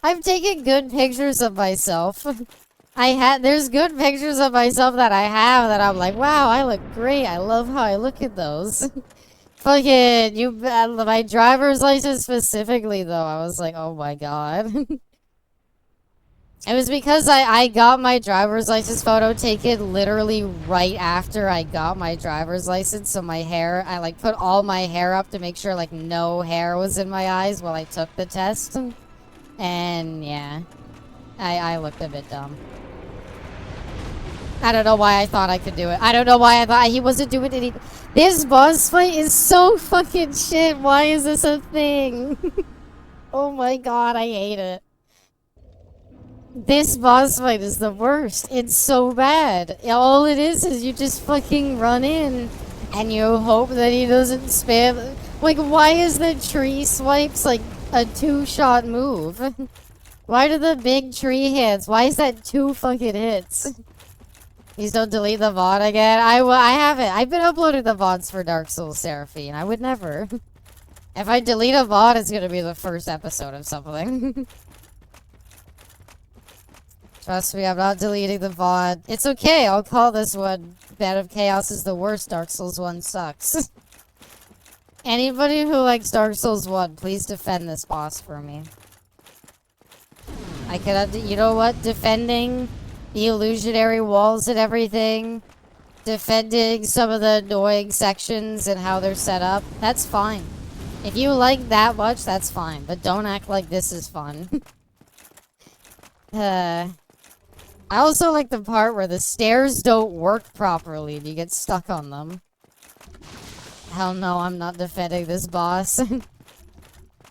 I've taken good pictures of myself. There's good pictures of myself that I have that I'm like, wow, I look great. I love how I look at those. Fucking, my driver's license specifically though, I was like, oh my god. It was because I got my driver's license photo taken literally right after I got my driver's license. So my hair, I like put all my hair up to make sure like no hair was in my eyes while I took the test. And yeah, I looked a bit dumb. I don't know why I thought I could do it. I don't know why I thought he wasn't doing anything. This boss fight is so fucking shit. Why is this a thing? Oh my god, I hate it. This boss fight is the worst. It's so bad. All it is you just fucking run in and you hope that he doesn't spam. Like, why is the tree swipes like a 2-shot move? Why do the big tree hits? Why is that 2 fucking hits? Please don't delete the VOD again. I haven't. I've been uploading the VODs for Dark Souls Seraphine. I would never. If I delete a VOD, it's gonna be the first episode of something. Trust me, I'm not deleting the VOD. It's okay, I'll call this one Bed of Chaos is the worst. Dark Souls 1 sucks. Anybody who likes Dark Souls 1, please defend this boss for me. I could, you know what? Defending the illusionary walls and everything. Defending some of the annoying sections and how they're set up. That's fine. If you like that much, that's fine. But don't act like this is fun. I also like the part where the stairs don't work properly and you get stuck on them. Hell no, I'm not defending this boss.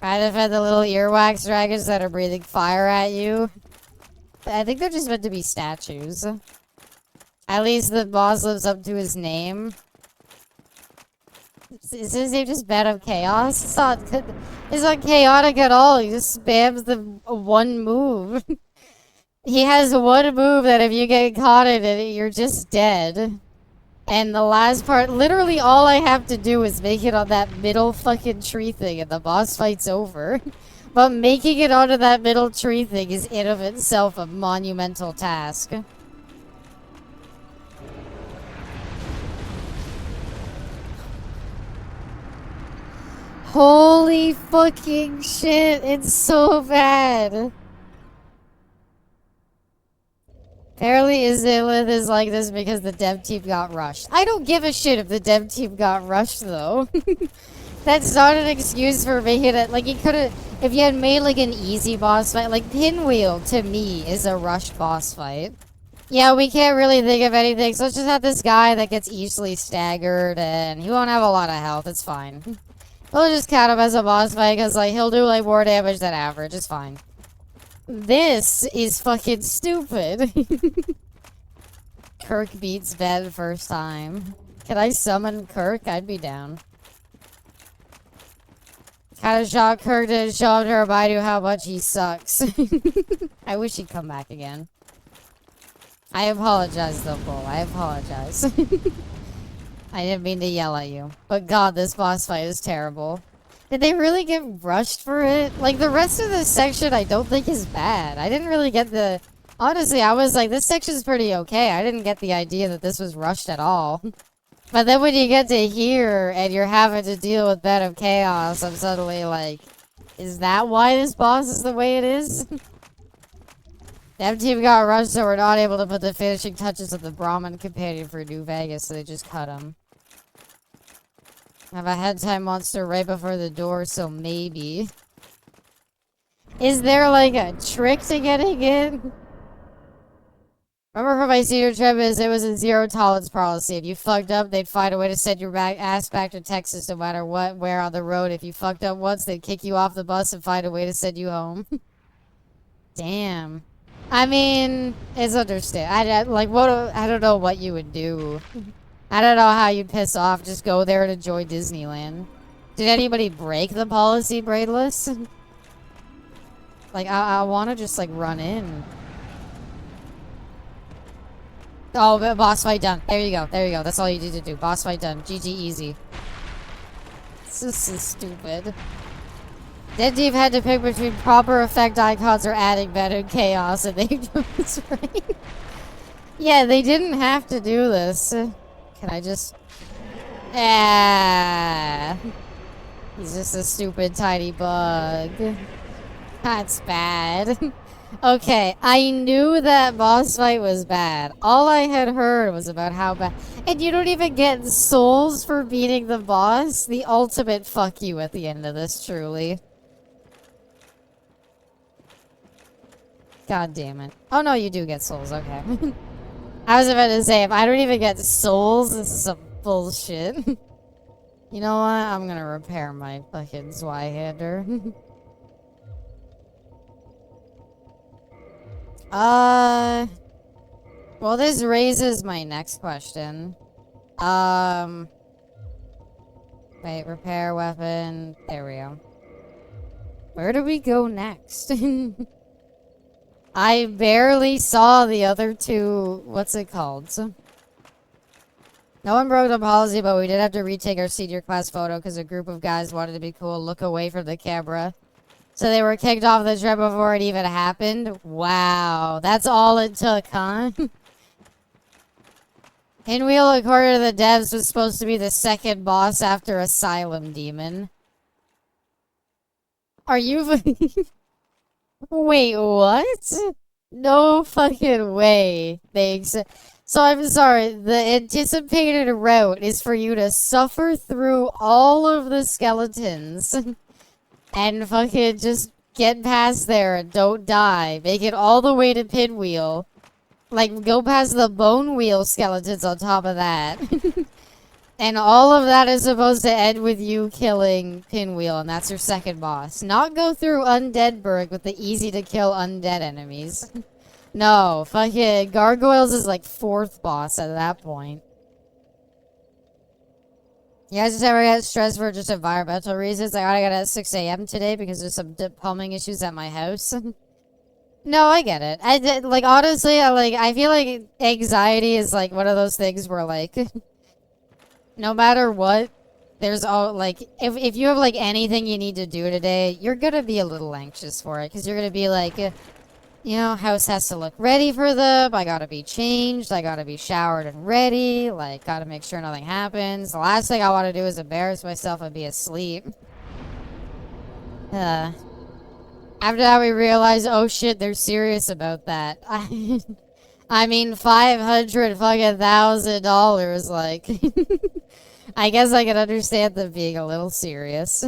I defend the little earwax dragons that are breathing fire at you. I think they're just meant to be statues. At least the boss lives up to his name. Is his name just Bed of Chaos? It's not chaotic at all. He just spams the one move. He has one move that if you get caught in it, you're just dead. And the last part, literally all I have to do is make it on that middle fucking tree thing and the boss fight's over. But making it onto that middle tree thing is in of itself a monumental task. Holy fucking shit, it's so bad. Apparently Izilith is like this because the dev team got rushed. I don't give a shit if the dev team got rushed though. That's not an excuse for making it, like you could've, if you had made like an easy boss fight, like Pinwheel to me is a rushed boss fight. Yeah, we can't really think of anything, so let's just have this guy that gets easily staggered and he won't have a lot of health, it's fine. We'll just count him as a boss fight because like he'll do like more damage than average, it's fine. This is fucking stupid. Kirk beats Ben first time. Can I summon Kirk? I'd be down. Kinda shocked Kirk didn't show up to remind you how much he sucks. I wish he'd come back again. I apologize though, Bull. I apologize. I didn't mean to yell at you. But god, this boss fight is terrible. Did they really get rushed for it? Like, the rest of this section I don't think is bad. I didn't really get the... Honestly, I was like, this section's pretty okay. I didn't get the idea that this was rushed at all. But then when you get to here, and you're having to deal with Bed of Chaos, I'm suddenly like, is that why this boss is the way it is? Dev team got rushed, so we're not able to put the finishing touches of the Brahmin Companion for New Vegas, so they just cut him. I have a head time monster right before the door, so maybe. Is there like a trick to getting in? Remember from my senior trip is it was a zero tolerance policy. If you fucked up, they'd find a way to send your ass back to Texas no matter what, where on the road. If you fucked up once, they'd kick you off the bus and find a way to send you home. Damn. I mean, it's understand. I don't know what you would do. I don't know how you'd piss off. Just go there and enjoy Disneyland. Did anybody break the policy, Braidless? Like, I want to just, like, run in. Oh, but boss fight done. There you go. There you go. That's all you need to do. Boss fight done. GG easy. This is so stupid. Dev team had to pick between proper effect icons or adding better chaos, and they chose right. Yeah, they didn't have to do this. Can I just... Ah. He's just a stupid tiny bug. That's bad. Okay, I knew that boss fight was bad. All I had heard was about how bad... And you don't even get souls for beating the boss? The ultimate fuck you at the end of this, truly. God damn it. Oh no, you do get souls, okay. I was about to say, if I don't even get souls, this is some bullshit. You know what? I'm gonna repair my fucking Zweihander. Well, this raises my next question. Wait, repair weapon. There we go. Where do we go next? I barely saw the other two. What's it called? No one broke the policy, but we did have to retake our senior class photo because a group of guys wanted to be cool, look away from the camera. So they were kicked off the trip before it even happened. Wow, that's all it took, huh? Pinwheel, according to the devs, was supposed to be the second boss after Asylum Demon. Are you... Wait, what? No fucking way. So I'm sorry, the anticipated route is for you to suffer through all of the skeletons and fucking just get past there and don't die. Make it all the way to Pinwheel. Like, go past the Bone Wheel skeletons on top of that. And all of that is supposed to end with you killing Pinwheel, and that's your second boss. Not go through Undeadburg with the easy-to-kill undead enemies. No, fucking Gargoyles is like 4th boss at that point. You guys just ever get stressed for just environmental reasons? I gotta get at 6 a.m. today because there's some plumbing issues at my house. No, I get it. Like, honestly, I feel like anxiety is like one of those things where, like, no matter what, there's all, like, if you have, like, anything you need to do today, you're gonna be a little anxious for it, because you're gonna be like, you know, house has to look ready for them, I gotta be changed, I gotta be showered and ready, like, gotta make sure nothing happens. The last thing I want to do is embarrass myself and be asleep. After that we realized, oh shit, they're serious about that. I mean, $500,000, like, I guess I can understand them being a little serious.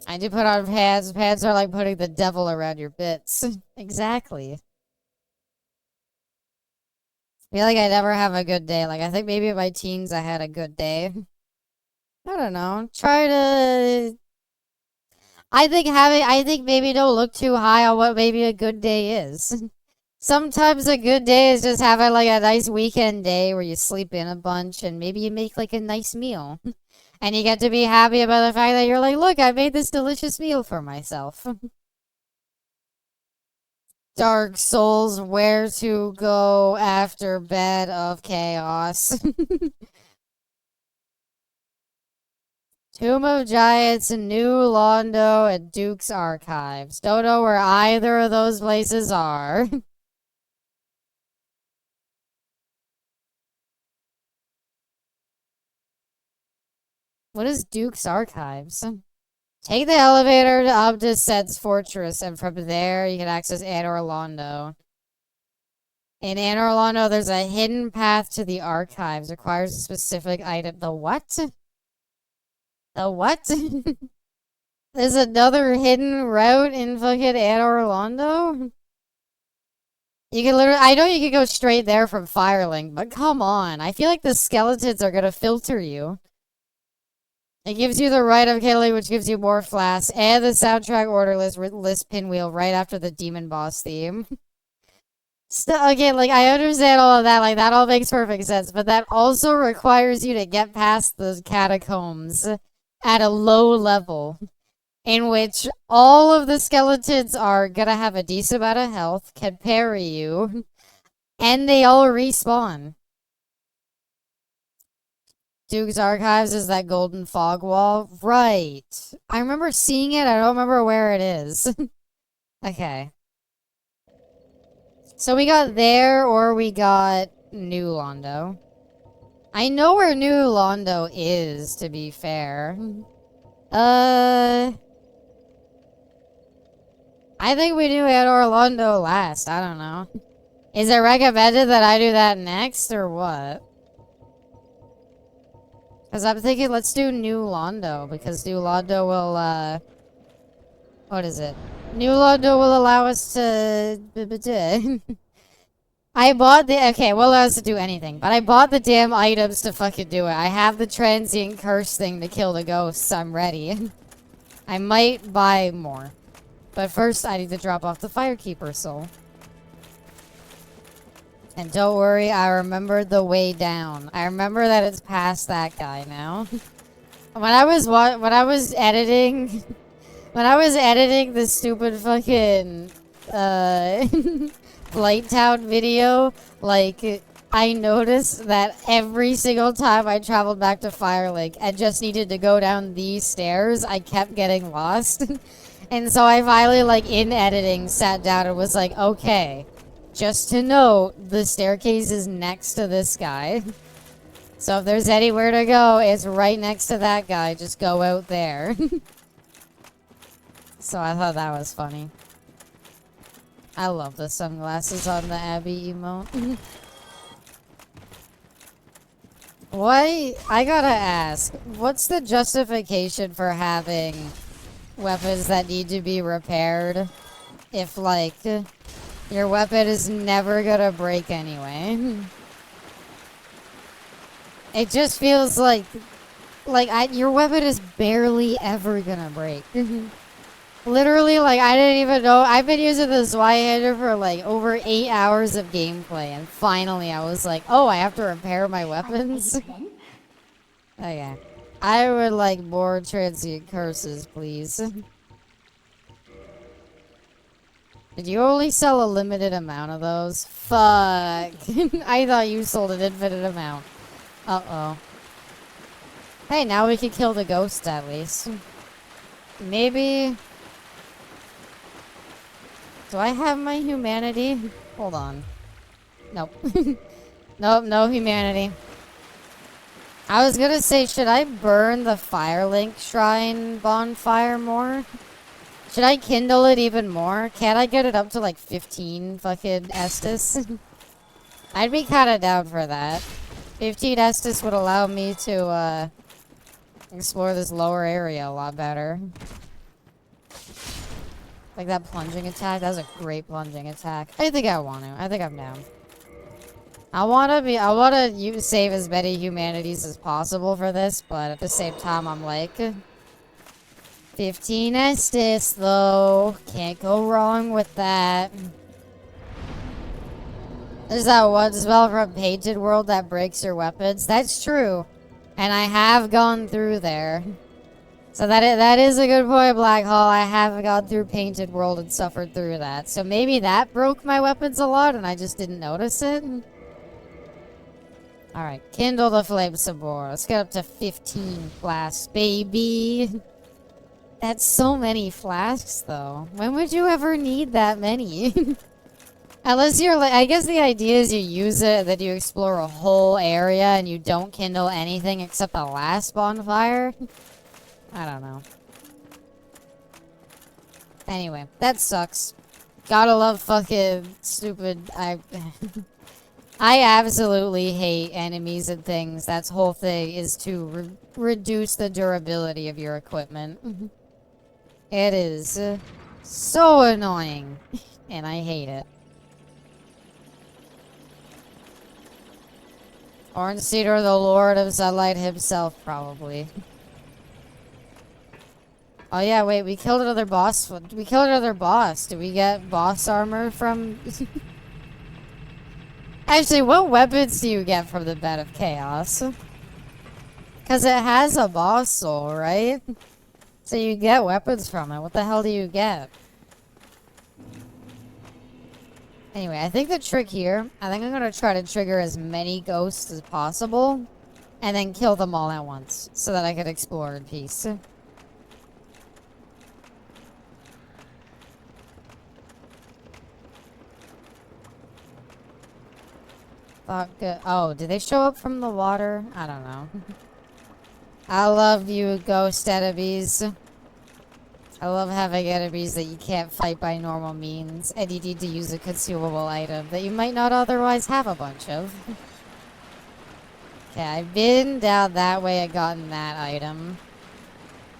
I do put on pants. Pants are like putting the devil around your bits. Exactly. I feel like I never have a good day. Like, I think maybe in my teens I had a good day. I don't know. Try to... I think maybe don't look too high on what maybe a good day is. Sometimes a good day is just having like a nice weekend day where you sleep in a bunch and maybe you make like a nice meal. And you get to be happy about the fact that you're like, look, I made this delicious meal for myself. Dark Souls, where to go after Bed of Chaos. Tomb of Giants, New Londo, and Duke's Archives. Don't know where either of those places are. What is Duke's Archives? Take the elevator to Obduscent's Fortress, and from there you can access Anor Londo. In Anor Londo, there's a hidden path to the archives. Requires a specific item. The what? The what? There's another hidden route in fucking Anor Londo? You can literally... I know you can go straight there from Firelink, but come on. I feel like the skeletons are gonna filter you. It gives you the right of killing, which gives you more flasks, and the soundtrack order list Pinwheel right after the demon boss theme. Okay, like, I understand all of that, like, that all makes perfect sense, but that also requires you to get past the catacombs at a low level, in which all of the skeletons are gonna have a decent amount of health, can parry you, and they all respawn. Duke's Archives is that golden fog wall? Right. I remember seeing it, I don't remember where it is. Okay. So we got there, or we got New Londo. I know where New Londo is, to be fair. I think we do Anor Londo last, I don't know. Is it recommended that I do that next, or what? Because I'm thinking, let's do New Londo, because New Londo will, what is it? New Londo will allow us to... I bought the... Okay, will allow us to do anything, but I bought the damn items to fucking do it. I have the transient curse thing to kill the ghosts. I'm ready. I might buy more. But first, I need to drop off the Firekeeper soul. And don't worry, I remembered the way down. I remember that it's past that guy now. When I was editing the stupid fucking Blighttown video, like, I noticed that every single time I traveled back to Firelink and just needed to go down these stairs, I kept getting lost. And so I finally, like, in editing, sat down and was like, okay, just to note, the staircase is next to this guy. So if there's anywhere to go, it's right next to that guy. Just go out there. So I thought that was funny. I love the sunglasses on the Abby emote. Why? I gotta ask, what's the justification for having weapons that need to be repaired if, like, your weapon is never gonna break anyway? It just feels like your weapon is barely ever gonna break. Literally, like, I didn't even know. I've been using the Zweihander for, like, over 8 hours of gameplay, and finally I was like, oh, I have to repair my weapons? Okay. I would like more transient curses, please. Did you only sell a limited amount of those? Fuck. I thought you sold an infinite amount. Uh-oh. Hey, now we can kill the ghost at least. Maybe... Do I have my humanity? Hold on. Nope. Nope, no humanity. I was gonna say, should I burn the Firelink Shrine bonfire more? Should I kindle it even more? Can't I get it up to like 15 fucking Estus? I'd be kinda down for that. 15 Estus would allow me to, explore this lower area a lot better. Like that plunging attack. That was a great plunging attack. I think I want to. I think I'm down. I want to save as many humanities as possible for this, but at the same time, I'm like... 15 Estus, though. Can't go wrong with that. There's that one spell from Painted World that breaks your weapons. That's true. And I have gone through there. So that is a good point, Black Hall. I have gone through Painted World and suffered through that. So maybe that broke my weapons a lot and I just didn't notice it. Alright, kindle the flame some more. Let's get up to 15 flasks, baby. That's so many flasks, though. When would you ever need that many? Unless you're like, I guess the idea is you use it, that you explore a whole area and you don't kindle anything except the last bonfire. I don't know. Anyway, that sucks. Gotta love fucking stupid. I absolutely hate enemies and things. That's whole thing is to reduce the durability of your equipment. It is so annoying, and I hate it. Orange Cedar, the Lord of Sunlight himself, probably. Oh yeah, wait, we killed another boss. We killed another boss. Did we get boss armor from... Actually, what weapons do you get from the Bed of Chaos? Because it has a boss soul, right? So you get weapons from it. What the hell do you get? Anyway, I think the trick here... I think I'm going to try to trigger as many ghosts as possible. And then kill them all at once. So that I can explore in peace. Fuck. Oh, did they show up from the water? I don't know. I love you, ghost enemies. I love having enemies that you can't fight by normal means, and you need to use a consumable item that you might not otherwise have a bunch of. Okay, I've been down that way and gotten that item.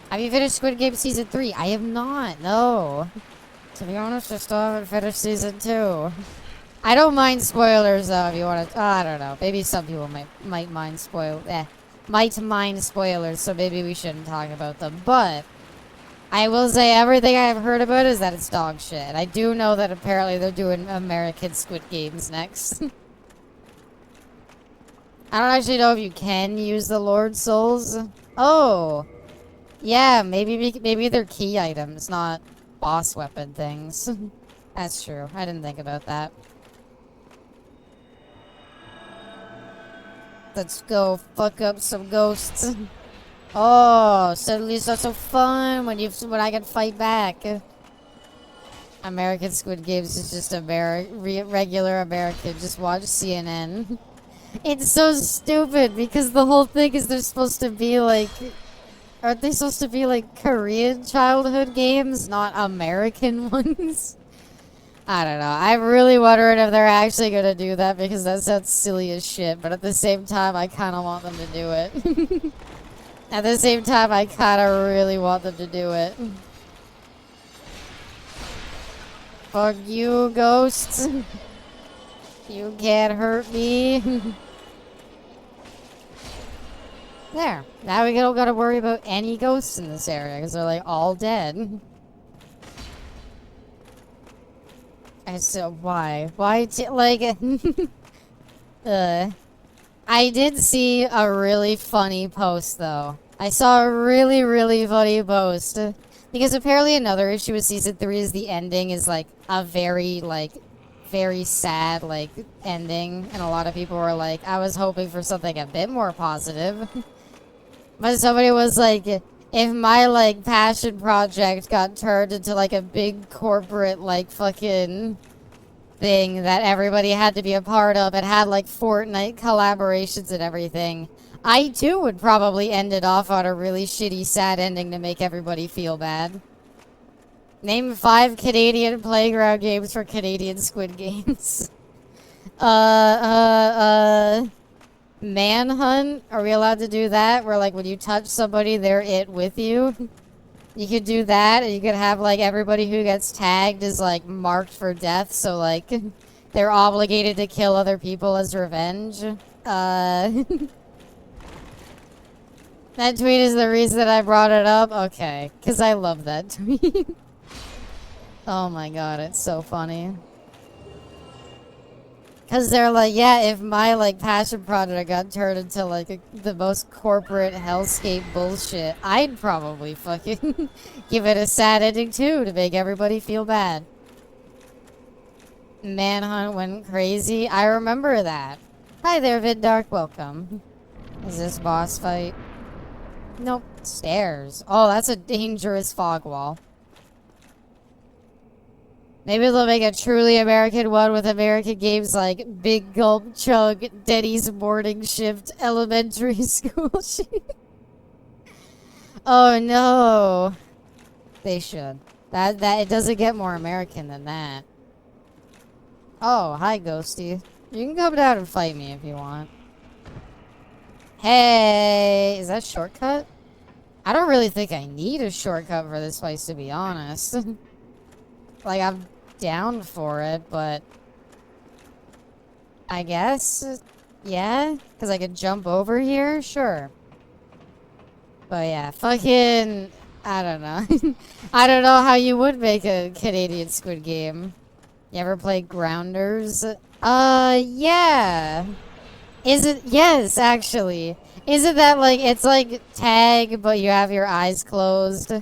Have you finished Squid Game Season 3? I have not, no. To be honest, I still haven't finished Season 2. I don't mind spoilers, though, if you want to... I don't know. Maybe some people might mind might mind spoilers, so maybe we shouldn't talk about them. But I will say everything I've heard about is that it's dog shit. I do know that apparently they're doing American Squid Games next. I don't actually know if you can use the Lord Souls. Oh! Yeah, maybe they're key items, not boss weapon things. That's true. I didn't think about that. Let's go fuck up some ghosts. Oh, suddenly it's not so fun when I can fight back. American Squid Games is just regular American. Just watch CNN. It's so stupid because the whole thing is they're supposed to be like... Aren't they supposed to be like Korean childhood games, not American ones? I don't know. I'm really wondering if they're actually gonna do that because that sounds silly as shit. But at the same time, I kind of want them to do it. At the same time, I kind of really want them to do it. Fuck you, ghosts. You can't hurt me. There. Now we don't gotta worry about any ghosts in this area because they're like all dead. And so why? Like, I did see a really funny post though. I saw a really, really funny post. Because apparently another issue with season 3 is the ending is like a very sad like ending. And a lot of people were like, I was hoping for something a bit more positive. But somebody was like, if my, like, passion project got turned into, like, a big corporate, like, fucking thing that everybody had to be a part of and had, like, Fortnite collaborations and everything, I, too, would probably end it off on a really shitty, sad ending to make everybody feel bad. Name 5 Canadian playground games for Canadian Squid Games. Manhunt? Are we allowed to do that? Where, like, when you touch somebody, they're it with you? You could do that, and you could have, like, everybody who gets tagged is, like, marked for death, so, like, they're obligated to kill other people as revenge. That tweet is the reason that I brought it up? Okay, because I love that tweet. Oh my god, it's so funny. Because they're like, yeah, if my, like, passion project got turned into, like, the most corporate hellscape bullshit, I'd probably fucking give it a sad ending, too, to make everybody feel bad. Manhunt went crazy. I remember that. Hi there, Viddark. Welcome. Is this boss fight? Nope. Stairs. Oh, that's a dangerous fog wall. Maybe they'll make a truly American one with American games like Big Gulp Chug, Denny's Morning Shift, Elementary School Shit. Oh no. They should. That it doesn't get more American than that. Oh, hi Ghosty. You can come down and fight me if you want. Hey, is that a shortcut? I don't really think I need a shortcut for this place, to be honest. Like, I'm down for it, but I guess, yeah, because I could jump over here, sure. But yeah, fucking, I don't know. I don't know how you would make a Canadian Squid Game. You ever play Grounders? Yeah. Is it? Yes, actually. Isn't that like, it's like tag, but you have your eyes closed?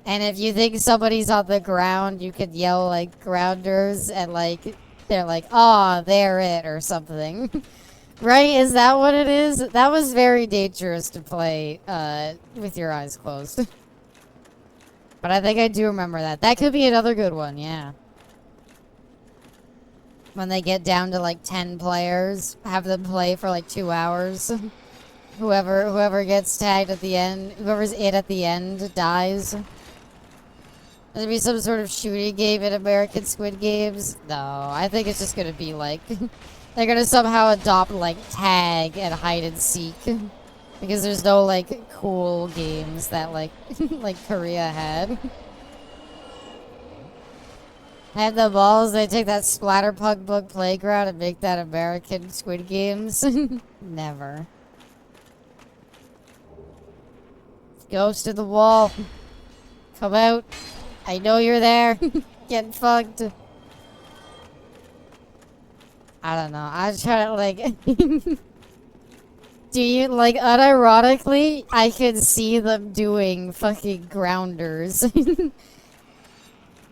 And if you think somebody's on the ground, you could yell, like, Grounders, and, like, they're like, aw, they're it, or something. Right? Is that what it is? That was very dangerous to play, with your eyes closed. But I think I do remember that. That could be another good one, yeah. When they get down to, like, 10 players, have them play for, like, 2 hours. Whoever gets tagged at the end, whoever's it at the end dies. There'll be some sort of shooting game in American Squid Games. No, I think it's just gonna be like, they're gonna somehow adopt like tag and hide and seek. Because there's no like cool games that like, like Korea had. Had the balls, they take that Splatterpunk book playground and make that American Squid Games. Never. Ghost in the wall. Come out. I know you're there. Getting fucked. I don't know. I was trying to like... Do you, like, unironically, I could see them doing fucking Grounders.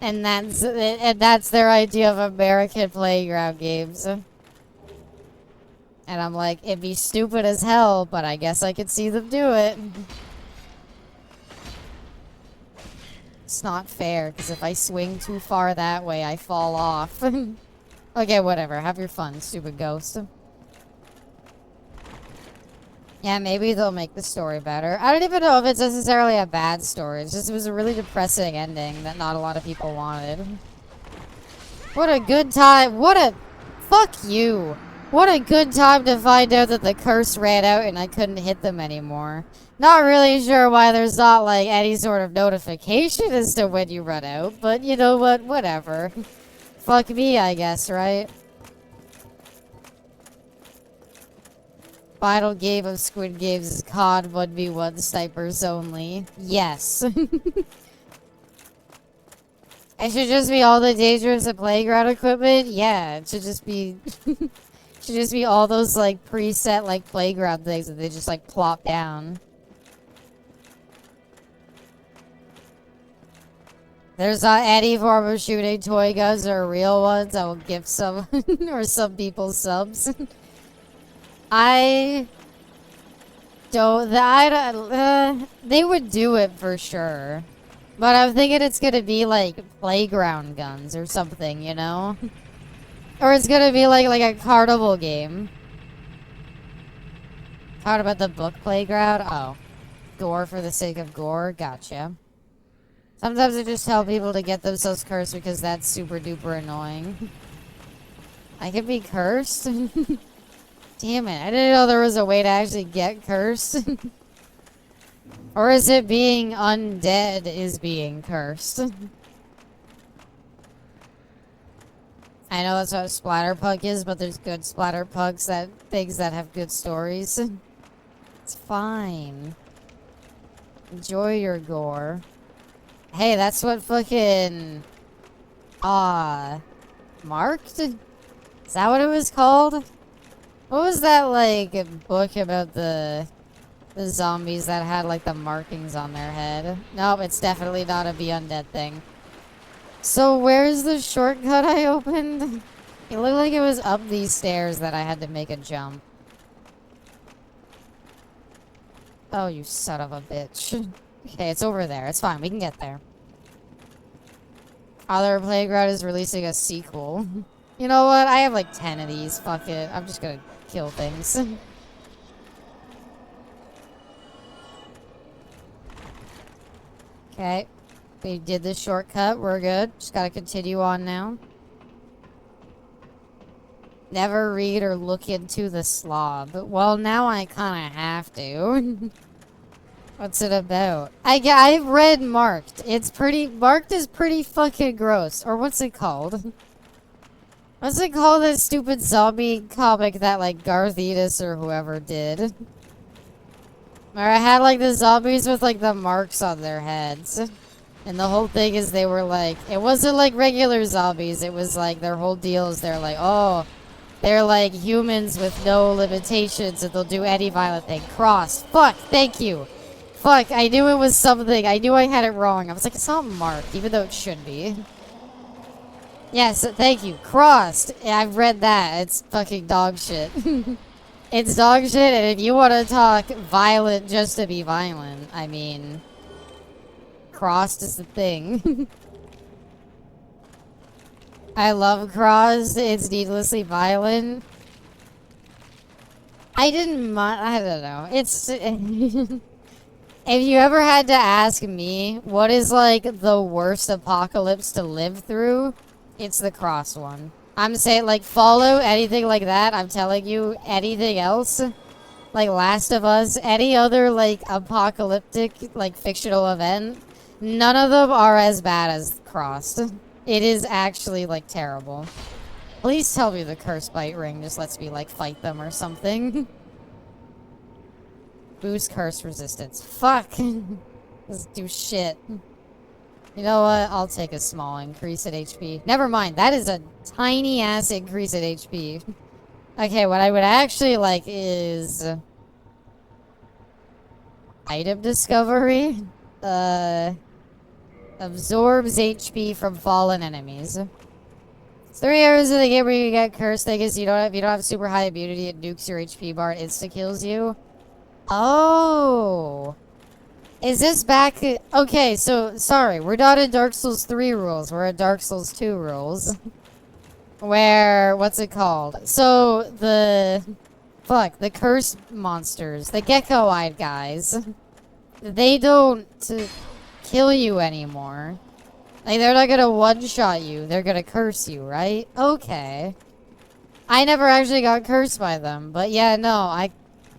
And that's their idea of American playground games. And I'm like, it'd be stupid as hell, but I guess I could see them do it. It's not fair, because if I swing too far that way, I fall off. Okay, whatever. Have your fun, stupid ghost. Yeah, maybe they'll make the story better. I don't even know if it's necessarily a bad story. It's just, it was a really depressing ending that not a lot of people wanted. What a good time. Fuck you. What a good time to find out that the curse ran out and I couldn't hit them anymore. Not really sure why there's not, like, any sort of notification as to when you run out, but you know what? Whatever. Fuck me, I guess, right? Final game of Squid Games is COD 1v1 snipers only. Yes. It should just be all the dangerous and playground equipment? Yeah, it should just be... should just be all those, like, preset, like, playground things that they just, like, plop down. There's not any form of shooting toy guns or real ones. I will give some, or some people subs. I don't, they would do it for sure. But I'm thinking it's gonna be like playground guns or something, you know? Or it's gonna be like a carnival game. How about the book playground? Oh. Gore for the sake of gore? Gotcha. Sometimes I just tell people to get themselves cursed because that's super duper annoying. I can be cursed? Damn it, I didn't know there was a way to actually get cursed. Or is it being undead is being cursed? I know that's what Splatterpunk is, but there's good Splatterpunks things that have good stories. It's fine. Enjoy your gore. Hey, that's what fucking... Marked? Is that what it was called? What was that, like, book about the zombies that had, like, the markings on their head? Nope, it's definitely not a Be Undead thing. So, where's the shortcut I opened? It looked like it was up these stairs that I had to make a jump. Oh, you son of a bitch. Okay, it's over there. It's fine. We can get there. Other Playground is releasing a sequel. You know what? I have like 10 of these. Fuck it. I'm just gonna kill things. Okay. We did the shortcut. We're good. Just gotta continue on now. Never read or look into the slob. Well, now I kind of have to. What's it about? I've read Marked. Marked is pretty fucking gross. Or what's it called? What's it called, that stupid zombie comic that, like, Garth Ennis or whoever did? Where I had, like, the zombies with, like, the marks on their heads. And the whole thing is they were, like... It wasn't, like, regular zombies. It was, like, their whole deal is they're, like, oh... They're, like, humans with no limitations and they'll do any violent thing. Cross. Fuck, thank you. Fuck, I knew it was something. I knew I had it wrong. I was like, it's not marked, even though it should be. Yes, thank you. Crossed. Yeah, I've read that. It's fucking dog shit. It's dog shit, and if you want to talk violent just to be violent, I mean... Crossed is the thing. I love Crossed. It's needlessly violent. I didn't mind... I don't know. It's... If you ever had to ask me what is, like, the worst apocalypse to live through, it's the Cross one. I'm saying, like, Fallout, anything like that, I'm telling you, anything else, like Last of Us, any other, like, apocalyptic, like, fictional event, none of them are as bad as Crossed. It is actually, like, terrible. Please tell me the Curse Bite Ring just lets me, like, fight them or something. Boost curse resistance. Fuck. Let's do shit. You know what? I'll take a small increase at HP. Never mind. That is a tiny ass increase at HP. Okay, what I would actually like is... Item discovery. Absorbs HP from fallen enemies. It's 3 areas of the game where you get cursed. Thing is, if you don't have super high immunity, it nukes your HP bar and insta-kills you. Oh. Is this back... Okay, so, sorry. We're not in Dark Souls 3 rules. We're in Dark Souls 2 rules. Where... What's it called? So, the... Fuck. The cursed monsters. The gecko-eyed guys. They don't... kill you anymore. Like, they're not gonna one-shot you. They're gonna curse you, right? Okay. I never actually got cursed by them. But yeah, no,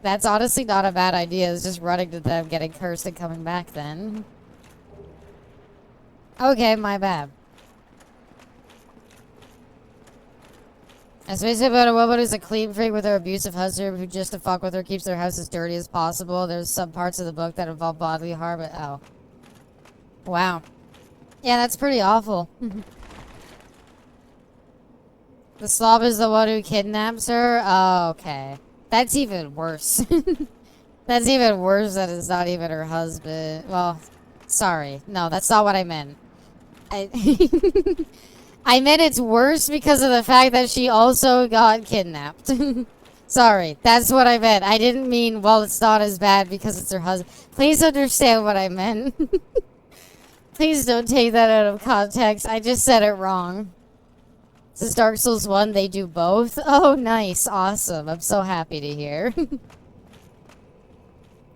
that's honestly not a bad idea. It's just running to them, getting cursed, and coming back then. Okay, my bad. It's basically about a woman who's a clean freak with her abusive husband who just to fuck with her keeps their house as dirty as possible. There's some parts of the book that involve bodily harm, but oh. Wow. Yeah, that's pretty awful. The slob is the one who kidnaps her? Oh, okay. That's even worse. That's even worse that it's not even her husband. Well, sorry. No, that's not what I meant. I meant it's worse because of the fact that she also got kidnapped. Sorry, that's what I meant. I didn't mean, well, it's not as bad because it's her husband. Please understand what I meant. Please don't take that out of context. I just said it wrong. This is Dark Souls 1. They do both. Oh, nice. Awesome. I'm so happy to hear.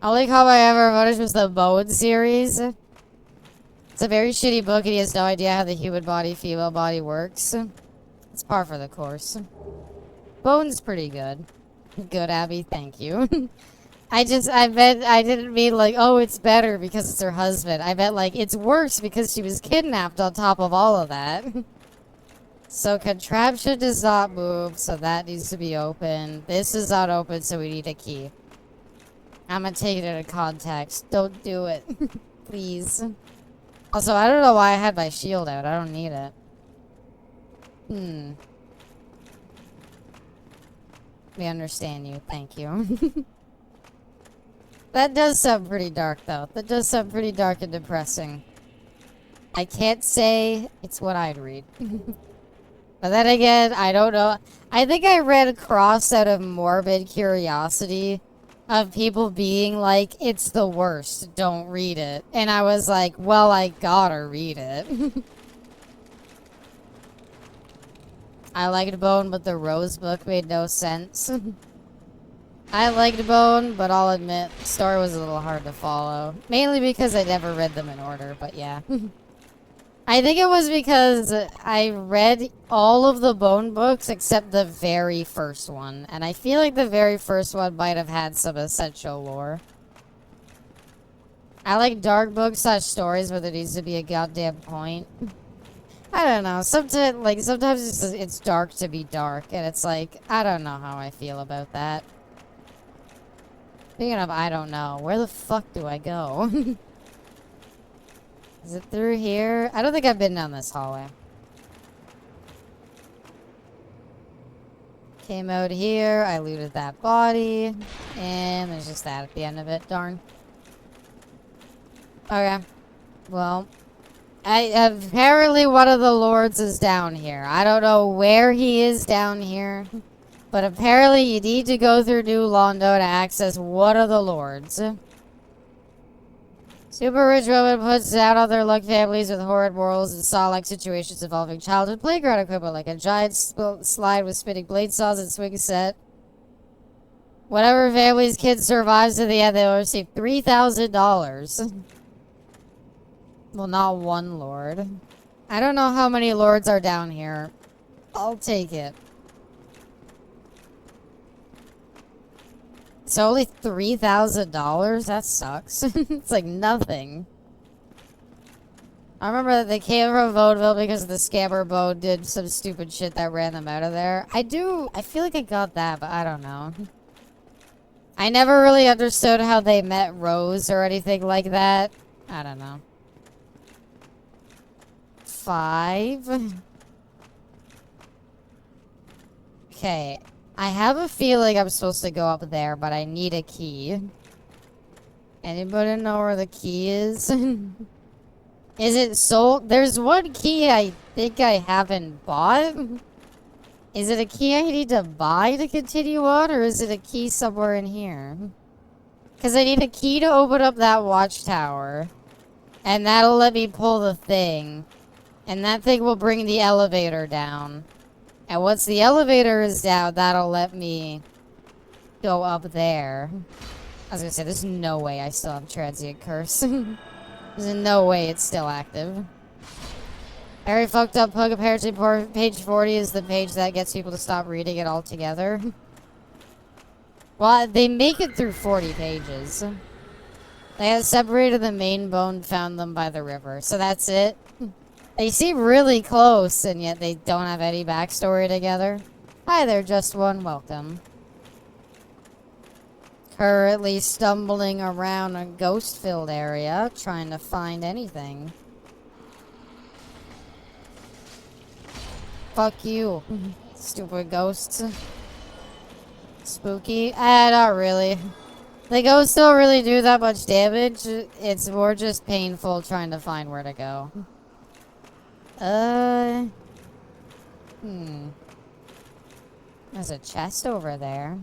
Only call I ever finished was the Bone series. It's a very shitty book and he has no idea how the human body, female body works. It's par for the course. Bone's pretty good. Good, Abby. Thank you. I didn't mean like, oh, it's better because it's her husband. I meant like, it's worse because she was kidnapped on top of all of that. So contraption does not move, so that needs to be open. This is not open, so we need a key. I'm gonna take it into context. Don't do it. Please. Also, I don't know why I had my shield out. I don't need it. We understand you. Thank you. That does sound pretty dark, though. That does sound pretty dark and depressing. I can't say it's what I'd read. But then again, I don't know. I think I read Cross out of morbid curiosity of people being like, it's the worst, don't read it. And I was like, well, I gotta read it. I liked Bone, but the Rose book made no sense. I liked Bone, but I'll admit, the story was a little hard to follow. Mainly because I never read them in order, but yeah. I think it was because I read all of the Bone books except the very first one. And I feel like the very first one might have had some essential lore. I like dark books / stories where there needs to be a goddamn point. I don't know. Sometimes it's dark to be dark. And it's like, I don't know how I feel about that. Speaking of I don't know, where the fuck do I go? Is it through here? I don't think I've been down this hallway. Came out here. I looted that body. And there's just that at the end of it. Darn. Okay. Well. Apparently one of the lords is down here. I don't know where he is down here. But apparently you need to go through New Londo to access one of the lords. Super rich woman puts out on their luck families with horrid morals and saw-like situations involving childhood playground equipment like a giant slide with spinning blade saws and swing set. Whatever family's kid survives to the end, they will receive $3,000. Well, not one lord. I don't know how many lords are down here. I'll take it. It's only $3,000? That sucks. It's like nothing. I remember that they came from Vaudeville because the scammer Bone did some stupid shit that ran them out of there. I feel like I got that, but I don't know. I never really understood how they met Rose or anything like that. I don't know. 5. Okay. I have a feeling I'm supposed to go up there, but I need a key. Anybody know where the key is? Is it sold? There's one key I think I haven't bought. Is it a key I need to buy to continue on, or is it a key somewhere in here? Because I need a key to open up that watchtower. And that'll let me pull the thing. And that thing will bring the elevator down. And once the elevator is down, that'll let me go up there. I was gonna say, there's no way I still have Transient Curse. There's no way it's still active. Very fucked up book. Apparently, page 40 is the page that gets people to stop reading it altogether. Well, they make it through 40 pages. They have separated the main bone, found them by the river. So that's it. They seem really close, and yet they don't have any backstory together. Hi there, Just One. Welcome. Currently stumbling around a ghost-filled area, trying to find anything. Fuck you, stupid ghosts. Spooky? Not really. The ghosts don't really do that much damage. It's more just painful trying to find where to go. There's a chest over there.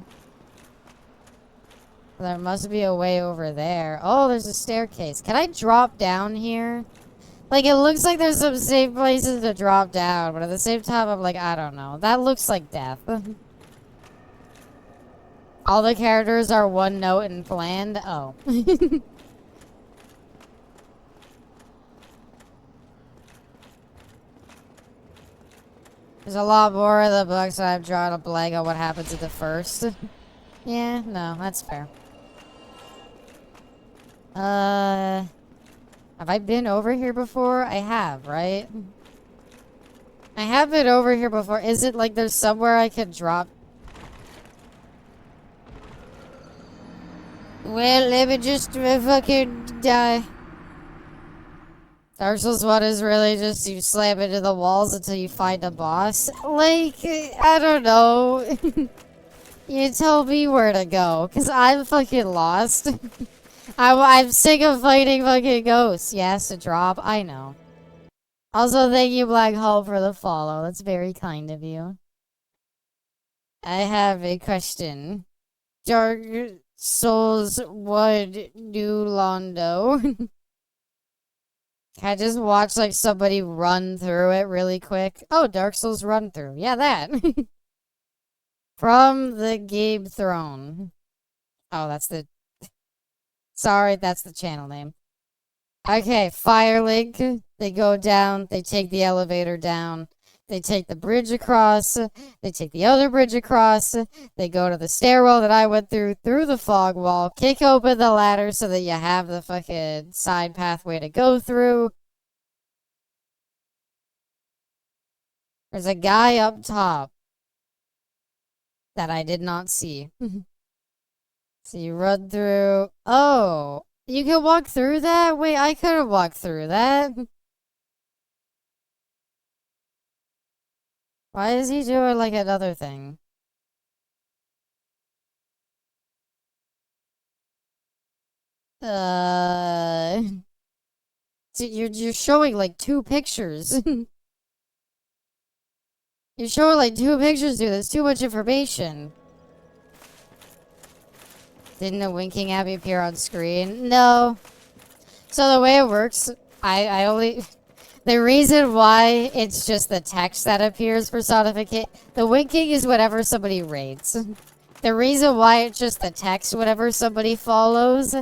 There must be a way over there. Oh, there's a staircase. Can I drop down here? Like, it looks like there's some safe places to drop down, but at the same time, I'm like, I don't know. That looks like death. All the characters are one note and bland. Oh. There's a lot more of the books that I've drawn a blank on what happens in the first. Yeah, no, that's fair. Have I been over here before? I have, right? I have been over here before. Is it like there's somewhere I could drop? Well, let me just fucking die. Dark Souls 1 is really just you slam into the walls until you find a boss. Like, I don't know. You tell me where to go, because I'm fucking lost. I'm sick of fighting fucking ghosts. Yes, a drop. I know. Also, thank you, Black Hole, for the follow. That's very kind of you. I have a question. Dark Souls 1 New Londo. Can I just watch, like, somebody run through it really quick? Oh, Dark Souls run through. Yeah, that. From the Game Throne. Oh, that's the... Sorry, that's the channel name. Okay, Firelink. They go down. They take the elevator down. They take the bridge across. They take the other bridge across. They go to the stairwell that I went through the fog wall. Kick open the ladder so that you have the fucking side pathway to go through. There's a guy up top that I did not see. So you run through. Oh, you can walk through that? Wait, I couldn't walk through that. Why is he doing like another thing? So you're showing like two pictures. You're showing like two pictures, dude. That's too much information. Didn't a winking Abby appear on screen? No. So the way it works, I only... The reason why it's just the text that appears personification... The winking is whenever somebody raids. The reason why it's just the text whenever somebody follows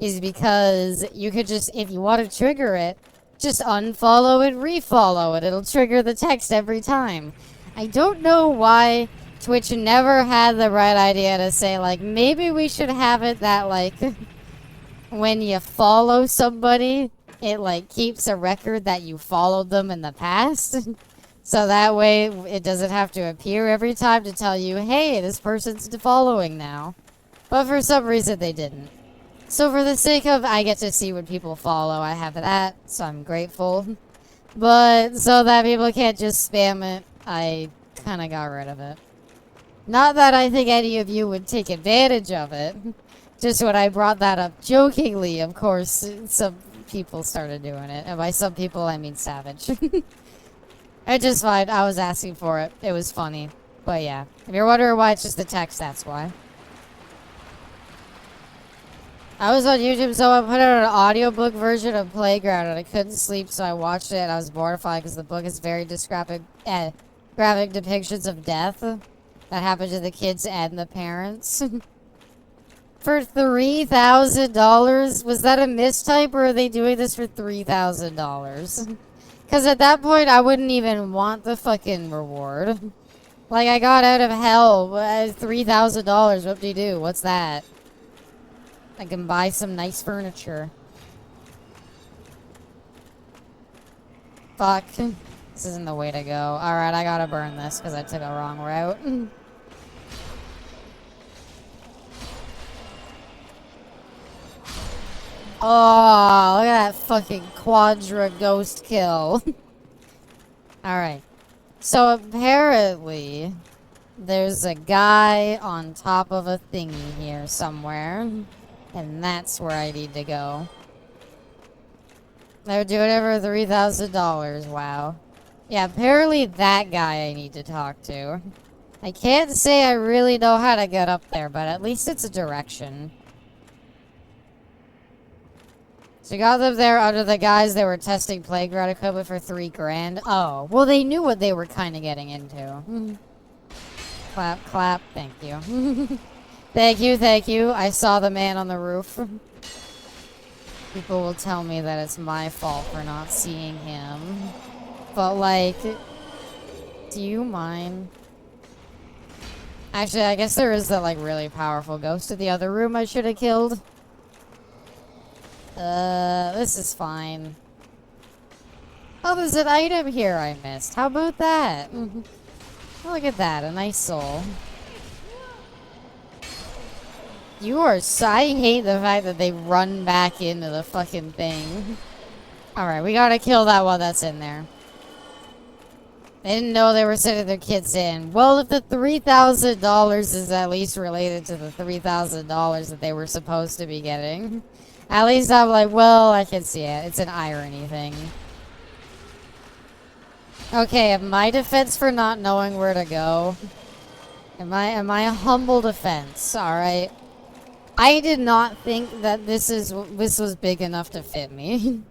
is because you could just, if you want to trigger it, just unfollow and refollow it. It'll trigger the text every time. I don't know why Twitch never had the right idea to say, like, maybe we should have it that, like, when you follow somebody, it, like, keeps a record that you followed them in the past. So that way, it doesn't have to appear every time to tell you, hey, this person's following now. But for some reason, they didn't. So for the sake of, I get to see when people follow, I have that, so I'm grateful. But so that people can't just spam it, I kind of got rid of it. Not that I think any of you would take advantage of it. Just when I brought that up jokingly, of course, some people started doing it. And by some people, I mean Savage. I just fine. I was asking for it. It was funny. But yeah. If you're wondering why it's just the text, that's why. I was on YouTube, so I put out an audiobook version of Playground, and I couldn't sleep, so I watched it, and I was mortified because the book is very graphic depictions of death that happened to the kids and the parents. For $3,000? Was that a mistype, or are they doing this for $3,000? Because at that point, I wouldn't even want the fucking reward. Like, I got out of hell. $3,000. Whoop-de-doo. What's that? I can buy some nice furniture. Fuck. This isn't the way to go. Alright, I gotta burn this because I took a wrong route. Oh, look at that fucking quadra ghost kill. Alright. So apparently, there's a guy on top of a thingy here somewhere. And that's where I need to go. They're doing it for $3,000. Wow. Yeah, apparently that guy I need to talk to. I can't say I really know how to get up there, but at least it's a direction. So got them there under the guise they were testing playground equipment for $3 grand. Oh, well they knew what they were kind of getting into. Clap, clap, thank you. Thank you, thank you. I saw the man on the roof. People will tell me that it's my fault for not seeing him. But like, do you mind? Actually, I guess there is that like really powerful ghost in the other room I should have killed. This is fine. Oh, there's an item here I missed. How about that? Look at that, a nice soul. I hate the fact that they run back into the fucking thing. Alright, we gotta kill that while that's in there. They didn't know they were sending their kids in. Well, if the $3,000 is at least related to the $3,000 that they were supposed to be getting, at least I'm like, well, I can see it. It's an irony thing. Okay, my defense for not knowing where to go. Am I a humble defense? Alright. I did not think that this was big enough to fit me.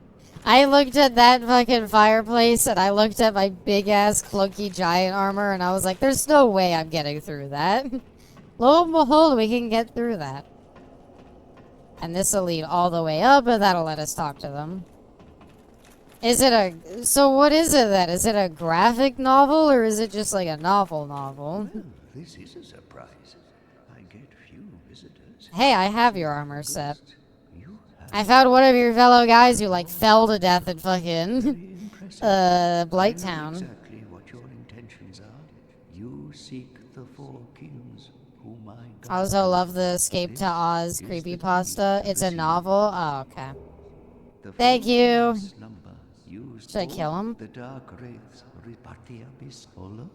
I looked at that fucking fireplace and I looked at my big ass clunky giant armor and I was like, there's no way I'm getting through that. Lo and behold, we can get through that. And this will lead all the way up and that'll let us talk to them. So what is it then? Is it a graphic novel or is it just like a novel? Well, this is a surprise. I get few visitors. Hey, I have your armor set. You have I found one of your fellow guys who like fell to death in fucking very impressive. Blight I know Town. exactly what your intentions are. You seek the four kings, whom I I also love the Escape to Oz creepypasta. It's a novel. Oh, okay. Thank you. Should I kill him? The dark wraiths reparty abyss hollow.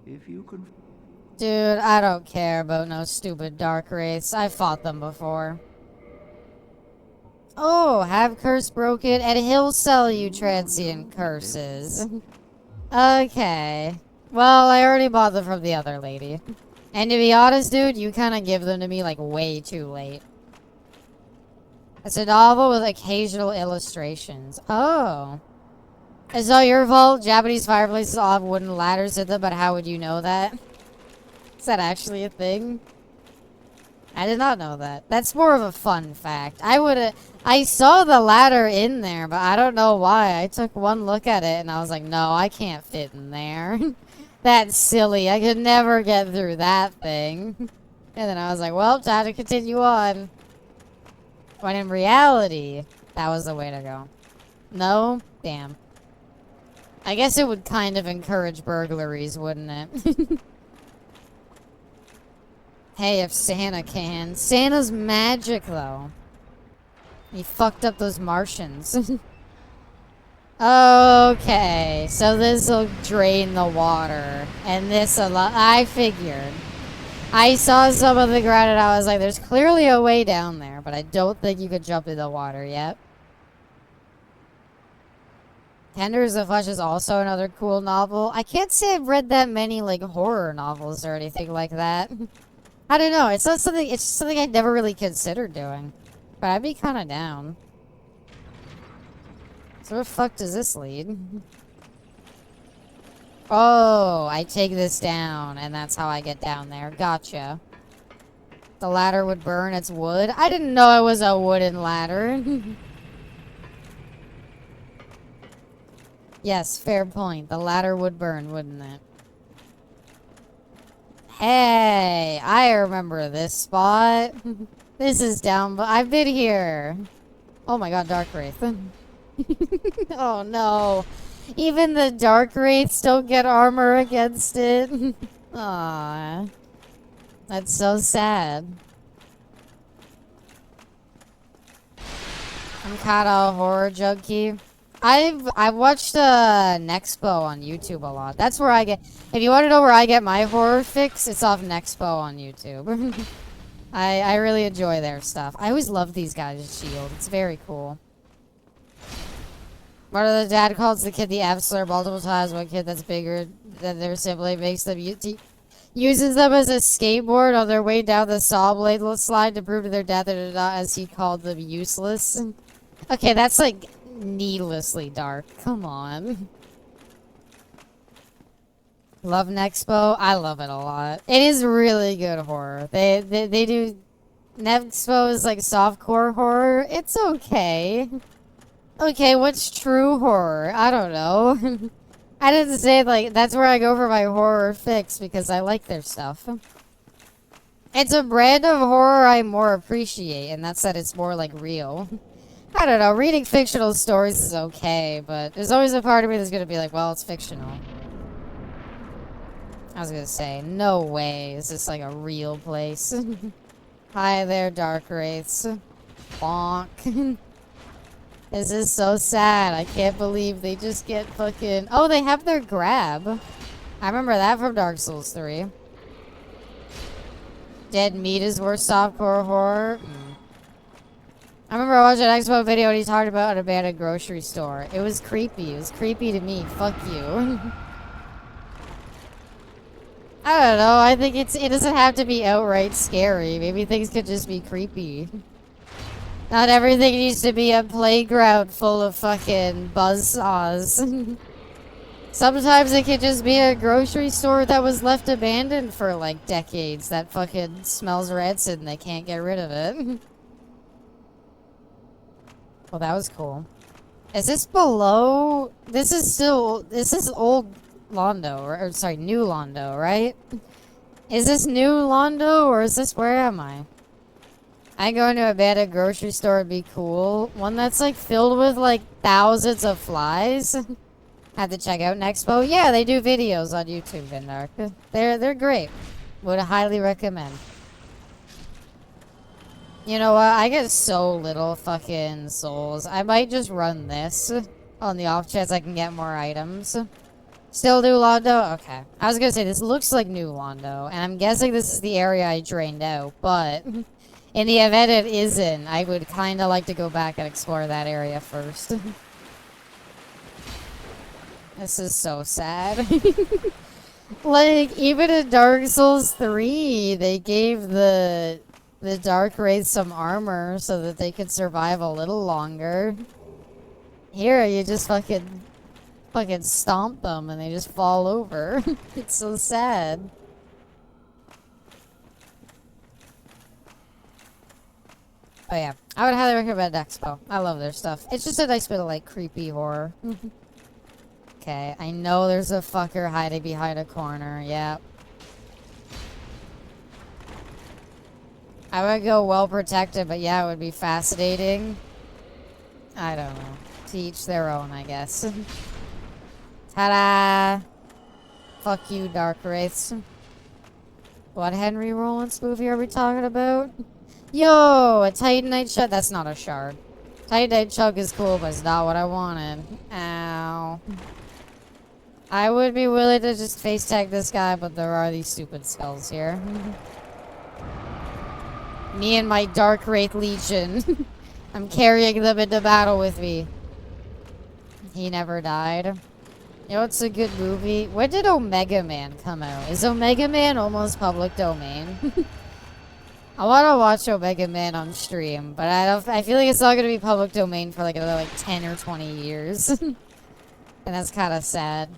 If you can Dude, I don't care about no stupid dark wraiths. I fought them before. Oh, have curse broken, and he'll sell you transient curses. Okay. Well, I already bought them from the other lady. And to be honest, dude, you kind of give them to me, like, way too late. It's a novel with occasional illustrations. Oh. It's not your fault. Japanese fireplaces all have wooden ladders in them, but how would you know that? Is that actually a thing? I did not know that. That's more of a fun fact. I saw the ladder in there, but I don't know why. I took one look at it and I was like, no, I can't fit in there. That's silly. I could never get through that thing. And then I was like, well, time to continue on. When in reality, that was the way to go. No? Damn. I guess it would kind of encourage burglaries, wouldn't it? Hey, if Santa can. Santa's magic, though. He fucked up those Martians. Okay, so this'll drain the water. And this'll... I figured. I saw some of the ground and I was like, there's clearly a way down there, but I don't think you could jump in the water yet. Tenders of Flesh is also another cool novel. I can't say I've read that many, like, horror novels or anything like that. I don't know. It's just something I'd never really considered doing. But I'd be kind of down. So where the fuck does this lead? Oh, I take this down, and that's how I get down there. Gotcha. The ladder would burn its wood? I didn't know it was a wooden ladder. Yes, fair point. The latter would burn, wouldn't it? Hey, I remember this spot. This is down, but I've been here. Oh my god, Dark Wraith. Oh no. Even the Dark Wraiths don't get armor against it. Aww. That's so sad. I'm kinda a horror junkie. I've watched Nexpo on YouTube a lot. That's where I get. If you want to know where I get my horror fix, it's off Nexpo on YouTube. I really enjoy their stuff. I always love these guys' shield. It's very cool. One of the dad calls the kid the F-slur multiple times. One kid that's bigger than their sibling makes them uses them as a skateboard on their way down the saw blade slide to prove to their dad that they're not, as he called them, useless. Okay, that's like needlessly dark. Come on. Love Nexpo. I love it a lot. It is really good horror. They do. Nexpo is like softcore horror. It's okay. Okay, what's true horror? I don't know. I didn't say like that's where I go for my horror fix because I like their stuff. It's a brand of horror I more appreciate, and that's that it's more like real. I don't know, reading fictional stories is okay, but there's always a part of me that's gonna be like, well, it's fictional. I was gonna say, no way is this like a real place. Hi there, Dark Wraiths. Bonk. This is so sad. I can't believe they just get fucking... Oh, they have their grab. I remember that from Dark Souls 3. Dead meat is worse softcore horror. I remember watching an Expo video and he talked about an abandoned grocery store. It was creepy. It was creepy to me. Fuck you. I don't know. I think it doesn't have to be outright scary. Maybe things could just be creepy. Not everything needs to be a playground full of fucking buzzsaws. Sometimes it could just be a grocery store that was left abandoned for like decades that fucking smells rancid and they can't get rid of it. Well, that was cool. Is this below? This is old Londo, or sorry, new Londo, right? Is this new Londo, or is this, where am I? I go into a abandoned grocery store would be cool. One that's like filled with like thousands of flies. Had to check out Nexpo. Yeah, they do videos on YouTube, Vindark. They're great. Would highly recommend. You know what? I get so little fucking souls. I might just run this on the off chance I can get more items. Still new Londo? Okay. I was gonna say, this looks like new Londo, and I'm guessing this is the area I drained out, but in the event it isn't, I would kind of like to go back and explore that area first. This is so sad. Like, even in Dark Souls 3, they gave the Dark Wraiths some armor so that they could survive a little longer. Here, you just fucking stomp them and they just fall over. It's so sad. Oh yeah, I would highly recommend Expo. I love their stuff. It's just a nice bit of like creepy horror. Okay, I know there's a fucker hiding behind a corner. Yep. I would go well protected, but yeah, it would be fascinating. I don't know. To each their own, I guess. Ta-da! Fuck you, Dark Wraiths. What Henry Rollins movie are we talking about? Yo, a Titanite shard. That's not a shard. Titanite chunk is cool, but it's not what I wanted. Ow. I would be willing to just face tag this guy, but there are these stupid skulls here. Me and my Dark Wraith Legion. I'm carrying them into battle with me. He never died. You know what's a good movie? When did Omega Man come out? Is Omega Man almost public domain? I want to watch Omega Man on stream, but I feel like it's not going to be public domain for like another like 10 or 20 years. And that's kind of sad.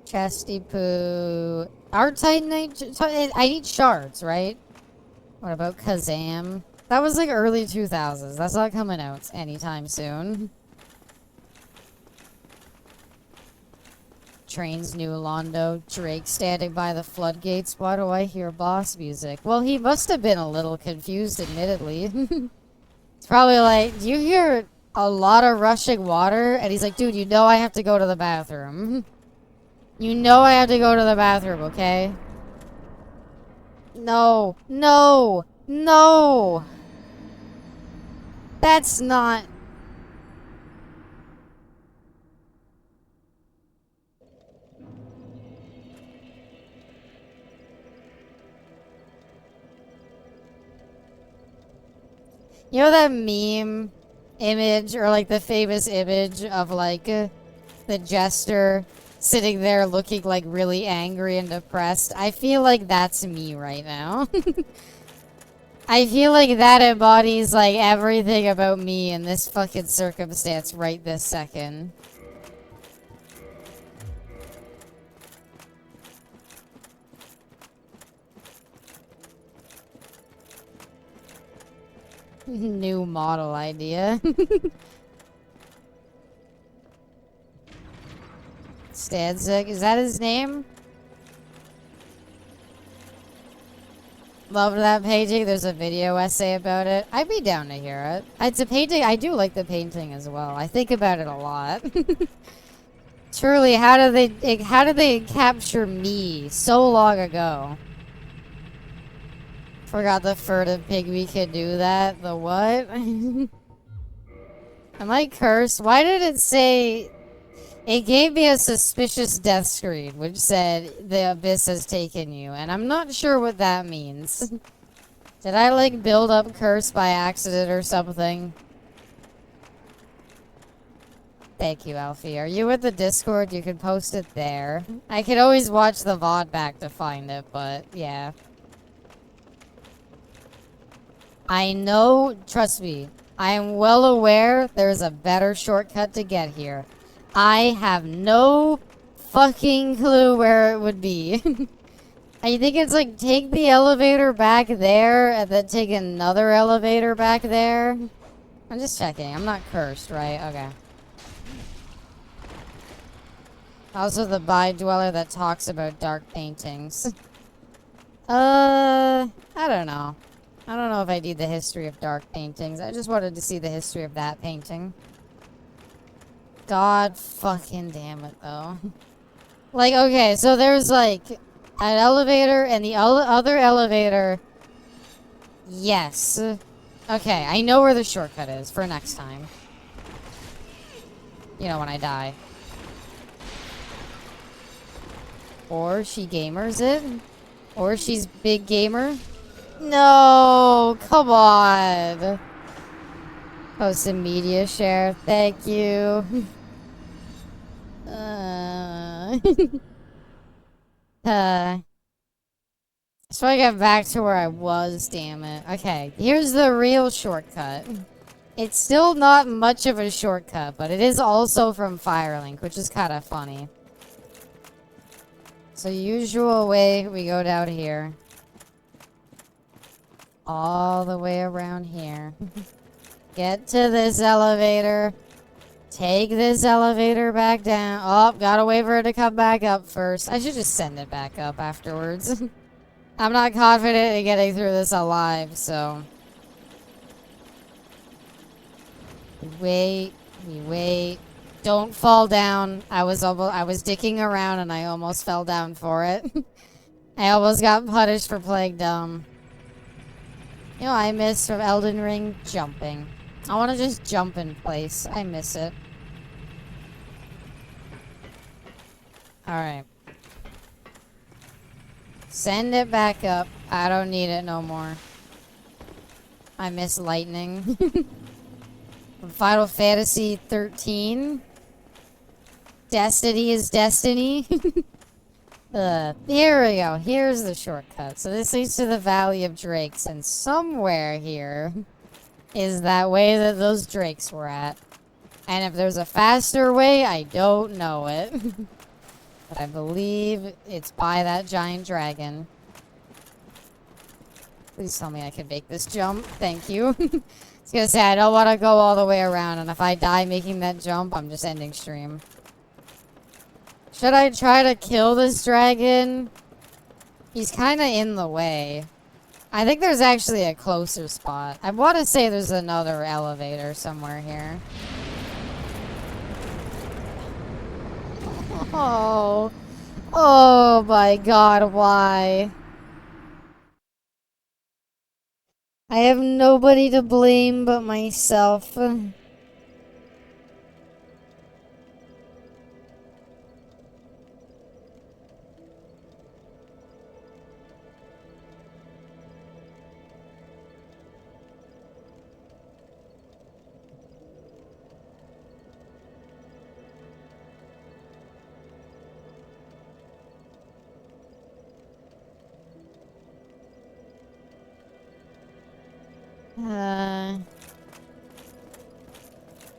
Chesty Poo. Our Titanite... I need shards, right? What about Kazam? That was like early 2000s. That's not coming out anytime soon. trains New Londo. Drake standing by the floodgates. Why do I hear boss music? Well, he must have been a little confused, admittedly. It's probably like, do you hear a lot of rushing water? And he's like, dude, you know I have to go to the bathroom. You know I have to go to the bathroom, okay? No. No. No. That's not... You know that meme image, or like the famous image of like the jester sitting there looking like really angry and depressed? I feel like that's me right now. I feel like that embodies like everything about me in this fucking circumstance right this second. New model idea. Stanzik, is that his name? Loved that painting. There's a video essay about it. I'd be down to hear it. It's a painting. I do like the painting as well. I think about it a lot. Truly, how did they capture me so long ago? Forgot the furtive pygmy could do that. The what? Am I cursed? Why did it say... It gave me a suspicious death screen, which said, the abyss has taken you. And I'm not sure what that means. Did I, like, build up curse by accident or something? Thank you, Alfie. Are you with the Discord? You can post it there. I could always watch the VOD back to find it, but, yeah. I know, trust me, I am well aware there's a better shortcut to get here. I have no fucking clue where it would be. I think it's like take the elevator back there and then take another elevator back there. I'm just checking. I'm not cursed, right? Okay. Also the Bi Dweller that talks about dark paintings. I don't know. I don't know if I need the history of dark paintings. I just wanted to see the history of that painting. God fucking damn it, though. Like, okay, so there's, like, an elevator and the other elevator. Yes. Okay, I know where the shortcut is for next time. You know, when I die. Or she gamers it. Or she's big gamer. No, come on. Post a media share. Thank you. So I get back to where I was, damn it. Okay, here's the real shortcut. It's still not much of a shortcut, but it is also from Firelink, which is kind of funny. So usual way, we go down here. All the way around here. Get to this elevator. Take this elevator back down. Oh, gotta wait for it to come back up first. I should just send it back up afterwards. I'm not confident in getting through this alive, so... We wait. Don't fall down. I was dicking around and I almost fell down for it. I almost got punished for playing dumb. You know, I miss from Elden Ring jumping. I want to just jump in place. I miss it. Alright. Send it back up. I don't need it no more. I miss lightning. From Final Fantasy 13. Destiny is destiny. Here we go. Here's the shortcut. So this leads to the Valley of Drakes, and somewhere here is that way that those drakes were at. And if there's a faster way, I don't know it. But I believe it's by that giant dragon. Please tell me I can make this jump. Thank you. I was gonna say, I don't want to go all the way around, and if I die making that jump, I'm just ending stream. Should I try to kill this dragon? He's kind of in the way. I think there's actually a closer spot. I want to say there's another elevator somewhere here. Oh. Oh my god, why? I have nobody to blame but myself.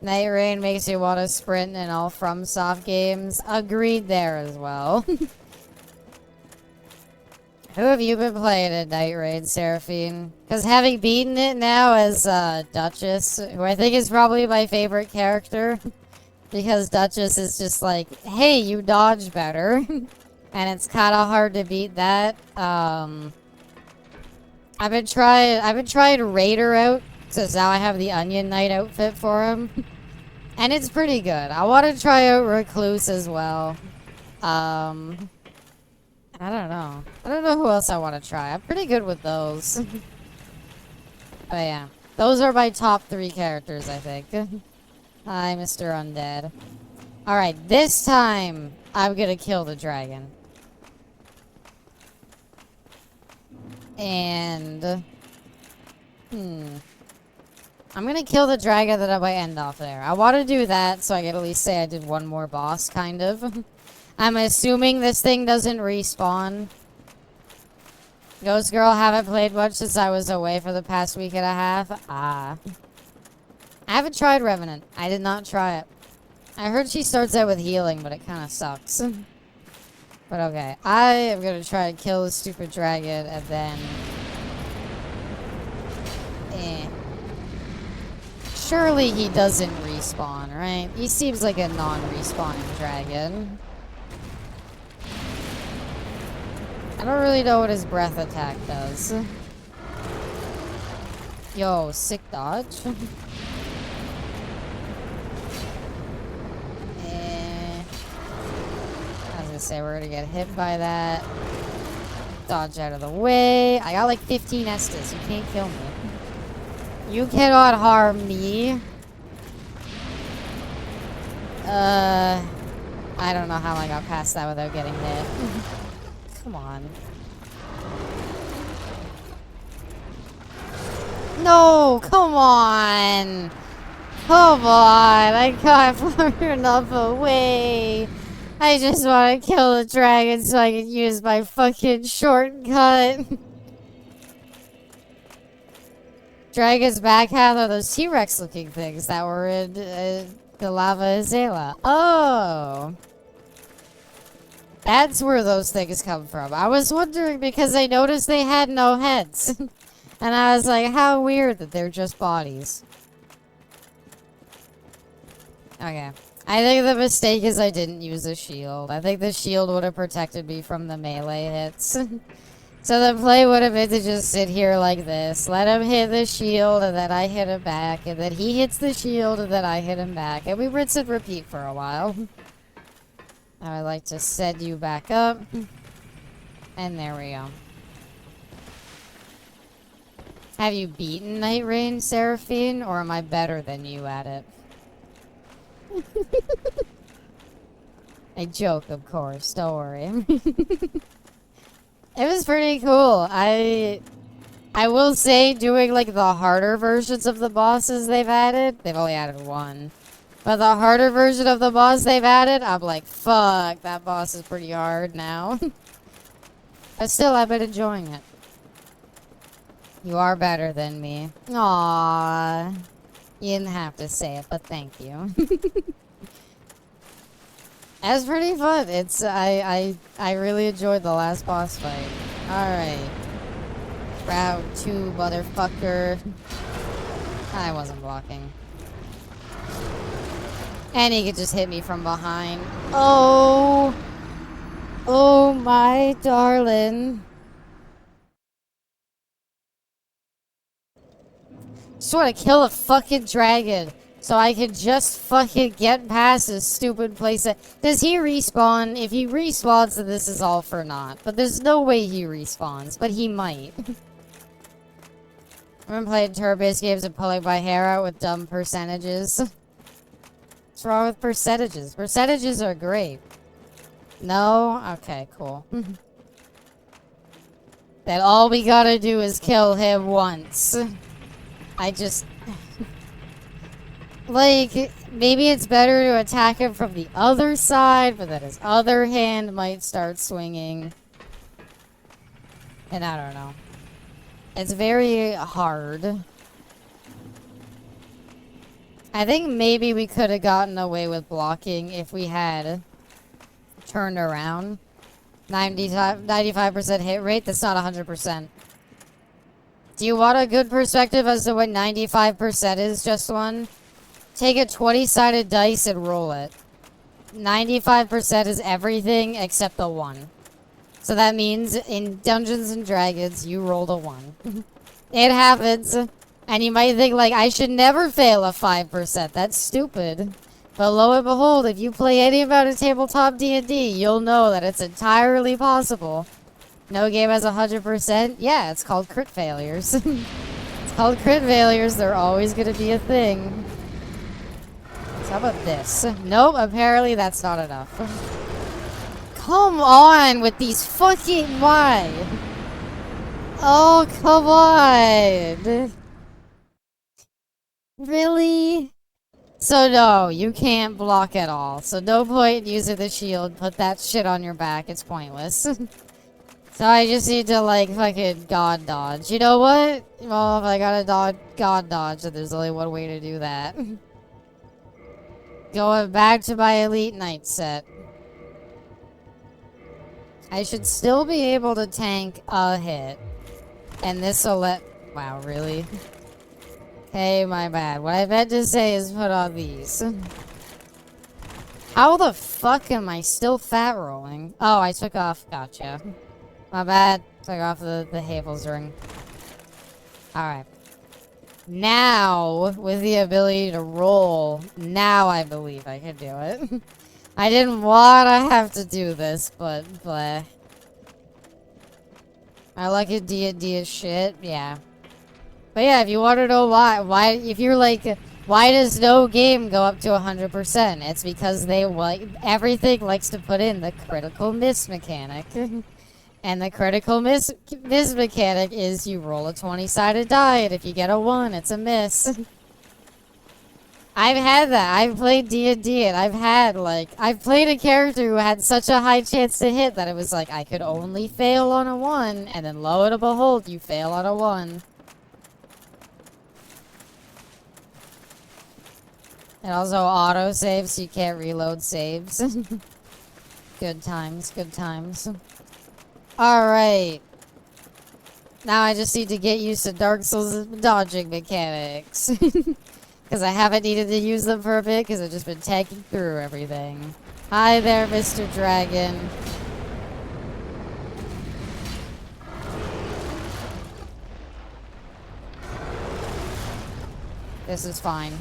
Night Rain makes you want to sprint in all FromSoft games. Agreed there as well. Who have you been playing at Night Rain, Seraphine? Because having beaten it now as Duchess, who I think is probably my favorite character, because Duchess is just like, hey, you dodge better. And it's kind of hard to beat that. I've been trying Raider out, since now I have the Onion Knight outfit for him. And it's pretty good. I want to try out Recluse as well. I don't know. I don't know who else I want to try. I'm pretty good with those. But yeah. Those are my top 3 characters, I think. Hi, Mr. Undead. Alright, this time, I'm gonna kill the dragon. And... I'm gonna kill the dragon, then I might end off there. I want to do that so I can at least say I did one more boss, kind of. I'm assuming this thing doesn't respawn. Ghost Girl, haven't played much since I was away for the past week and a half. I haven't tried Revenant. I did not try it. I heard she starts out with healing, but it kind of sucks. But okay, I am gonna try to kill the stupid dragon and then... Surely he doesn't respawn, right? He seems like a non-respawning dragon. I don't really know what his breath attack does. Yo, sick dodge. I was gonna say we're gonna get hit by that. Dodge out of the way. I got like 15 Estus. You can't kill me. You cannot harm me. I don't know how I got past that without getting hit. Come on. No, come on. Come on. I got far enough away. I just want to kill the dragon so I can use my fucking shortcut. Dragon's back half are those T-Rex looking things that were in the Lava Azela. Oh. That's where those things come from. I was wondering because I noticed they had no heads. And I was like, how weird that they're just bodies. Okay. I think the mistake is I didn't use a shield. I think the shield would have protected me from the melee hits. So the play would have been to just sit here like this. Let him hit the shield and then I hit him back. And then he hits the shield and then I hit him back. And we rinse and repeat for a while. I would like to set you back up. And there we go. Have you beaten Night Rain, Seraphine? Or am I better than you at it? I joke, of course. Don't worry. It was pretty cool. I will say, doing like the harder versions of the bosses they've added, they've only added one. But the harder version of the boss they've added, I'm like, fuck, that boss is pretty hard now. But still, I've been enjoying it. You are better than me. Aww. You didn't have to say it, but thank you. That's pretty fun. It's I really enjoyed the last boss fight. Alright. Round 2, motherfucker. I wasn't blocking. And he could just hit me from behind. Oh! Oh my darling. Just want to kill a fucking dragon so I can just fucking get past this stupid place. Does he respawn? If he respawns, then this is all for naught. But there's no way he respawns, but he might. I've been playing turn-based games and pulling my hair out with dumb percentages. What's wrong with percentages? Percentages are great. No? Okay, cool. Then all we gotta do is kill him once. I just... like, maybe it's better to attack him from the other side, but then his other hand might start swinging. And I don't know. It's very hard. I think maybe we could have gotten away with blocking if we had turned around. 95% hit rate, that's not 100%. Do you want a good perspective as to what 95% is, just one? Take a 20-sided dice and roll it. 95% is everything except the 1. So that means in Dungeons and Dragons, you rolled a 1. It happens. And you might think, like, I should never fail a 5%. That's stupid. But lo and behold, if you play any amount of tabletop D&D, you'll know that it's entirely possible. No game has 100%? Yeah, it's called crit failures. It's called crit failures. They're always going to be a thing. So how about this? Nope, apparently that's not enough. Come on with these fucking... Why? Oh, come on. Really? So no, you can't block at all. So no point using the shield. Put that shit on your back. It's pointless. So I just need to, like, fucking god dodge. You know what? Well, if I gotta god dodge, then there's only one way to do that. Going back to my Elite Knight set. I should still be able to tank a hit. And this'll let... Wow, really? Okay, my bad. What I meant to say is put on these. How the fuck am I still fat rolling? Oh, I took off. Gotcha. My bad. Took off the Havel's ring. Alright. Now, with the ability to roll, now I believe I can do it. I didn't want to have to do this, but bleh. I like it D&D as shit, yeah. But yeah, if you want to know why, if you're like, why does no game go up to 100%? It's because they like, everything likes to put in the critical miss mechanic. And the critical miss mechanic is you roll a 20-sided die, and if you get a 1, it's a miss. I've had that. I've played D&D, and I've played a character who had such a high chance to hit that it was like, I could only fail on a 1, and then lo and behold, you fail on a 1. It also auto-saves, so you can't reload saves. Good times, good times. Alright. Now I just need to get used to Dark Souls' dodging mechanics. Because I haven't needed to use them for a bit, because I've just been tanking through everything. Hi there, Mr. Dragon. This is fine.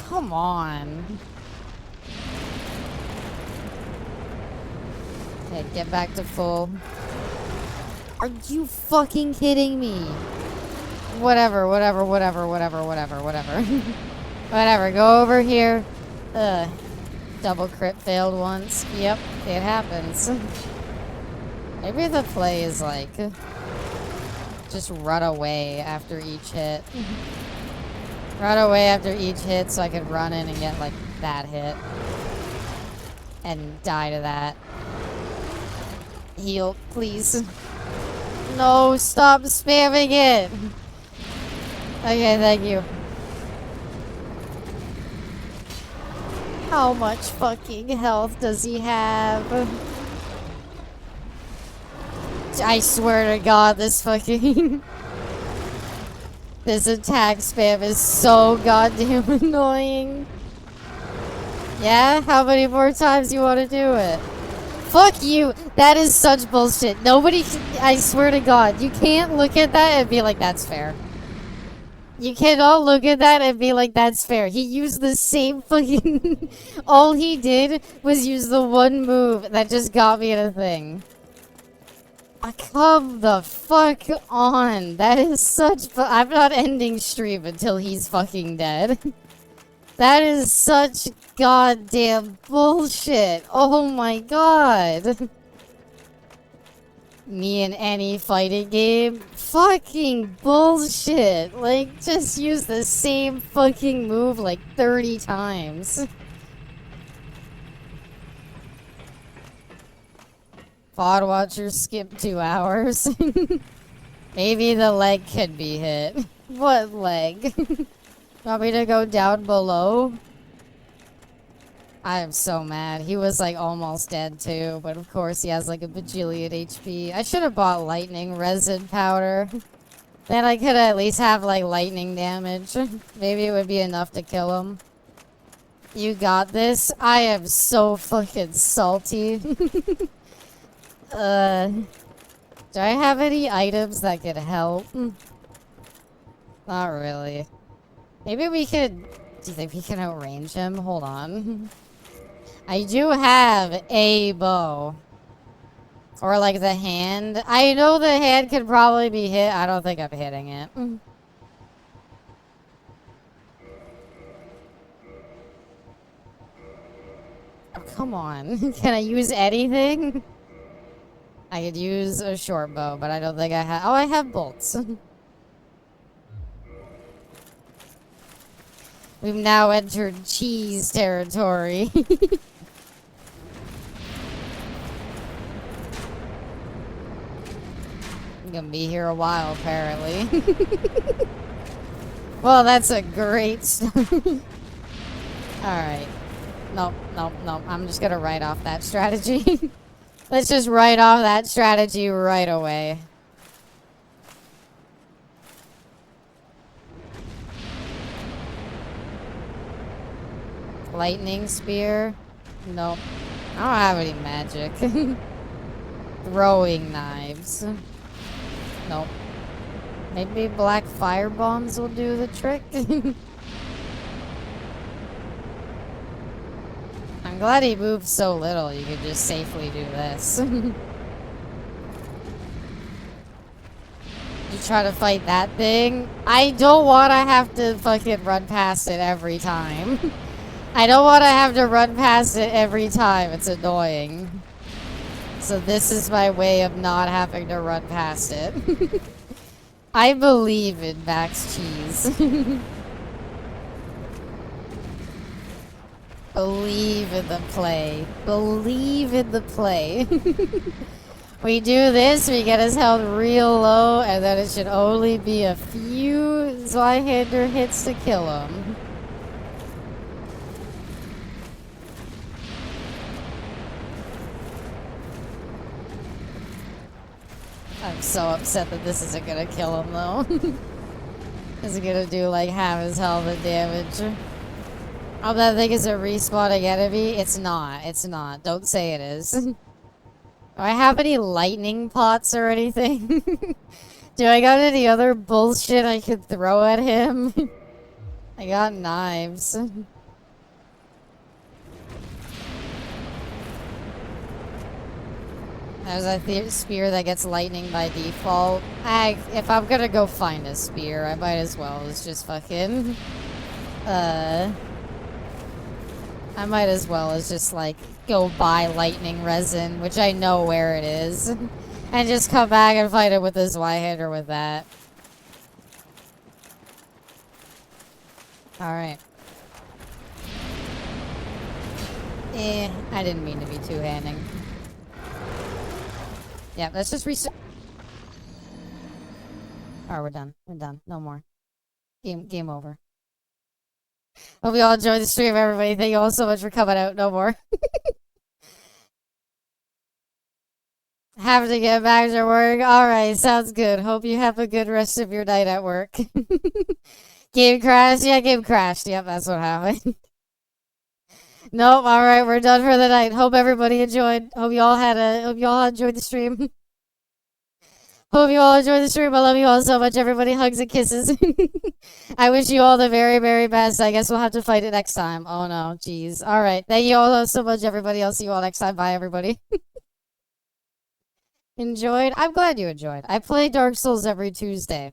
Come on. Okay, get back to full. Are you fucking kidding me? Whatever. Whatever, go over here. Ugh. Double crit failed once. Yep, it happens. Maybe the play is like... just run away after each hit. Run away after each hit so I can run in and get, like, that hit. And die to that. Heal, please. No, stop spamming it! Okay, thank you. How much fucking health does he have? I swear to God, this fucking... This attack spam is so goddamn annoying. Yeah? How many more times you want to do it? Fuck you! That is such bullshit. Nobody can, I swear to God, you can't look at that and be like, that's fair. You cannot look at that and be like, that's fair. He used the same fucking... All he did was use the one move that just got me in a thing. Come the fuck on. That is such... I'm not ending stream until he's fucking dead. That is such goddamn bullshit. Oh my god. Me in any fighting game? Fucking bullshit. Like, just use the same fucking move like 30 times. VOD watcher skip 2 hours. Maybe the leg could be hit. What leg? Want me to go down below? I am so mad. He was like almost dead too, but of course he has like a bajillion HP. I should have bought lightning resin powder. Then I could at least have like lightning damage. Maybe it would be enough to kill him. You got this? I am so fucking salty. Do I have any items that could help? Not really. Maybe we could... Do you think we can outrange him? Hold on. I do have a bow. Or like the hand. I know the hand could probably be hit. I don't think I'm hitting it. Oh, come on. Can I use anything? I could use a short bow, but I don't think I have... Oh, I have bolts. We've now entered cheese territory. I'm gonna be here a while, apparently. Well, that's a great start. Alright. Nope, nope, nope. I'm just gonna write off that strategy. Let's just write off that strategy right away. Lightning spear? Nope. I don't have any magic. Throwing knives. Nope. Maybe black fire bombs will do the trick. I'm glad he moved so little. You could just safely do this. You try to fight that thing? I don't want to have to fucking run past it every time. I don't want to have to run past it every time. It's annoying. So this is my way of not having to run past it. I believe in Max Cheese. Believe in the play. Believe in the play. We do this, we get his health real low, and then it should only be a few Zweihander hits to kill him. I'm so upset that this isn't gonna kill him, though. Is it gonna do, like, half his health and damage? Oh, that thing is a respawning enemy? It's not. It's not. Don't say it is. Do I have any lightning pots or anything? Do I got any other bullshit I could throw at him? I got knives. There's a spear that gets lightning by default. If I'm gonna go find a spear, I might as well. It's just fucking... I might as well as just, like, go buy lightning resin, which I know where it is. And just come back and fight it with this Zweihander with that. Alright. I didn't mean to be two-handing. Yeah, let's just restart. Alright, we're done. We're done. No more. Game over. Hope you all enjoyed the stream, everybody. Thank you all so much for coming out. No more. Have to get back to work. Alright, sounds good. Hope you have a good rest of your night at work. Game crashed? Yeah, game crashed. Yep, that's what happened. Nope, alright, we're done for the night. Hope everybody enjoyed. Hope you all enjoyed the stream. Hope you all enjoyed the stream. I love you all so much. Everybody hugs and kisses. I wish you all the very, very best. I guess we'll have to fight it next time. Oh no, jeez. Alright, thank you all so much, everybody. I'll see you all next time. Bye, everybody. Enjoyed? I'm glad you enjoyed. I play Dark Souls every Tuesday.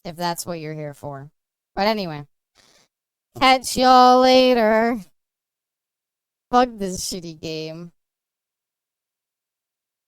If that's what you're here for. But anyway. Catch y'all later. Fuck this shitty game.